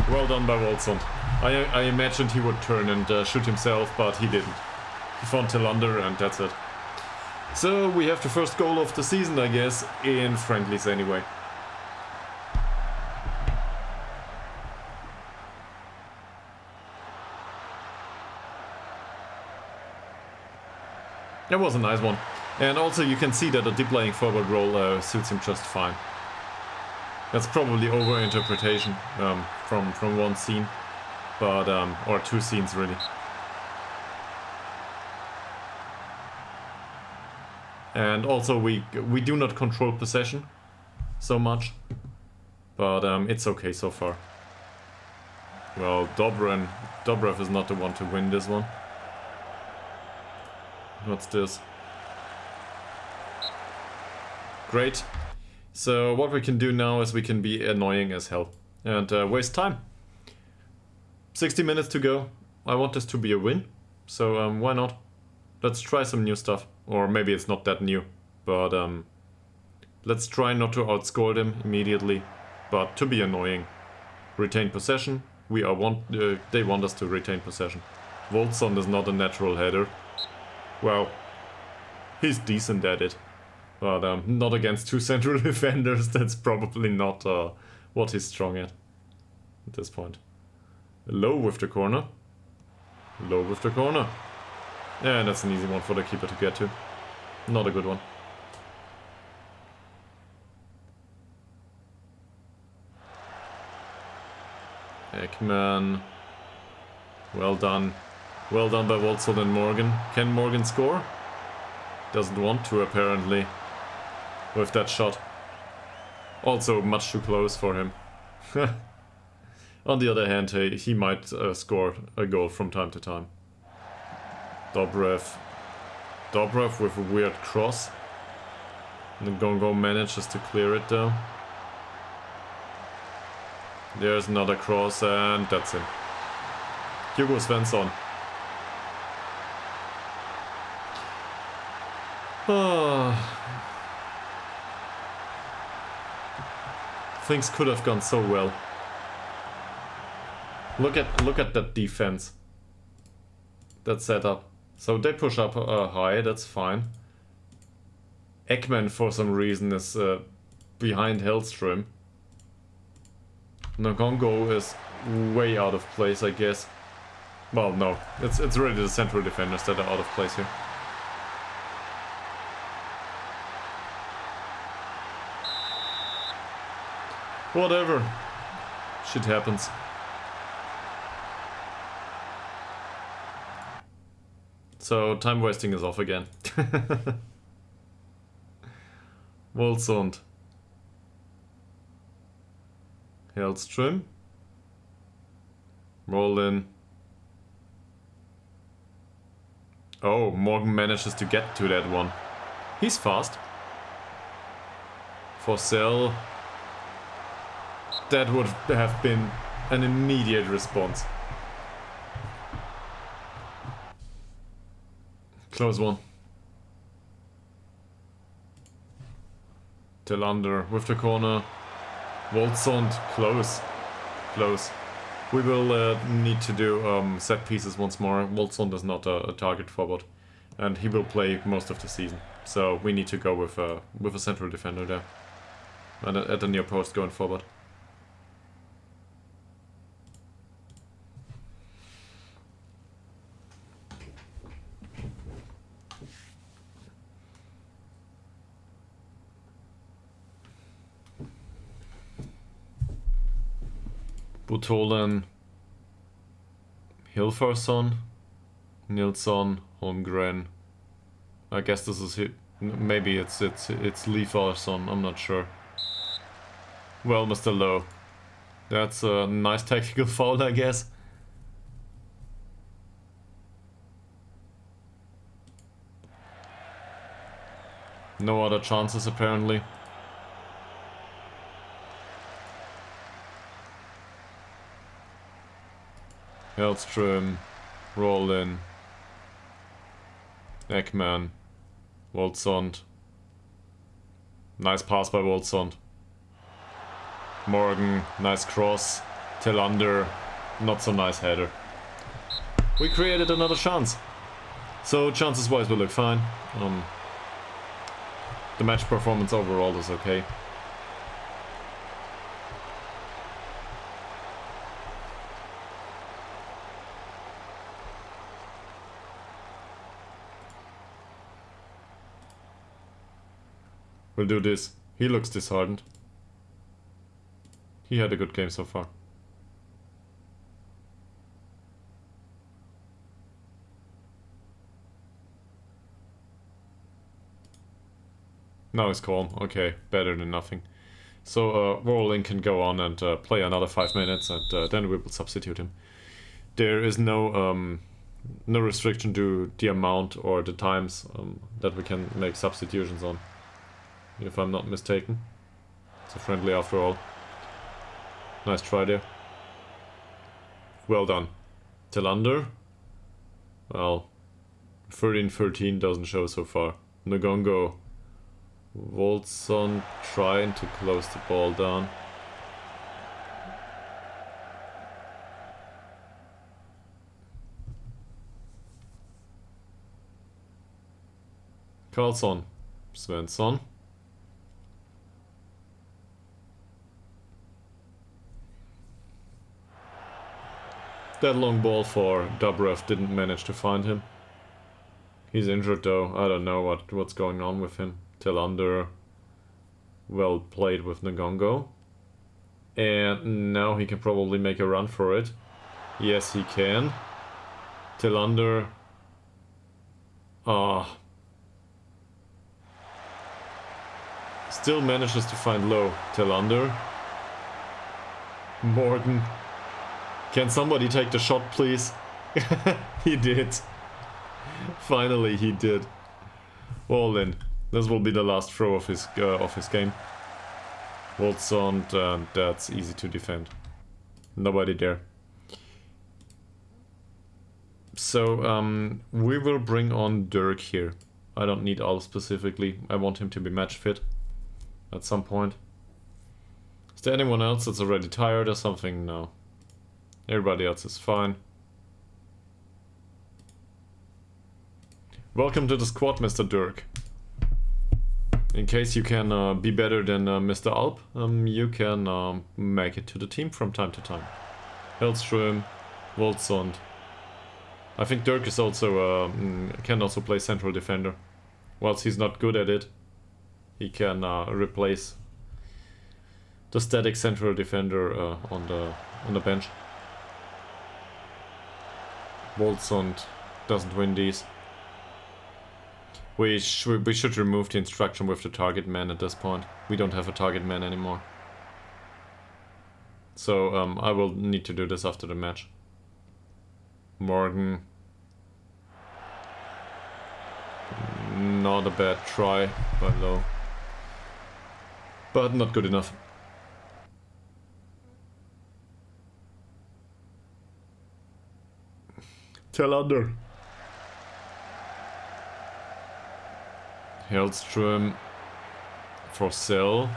Well done by Woldsund. I imagined he would turn and shoot himself, but he didn't. He found Tillander and that's it. So we have the first goal of the season, I guess, in friendlies anyway. That was a nice one. And also you can see that the deep lying forward role suits him just fine. That's probably over-interpretation from one scene, but or two scenes really. And also we do not control possession so much, but it's okay so far. Well, Dobrev is not the one to win this one. What's this? Great. So what we can do now is we can be annoying as hell and waste time. 60 minutes to go. I want this to be a win, so why not? Let's try some new stuff. Or maybe it's not that new, but let's try not to outscore them immediately, but to be annoying. Retain possession. They want us to retain possession. Woldsund is not a natural header. Well, he's decent at it, but not against two central defenders. That's probably not what he's strong at this point. Low with the corner. Low with the corner. Yeah, that's an easy one for the keeper to get to. Not a good one. Ekman. Well done. Well done by Wolzold and Morgan. Can Morgan score? Doesn't want to, apparently. With that shot. Also much too close for him. On the other hand, he might score a goal from time to time. Dobrev. Dobrev with a weird cross. Ngongo manages to clear it though. There's another cross and that's it. Hugo Svensson. Things could have gone so well. Look at that defense. That setup. So they push up high, that's fine. Ekman for some reason is behind Hellström. Ngongo is way out of place, I guess. Well, no, it's really the central defenders that are out of place here. Whatever. Shit happens. So, time wasting is off again. Wolzund. Hellström. Roll in. Oh, Morgan manages to get to that one. He's fast. Forsell. That would have been an immediate response. Close one. Tillander with the corner. Wolzund, close. Close. We will need to do set pieces once more. Wolzund is not a target forward. And he will play most of the season. So we need to go with a central defender there. And at the near post going forward. Butolen, Hilfarsson, Nilsson, Holmgren. I guess this is it. Maybe it's Lifarsson, I'm not sure. Well, Mr. Lowe. That's a nice tactical foul, I guess. No other chances, apparently. Hellström, roll in. Ekman, Wolzund. Nice pass by Wolzund. Morgan, nice cross. Tillander, not so nice header. We created another chance. So chances wise we look fine. The match performance overall is okay. We'll do this. He looks disheartened. He had a good game so far. Now he's calm. Okay, better than nothing. So Rolling can go on and play another 5 minutes, and then we will substitute him. There is no restriction to the amount or the times that we can make substitutions on, if I'm not mistaken. It's a friendly after all. Nice try there. Well done. Tillander. Well, 13-13 doesn't show so far. Ngongo. Wolzund trying to close the ball down. Karlsson. Svensson. That long ball for Dobrev didn't manage to find him. He's injured though. I don't know what's going on with him. Till under. Well played with Ngongo. And now he can probably make a run for it. Yes, he can. Till under. Still manages to find low. Till under. Morgan. Can somebody take the shot, please? He did. Finally, he did. All in. This will be the last throw of his game. Waltz on, and that's easy to defend. Nobody there. So, we will bring on Dirk here. I don't need Alf specifically. I want him to be match fit at some point. Is there anyone else that's already tired or something? No. Everybody else is fine. Welcome to the squad, Mr. Dirk. In case you can be better than Mr. Alp, you can make it to the team from time to time. Hellström, Wolfsund. I think Dirk is also can also play central defender. Whilst he's not good at it, he can replace the static central defender on the bench. Wolfsund doesn't win these. We should remove the instruction with the target man at this point. We don't have a target man anymore. So I will need to do this after the match. Morgan. Not a bad try, but low. But not good enough. Tell under. Hellström for Cell.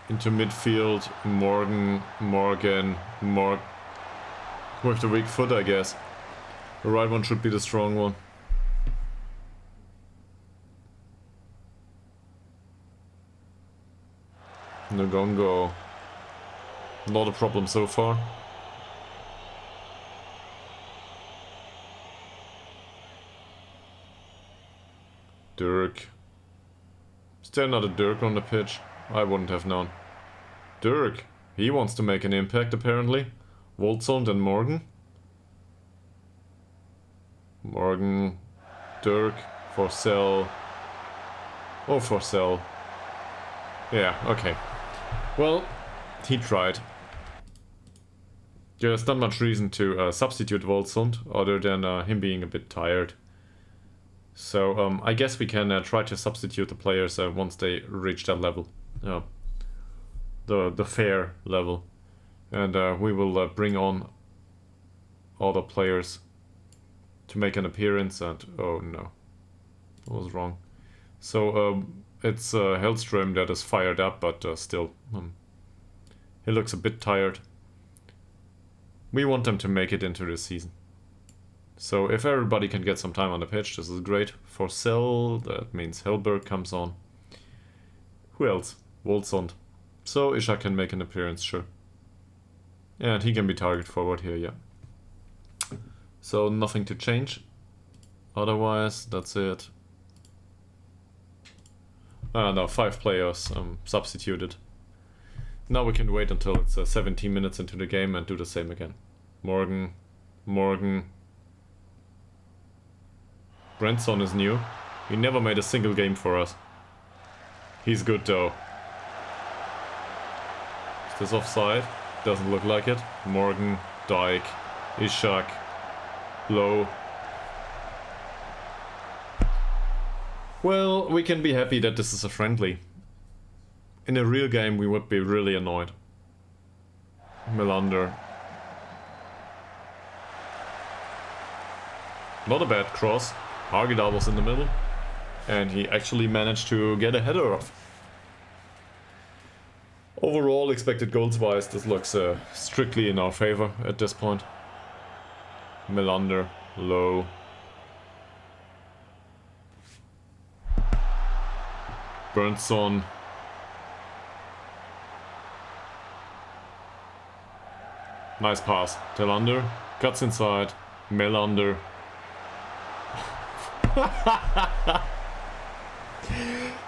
Into midfield, Morgan. With the weak foot, I guess. The right one should be the strong one. Ngongo. Not a problem so far. Dirk. Is there not a Dirk on the pitch? I wouldn't have known. Dirk. He wants to make an impact apparently. Wolfsund and Morgan. Morgan. Dirk. Forsell. Oh, Forsell. Yeah, okay. Well, he tried. There's not much reason to substitute Wolfsund other than him being a bit tired. So I guess we can try to substitute the players once they reach that level, the fair level, and we will bring on other players to make an appearance. And oh no, I was wrong. So it's Hellström that is fired up, but still, he looks a bit tired. We want them to make it into the season. So if everybody can get some time on the pitch, this is great. For Cell, that means Hellberg comes on. Who else? Wolfsund. So Isha can make an appearance, sure. And he can be target forward here, yeah. So nothing to change. Otherwise, that's it. No, 5 players substituted. Now we can wait until it's 17 minutes into the game and do the same again. Morgan. Brentson is new. He never made a single game for us. He's good though. Is this offside? Doesn't look like it. Morgan, Dyke, Ishak, Low. Well, we can be happy that this is a friendly. In a real game we would be really annoyed. Melander. Not a bad cross. Ytterhogdals was in the middle, and he actually managed to get a header off. Overall, expected goals wise, this looks strictly in our favor at this point. Melander, Low. Bernson. Nice pass. Telander cuts inside. Melander.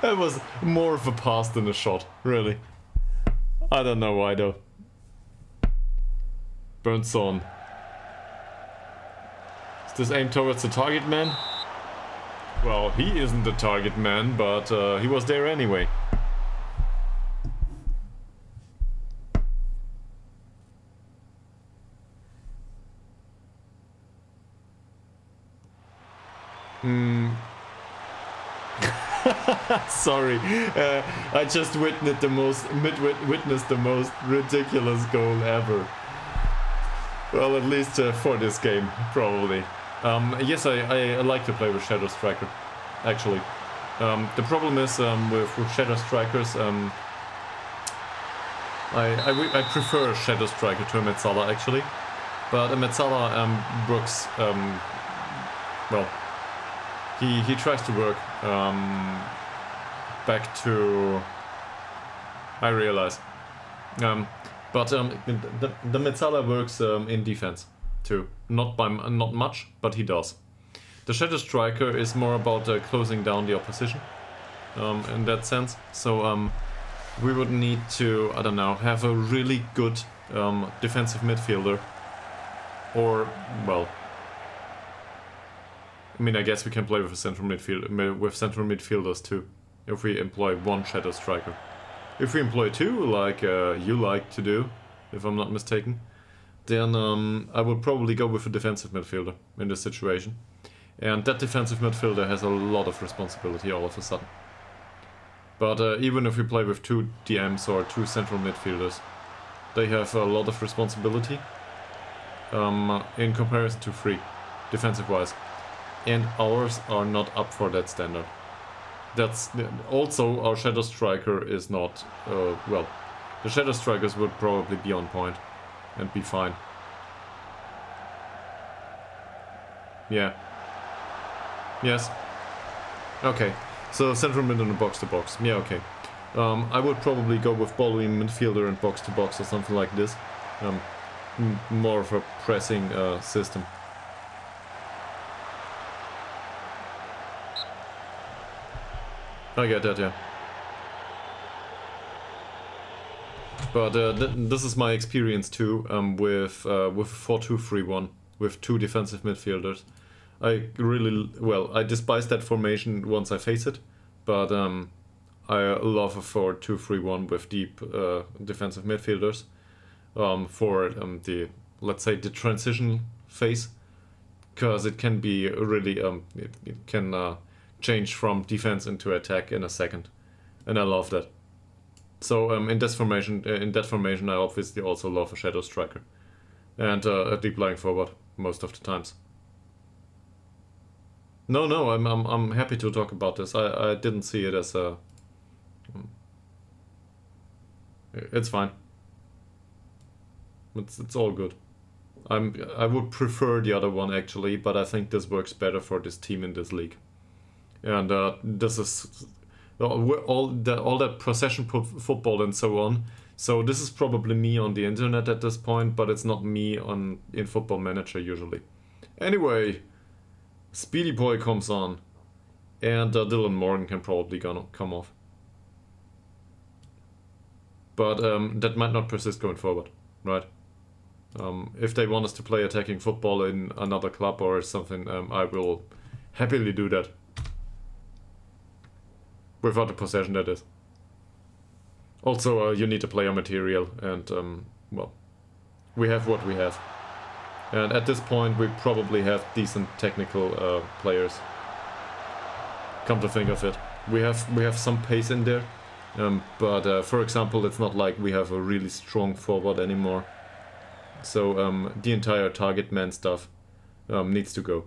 That was more of a pass than a shot, really. I don't know why though. Burns on. Is this aimed towards the target man? Well, he isn't the target man, but he was there anyway. Sorry, I just witnessed the most ridiculous goal ever. Well, at least for this game, probably. Yes, I like to play with Shadow Striker, actually. The problem is with Shadow Strikers, I prefer Shadow Striker to a Metzala, actually. But a Metzala works, well, he tries to work back to... I realize. But the Metzala works in defense too. Not much, but he does. The Shadow Striker is more about closing down the opposition in that sense. So we would need to, I don't know, have a really good defensive midfielder. Or, well, I mean, I guess we can play with a central midfielders too, if we employ one Shadow Striker. If we employ two, like you like to do, if I'm not mistaken, then I would probably go with a defensive midfielder in this situation. And that defensive midfielder has a lot of responsibility all of a sudden. But even if we play with two DMs or two central midfielders, they have a lot of responsibility in comparison to three, defensive-wise. And ours are not up for that standard. That's also our Shadow Striker is not well. The Shadow Strikers would probably be on point and be fine. Yeah. Yes. Okay. So central mid and box to box. Yeah. Okay. I would probably go with ball-in midfielder and box to box or something like this. More of a pressing system. I get that, yeah. But this is my experience too with 4-2-3-1 with two defensive midfielders. I despise that formation once I face it, but I love a 4-2-3-1 with deep defensive midfielders for the, let's say, the transition phase, because it can be really it can change from defense into attack in a second, and I love that. So in that formation, I obviously also love a Shadow Striker and a deep lying forward most of the times. No, I'm happy to talk about this. I didn't see it as a. It's fine. It's all good. I would prefer the other one actually, but I think this works better for this team in this league. And this is all that possession football and so on. So this is probably me on the internet at this point, but it's not me in Football Manager usually. Anyway, Speedy Boy comes on, and Dylan Morgan can probably come off. But that might not persist going forward, right? If they want us to play attacking football in another club or something, I will happily do that. Without the possession, that is. Also, you need a player material, and, well, we have what we have. And at this point, we probably have decent technical players. Come to think of it. We have some pace in there, but for example, it's not like we have a really strong forward anymore. So the entire target man stuff needs to go.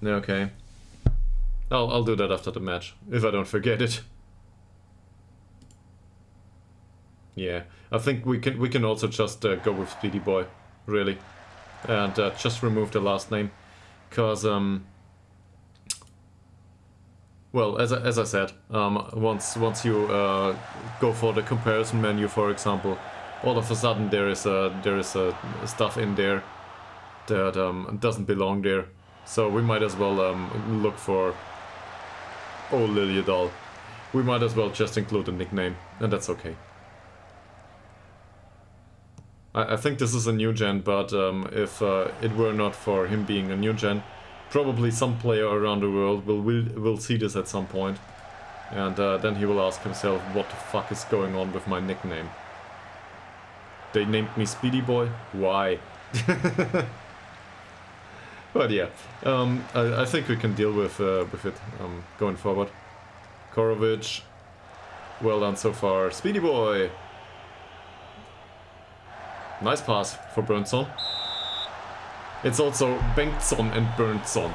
Okay. I'll do that after the match, if I don't forget it. Yeah, I think we can also just go with Speedy Boy, really, and just remove the last name, cause well, as I said, once you go for the comparison menu, for example, all of a sudden there is stuff in there that doesn't belong there. So we might as well look for... Oh, Ytterhogdals. We might as well just include a nickname, and that's okay. I think this is a new gen, but if it were not for him being a new gen, probably some player around the world will see this at some point, and then he will ask himself, what the fuck is going on with my nickname? They named me Speedy Boy? Why? But yeah, I think we can deal with it going forward. Korovic, well done so far. Speedy Boy! Nice pass for Berntsson. It's also Bengtsson and Berntsson,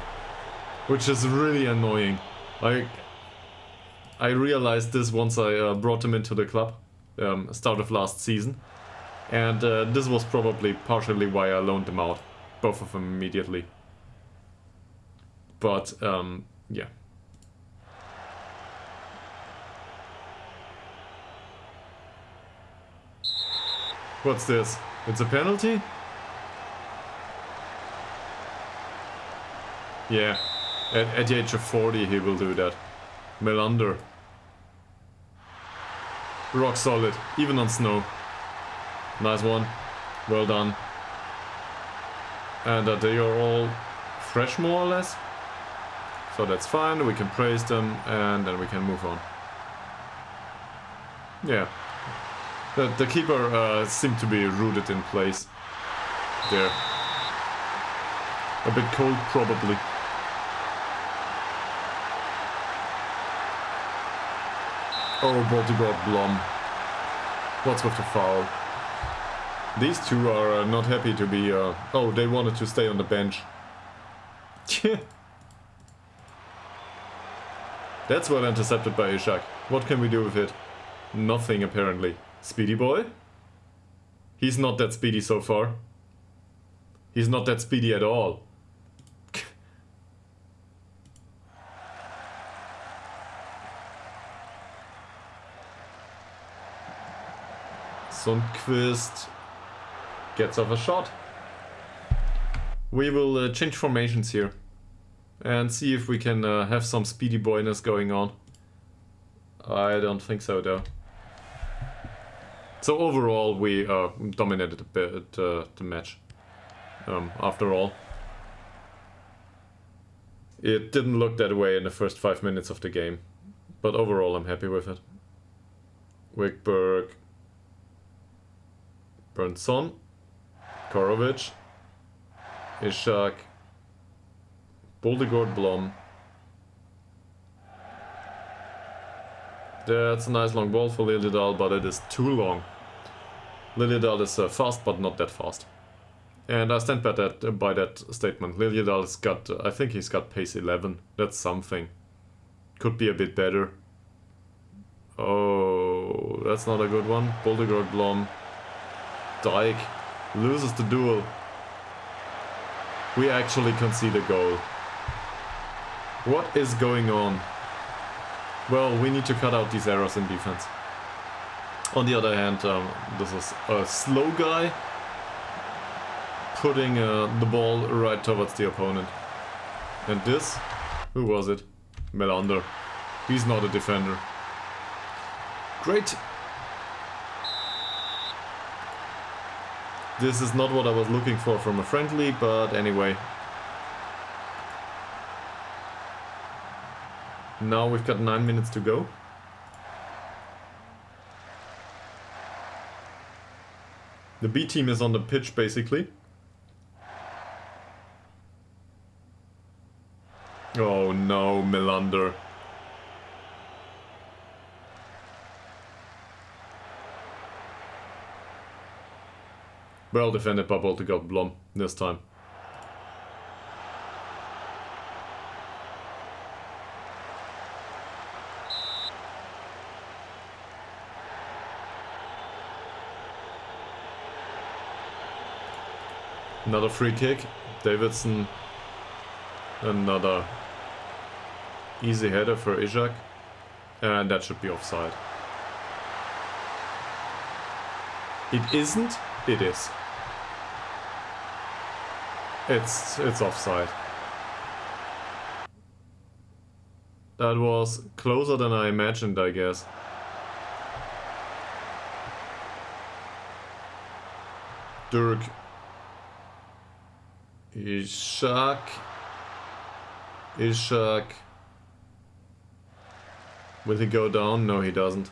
which is really annoying. I realized this once I brought him into the club, start of last season, and this was probably partially why I loaned them out, both of them immediately. But yeah. What's this? It's a penalty? Yeah, at the age of 40 he will do that. Melander. Rock solid, even on snow. Nice one, well done. And they are all fresh more or less. So that's fine, we can praise them and then we can move on. Yeah. The keeper seemed to be rooted in place there. A bit cold, probably. Oh, Baltigord Blom. What's with the foul? These two are not happy to be... oh, they wanted to stay on the bench. That's well intercepted by Ishak. What can we do with it? Nothing, apparently. Speedy Boy? He's not that speedy so far. He's not that speedy at all. Sundqvist gets off a shot. We will change formations here and see if we can have some speedy boyness going on. I don't think so though. So overall we dominated a bit the match. After all, it didn't look that way in the first 5 minutes of the game, but overall I'm happy with it. Wickberg, Berntsson, Korovic, Ishak, Baltigord Blom. That's a nice long ball for Ytterhogdals, but it is too long. Ytterhogdals is fast, but not that fast. And I stand by that statement. Ytterhogdals got, I think he's got pace 11. That's something. Could be a bit better. Oh, that's not a good one. Baltigord Blom. Dyke loses the duel. We actually concede a goal. What is going on? Well, we need to cut out these errors in defense. On the other hand, this is a slow guy putting the ball right towards the opponent. And this? Who was it? Melander. He's not a defender. Great! This is not what I was looking for from a friendly, but anyway. Now we've got 9 minutes to go. The B team is on the pitch basically. Oh no, Melander. Well defended by Baltigord Blom this time. Another free kick. Davidson. Another easy header for Ishak. And that should be offside. It isn't? It is. It's offside. That was closer than I imagined, I guess. Dirk. Ishak. Will he go down? No, he doesn't.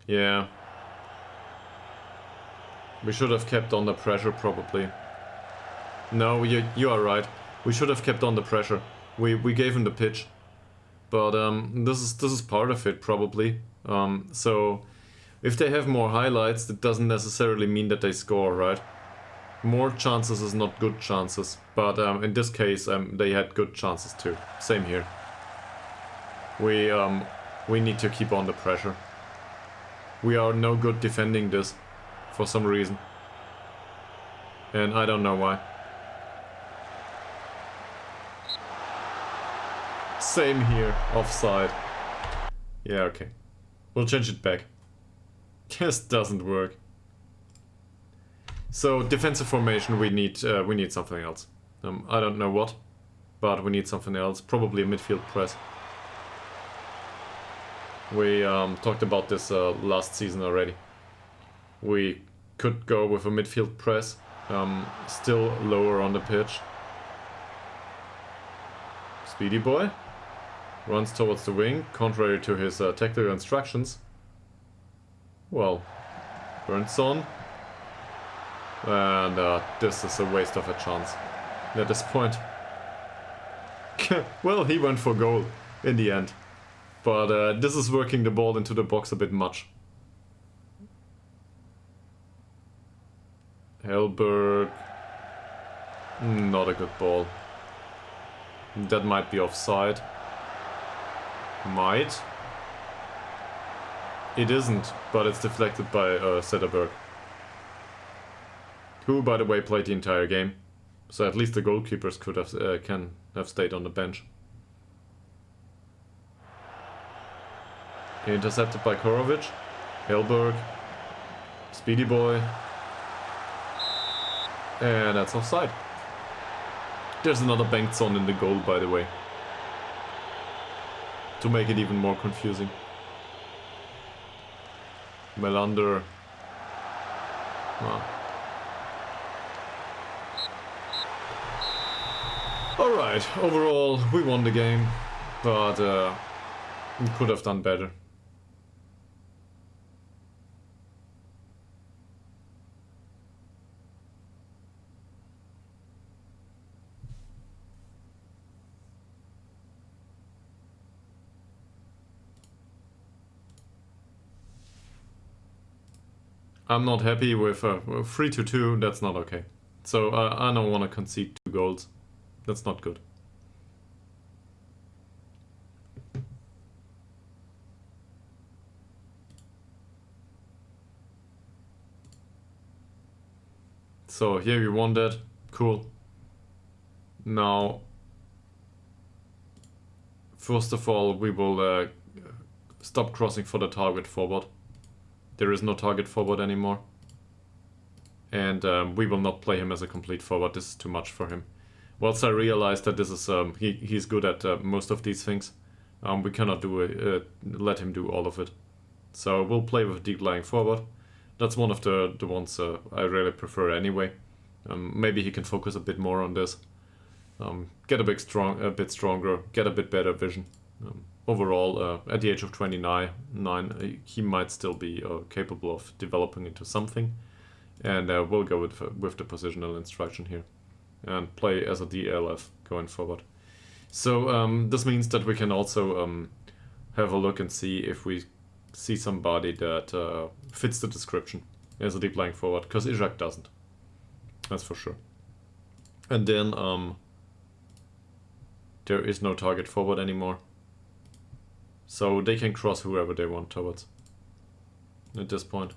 Yeah. We should have kept under pressure, probably. No, you are right. We should have kept under pressure. We gave him the pitch. But this is part of it, probably. So if they have more highlights, that doesn't necessarily mean that they score, right? More chances is not good chances. But in this case, they had good chances too. Same here. We need to keep under pressure. We are no good defending this, for some reason. And I don't know why. Same here, offside. Yeah, okay. We'll change it back. Just doesn't work. So defensive formation, we need something else. I don't know what, but we need something else. Probably a midfield press. We talked about this last season already. We could go with a midfield press, still lower on the pitch. Speedy boy runs towards the wing, contrary to his tactical instructions. Well, burns on. And this is a waste of a chance at this point. Well, he went for goal in the end. But this is working the ball into the box a bit much. Helberg. Not a good ball. That might be offside. Might. It isn't, but it's deflected by Zetterberg. Who, by the way, played the entire game. So at least the goalkeepers could have can have stayed on the bench. Intercepted by Korovic. Helberg. Speedy boy. And that's offside. There's another Bengtsson in the goal, by the way. To make it even more confusing. Melander. Ah. Alright, overall we won the game, but we could have done better. I'm not happy with 3-2, that's not okay. So I don't want to concede 2 goals. That's not good. So here we won that. Cool. Now, first of all, we will stop crossing for the target forward. There is no target forward anymore. And we will not play him as a complete forward. This is too much for him. Once I realized that this is he's good at most of these things, we cannot do let him do all of it. So we'll play with deep lying forward. That's one of the ones I really prefer anyway. Maybe he can focus a bit more on this. Get a bit stronger, get a bit better vision. Overall, at the age of 29, he might still be capable of developing into something. And we'll go with the positional instruction here. And play as a DLF going forward. So this means that we can also have a look and see if we see somebody that fits the description as a deep lying forward, because Ishak doesn't. That's for sure. And then there is no target forward anymore. So they can cross whoever they want towards at this point.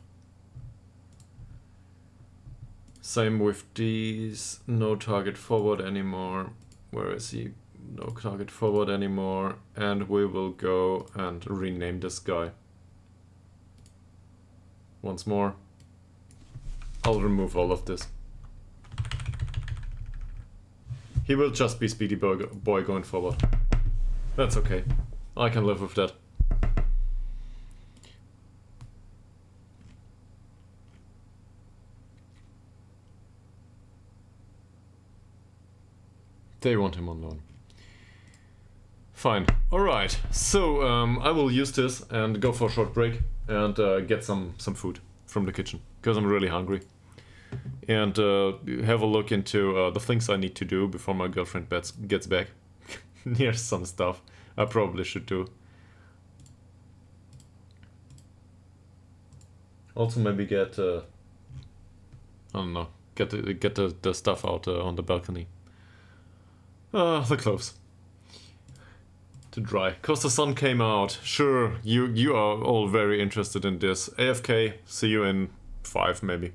Same with these, no target forward anymore. Where is he? No target forward anymore. And we will go and rename this guy. once more. I'll remove all of this. He will just be Speedy Boy going forward. That's okay. I can live with that. They want him on loan. Fine. Alright. So, I will use this and go for a short break and get some food from the kitchen. Because I'm really hungry. And have a look into the things I need to do before my girlfriend gets back. Here's some stuff I probably should do. Also maybe get, I don't know, get the stuff out on the balcony. The clothes. To dry. Cause the sun came out. Sure, you are all very interested in this. AFK, see you in 5 maybe.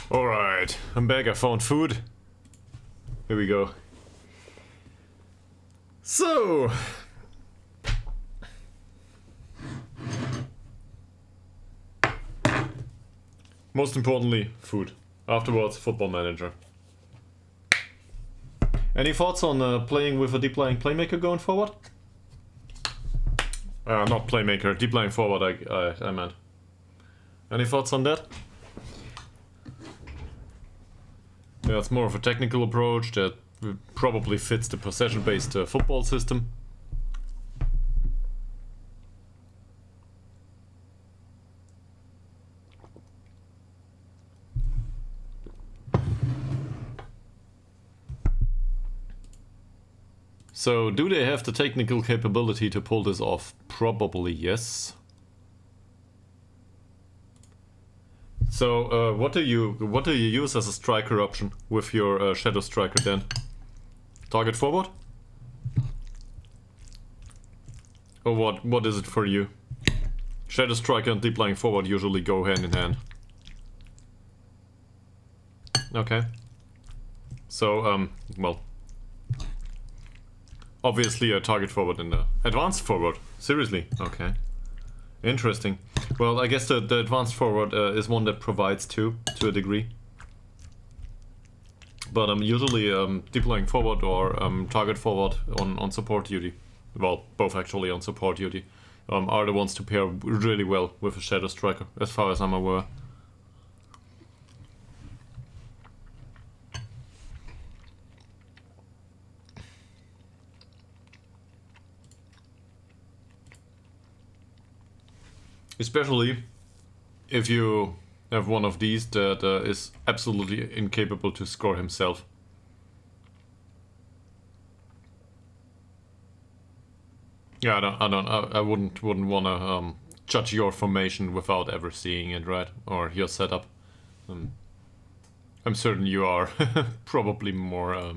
Alright, I'm back. I found food. Here we go. So... most importantly, food. Afterwards, Football Manager. Any thoughts on playing with a deep lying playmaker going forward? Not playmaker, deep lying forward I meant. Any thoughts on that? Yeah, it's more of a technical approach that probably fits the possession-based football system. So, do they have the technical capability to pull this off? Probably yes. So, what do you use as a striker option with your shadow striker then? Target forward? Or what is it for you? Shadow striker and deep lying forward usually go hand in hand. Okay. So, well, obviously a target forward and a advanced forward. Seriously? Okay. Interesting. Well, I guess the advanced forward is one that provides too, to a degree. But usually deep lying forward or target forward on support duty. Well, both actually on support duty. Are the ones to pair really well with a shadow striker, as far as I'm aware. Especially if you have one of these that is absolutely incapable to score himself. Yeah, I wouldn't want to judge your formation without ever seeing it, right? Or your setup. I'm certain you are probably more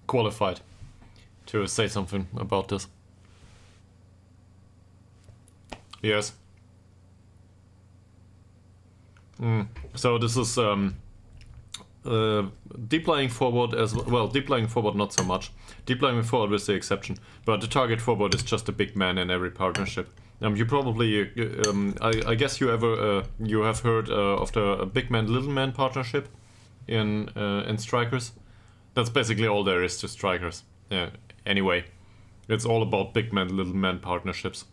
qualified to say something about this. Yes. So this is deep lying forward as well. Deep lying forward not so much. Deep lying forward is the exception, but the target forward is just a big man in every partnership. You probably, I guess you have heard of the big man little man partnership in strikers. That's basically all there is to strikers. Anyway, it's all about big man little man partnerships.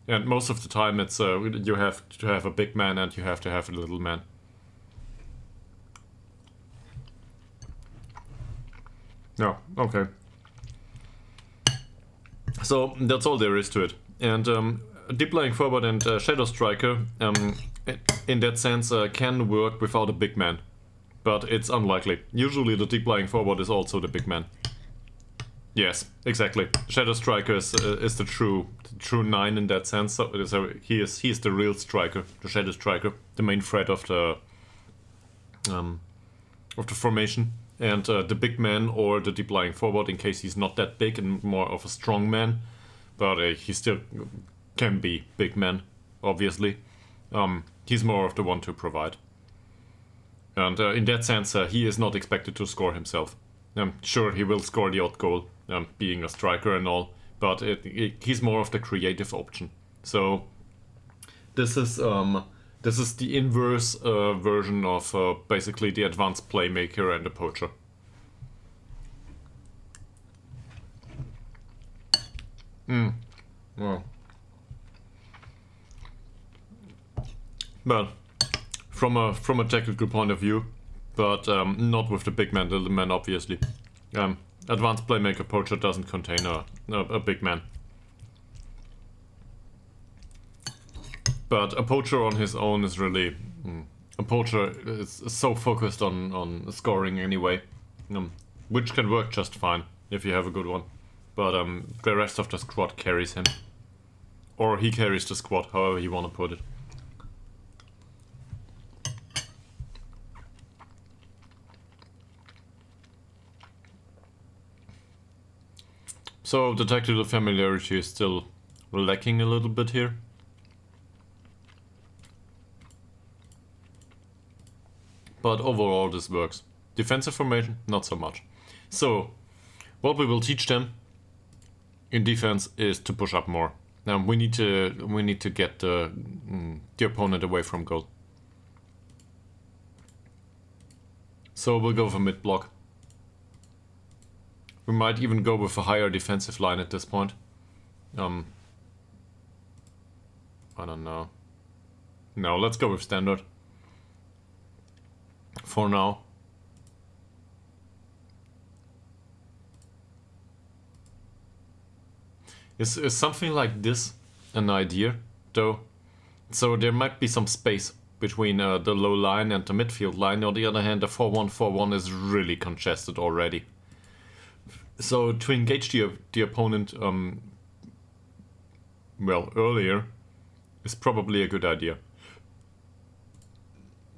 And most of the time it's you have to have a big man and you have to have a little man. No, okay. So that's all there is to it. And deep lying forward and shadow striker, in that sense, can work without a big man. But it's unlikely. Usually the deep lying forward is also the big man. Yes, exactly. Shadow striker is the true 9 in that sense. So he is the real striker, the shadow striker, the main threat of the formation. And the big man or the deep lying forward, in case he's not that big and more of a strong man, but he still can be big man, obviously. He's more of the one to provide. And in that sense, he is not expected to score himself. Sure, he will score the odd goal, being a striker and all, but he's more of the creative option. So this is the inverse version of basically the advanced playmaker and the poacher. Well, from a technical point of view, but not with the big man, little man, obviously. Advanced playmaker poacher doesn't contain a big man. But a poacher on his own is really... a poacher is so focused on scoring anyway, which can work just fine if you have a good one. But the rest of the squad carries him. Or he carries the squad, however you want to put it. So the tactical familiarity is still lacking a little bit here. but overall this works. Defensive formation, not so much. So, what we will teach them in defense is to push up more. We need to get the opponent away from goal. So we'll go for mid block. We might even go with a higher defensive line at this point. I don't know. No, let's go with standard. For now. Is something like this an idea, though? So there might be some space between the low line and the midfield line. On the other hand, the 4-1-4-1 is really congested already. So to engage the opponent well, earlier is probably a good idea.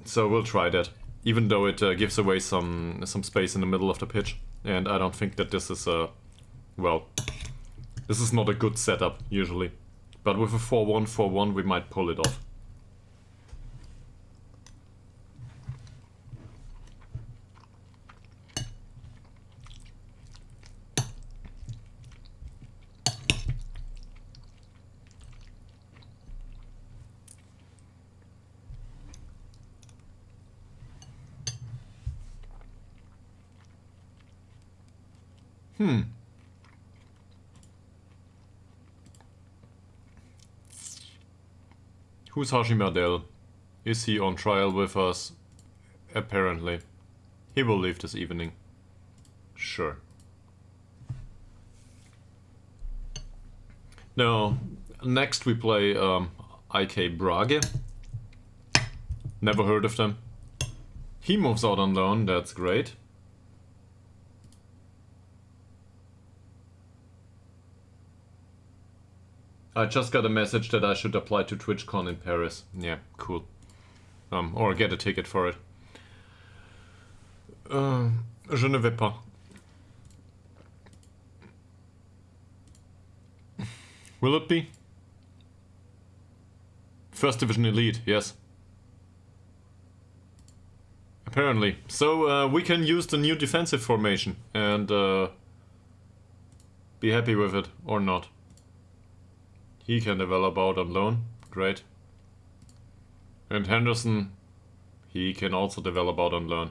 So we'll try that, even though it gives away some space in the middle of the pitch. And I don't think that this is well, this is not a good setup usually. But with a 4-1-4-1 we might pull it off. Who's Hashimadel? Is he on trial with us? Apparently. He will leave this evening. Sure. Now, next we play IK Brage. Never heard of them. He moves out on loan, that's great. I just got a message that I should apply to TwitchCon in Paris. Yeah, cool. Or get a ticket for it. Je ne vais pas. Will it be? First Division Elite, yes. Apparently. So we can use the new defensive formation and be happy with it or not. He can develop out on loan, great. And Henderson, he can also develop out on loan.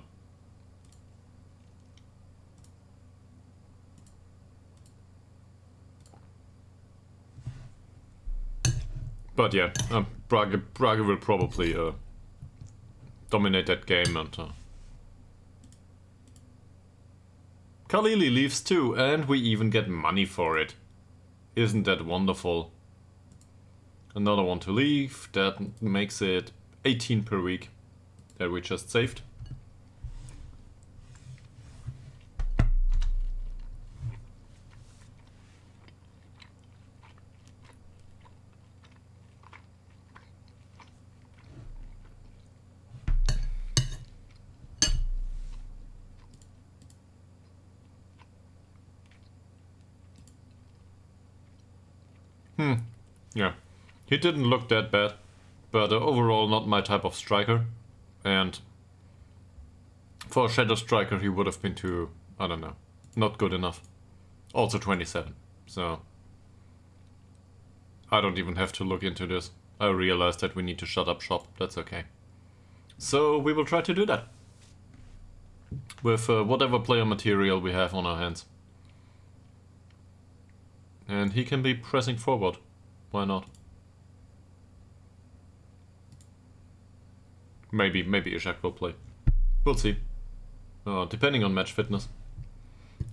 But yeah, Brage will probably dominate that game, and Khalili leaves too, and we even get money for it. Isn't that wonderful? Another one to leave, that makes it 18 per week that we just saved. Yeah. He didn't look that bad, but overall not my type of striker. And for a shadow striker he would have been too, I don't know, not good enough. Also 27, so I don't even have to look into this. I realized that we need to shut up shop, that's okay. So we will try to do that. With whatever player material we have on our hands. And he can be pressing forward, why not? Maybe Ishak will play. We'll see. Depending on match fitness.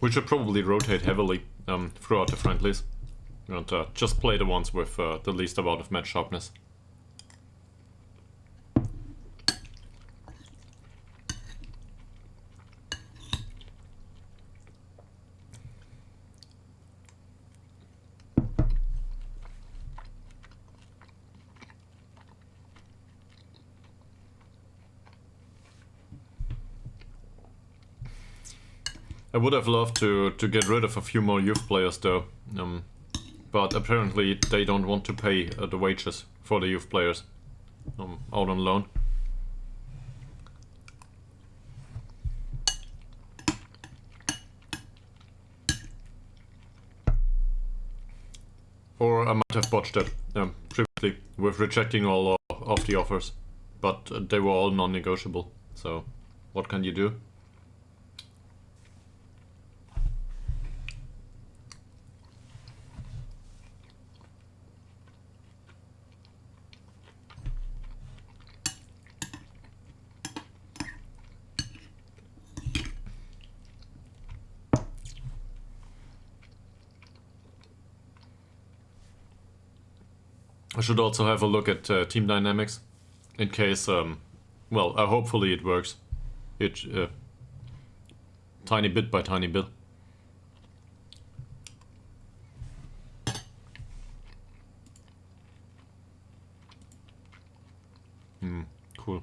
We should probably rotate heavily throughout the friendlies. And just play the ones with the least amount of match sharpness. I would have loved to get rid of a few more youth players though, but apparently they don't want to pay the wages for the youth players out on loan. Or I might have botched it previously with rejecting all of the offers. But they were all non-negotiable. So, what can you do? I should also have a look at team dynamics, in case, well, hopefully it works. Tiny bit by tiny bit. Cool.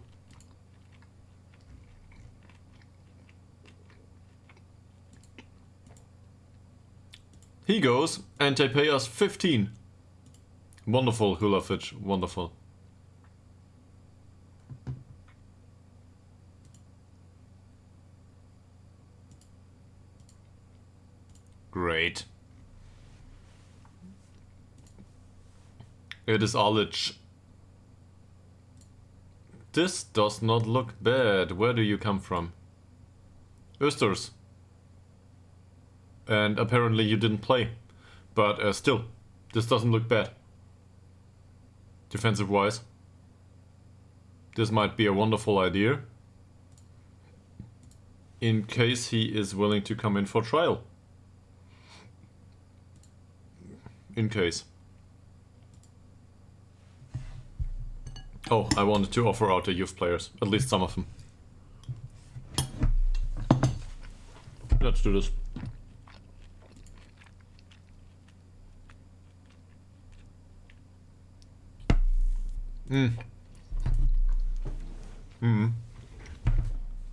He goes, and they pay us 15. Wonderful, Hulafich, wonderful. Great. It is Alich. This does not look bad. Where do you come from? Östers. And apparently you didn't play. But still, this doesn't look bad. Defensive wise. This might be a wonderful idea. In case he is willing to come in for trial. In case. Oh, I wanted to offer out the youth players. At least some of them. Let's do this.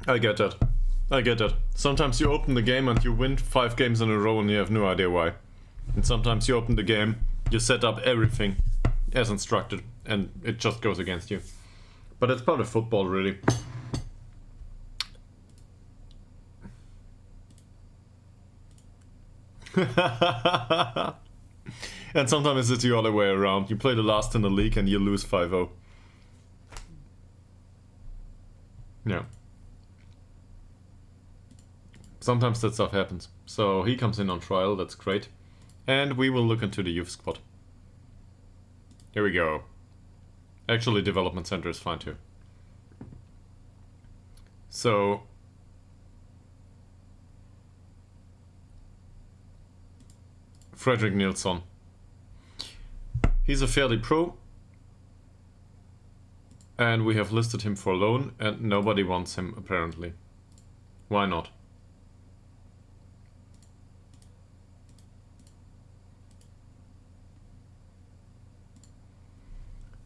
I get that. I get that. Sometimes you open the game and you win 5 games in a row and you have no idea why. And sometimes you open the game, you set up everything as instructed, and it just goes against you. But it's part of football, really. And sometimes it's the other way around. You play the last in the league and you lose 5-0. Yeah. Sometimes that stuff happens. So he comes in on trial, that's great. And we will look into the youth squad. Here we go. Actually, development center is fine too. So... Fredrik Nilsson. He's a fairly pro. And we have listed him for loan, and nobody wants him, apparently. Why not?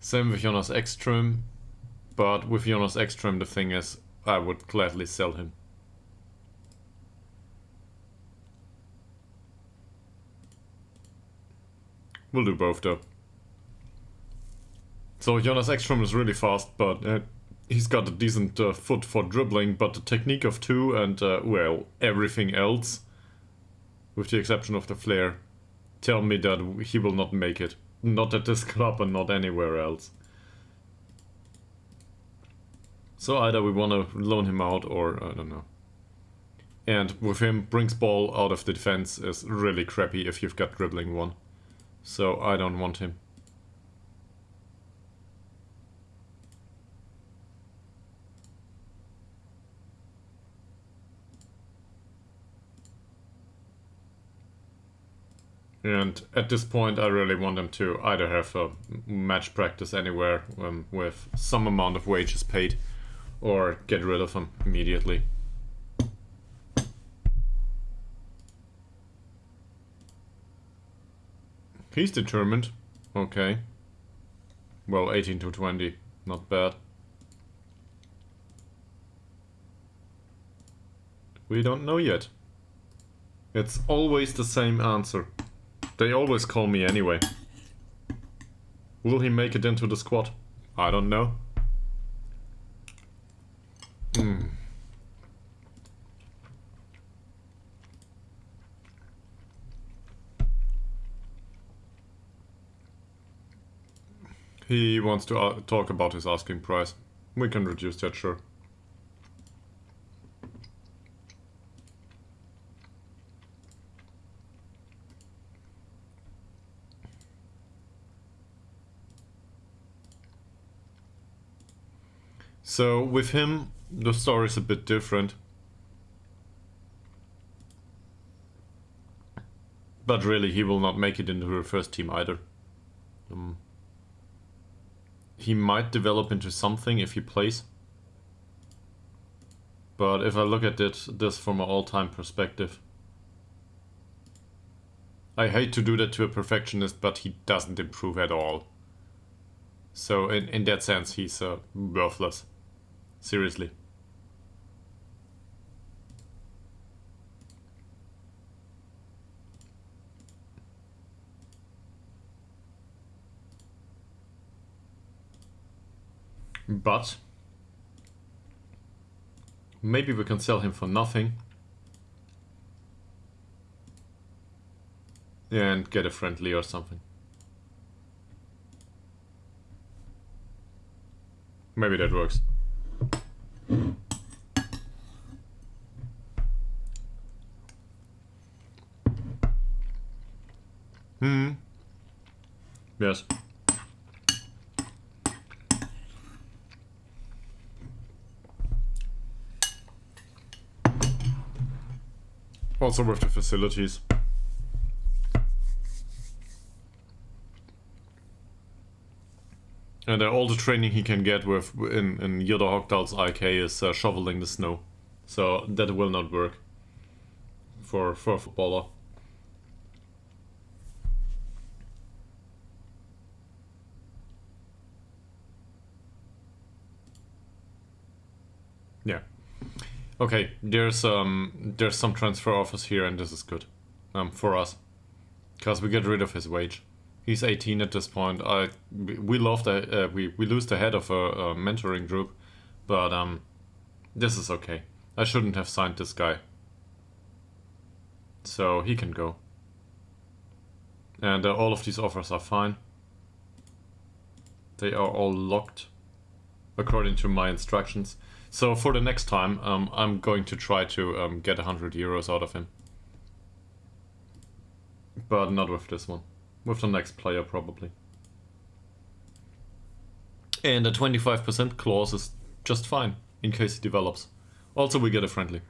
Same with Jonas Ekström, but with Jonas Ekström the thing is, I would gladly sell him. We'll do both though. So Jonas Ekström is really fast, but he's got a decent foot for dribbling, but the technique of 2 and, well, everything else, with the exception of the flair, tell me that he will not make it. Not at this club and not anywhere else. So either we want to loan him out or I don't know. And with him, brings ball out of the defense is really crappy if you've got dribbling 1. So I don't want him. And at this point I really want them to either have a match practice anywhere with some amount of wages paid, or get rid of them immediately. He's determined. Okay. Well, 18 to 20. Not bad. We don't know yet. It's always the same answer. They always call me anyway. Will he make it into the squad? I don't know. He wants to talk about his asking price. We can reduce that, sure. So with him, the story is a bit different. But really, he will not make it into the first team either. He might develop into something if he plays. But if I look at this from an all-time perspective, I hate to do that to a perfectionist, but he doesn't improve at all. So in that sense, he's worthless. Seriously. But maybe we can sell him for nothing and get a friendly or something. Maybe that works. Yes. Also with the facilities. And all the training he can get with in Ytterhogdals IK is shoveling the snow. So that will not work for a footballer. Yeah. Okay, there's some transfer offers here, and this is good for us, because we get rid of his wage. He's 18 at this point. We lose the head of a mentoring group, but this is okay. I shouldn't have signed this guy, so he can go. And all of these offers are fine. They are all locked according to my instructions. So for the next time, I'm going to try to get 100 euros out of him. But not with this one. With the next player, probably. And a 25% clause is just fine, in case he develops. Also, we get a friendly.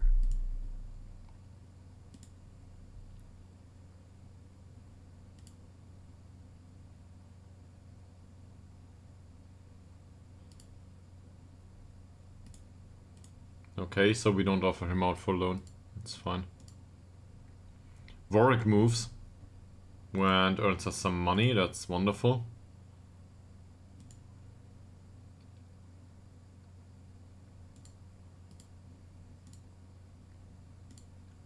Okay, so we don't offer him out for loan. It's fine. Warwick moves and earns us some money. That's wonderful.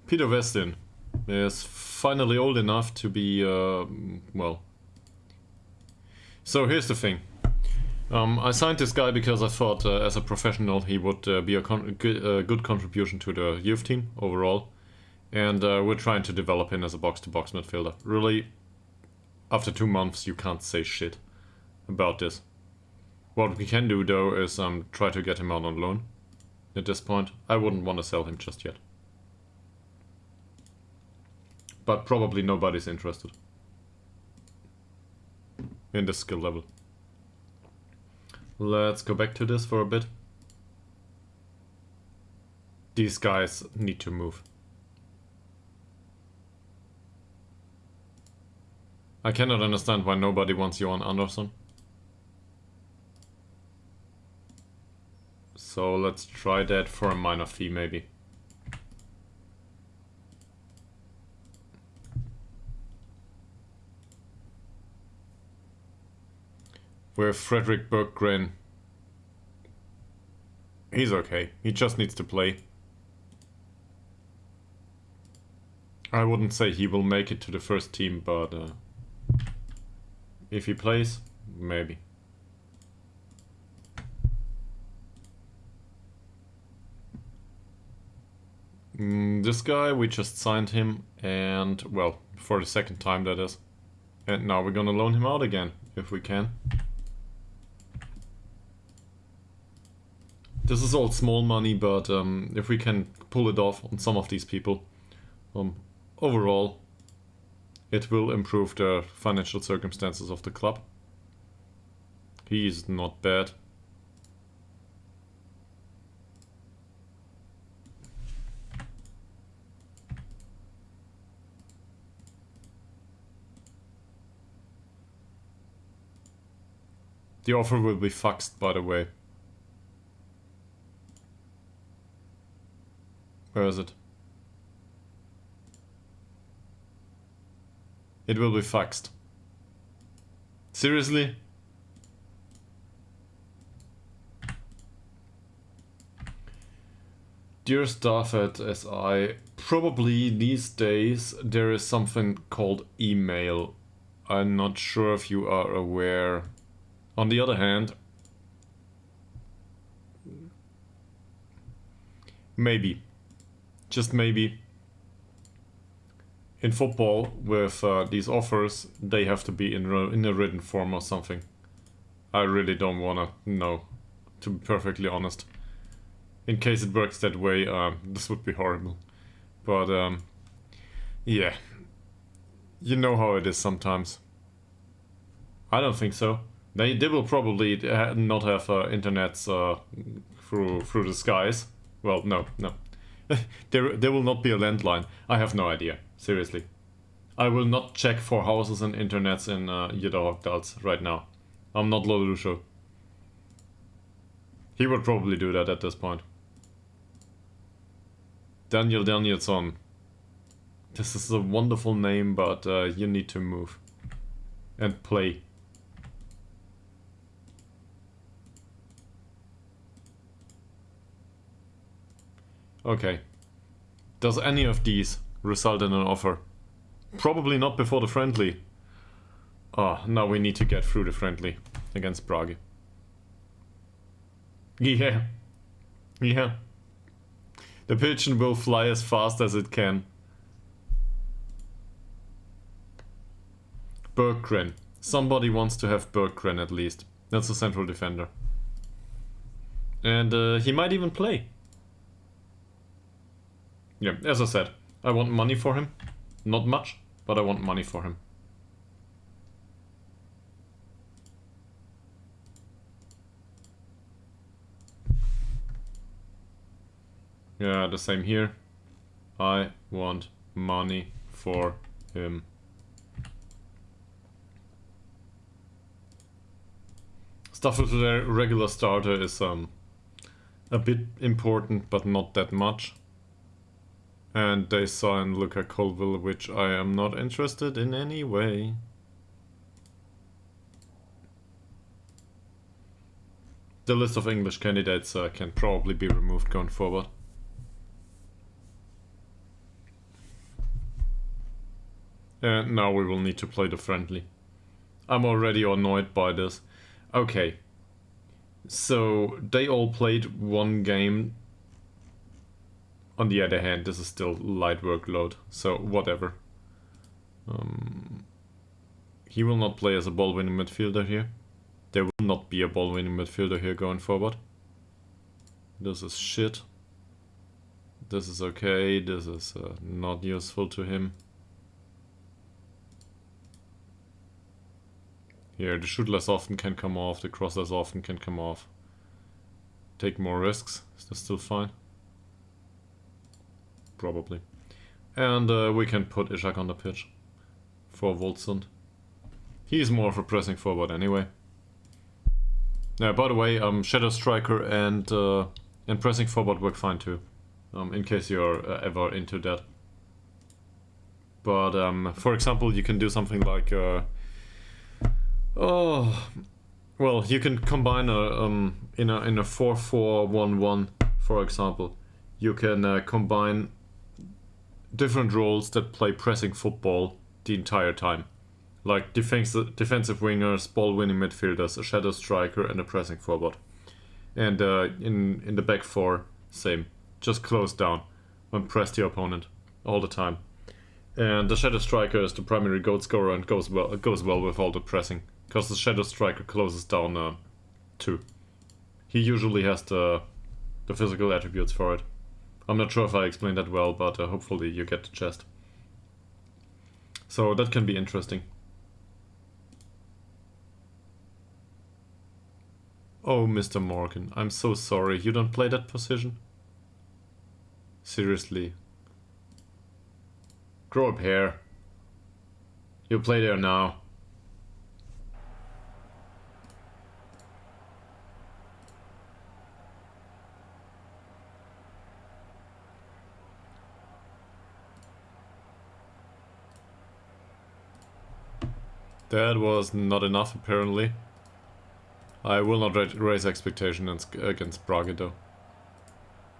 Peter Westin is finally old enough to be, well. So here's the thing. I signed this guy because I thought as a professional he would be a good contribution to the youth team overall. And we're trying to develop him as a box-to-box midfielder. Really, after 2 months you can't say shit about this. What we can do though is try to get him out on loan. At this point, I wouldn't want to sell him just yet. But probably nobody's interested in this skill level. Let's go back to this for a bit. These guys need to move. I cannot understand why nobody wants Johan Andersson. So let's try that for a minor fee maybe. With Frederick Berggren. He's okay. He just needs to play. I wouldn't say he will make it to the first team, but if he plays, maybe. This guy, we just signed him, and, well, for the second time that is. And now we're gonna loan him out again, if we can. This is all small money, but if we can pull it off on some of these people, overall, it will improve the financial circumstances of the club. He is not bad. The offer will be faxed, by the way. Where is it? It will be faxed. Seriously? Dear staff at SI, probably these days there is something called email. I'm not sure if you are aware. On the other hand, maybe, just maybe, in football with these offers, they have to be in a written form or something. I really don't wanna know, to be perfectly honest. In case it works that way, this would be horrible. But yeah, you know how it is sometimes. I don't think so. They will probably not have internets through the skies. Well, no. There will not be a landline. I have no idea. Seriously. I will not check for houses and internets in Ytterhogdals right now. I'm not Lolucho. He would probably do that at this point. Daniel Danielsson. This is a wonderful name, but you need to move. And play. Okay. Does any of these result in an offer? Probably not before the friendly. Now we need to get through the friendly against Prague. Yeah. The pigeon will fly as fast as it can. Berggren. Somebody wants to have Berggren at least. That's a central defender. And he might even play. Yeah, as I said, I want money for him. Not much, but I want money for him. Yeah, the same here. I want money for him. Stuff with the regular starter is a bit important, but not that much. And they signed Luca Colville, which I am not interested in any way. The list of English candidates can probably be removed going forward. And now we will need to play the friendly. I'm already annoyed by this. Okay. So they all played one game. On the other hand, this is still light workload, so whatever. He will not play as a ball-winning midfielder here. There will not be a ball-winning midfielder here going forward. This is shit. This is okay. This is not useful to him. Here, the shoot less often can come off. The cross less often can come off. Take more risks. Is this still fine? Probably. And we can put Ishak on the pitch for Wolfsund. He's more of a pressing forward anyway. By the way, Shadow Striker and pressing forward work fine too. In case you're ever into that. But for example, you can do something like well, you can combine in a 4-4-1-1, for example. You can combine different roles that play pressing football the entire time. Like defensive wingers, ball-winning midfielders, a shadow striker, and a pressing forward. And in the back four, same. Just close down and press the opponent all the time. And the shadow striker is the primary goal scorer and goes well with all the pressing, because the shadow striker closes down too. He usually has the the physical attributes for it. I'm not sure if I explained that well, but hopefully you get the gist. So that can be interesting. Oh, Mr. Morgan, I'm so sorry. You don't play that position? Seriously. Grow up hair. You play there now. That was not enough, apparently. I will not raise expectations against Braga, though.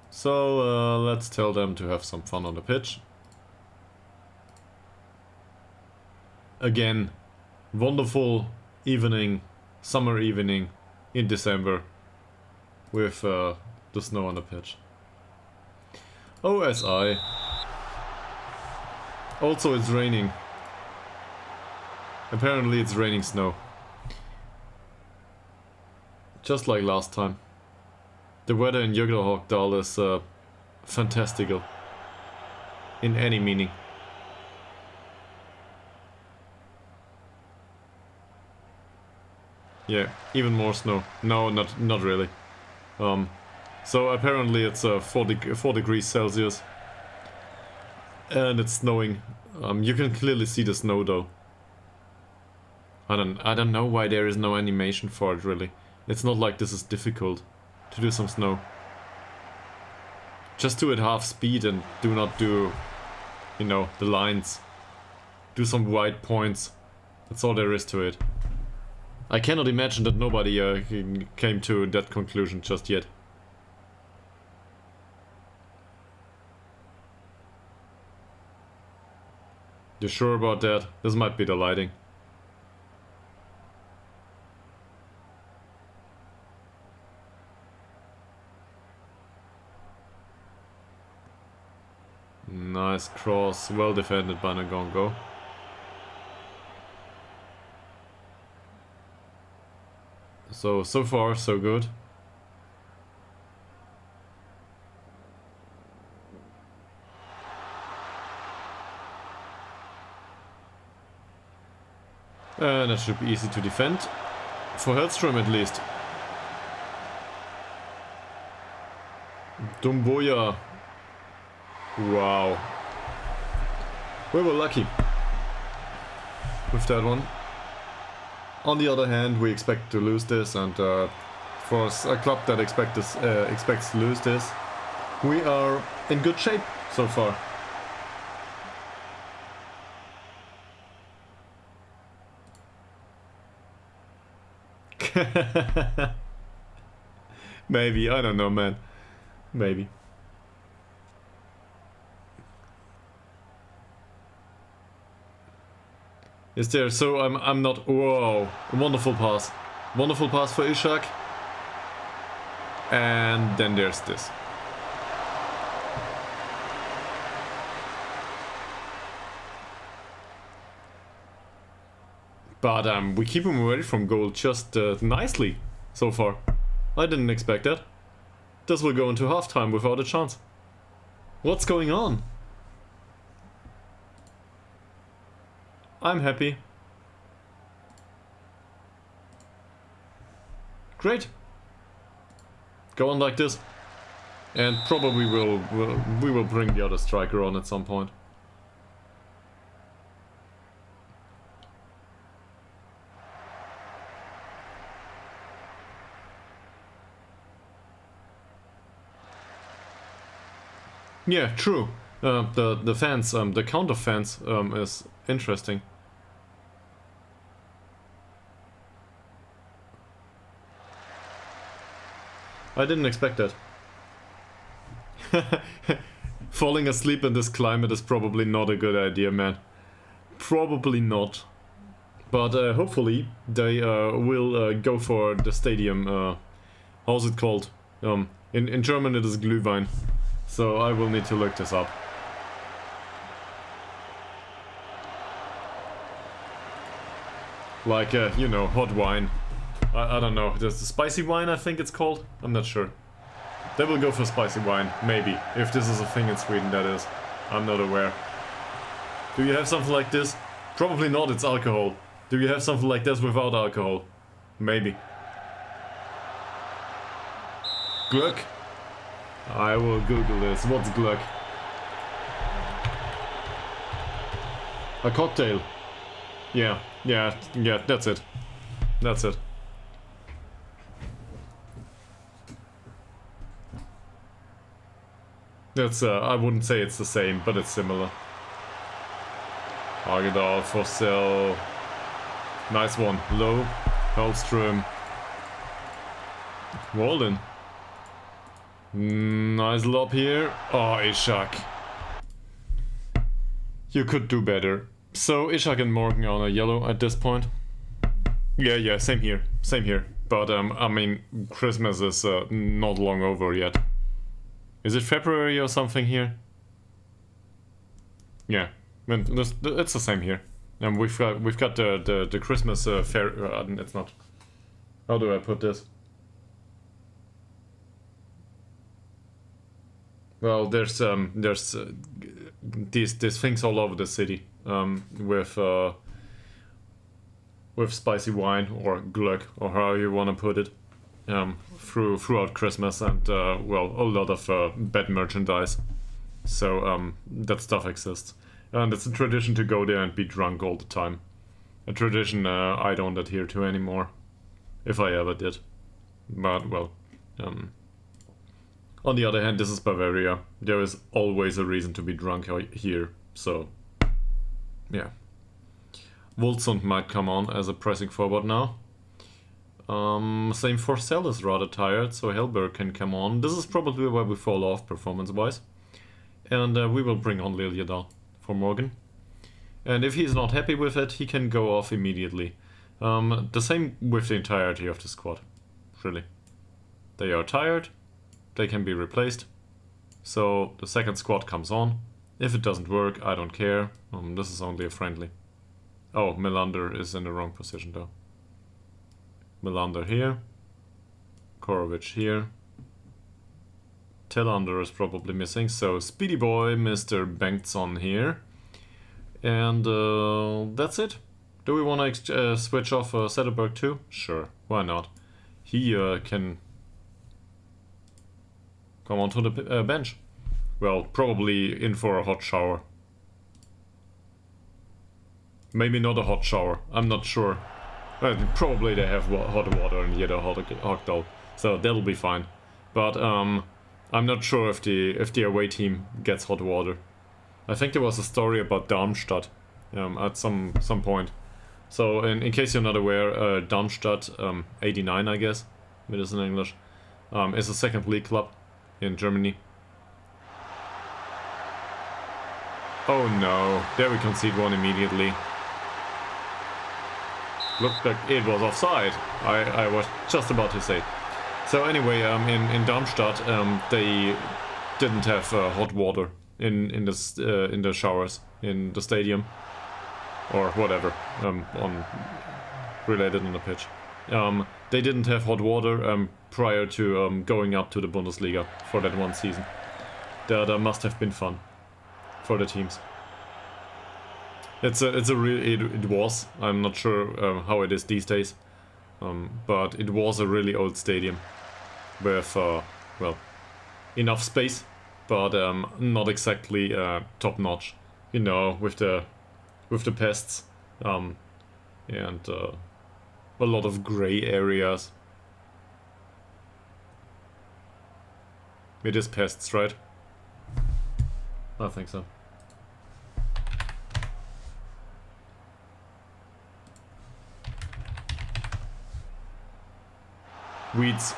So, let's tell them to have some fun on the pitch. Again, wonderful evening, summer evening in December with the snow on the pitch. OSI. Also, it's raining. Apparently it's raining snow. Just like last time. The weather in Ytterhogdals is fantastical. In any meaning. Yeah, even more snow. No, not really. So apparently it's 4 degrees Celsius. And it's snowing. You can clearly see the snow though. I don't know why there is no animation for it, really. It's not like this is difficult to do some snow. Just do it half speed and do not do, you know, the lines. Do some white points. That's all there is to it. I cannot imagine that nobody came to that conclusion just yet. You sure about that? This might be the lighting. Nice cross, well defended by Ngongo. So far, so good. That should be easy to defend. For Hellstrom at least. Dumboya. Wow. We were lucky with that one. On the other hand, we expect to lose this, and for a club that expects to lose this, we are in good shape so far. Maybe, I don't know, man. Maybe. Is there? So I'm not. Whoa! Wonderful pass for Ishak. And then there's this. But we keep him away from goal just nicely so far. I didn't expect that. This will go into halftime without a chance. What's going on? I'm happy. Great. Go on like this. And probably we will bring the other striker on at some point. Yeah, true. The fans, the count of fans is interesting. I didn't expect that. Falling asleep in this climate is probably not a good idea, man. Probably not. But hopefully they will go for the stadium. How's it called? In German it is Glühwein. So I will need to look this up. Like, you know, hot wine. I don't know. There's the spicy wine, I think it's called. I'm not sure. They will go for spicy wine, maybe. If this is a thing in Sweden, that is. I'm not aware. Do you have something like this? Probably not, it's alcohol. Do you have something like this without alcohol? Maybe. Gluck? I will Google this. What's Gluck? A cocktail. Yeah, that's it. That's it. That's, I wouldn't say it's the same, but it's similar. Ytterhogdals for sale. Nice one. Low. Hellström. Walden. Nice lob here. Oh, Ishak. You could do better. So Ishak and Morgan are on a yellow at this point. Yeah, same here. Same here. But, I mean, Christmas is not long over yet. Is it February or something here? Yeah, it's the same here. And we've got the Christmas fair. It's not. How do I put this? Well, there's these things all over the city with spicy wine or glögg or how you want to put it. Throughout Christmas and well, a lot of bad merchandise. So that stuff exists, and it's a tradition to go there and be drunk all the time. A tradition I don't adhere to anymore, if I ever did. But well, on the other hand, this is Bavaria. There is always a reason to be drunk here. So yeah, Wolfsund might come on as a pressing forward now. Same for Cell is rather tired, so Hellberg can come on. This is probably where we fall off performance-wise. And we will bring on Liljedal for Morgan. And if he's not happy with it, he can go off immediately. The same with the entirety of the squad, really. They are tired, they can be replaced. So the second squad comes on. If it doesn't work, I don't care. This is only a friendly. Oh, Melander is in the wrong position though. Melander here, Korovic here, Tillander is probably missing, so Speedy Boy, Mr. Bengtsson here, and that's it. Do we want to switch off Zetterberg too? Sure, why not? He can come onto the bench. Well, probably in for a hot shower. Maybe not a hot shower, I'm not sure. Probably they have hot water in Ytterhogdal, so that'll be fine. But I'm not sure if the away team gets hot water. I think there was a story about Darmstadt at some point. So in case you're not aware, Darmstadt 89, I guess it is in English, is a second league club in Germany. Oh no! There we concede one immediately. Looked like it was offside. I was just about to say. So anyway, in Darmstadt, they didn't have hot water in the showers in the stadium or whatever on related on the pitch. They didn't have hot water prior to going up to the Bundesliga for that one season. That must have been fun for the teams. It was. I'm not sure how it is these days, but it was a really old stadium with well, enough space, but not exactly top notch. You know, with the pests and a lot of gray areas. It is pests, right? I think so. Weeds.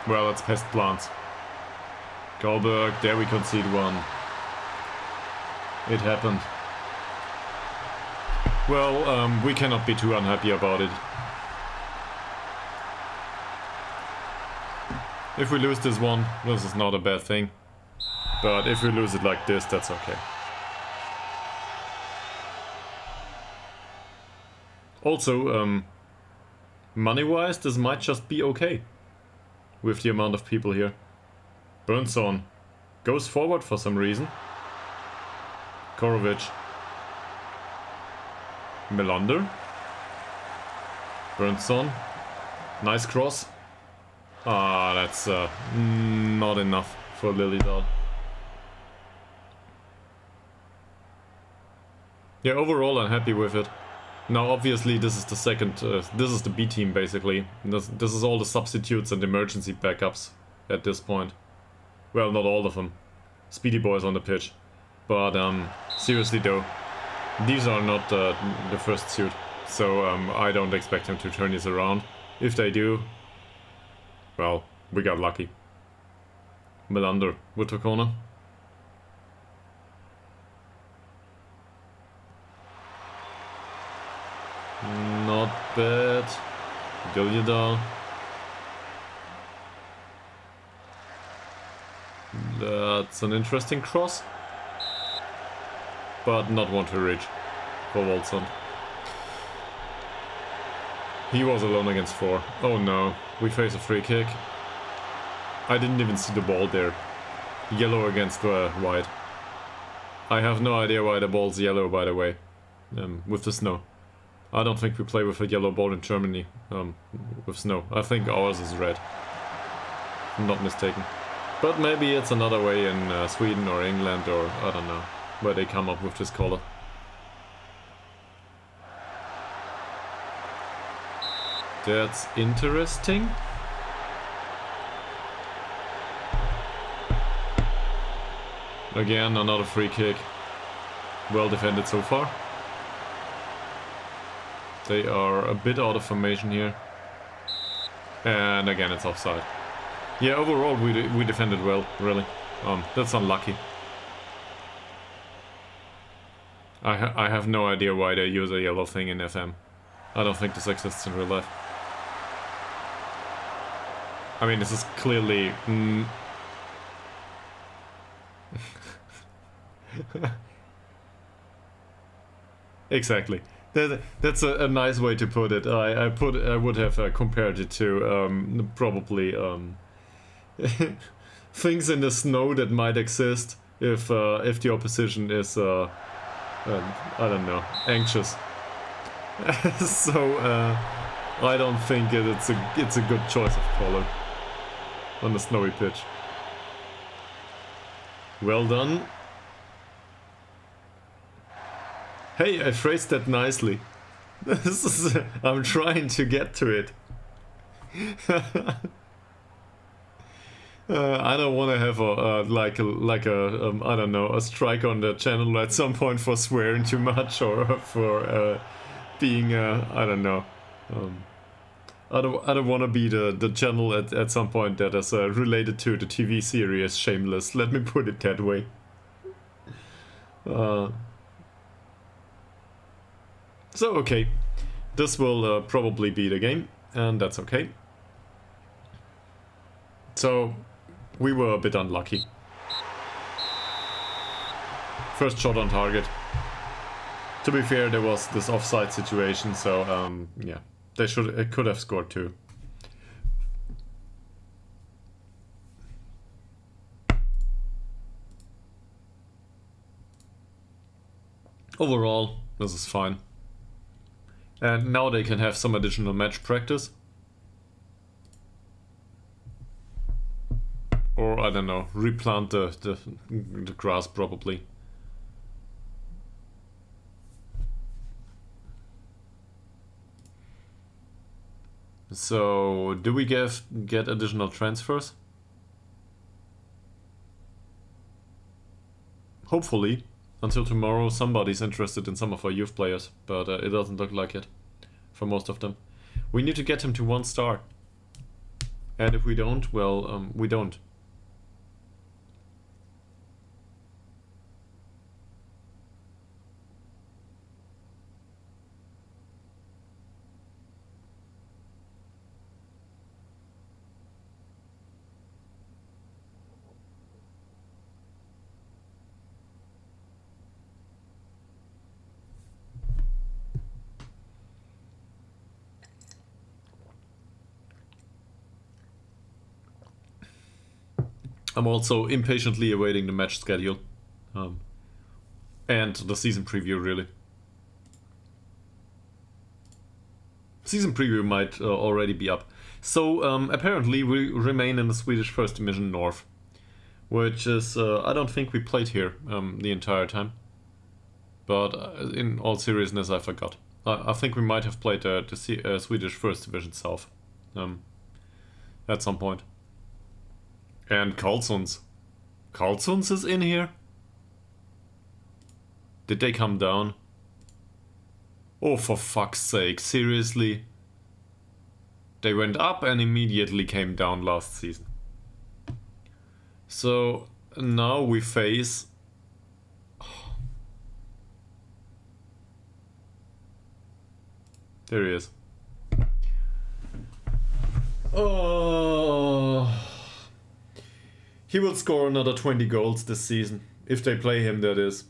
Well, it's pest plants. Goldberg, there we concede one. It happened. Well, we cannot be too unhappy about it. If we lose this one, this is not a bad thing. But if we lose it like this, that's okay. Also, money-wise, this might just be okay. With the amount of people here. Burnson goes forward for some reason. Korovic. Melander. Burnson. Nice cross. Ah, that's not enough for Lilydal. Yeah, overall I'm happy with it. Now obviously this is the second, this is the B team basically. This is all the substitutes and emergency backups at this point. Well, not all of them. Speedy boys on the pitch. But seriously though, these are not the first suit. So I don't expect them to turn this around. If they do, well, we got lucky. Melander with the corner. Not bad. Ytterhogdals. That's an interesting cross. But not one to reach for Waldsund. He was alone against 4. Oh no, we face a free kick. I didn't even see the ball there. Yellow against white. I have no idea why the ball's yellow, by the way, with the snow. I don't think we play with a yellow ball in Germany, with snow. I think ours is red, if I'm not mistaken. But maybe it's another way in Sweden or England or I don't know, where they come up with this color. That's interesting. Again, another free kick. Well defended so far. They are a bit out of formation here. And again, it's offside. Yeah, overall we defended well, really. That's unlucky. I have no idea why they use a yellow thing in FM. I don't think this exists in real life. I mean, this is clearly... Exactly. That's a nice way to put it. I would have compared it to probably things in the snow that might exist if the opposition is I don't know, anxious. So I don't think it's a good choice of color on a snowy pitch. Well done. Hey, I phrased that nicely. I'm trying to get to it. I don't want to have a I don't know, a strike on the channel at some point for swearing too much or for being I don't know. I don't want to be the channel at some point that is related to the TV series Shameless. Let me put it that way. So, okay, this will probably be the game, and that's okay. So, we were a bit unlucky. First shot on target. To be fair, there was this offside situation, so, yeah, it could have scored too. Overall, this is fine. And now they can have some additional match practice. Or, I don't know, replant the grass probably. So, do we get additional transfers? Hopefully. Until tomorrow, somebody's interested in some of our youth players, but it doesn't look like it for most of them. We need to get him to 1 star. And if we don't, well, we don't. I'm also impatiently awaiting the match schedule. And the season preview, really. Season preview might already be up. So, apparently we remain in the Swedish First Division North. Which is, I don't think we played here the entire time. But in all seriousness, I forgot. I think we might have played the Swedish First Division South. At some point. And Karlssons. Karlssons is in here? Did they come down? Oh, for fuck's sake, seriously? They went up and immediately came down last season. So, now we face... There he is. Oh... He will score another 20 goals this season. If they play him, that is.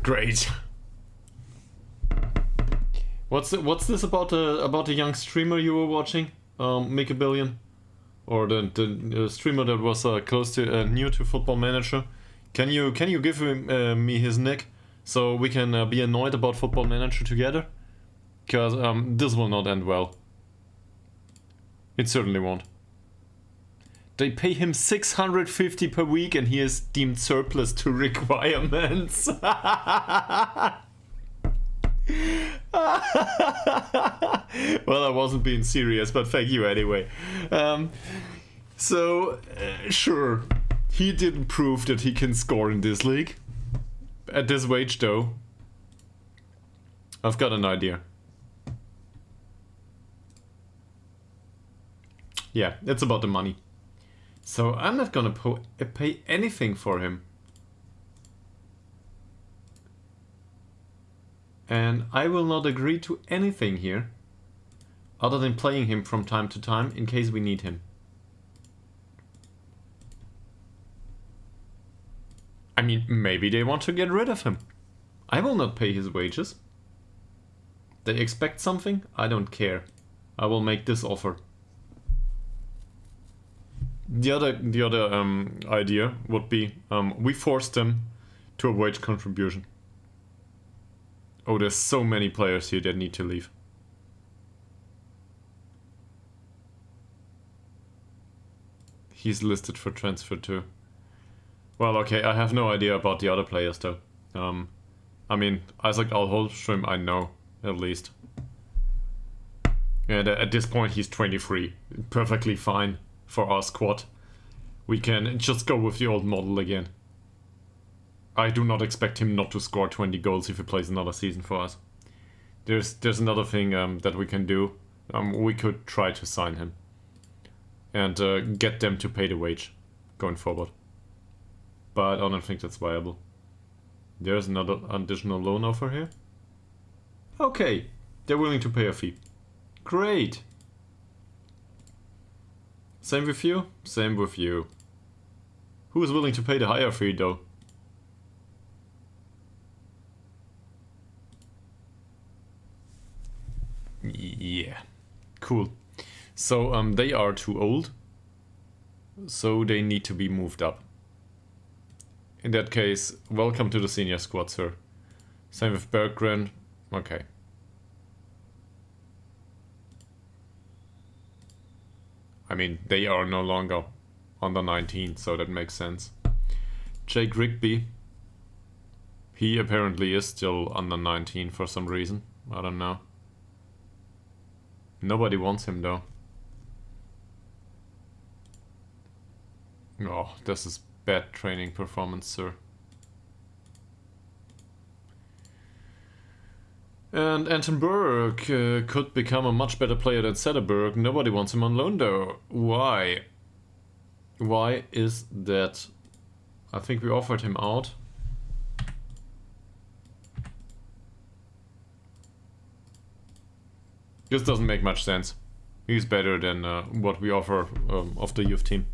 Great. What's this about the young streamer you were watching? Make a Billion? Or the streamer that was close to new to Football Manager? Can you give me his nick? So we can be annoyed about Football Manager together? Because this will not end well. It certainly won't. They pay him 650 per week and he is deemed surplus to requirements. Well, I wasn't being serious, but thank you anyway. Sure. He didn't prove that he can score in this league. At this wage, though, I've got an idea. Yeah, it's about the money. So I'm not gonna pay anything for him. And I will not agree to anything here, other than playing him from time to time in case we need him. I mean, maybe they want to get rid of him. I will not pay his wages. They expect something? I don't care. I will make this offer. The other idea would be we force them to a wage contribution. Oh, there's so many players here that need to leave. He's listed for transfer too. Well, okay, I have no idea about the other players though. I mean, Isaac Alholmström I know, at least. And at this point he's 23. Perfectly fine for our squad. We can just go with the old model again. I do not expect him not to score 20 goals if he plays another season for us. There's another thing that we can do. We could try to sign him. And get them to pay the wage going forward. But I don't think that's viable. There's another additional loan offer here. Okay, they're willing to pay a fee. Great. Same with you? Same with you. Who is willing to pay the higher fee though? Yeah. Cool. So they are too old. So they need to be moved up. In that case, welcome to the senior squad, sir. Same with Berggren. Okay. I mean, they are no longer under 19, so that makes sense. Jake Rigby. He apparently is still under 19 for some reason. I don't know. Nobody wants him though. Oh, this is bad training performance, sir. And Anton Berg could become a much better player than Sederberg. Nobody wants him on loan though. Why? Why is that? I think we offered him out. This doesn't make much sense. He's better than what we offer of the youth team.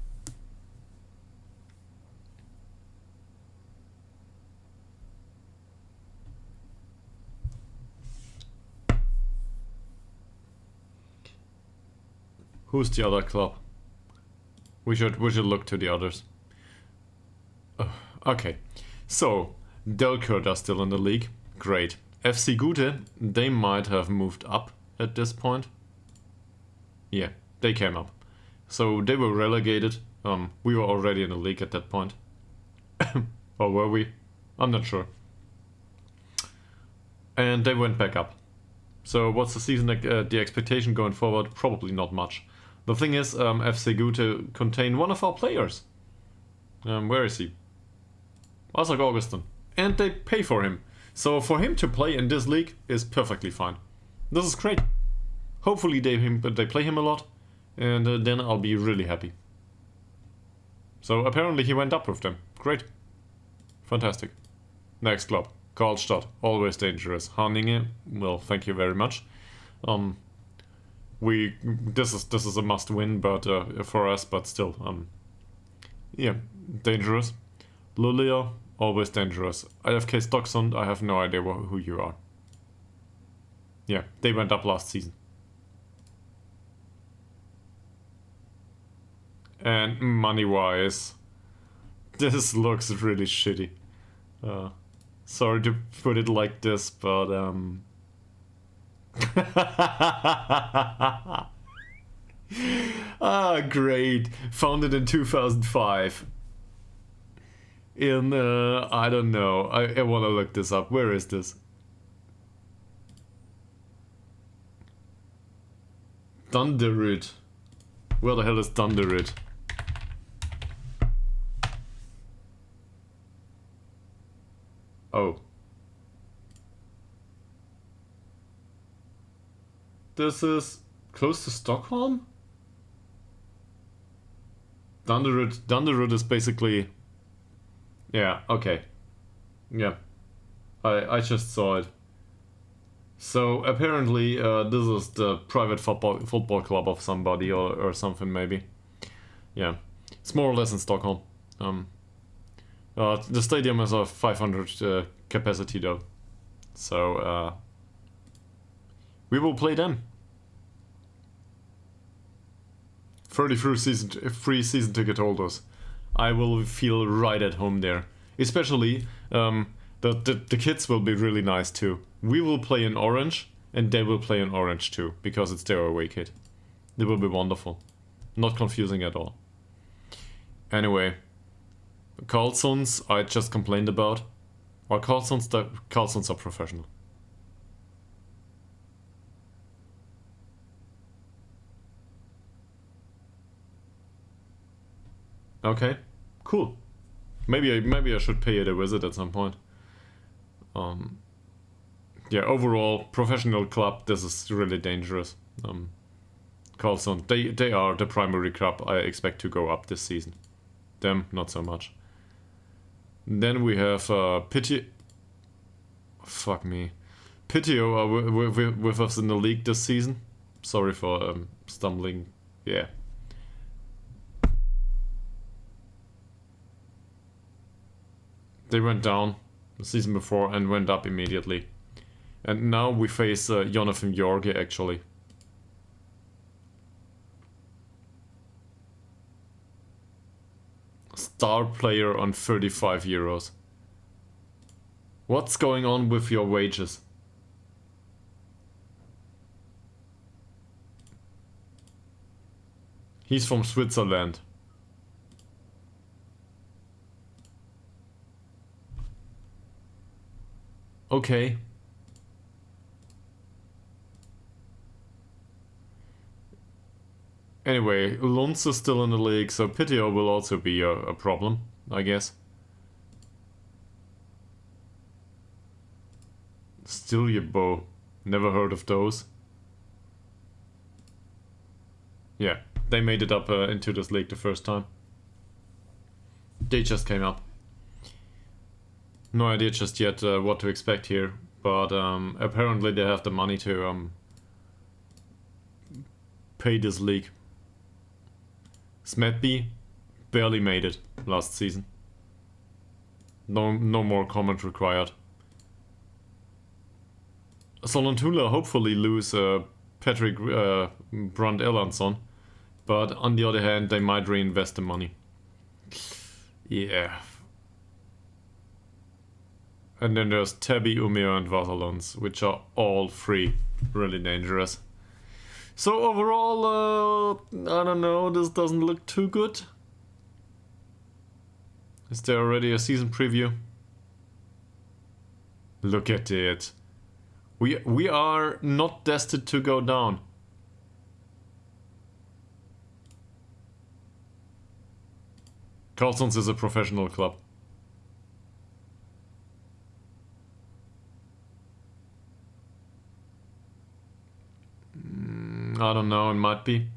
Who's the other club? We should look to the others. Okay, so Delkert are still in the league. Great. FC Gute, they might have moved up at this point. Yeah, they came up. So they were relegated. We were already in the league at that point. Or were we? I'm not sure. And they went back up. So what's the season, the expectation going forward? Probably not much. The thing is, FC Gute contain one of our players. Where is he? Isaac Augustin. And they pay for him. So for him to play in this league is perfectly fine. This is great. Hopefully they play him a lot. And then I'll be really happy. So apparently he went up with them. Great. Fantastic. Next club. Karlstadt. Always dangerous. Haninge. Well, thank you very much. This is a must win, but for us, but still, yeah, dangerous. Luleå, always dangerous. IFK Stocksund, I have no idea who you are. Yeah, they went up last season. And money-wise, this looks really shitty. Sorry to put it like this, but great. Founded in 2005. In, I don't know. I want to look this up. Where is this? Danderyd. Where the hell is Danderyd? Oh. This is close to Stockholm? Danderyd is basically... Yeah, okay. Yeah. I just saw it. So apparently this is the private football club of somebody or something maybe. Yeah. It's more or less in Stockholm. The stadium has a 500 capacity though. So we will play them. 30 free season ticket holders. I will feel right at home there. Especially, the kids will be really nice too. We will play in orange, and they will play in orange too, because it's their away kit. It will be wonderful. Not confusing at all. Anyway, Carlsons I just complained about. Or Carlsons are professional. Okay, cool. Maybe I should pay it a visit at some point. Yeah, overall, professional club, this is really dangerous. Karlsson, they are the primary club I expect to go up this season. Them, not so much. Then we have Piteå. Fuck me. Piteå are with us in the league this season. Sorry for stumbling. Yeah. They went down the season before and went up immediately. And now we face Jonathan Jorge actually. Star player on 35 euros. What's going on with your wages? He's from Switzerland. Okay. Anyway, Lunds is still in the league, so Piteå will also be a problem, I guess. Still your bow. Never heard of those. Yeah, they made it up into this league the first time. They just came up. No idea just yet what to expect here, but apparently they have the money to pay this league. Smedby barely made it last season. No more comment required. Sollentuna hopefully lose Patrick Brandt Erlandsson, But on the other hand, they might reinvest the money. Yeah. And then there's Tabby, Umir, and Vasalons, which are all three really dangerous. So overall, I don't know, this doesn't look too good. Is there already a season preview? Look at it. We are not destined to go down. Carlson's is a professional club. I don't know, it might be.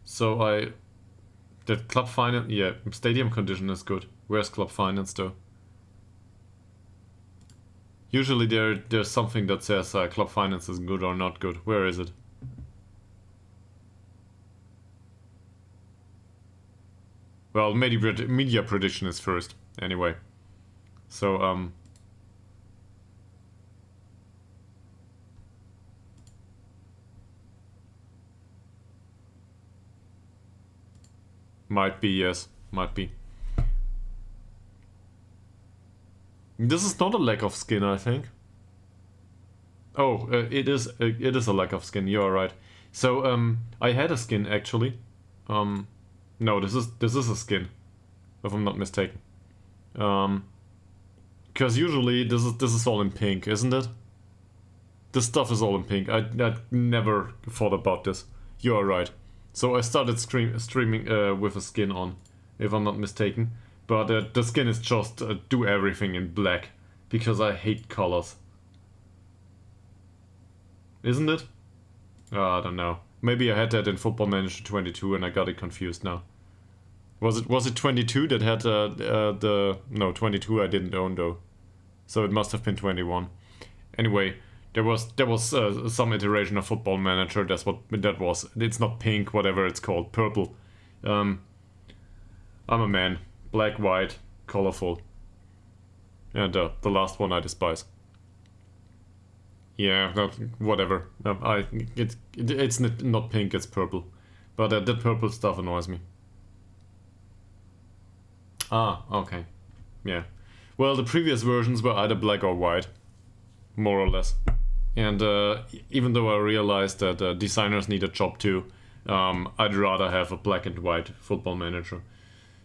So that club finance, yeah, stadium condition is good. Where's club finance though? Usually there's something that says club finance is good or not good. Where is it? Well, media prediction is first, anyway. So, might be, yes. Might be. This is not a lack of skin, I think. Oh, it is a lack of skin, you're right. So, I had a skin, actually. No, this is a skin, if I'm not mistaken. Because usually this is all in pink, isn't it? This stuff is all in pink. I never thought about this. You are right. So I started streaming with a skin on, if I'm not mistaken. But the skin is just do everything in black, because I hate colors. Isn't it? I don't know. Maybe I had that in Football Manager 22 and I got it confused now. Was it 22 that had no, 22 I didn't own though. So it must have been 21. Anyway, there was some iteration of Football Manager. That's what that was. It's not pink, whatever it's called, purple. I'm a man, black, white, colorful. And the last one I despise. Yeah, no, whatever. It's not pink, it's purple. But that purple stuff annoys me. Ah, okay. Yeah. Well, the previous versions were either black or white. More or less. And even though I realized that designers need a job too, I'd rather have a black and white Football Manager.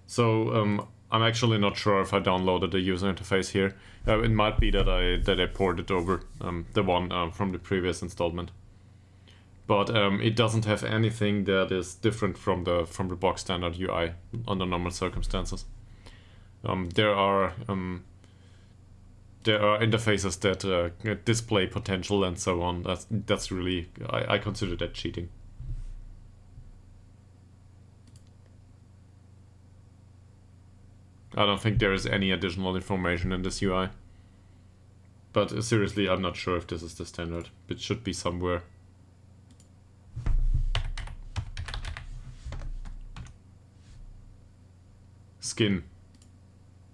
So I'm actually not sure if I downloaded the user interface here. It might be that I ported over the one from the previous installment. But it doesn't have anything that is different from the box standard UI under normal circumstances. There are interfaces that display potential and so on. That's really, I consider that cheating. I don't think there is any additional information in this UI. But seriously, I'm not sure if this is the standard. It should be somewhere. Skin.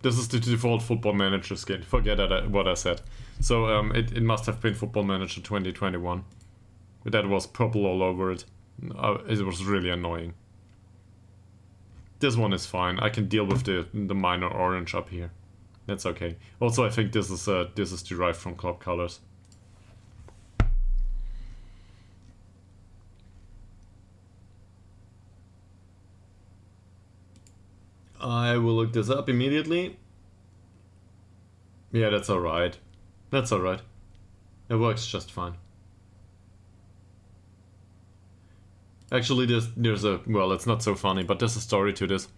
This is the default Football Manager skin. Forget what I said. So it must have been Football Manager 2021. That was purple all over it. It was really annoying. This one is fine. I can deal with the minor orange up here. That's okay. Also, I think this is derived from club colors. I will look this up immediately. Yeah, that's alright. That's alright. It works just fine. Actually, there's a... Well, it's not so funny, but there's a story to this.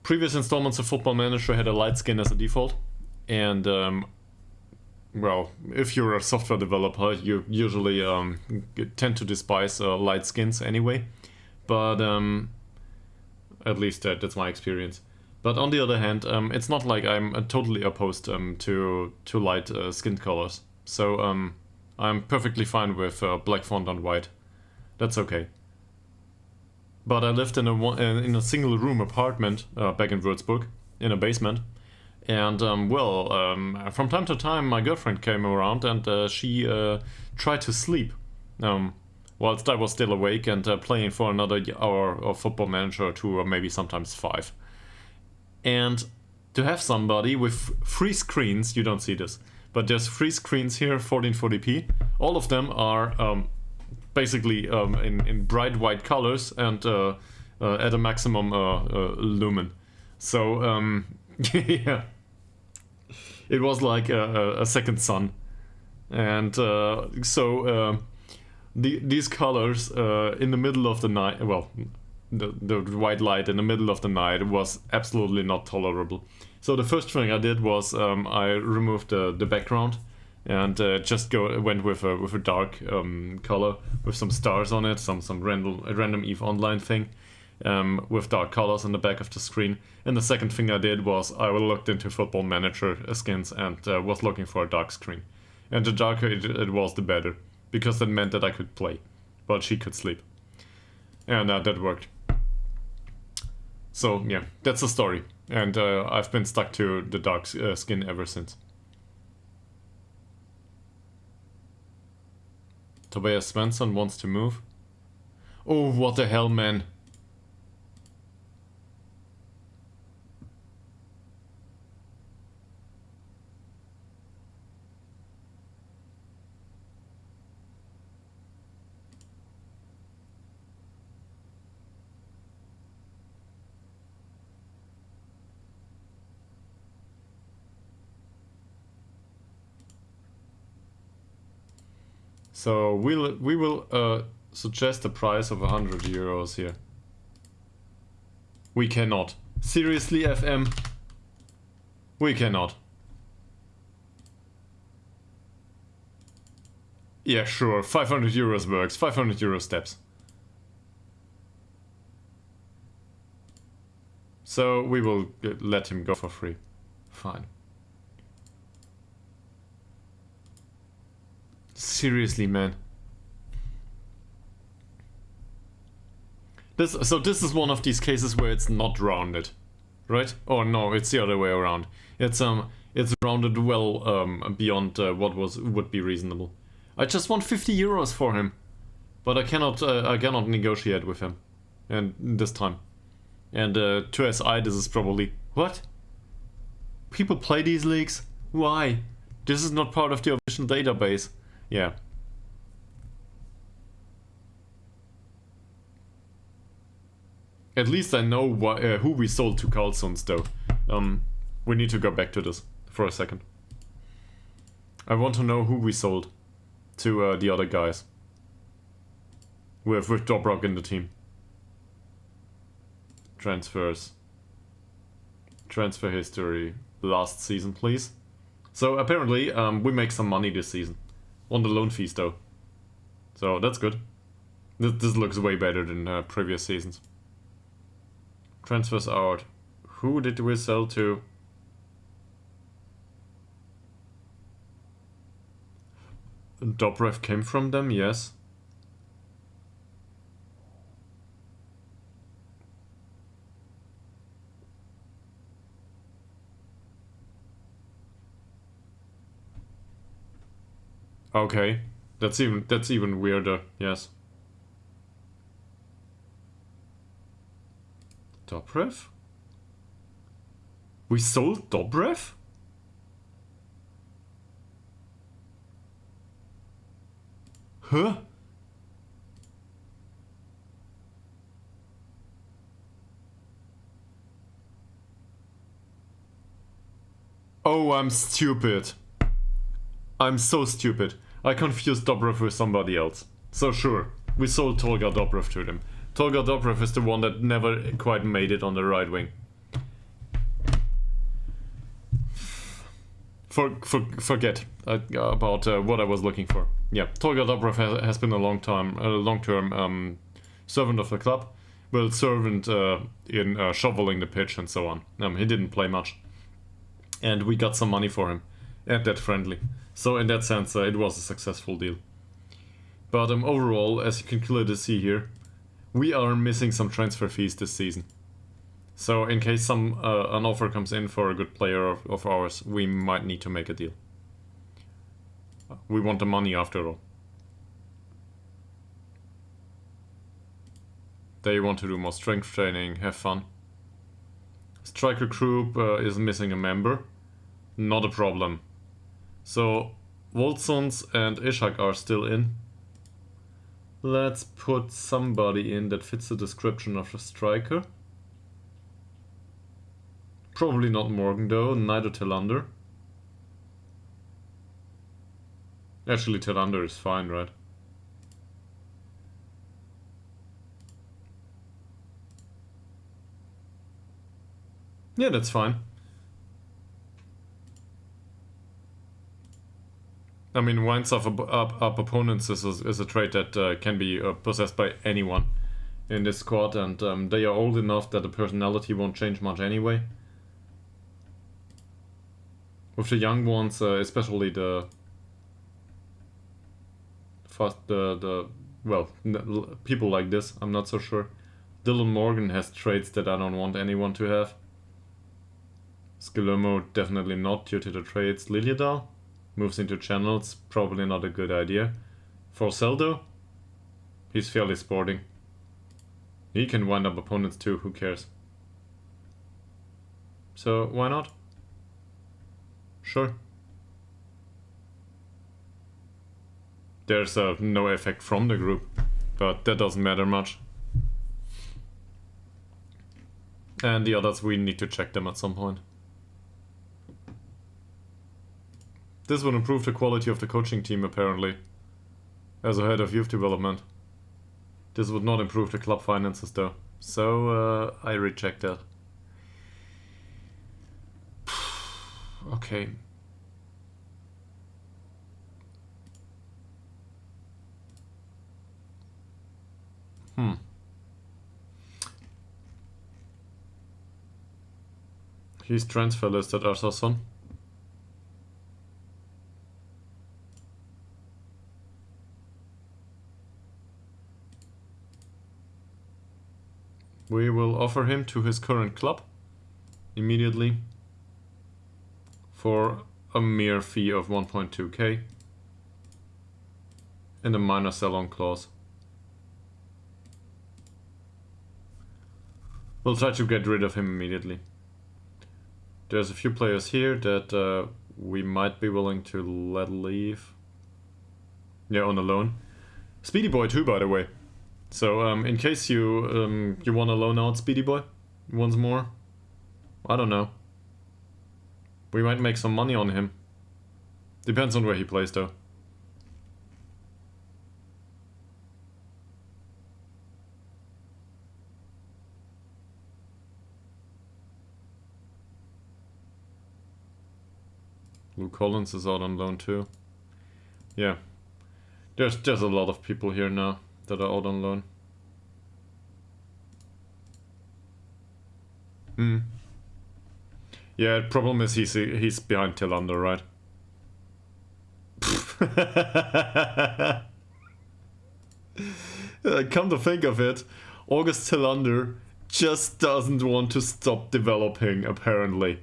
Previous installments of Football Manager had a light skin as a default. And, well, if you're a software developer, you usually tend to despise light skins anyway. But, at least that's my experience. But on the other hand, it's not like I'm totally opposed to light skin colors. So I'm perfectly fine with black font on white. That's okay. But I lived in a single room apartment back in Würzburg, in a basement. And from time to time my girlfriend came around and she tried to sleep whilst I was still awake and playing for another hour of Football Manager or 2, or maybe sometimes 5. And to have somebody with 3 screens, you don't see this, but there's 3 screens here, 1440p. All of them are basically in bright white colors and at a maximum lumen. So yeah, it was like a second sun. And these colors in the middle of the night, well, the white light in the middle of the night was absolutely not tolerable. So the first thing I did was I removed the background and just went with a dark color with some stars on it, some random EVE Online thing with dark colors on the back of the screen. And the second thing I did was I looked into Football Manager skins and was looking for a dark screen. And the darker it was, the better, because that meant that I could play, but she could sleep. And that worked. So yeah, that's the story. And I've been stuck to the dark skin ever since. Tobias Svensson wants to move. Oh, what the hell, man. So we will suggest a price of 100 euros here. We cannot. Seriously, FM? We cannot. Yeah, sure. 500 euros works. 500 euro steps. So we will let him go for free. Fine. Seriously, man. This is one of these cases where it's not rounded, right? Oh no, it's the other way around. It's rounded well beyond what would be reasonable. I just want 50 euros for him, but I cannot negotiate with him, and this time. And to SI, this is probably what? People play these leagues? Why? This is not part of the official database. Yeah. At least I know who we sold to Carlsons, though. We need to go back to this for a second. I want to know who we sold to the other guys. With Dobrok in the team. Transfers. Transfer history. Last season, please. So apparently we make some money this season. On the loan fees, though. So that's good. This looks way better than previous seasons. Transfers out. Who did we sell to? Dobrev came from them, yes. Okay, that's even weirder. Yes. Dobrev? We sold Dobrev? Huh? Oh, I'm stupid. I'm so stupid. I confused Dobrev with somebody else. So sure, we sold Tolga Dobrev to them. Tolga Dobrev is the one that never quite made it on the right wing. Forget about what I was looking for. Yeah, Tolga Dobrev has been a long-term servant of the club. Well, servant in shoveling the pitch and so on. He didn't play much. And we got some money for him at that friendly. So in that sense, it was a successful deal. But overall, as you can clearly see here, we are missing some transfer fees this season. So in case an offer comes in for a good player of ours, we might need to make a deal. We want the money after all. They want to do more strength training, have fun. Striker group is missing a member. Not a problem. So, Volsons and Ishak are still in. Let's put somebody in that fits the description of a striker. Probably not Morgan though, neither Tillander. Actually, Tillander is fine, right? Yeah, that's fine. I mean, winds up opponents is a trait that can be possessed by anyone in this squad, and they are old enough that the personality won't change much anyway. With the young ones, especially people like this, I'm not so sure. Dylan Morgan has traits that I don't want anyone to have. Skillermo definitely not due to the traits. Liliadal moves into channels, probably not a good idea. For Zeldo, he's fairly sporting. He can wind up opponents too, who cares? So why not? Sure. There's no effect from the group, but that doesn't matter much. And the others, we need to check them at some point. This would improve the quality of the coaching team, apparently, as a head of youth development. This would not improve the club finances, though. So, I reject that. Okay. He's transfer listed, Arsason. We will offer him to his current club immediately for a mere fee of 1.2k and a minor sell-on clause. We'll try to get rid of him immediately. There's a few players here that we might be willing to let leave. Yeah, on a loan. Speedy Boy too, by the way. So, in case you want to loan out Speedy Boy once more, I don't know. We might make some money on him. Depends on where he plays, though. Luke Collins is out on loan too. Yeah. There's a lot of people here now that are out on loan. Yeah, the problem is he's behind Tillander, right? Come to think of it, August Tillander just doesn't want to stop developing, apparently.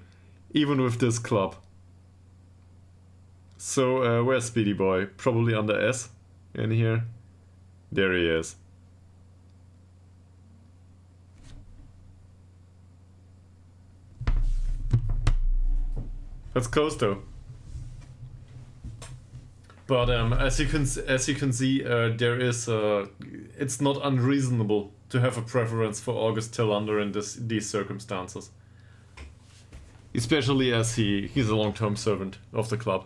Even with this club. So, where's Speedy Boy? Probably under S in here. There he is. That's close though. But as you can see, there is it's not unreasonable to have a preference for August Tillander in these circumstances. Especially as he's a long-term servant of the club.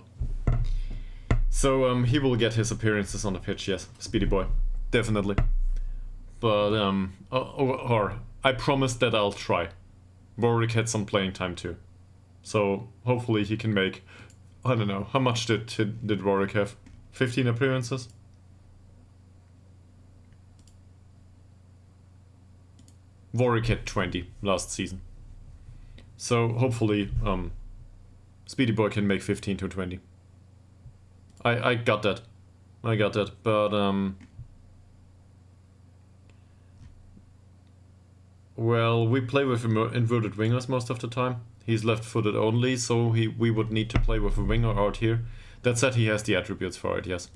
So he will get his appearances on the pitch, yes, Speedy Boy, definitely. But or I promise that I'll try. Warwick had some playing time too, so hopefully he can make. I don't know how much did Warwick have? 15 appearances. Warwick had 20 last season. So hopefully Speedy Boy can make 15 to 20. I got that. But well, we play with inverted wingers most of the time. He's left-footed only, so we would need to play with a winger out here. That said, he has the attributes for it, yes.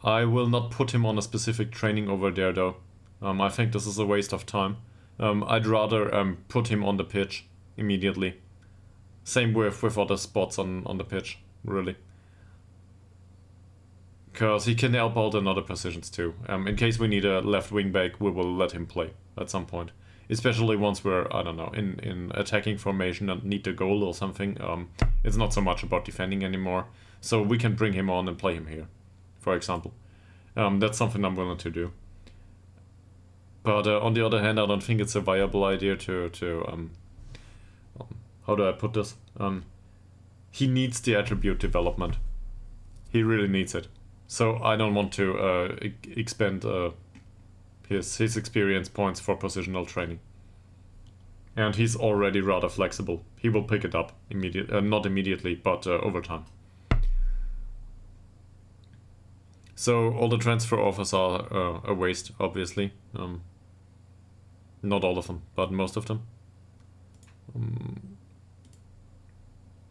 I will not put him on a specific training over there though. I think this is a waste of time. I'd rather put him on the pitch immediately. Same with other spots on the pitch, really. Because he can help out in other positions too. In case we need a left wing back, we will let him play at some point. Especially once we're, I don't know, in attacking formation and need a goal or something. It's not so much about defending anymore. So we can bring him on and play him here, for example. That's something I'm willing to do. But on the other hand, I don't think it's a viable idea to how do I put this? He needs the attribute development. He really needs it. So I don't want to expend his experience points for positional training. And he's already rather flexible. He will pick it up not immediately, but over time. So all the transfer offers are a waste, obviously. Not all of them, but most of them.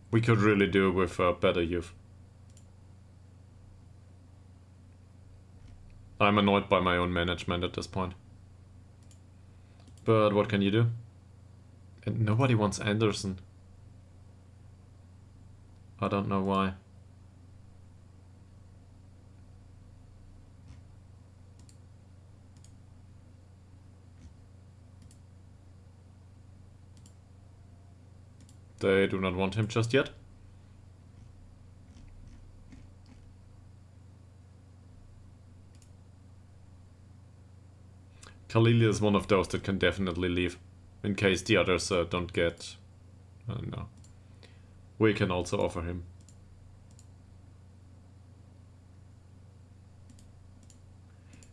We could really do with better youth. I'm annoyed by my own management at this point. But what can you do? And nobody wants Anderson. I don't know why. They do not want him just yet. Khalili is one of those that can definitely leave, in case the others don't get... no. We can also offer him.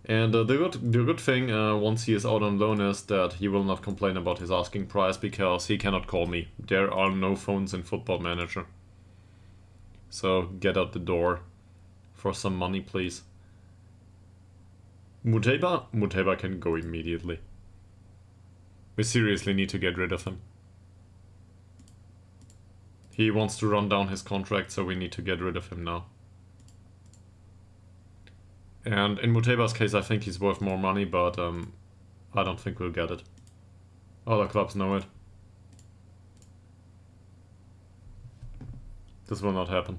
And the good thing, once he is out on loan, is that he will not complain about his asking price, because he cannot call me. There are no phones in Football Manager. So get out the door for some money, please. Muteba can go immediately. We seriously need to get rid of him. He wants to run down his contract, so we need to get rid of him now. And in Muteba's case, I think he's worth more money, but I don't think we'll get it. Other clubs know it. This will not happen.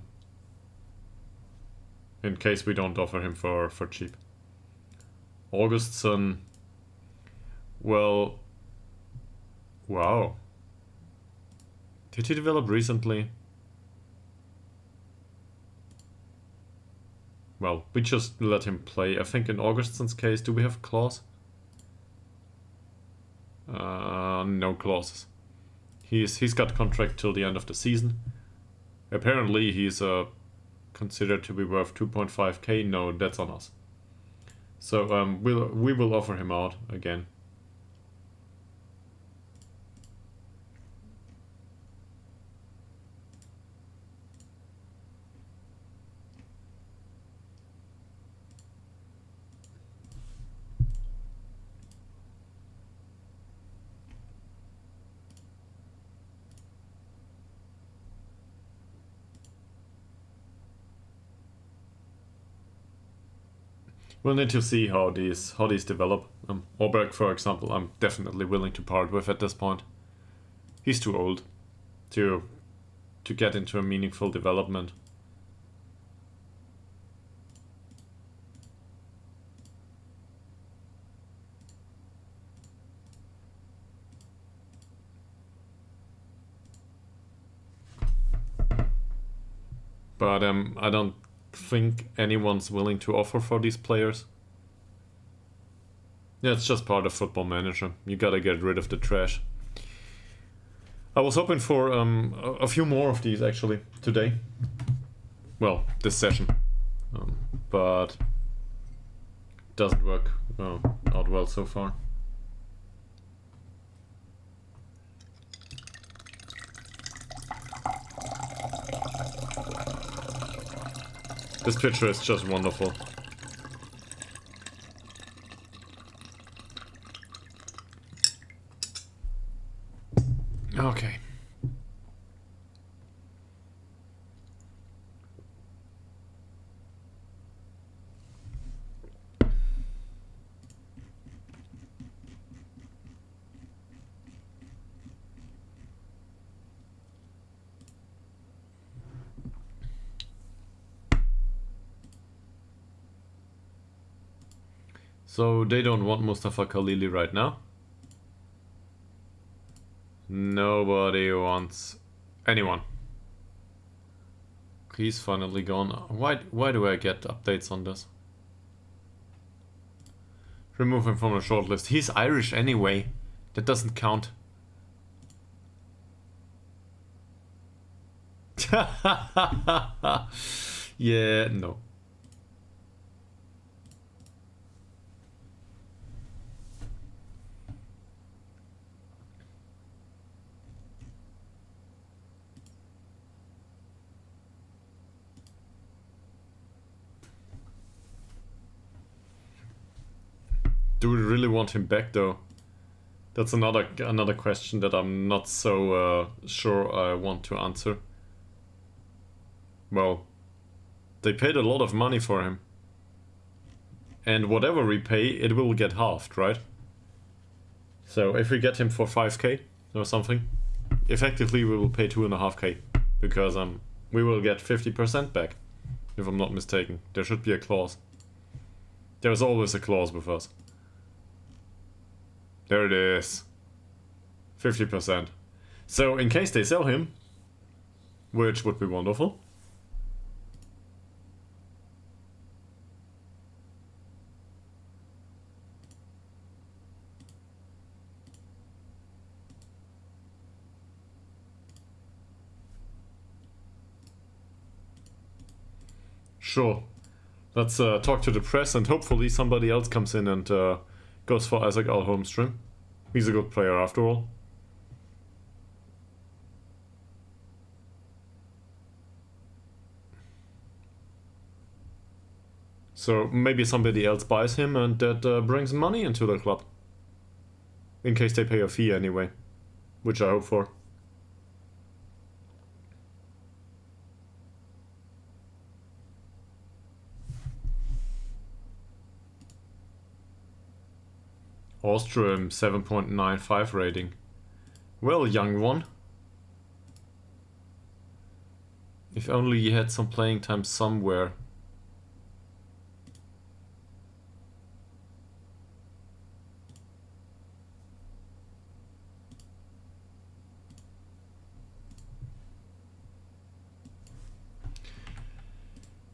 In case we don't offer him for cheap. Augustson. Well... Wow. Did he develop recently? Well, we just let him play. I think in Augustson's case, do we have a clause? No clauses. He's got contract till the end of the season. Apparently he's considered to be worth 2.5k. No, that's on us. So we will offer him out again. We'll need to see how these develop. Oberg, for example, I'm definitely willing to part with at this point. He's too old to get into a meaningful development. But I don't think anyone's willing to offer for these players. Yeah, it's just part of Football Manager. You gotta get rid of the trash. I was hoping for a few more of these actually today. Well, this session. But doesn't work out well so far. This picture is just wonderful. Okay. So they don't want Mustafa Khalili right now. Nobody wants anyone. He's finally gone. Why do I get updates on this? Remove him from the shortlist. He's Irish anyway. That doesn't count. Yeah, no. Do we really want him back though? That's another question that I'm not so sure I want to answer. Well, they paid a lot of money for him. And whatever we pay, it will get halved, right? So if we get him for 5k or something, effectively we will pay 2.5k. Because we will get 50% back, if I'm not mistaken. There should be a clause. There's always a clause with us. There it is. 50%. So in case they sell him, which would be wonderful. Sure. Let's talk to the press and hopefully somebody else comes in and goes for Isaac Al Holmstrom. He's a good player after all. So maybe somebody else buys him and that brings money into the club. In case they pay a fee anyway. Which I hope for. Ostrom 7.95 rating. Well, young one. If only you had some playing time somewhere.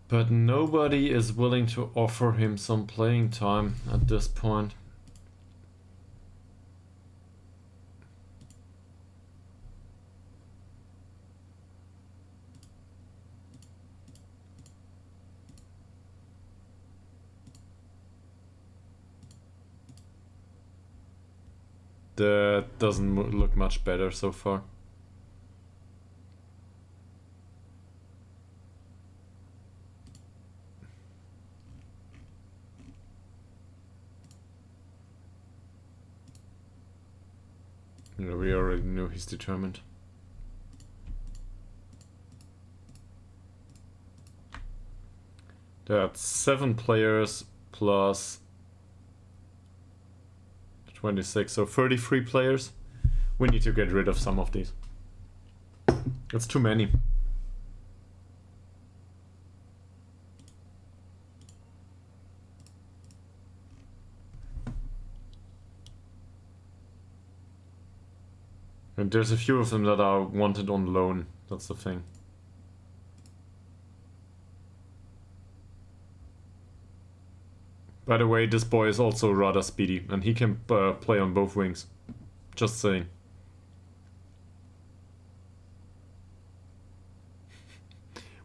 But nobody is willing to offer him some playing time at this point. That doesn't look much better so far. Yeah, we already knew he's determined. That's 7 players plus 26, so 33 players. We need to get rid of some of these. That's too many. And there's a few of them that are wanted on loan. That's the thing. By the way, this boy is also rather speedy, and he can play on both wings. Just saying.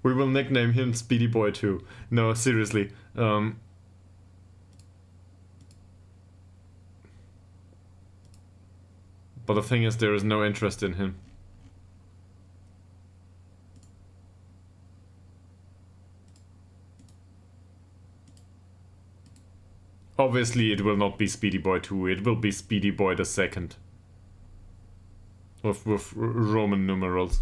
We will nickname him Speedy Boy too. No, seriously. But the thing is, there is no interest in him. Obviously, it will not be Speedy Boy 2, it will be Speedy Boy the second. With Roman numerals.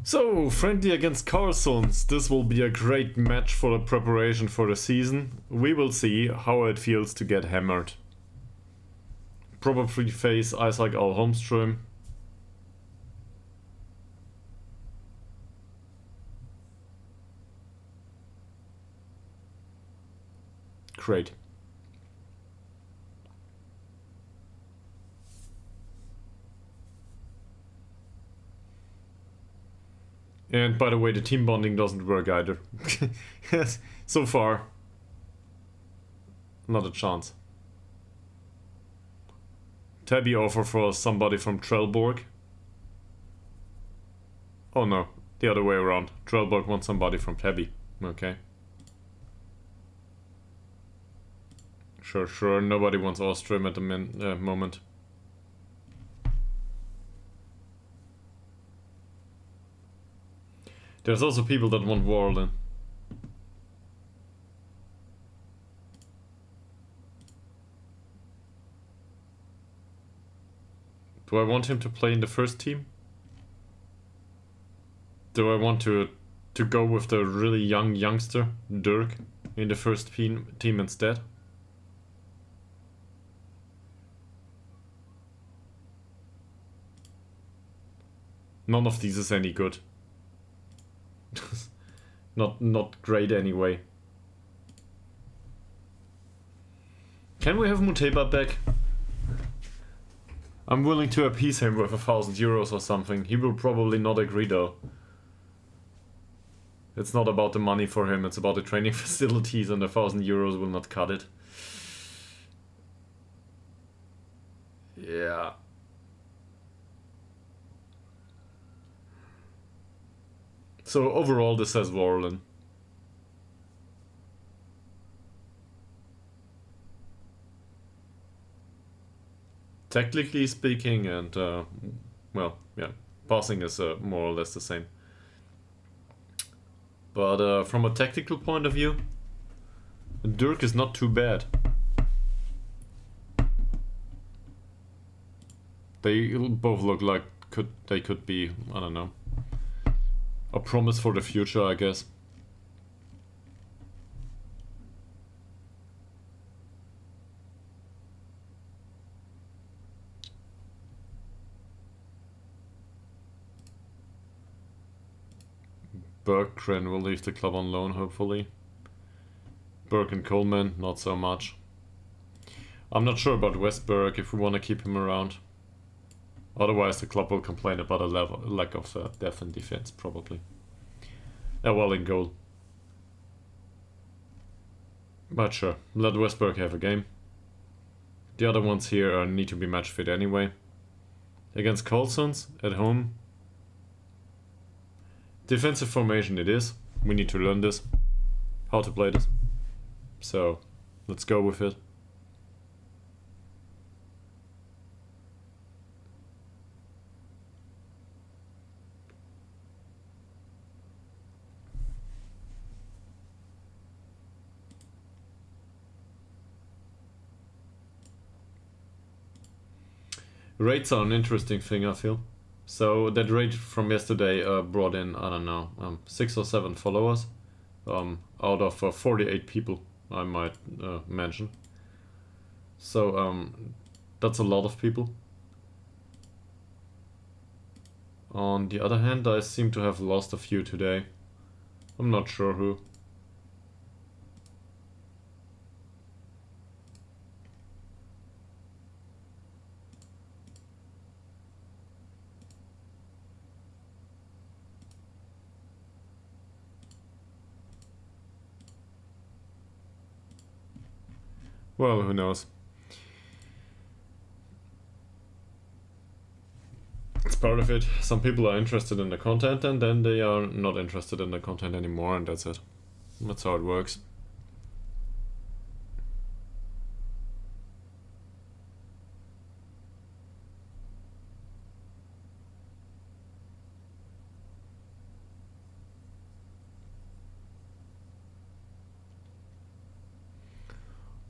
So, friendly against Carlsons. This will be a great match for the preparation for the season. We will see how it feels to get hammered. Probably face Isaac Al Holmström. Great. And by the way, the team bonding doesn't work either. Yes, so far. Not a chance. Tabby offer for somebody from Trelleborg. Oh no, the other way around. Trelleborg wants somebody from Tabby. Okay. Sure, nobody wants Ostrom at the moment. There's also people that want Warlin. Do I want him to play in the first team? Do I want to go with the really young youngster, Dirk, in the first team instead? None of these is any good. Not great anyway. Can we have Muteba back? I'm willing to appease him with €1,000 or something. He will probably not agree though. It's not about the money for him, it's about the training facilities, and €1,000 will not cut it. Yeah. So overall this says Warlin. Technically speaking, and well, yeah, passing is more or less the same. But from a tactical point of view, Dirk is not too bad. They both look like they could be, I don't know, a promise for the future, I guess. Berggren will leave the club on loan, hopefully. Berg and Coleman, not so much. I'm not sure about Westberg if we want to keep him around. Otherwise the club will complain about a lack of depth and defense, probably. Well, in goal. But sure, let Westberg have a game. The other ones here need to be match fit anyway. Against Carlsons, at home. Defensive formation it is. We need to learn this. How to play this. So, let's go with it. Rates are an interesting thing, I feel. So that rate from yesterday brought in, I don't know, 6 or 7 followers out of 48 people, I might mention. So that's a lot of people. On the other hand, I seem to have lost a few today. I'm not sure who. Well, who knows? It's part of it. Some people are interested in the content and then they are not interested in the content anymore, and that's it. That's how it works.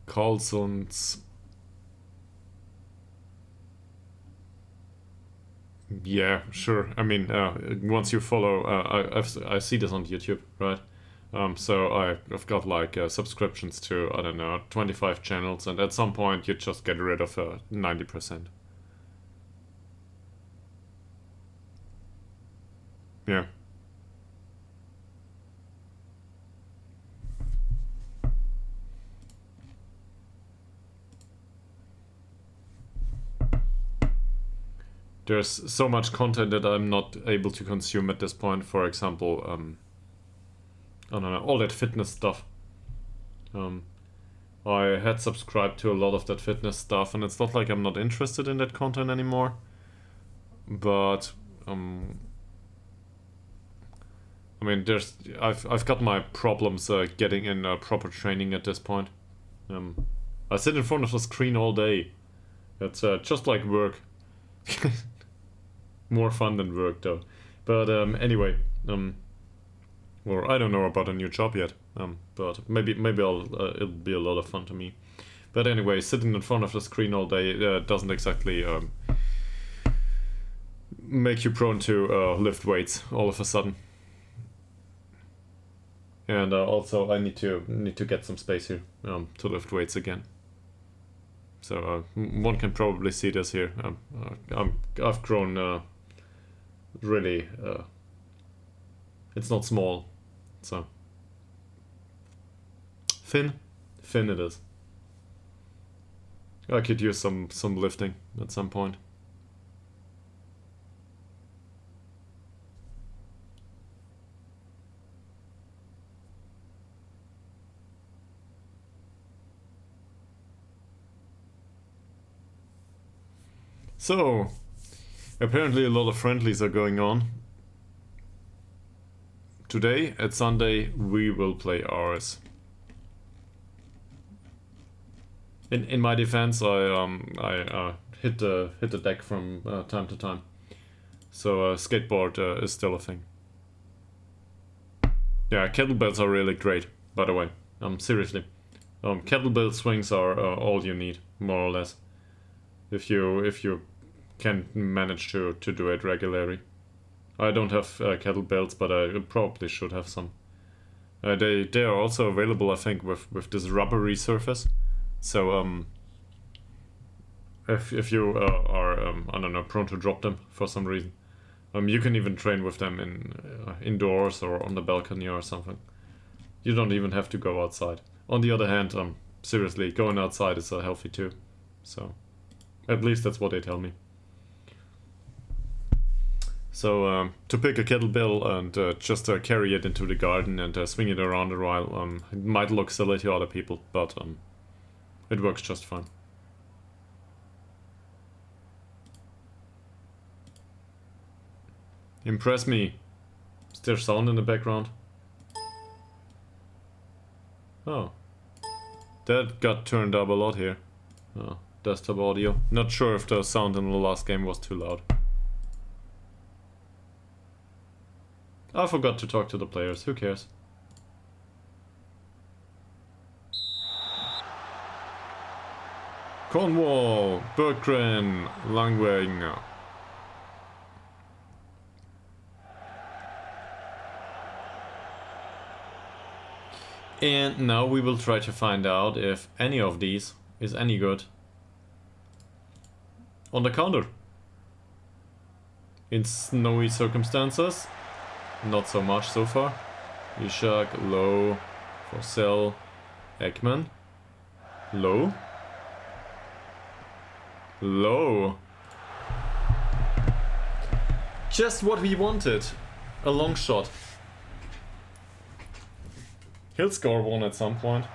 Carlsons Yeah, sure. I mean, once you follow, I see this on YouTube, right? So I've got like subscriptions to, I don't know, 25 channels, and at some point you just get rid of 90%. Yeah. There's so much content that I'm not able to consume at this point. For example, I don't know, all that fitness stuff. I had subscribed to a lot of that fitness stuff, and it's not like I'm not interested in that content anymore. But I mean, I've got my problems getting in proper training at this point. I sit in front of the screen all day. It's just like work. More fun than work though. But anyway, or I don't know about a new job yet. But maybe it'll be a lot of fun to me. But anyway, sitting in front of the screen all day doesn't exactly make you prone to lift weights all of a sudden. And also, I need to get some space here to lift weights again. So one can probably see this here. I've grown really. It's not small, so thin it is. I could use some lifting at some point. So, apparently a lot of friendlies are going on. Today, at Sunday, we will play ours. In my defense, I hit the deck from time to time. So skateboard is still a thing. Yeah, kettlebells are really great, by the way. Seriously. Kettlebell swings are all you need, more or less. If you can manage to do it regularly. I don't have kettlebells, but I probably should have some. They are also available, I think, with this rubbery surface. So if you are I don't know, prone to drop them for some reason, you can even train with them in indoors or on the balcony or something. You don't even have to go outside. On the other hand, seriously, going outside is healthy too. So at least that's what they tell me. So to pick a kettlebell and just carry it into the garden and swing it around a while, it might look silly to other people, but it works just fine. Impress me. Is there sound in the background? Oh. That got turned up a lot here. Oh, desktop audio. Not sure if the sound in the last game was too loud. I forgot to talk to the players, who cares? Cornwall, Berggren, Langwang. And now we will try to find out if any of these is any good on the counter. In snowy circumstances, not so much so far. Ishak, low. Forsell, Ekman, low. Low. Just what we wanted. A long shot. He'll score one at some point.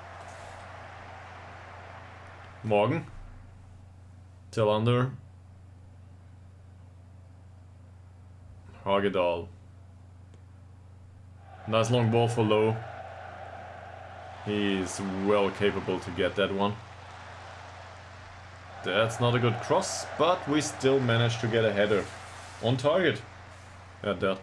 Morgan. Tillander. Hagedal. Nice long ball for Low. He's well capable to get that one. That's not a good cross, but we still managed to get a header. On target. At that.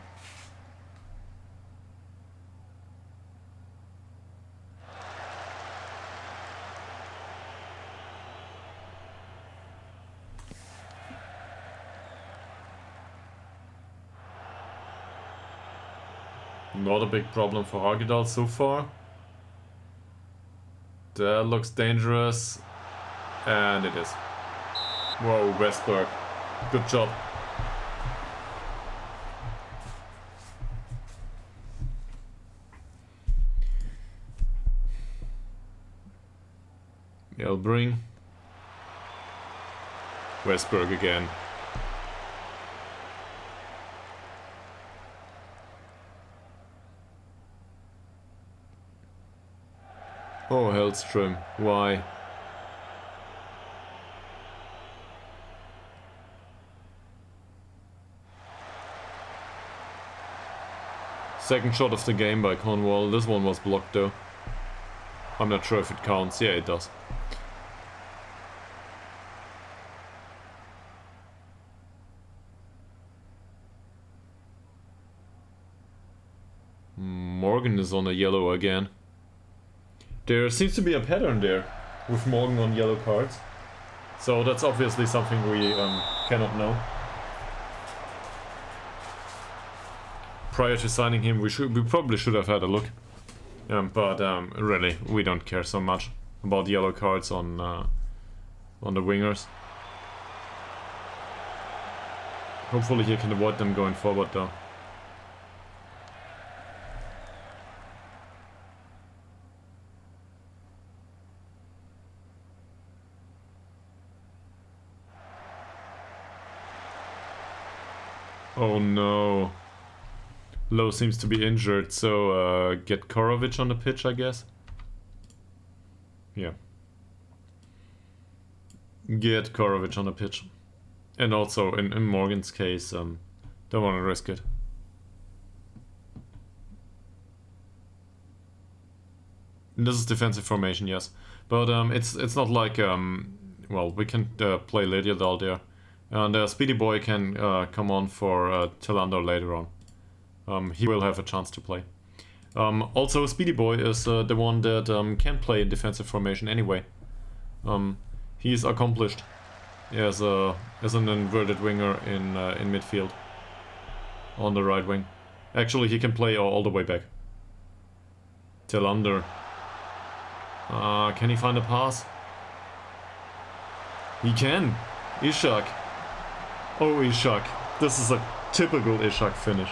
Not a big problem for Ytterhogdals so far. That looks dangerous. And it is. Whoa, Westberg. Good job. I'll bring Westberg again. Oh, Hellstrom, why? Second shot of the game by Cornwall. This one was blocked though. I'm not sure if it counts. Yeah, it does. Morgan is on a yellow again. There seems to be a pattern there with Morgan on yellow cards. So that's obviously something we cannot know. Prior to signing him, we probably should have had a look. But really, we don't care so much about yellow cards on the wingers. Hopefully he can avoid them going forward though. Oh no. Lowe seems to be injured, so get Korovic on the pitch, I guess. Yeah. Get Korovic on the pitch. And also, in Morgan's case, don't want to risk it. This is defensive formation, yes. But it's not like, well, we can play Ytterhogdal there. And Speedy Boy can come on for Tillander later on. He will have a chance to play. Also, Speedy Boy is the one that can play in defensive formation anyway. He's accomplished as an inverted winger in midfield on the right wing. Actually, he can play all the way back. Tillander. Can he find a pass? He can. Ishak. Oh, Ishak. This is a typical Ishak finish.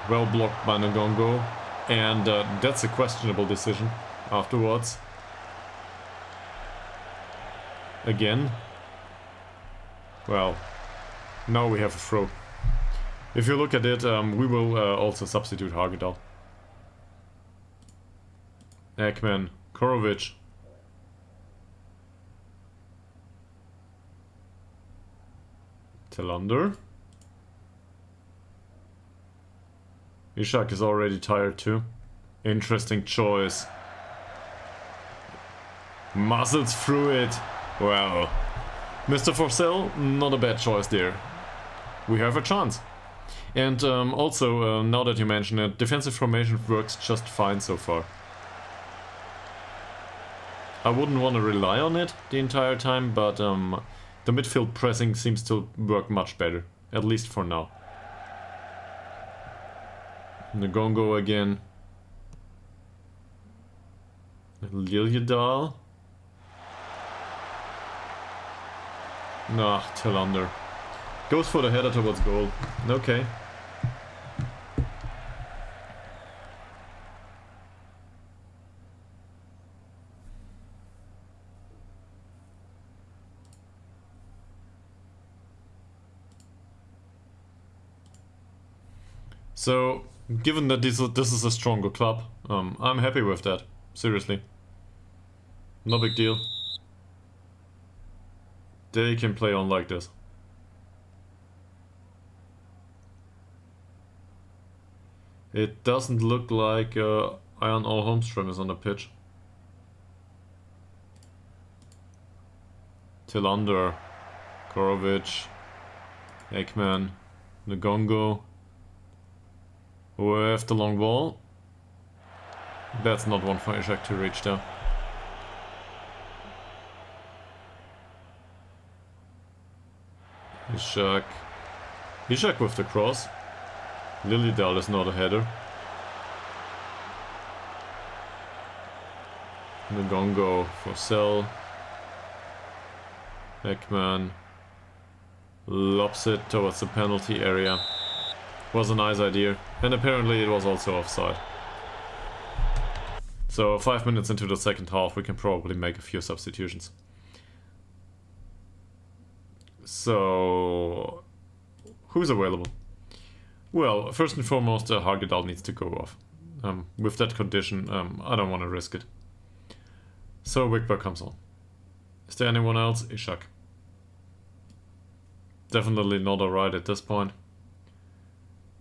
Well blocked by Ngongo, and that's a questionable decision afterwards. Again. Well, now we have a throw. If you look at it, we will also substitute Ytterhogdal. Ekman, Korovic. Tillander. Ishak is already tired too. Interesting choice. Muscles through it. Well, Mr. Forsell, not a bad choice there. We have a chance. And also, now that you mention it, defensive formation works just fine so far. I wouldn't want to rely on it the entire time, but the midfield pressing seems to work much better, at least for now. Ngongo again. Ytterhogdal. Nah, Tillander. Goes for the header towards goal. Okay. So, given that this is a stronger club, I'm happy with that. Seriously. No big deal. They can play on like this. It doesn't look like Iron or Holmström is on the pitch. Tillander, Korovic, Ekman, Ngongo. With the long ball. That's not one for Ishak to reach though. Ishak with the cross. Lilydal is not a header. Ngongo for Cell. Ekman lobs it towards the penalty area. Was a nice idea, and apparently it was also offside. So 5 minutes into the second half we can probably make a few substitutions. So who's available? Well, first and foremost, Ytterhogdals needs to go off. With that condition, I don't want to risk it. So Wickberg comes on. Is there anyone else? Ishak. Definitely not alright at this point.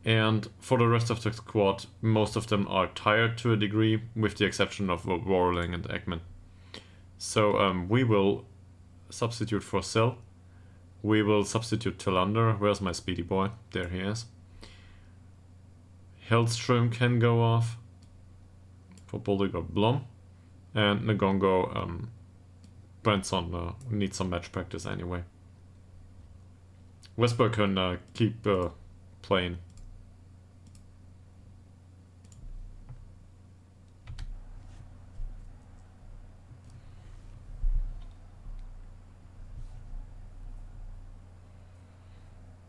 And for the rest of the squad, most of them are tired to a degree, with the exception of Warling and Ekman. So we will substitute for Cell. We will substitute Tillander. Where's my speedy boy? There he is. Hellström can go off for Bolliger Blom. And Ngongo, Branson needs some match practice anyway. Westberg can keep playing.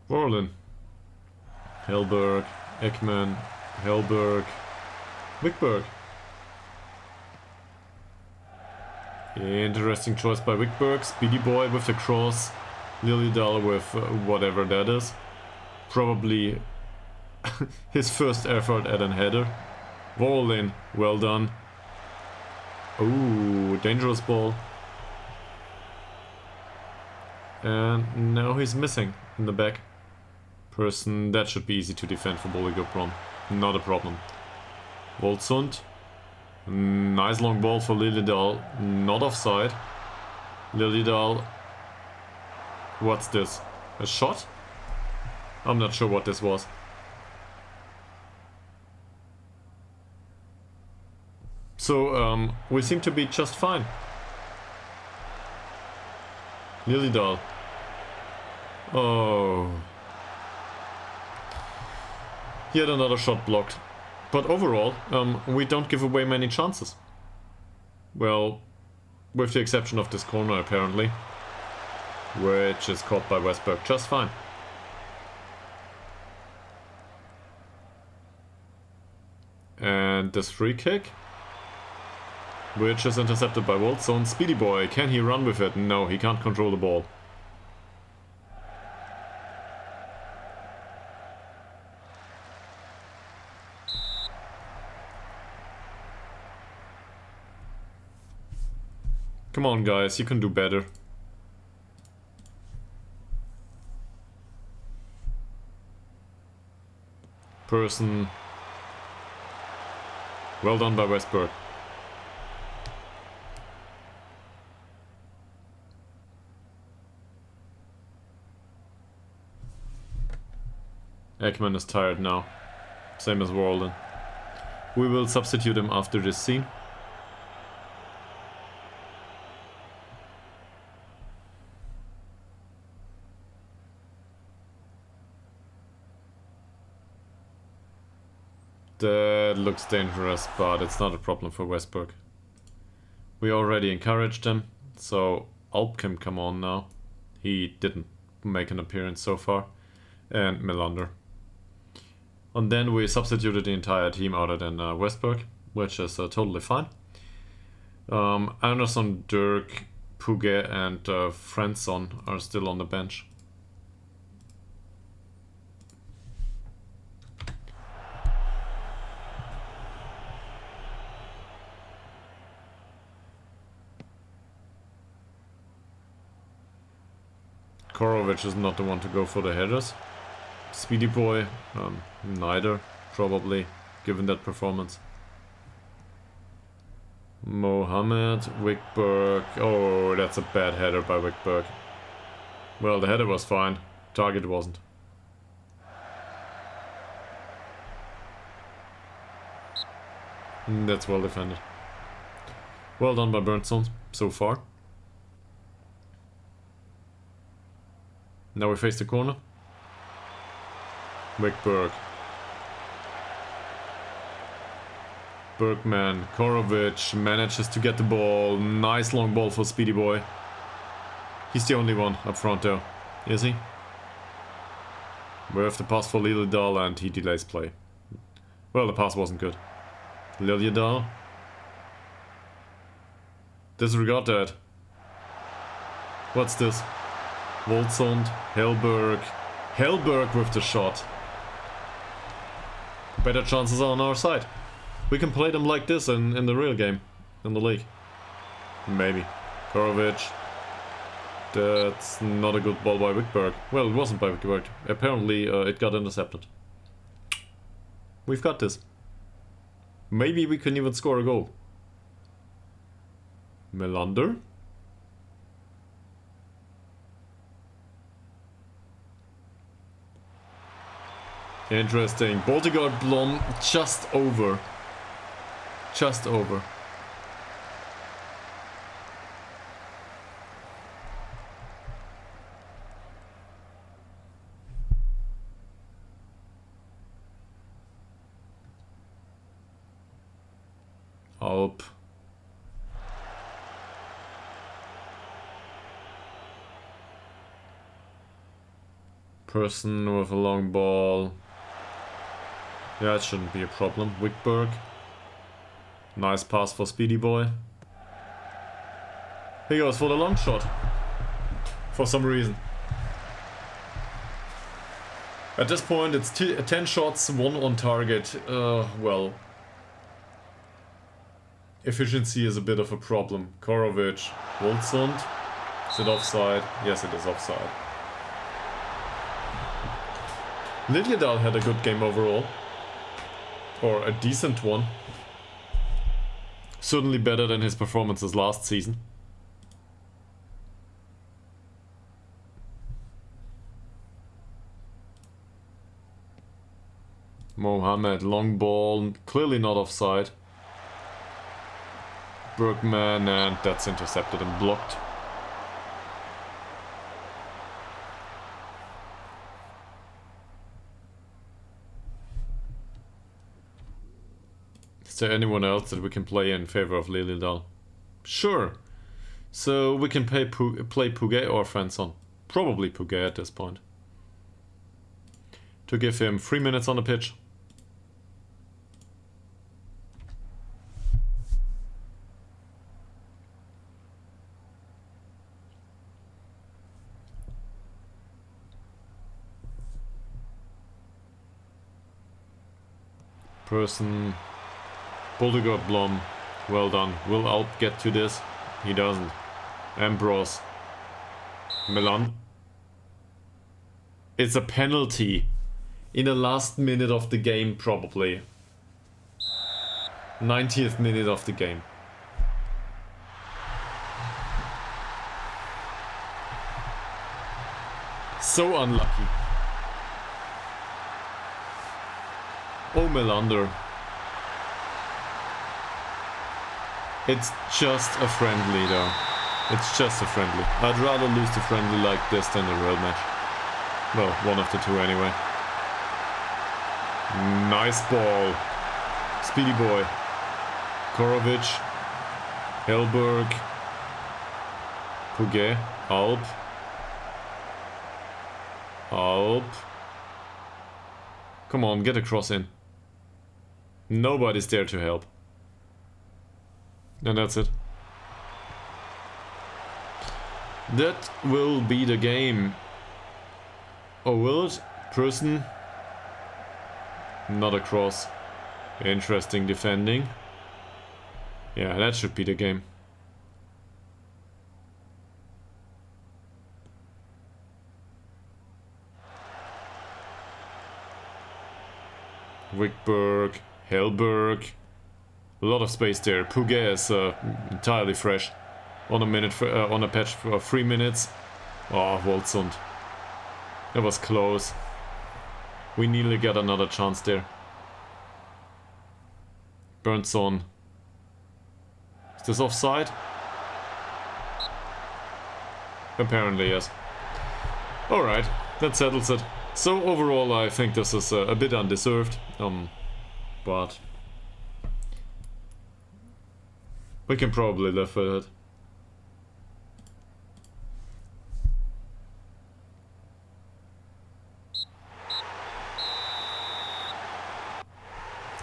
Warlin. Hellberg, Ekman, Hellberg, Wickberg. Interesting choice by Wickberg. Speedy boy with the cross. Lilydal with whatever that is. Probably his first effort at an header. Warlin, well done. Ooh, dangerous ball. And now he's missing in the back. Person, that should be easy to defend for Bolliger. Not a problem. Voltsund. Nice long ball for Lilydal. Not offside. Lilydal. What's this? A shot? I'm not sure what this was. So, we seem to be just fine. Lilydal. Oh. Yet another shot blocked. But overall, we don't give away many chances. Well, with the exception of this corner apparently. Which is caught by Westberg just fine. And this free kick. Which is intercepted by Woldzone. Speedy boy, can he run with it? No, he can't control the ball. Come on guys, you can do better. Person. Well done by Westberg. Ekman is tired now. Same as Warlin. We will substitute him after this scene. That looks dangerous, but it's not a problem for Westberg. We already encouraged him, so Alp can come on now. He didn't make an appearance so far. And Melander. And then we substituted the entire team other than Westberg, which is totally fine. Anderson, Dirk, Puget and Friendson are still on the bench. Korovic is not the one to go for the headers. Speedy boy, neither, probably, given that performance. Mohammed, Wickberg. Oh, that's a bad header by Wickberg. Well, the header was fine, target wasn't. That's well defended. Well done by Burnstone so far. Now we face the corner. Wickberg. Bergman, Korovic manages to get the ball. Nice long ball for Speedy Boy. He's the only one up front though, is he? We have the pass for Liljedahl and he delays play. Well, the pass wasn't good. Liljedahl. Disregard that. What's this? Woldsund, Hellberg. Hellberg with the shot. Better chances are on our side. We can play them like this in the real game. In the league. Maybe. Korovic. That's not a good ball by Wickberg. Well, it wasn't by Wickberg. Apparently it got intercepted. We've got this. Maybe we can even score a goal. Melander. Interesting. Boltegard Blom just over. Just over. Up. Person with a long ball. Yeah, it shouldn't be a problem. Wickberg. Nice pass for Speedy Boy. He goes for the long shot. For some reason. At this point it's 10 shots, 1 on target. Well... Efficiency is a bit of a problem. Korovic. Woldsund. Is it offside? Yes, it is offside. Liljedahl had a good game overall. Or a decent one. Certainly better than his performances last season. Mohamed, long ball, clearly not offside. Bergman, and that's intercepted and blocked. Is there anyone else that we can play in favor of Liljedahl? Sure. So we can play Puget or Svensson. Probably Puget at this point. To give him 3 minutes on the pitch. Person. Boltegard Blom. Well done. Will Alp get to this? He doesn't. Ambrose. Milan. It's a penalty. In the last minute of the game, probably. 90th minute of the game. So unlucky. Oh, Melander. It's just a friendly though. It's just a friendly. I'd rather lose the friendly like this than a real match. Well, one of the two anyway. Nice ball. Speedy Boy. Korovic. Hellberg. Puget. Alp. Alp. Come on, get a cross in. Nobody's there to help. And that's it. That will be the game. Oh, will it? Person. Not a cross. Interesting defending. Yeah, that should be the game. Wickberg, Hellberg. A lot of space there. Puget is entirely fresh. On a patch for 3 minutes. Oh, Woldsund. That was close. We nearly got another chance there. Burnson. Is this offside? Apparently, yes. Alright, that settles it. So overall I think this is a bit undeserved, but we can probably live with it.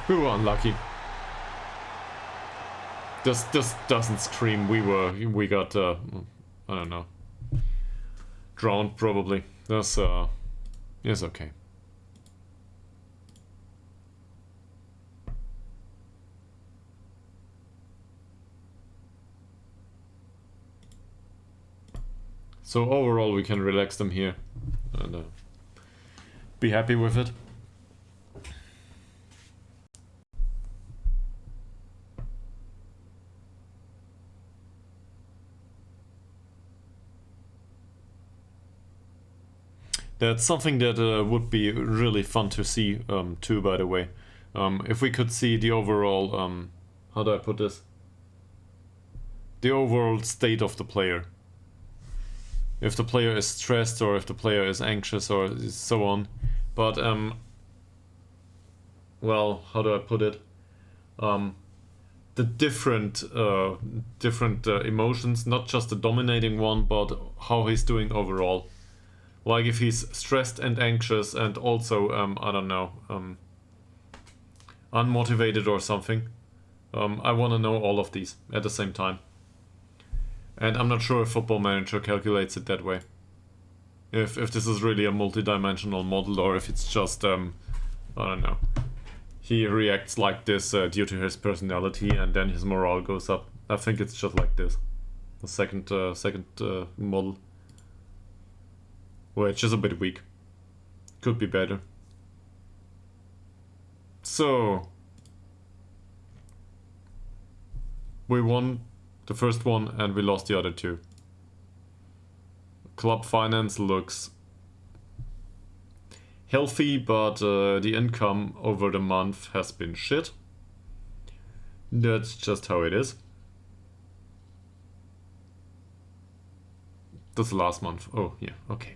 We were unlucky. This doesn't scream we got I don't know, drowned probably. That's is okay. So overall we can relax them here and be happy with it. That's something that would be really fun to see too, by the way. If we could see the overall, how do I put this? The overall state of the player. If the player is stressed or if the player is anxious or so on. But, well, how do I put it? The different emotions, not just the dominating one, but how he's doing overall. Like if he's stressed and anxious and also, I don't know, unmotivated or something. I want to know all of these at the same time. And I'm not sure if Football Manager calculates it that way. If this is really a multi-dimensional model or if it's just, I don't know. He reacts like this due to his personality and then his morale goes up. I think it's just like this. The second model. Which is a bit weak. Could be better. So we won the first one and we lost the other two. Club finance looks healthy, but the income over the month has been shit. That's just how it is. That's the last month. Oh, yeah, okay.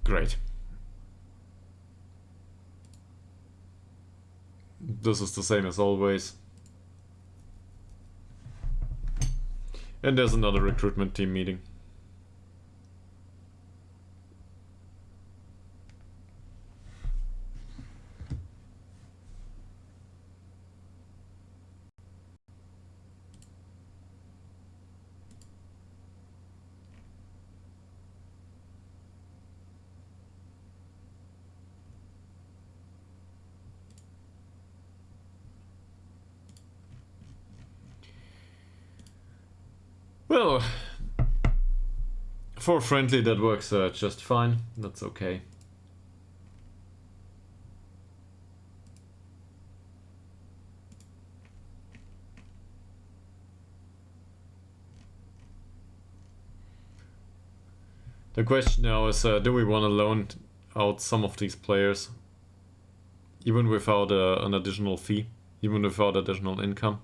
Great. This is the same as always. And there's another recruitment team meeting. Well, for friendly that works just fine. That's okay. The question now is, do we want to loan out some of these players, even without an additional fee, even without additional income?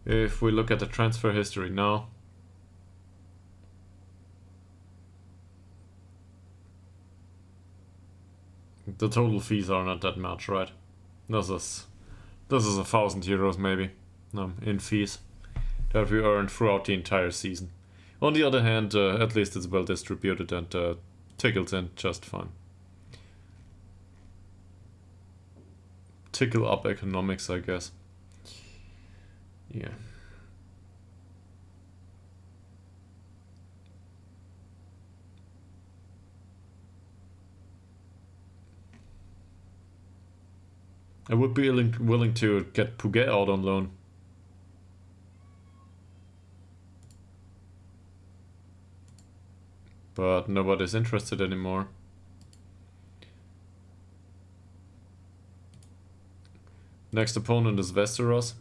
If we look at the transfer history now, the total fees are not that much, right? This is €1,000 maybe in fees that we earned throughout the entire season. On the other hand, at least it's well distributed and tickles in just fine. Tickle up economics, I guess. Yeah. I would be willing to get Puget out on loan. But nobody's interested anymore. Next opponent is Westeros.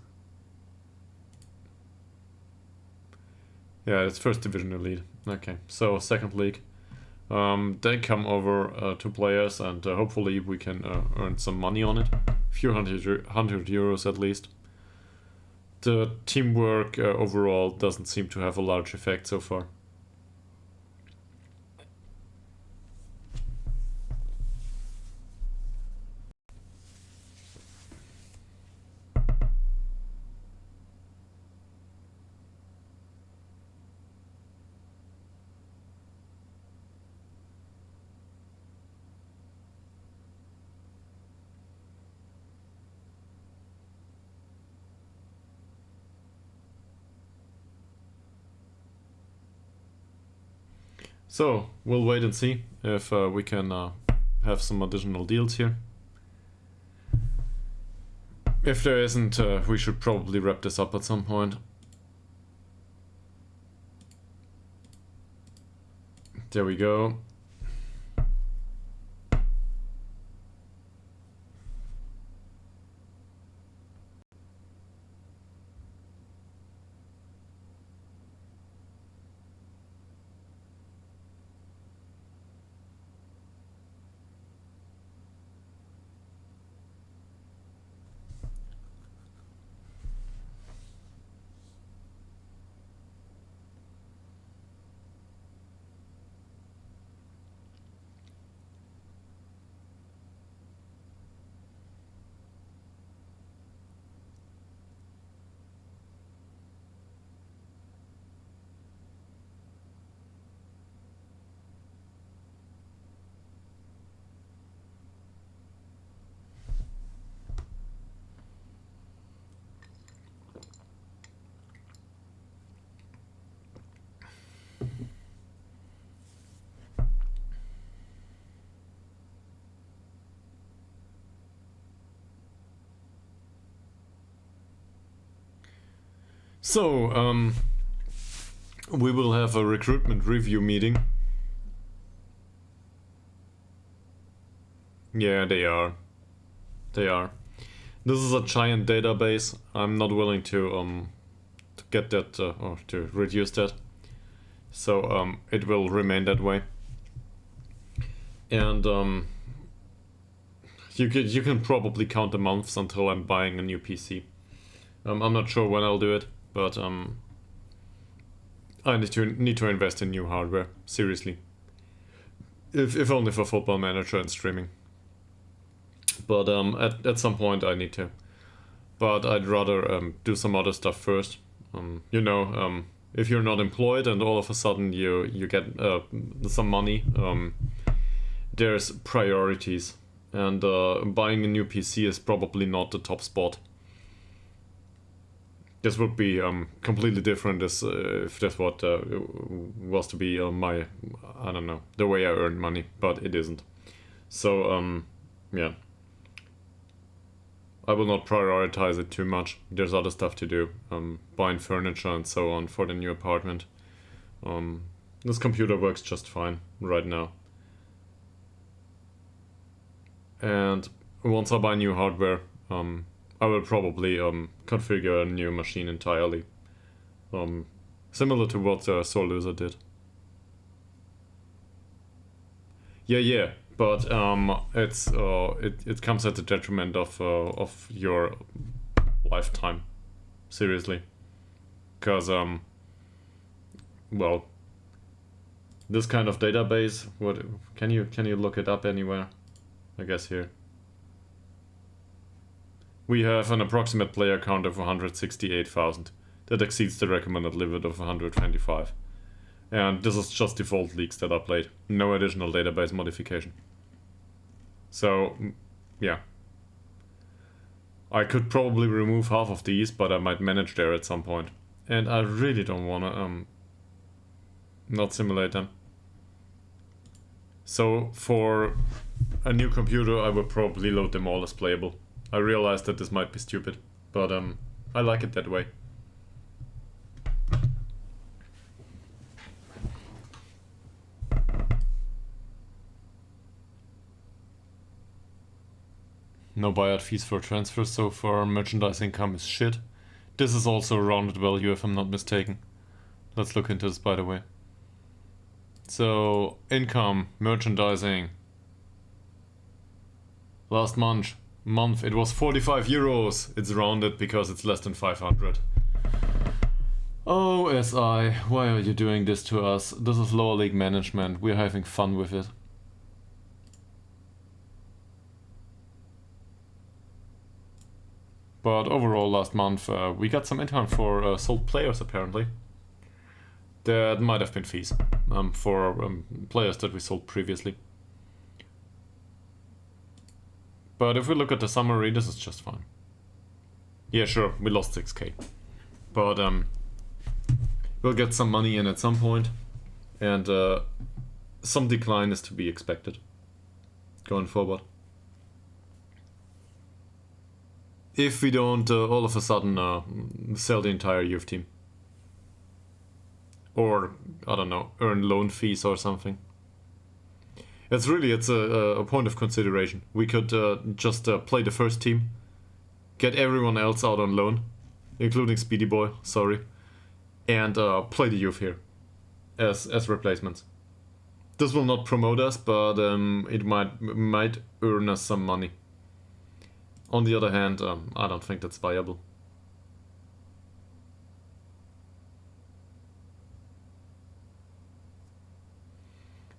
Yeah, it's first division elite. Okay, so second league. They come over to players, and hopefully we can earn some money on it. A few hundred euros at least. The teamwork overall doesn't seem to have a large effect so far. So, we'll wait and see if we can have some additional deals here. If there isn't, we should probably wrap this up at some point. There we go. So, we will have a recruitment review meeting. Yeah, they are. They are. This is a giant database. I'm not willing to get that or to reduce that. So it will remain that way. And you can probably count the months until I'm buying a new PC. I'm not sure when I'll do it, but I need to invest in new hardware, seriously. If only for Football Manager and streaming. But at some point I need to. But I'd rather do some other stuff first. If you're not employed and all of a sudden you get some money, there's priorities. And buying a new PC is probably not the top spot. This would be completely different if that's what was to be my, I don't know, the way I earn money, but it isn't. So, yeah. I will not prioritize it too much. There's other stuff to do, buying furniture and so on for the new apartment. This computer works just fine right now. And once I buy new hardware, I will probably configure a new machine entirely. Similar to what Soul did. Yeah, but it comes at the detriment of your lifetime, seriously, because well, this kind of database. What can you look it up anywhere? I guess here. We have an approximate player count of 168,000. That exceeds the recommended limit of 125. And this is just default leaks that are played. No additional database modification. So, yeah. I could probably remove half of these, but I might manage there at some point. And I really don't wanna not simulate them. So for a new computer I would probably load them all as playable. I realize that this might be stupid, but I like it that way. No buyout fees for transfers so far. Merchandise income is shit. This is also a rounded value if I'm not mistaken. Let's look into this, by the way. So, income, merchandising. Last month it was 45 euros. It's rounded because it's less than 500. Oh, SI, why are you doing this to us? This is lower league management. We're having fun with it. But overall, last month we got some income for sold players apparently. That might have been fees for players that we sold previously. But if we look at the summary, this is just fine. Yeah, sure, we lost 6k. But we'll get some money in at some point, and some decline is to be expected going forward. If we don't all of a sudden sell the entire youth team. Or, I don't know, earn loan fees or something. It's a point of consideration. We could just play the first team, get everyone else out on loan, including Speedy Boy, sorry, and play the youth here as replacements. This will not promote us, but it might earn us some money. On the other hand, I don't think that's viable.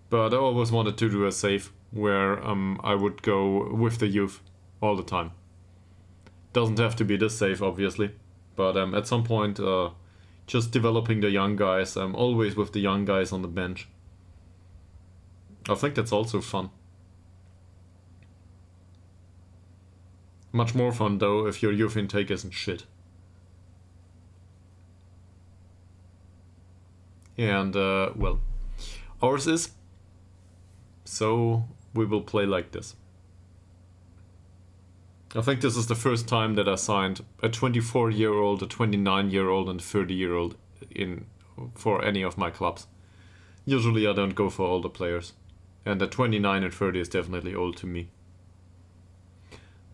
But I always wanted to do a save where I would go with the youth all the time. Doesn't have to be this save, obviously, but at some point, just developing the young guys, always with the young guys on the bench. I think that's also fun. Much more fun though if your youth intake isn't shit. And, well, ours is. So we will play like this. I think this is the first time that I signed a 24-year-old, a 29-year-old, and 30-year-old for any of my clubs. Usually I don't go for older players, and the 29 and 30 is definitely old to me.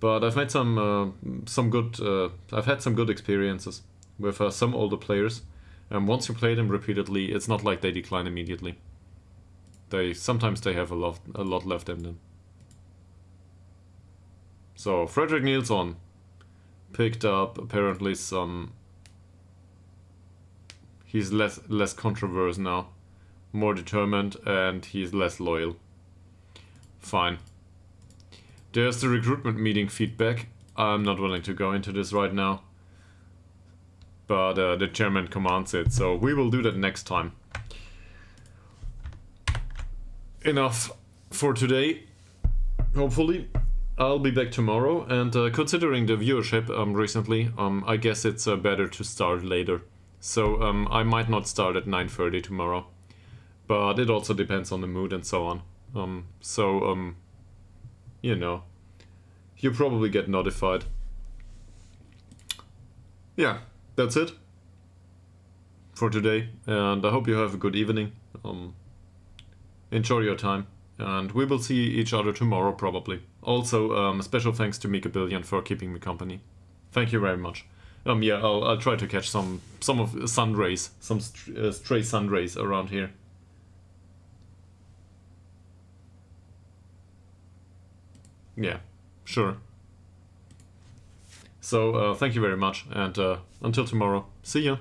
But I've made I've had some good experiences with some older players. Once you play them repeatedly, it's not like they decline immediately. Sometimes they have a lot left in them. So Frederick Nilsson picked up apparently some. He's less controversial now, more determined, and he's less loyal. Fine. There's the recruitment meeting feedback. I'm not willing to go into this right now, but the chairman commands it, so we will do that next time. Enough for today. Hopefully, I'll be back tomorrow. And considering the viewership recently, I guess it's better to start later. So I might not start at 9:30 tomorrow, but it also depends on the mood and so on. You know, you probably get notified. Yeah, that's it for today, and I hope you have a good evening. Enjoy your time, and we will see each other tomorrow probably. Also, special thanks to Mika Billion for keeping me company. Thank you very much. Yeah, I'll try to catch some of sun rays, some stray sun rays around here. Yeah, sure. So, thank you very much, and until tomorrow. See ya!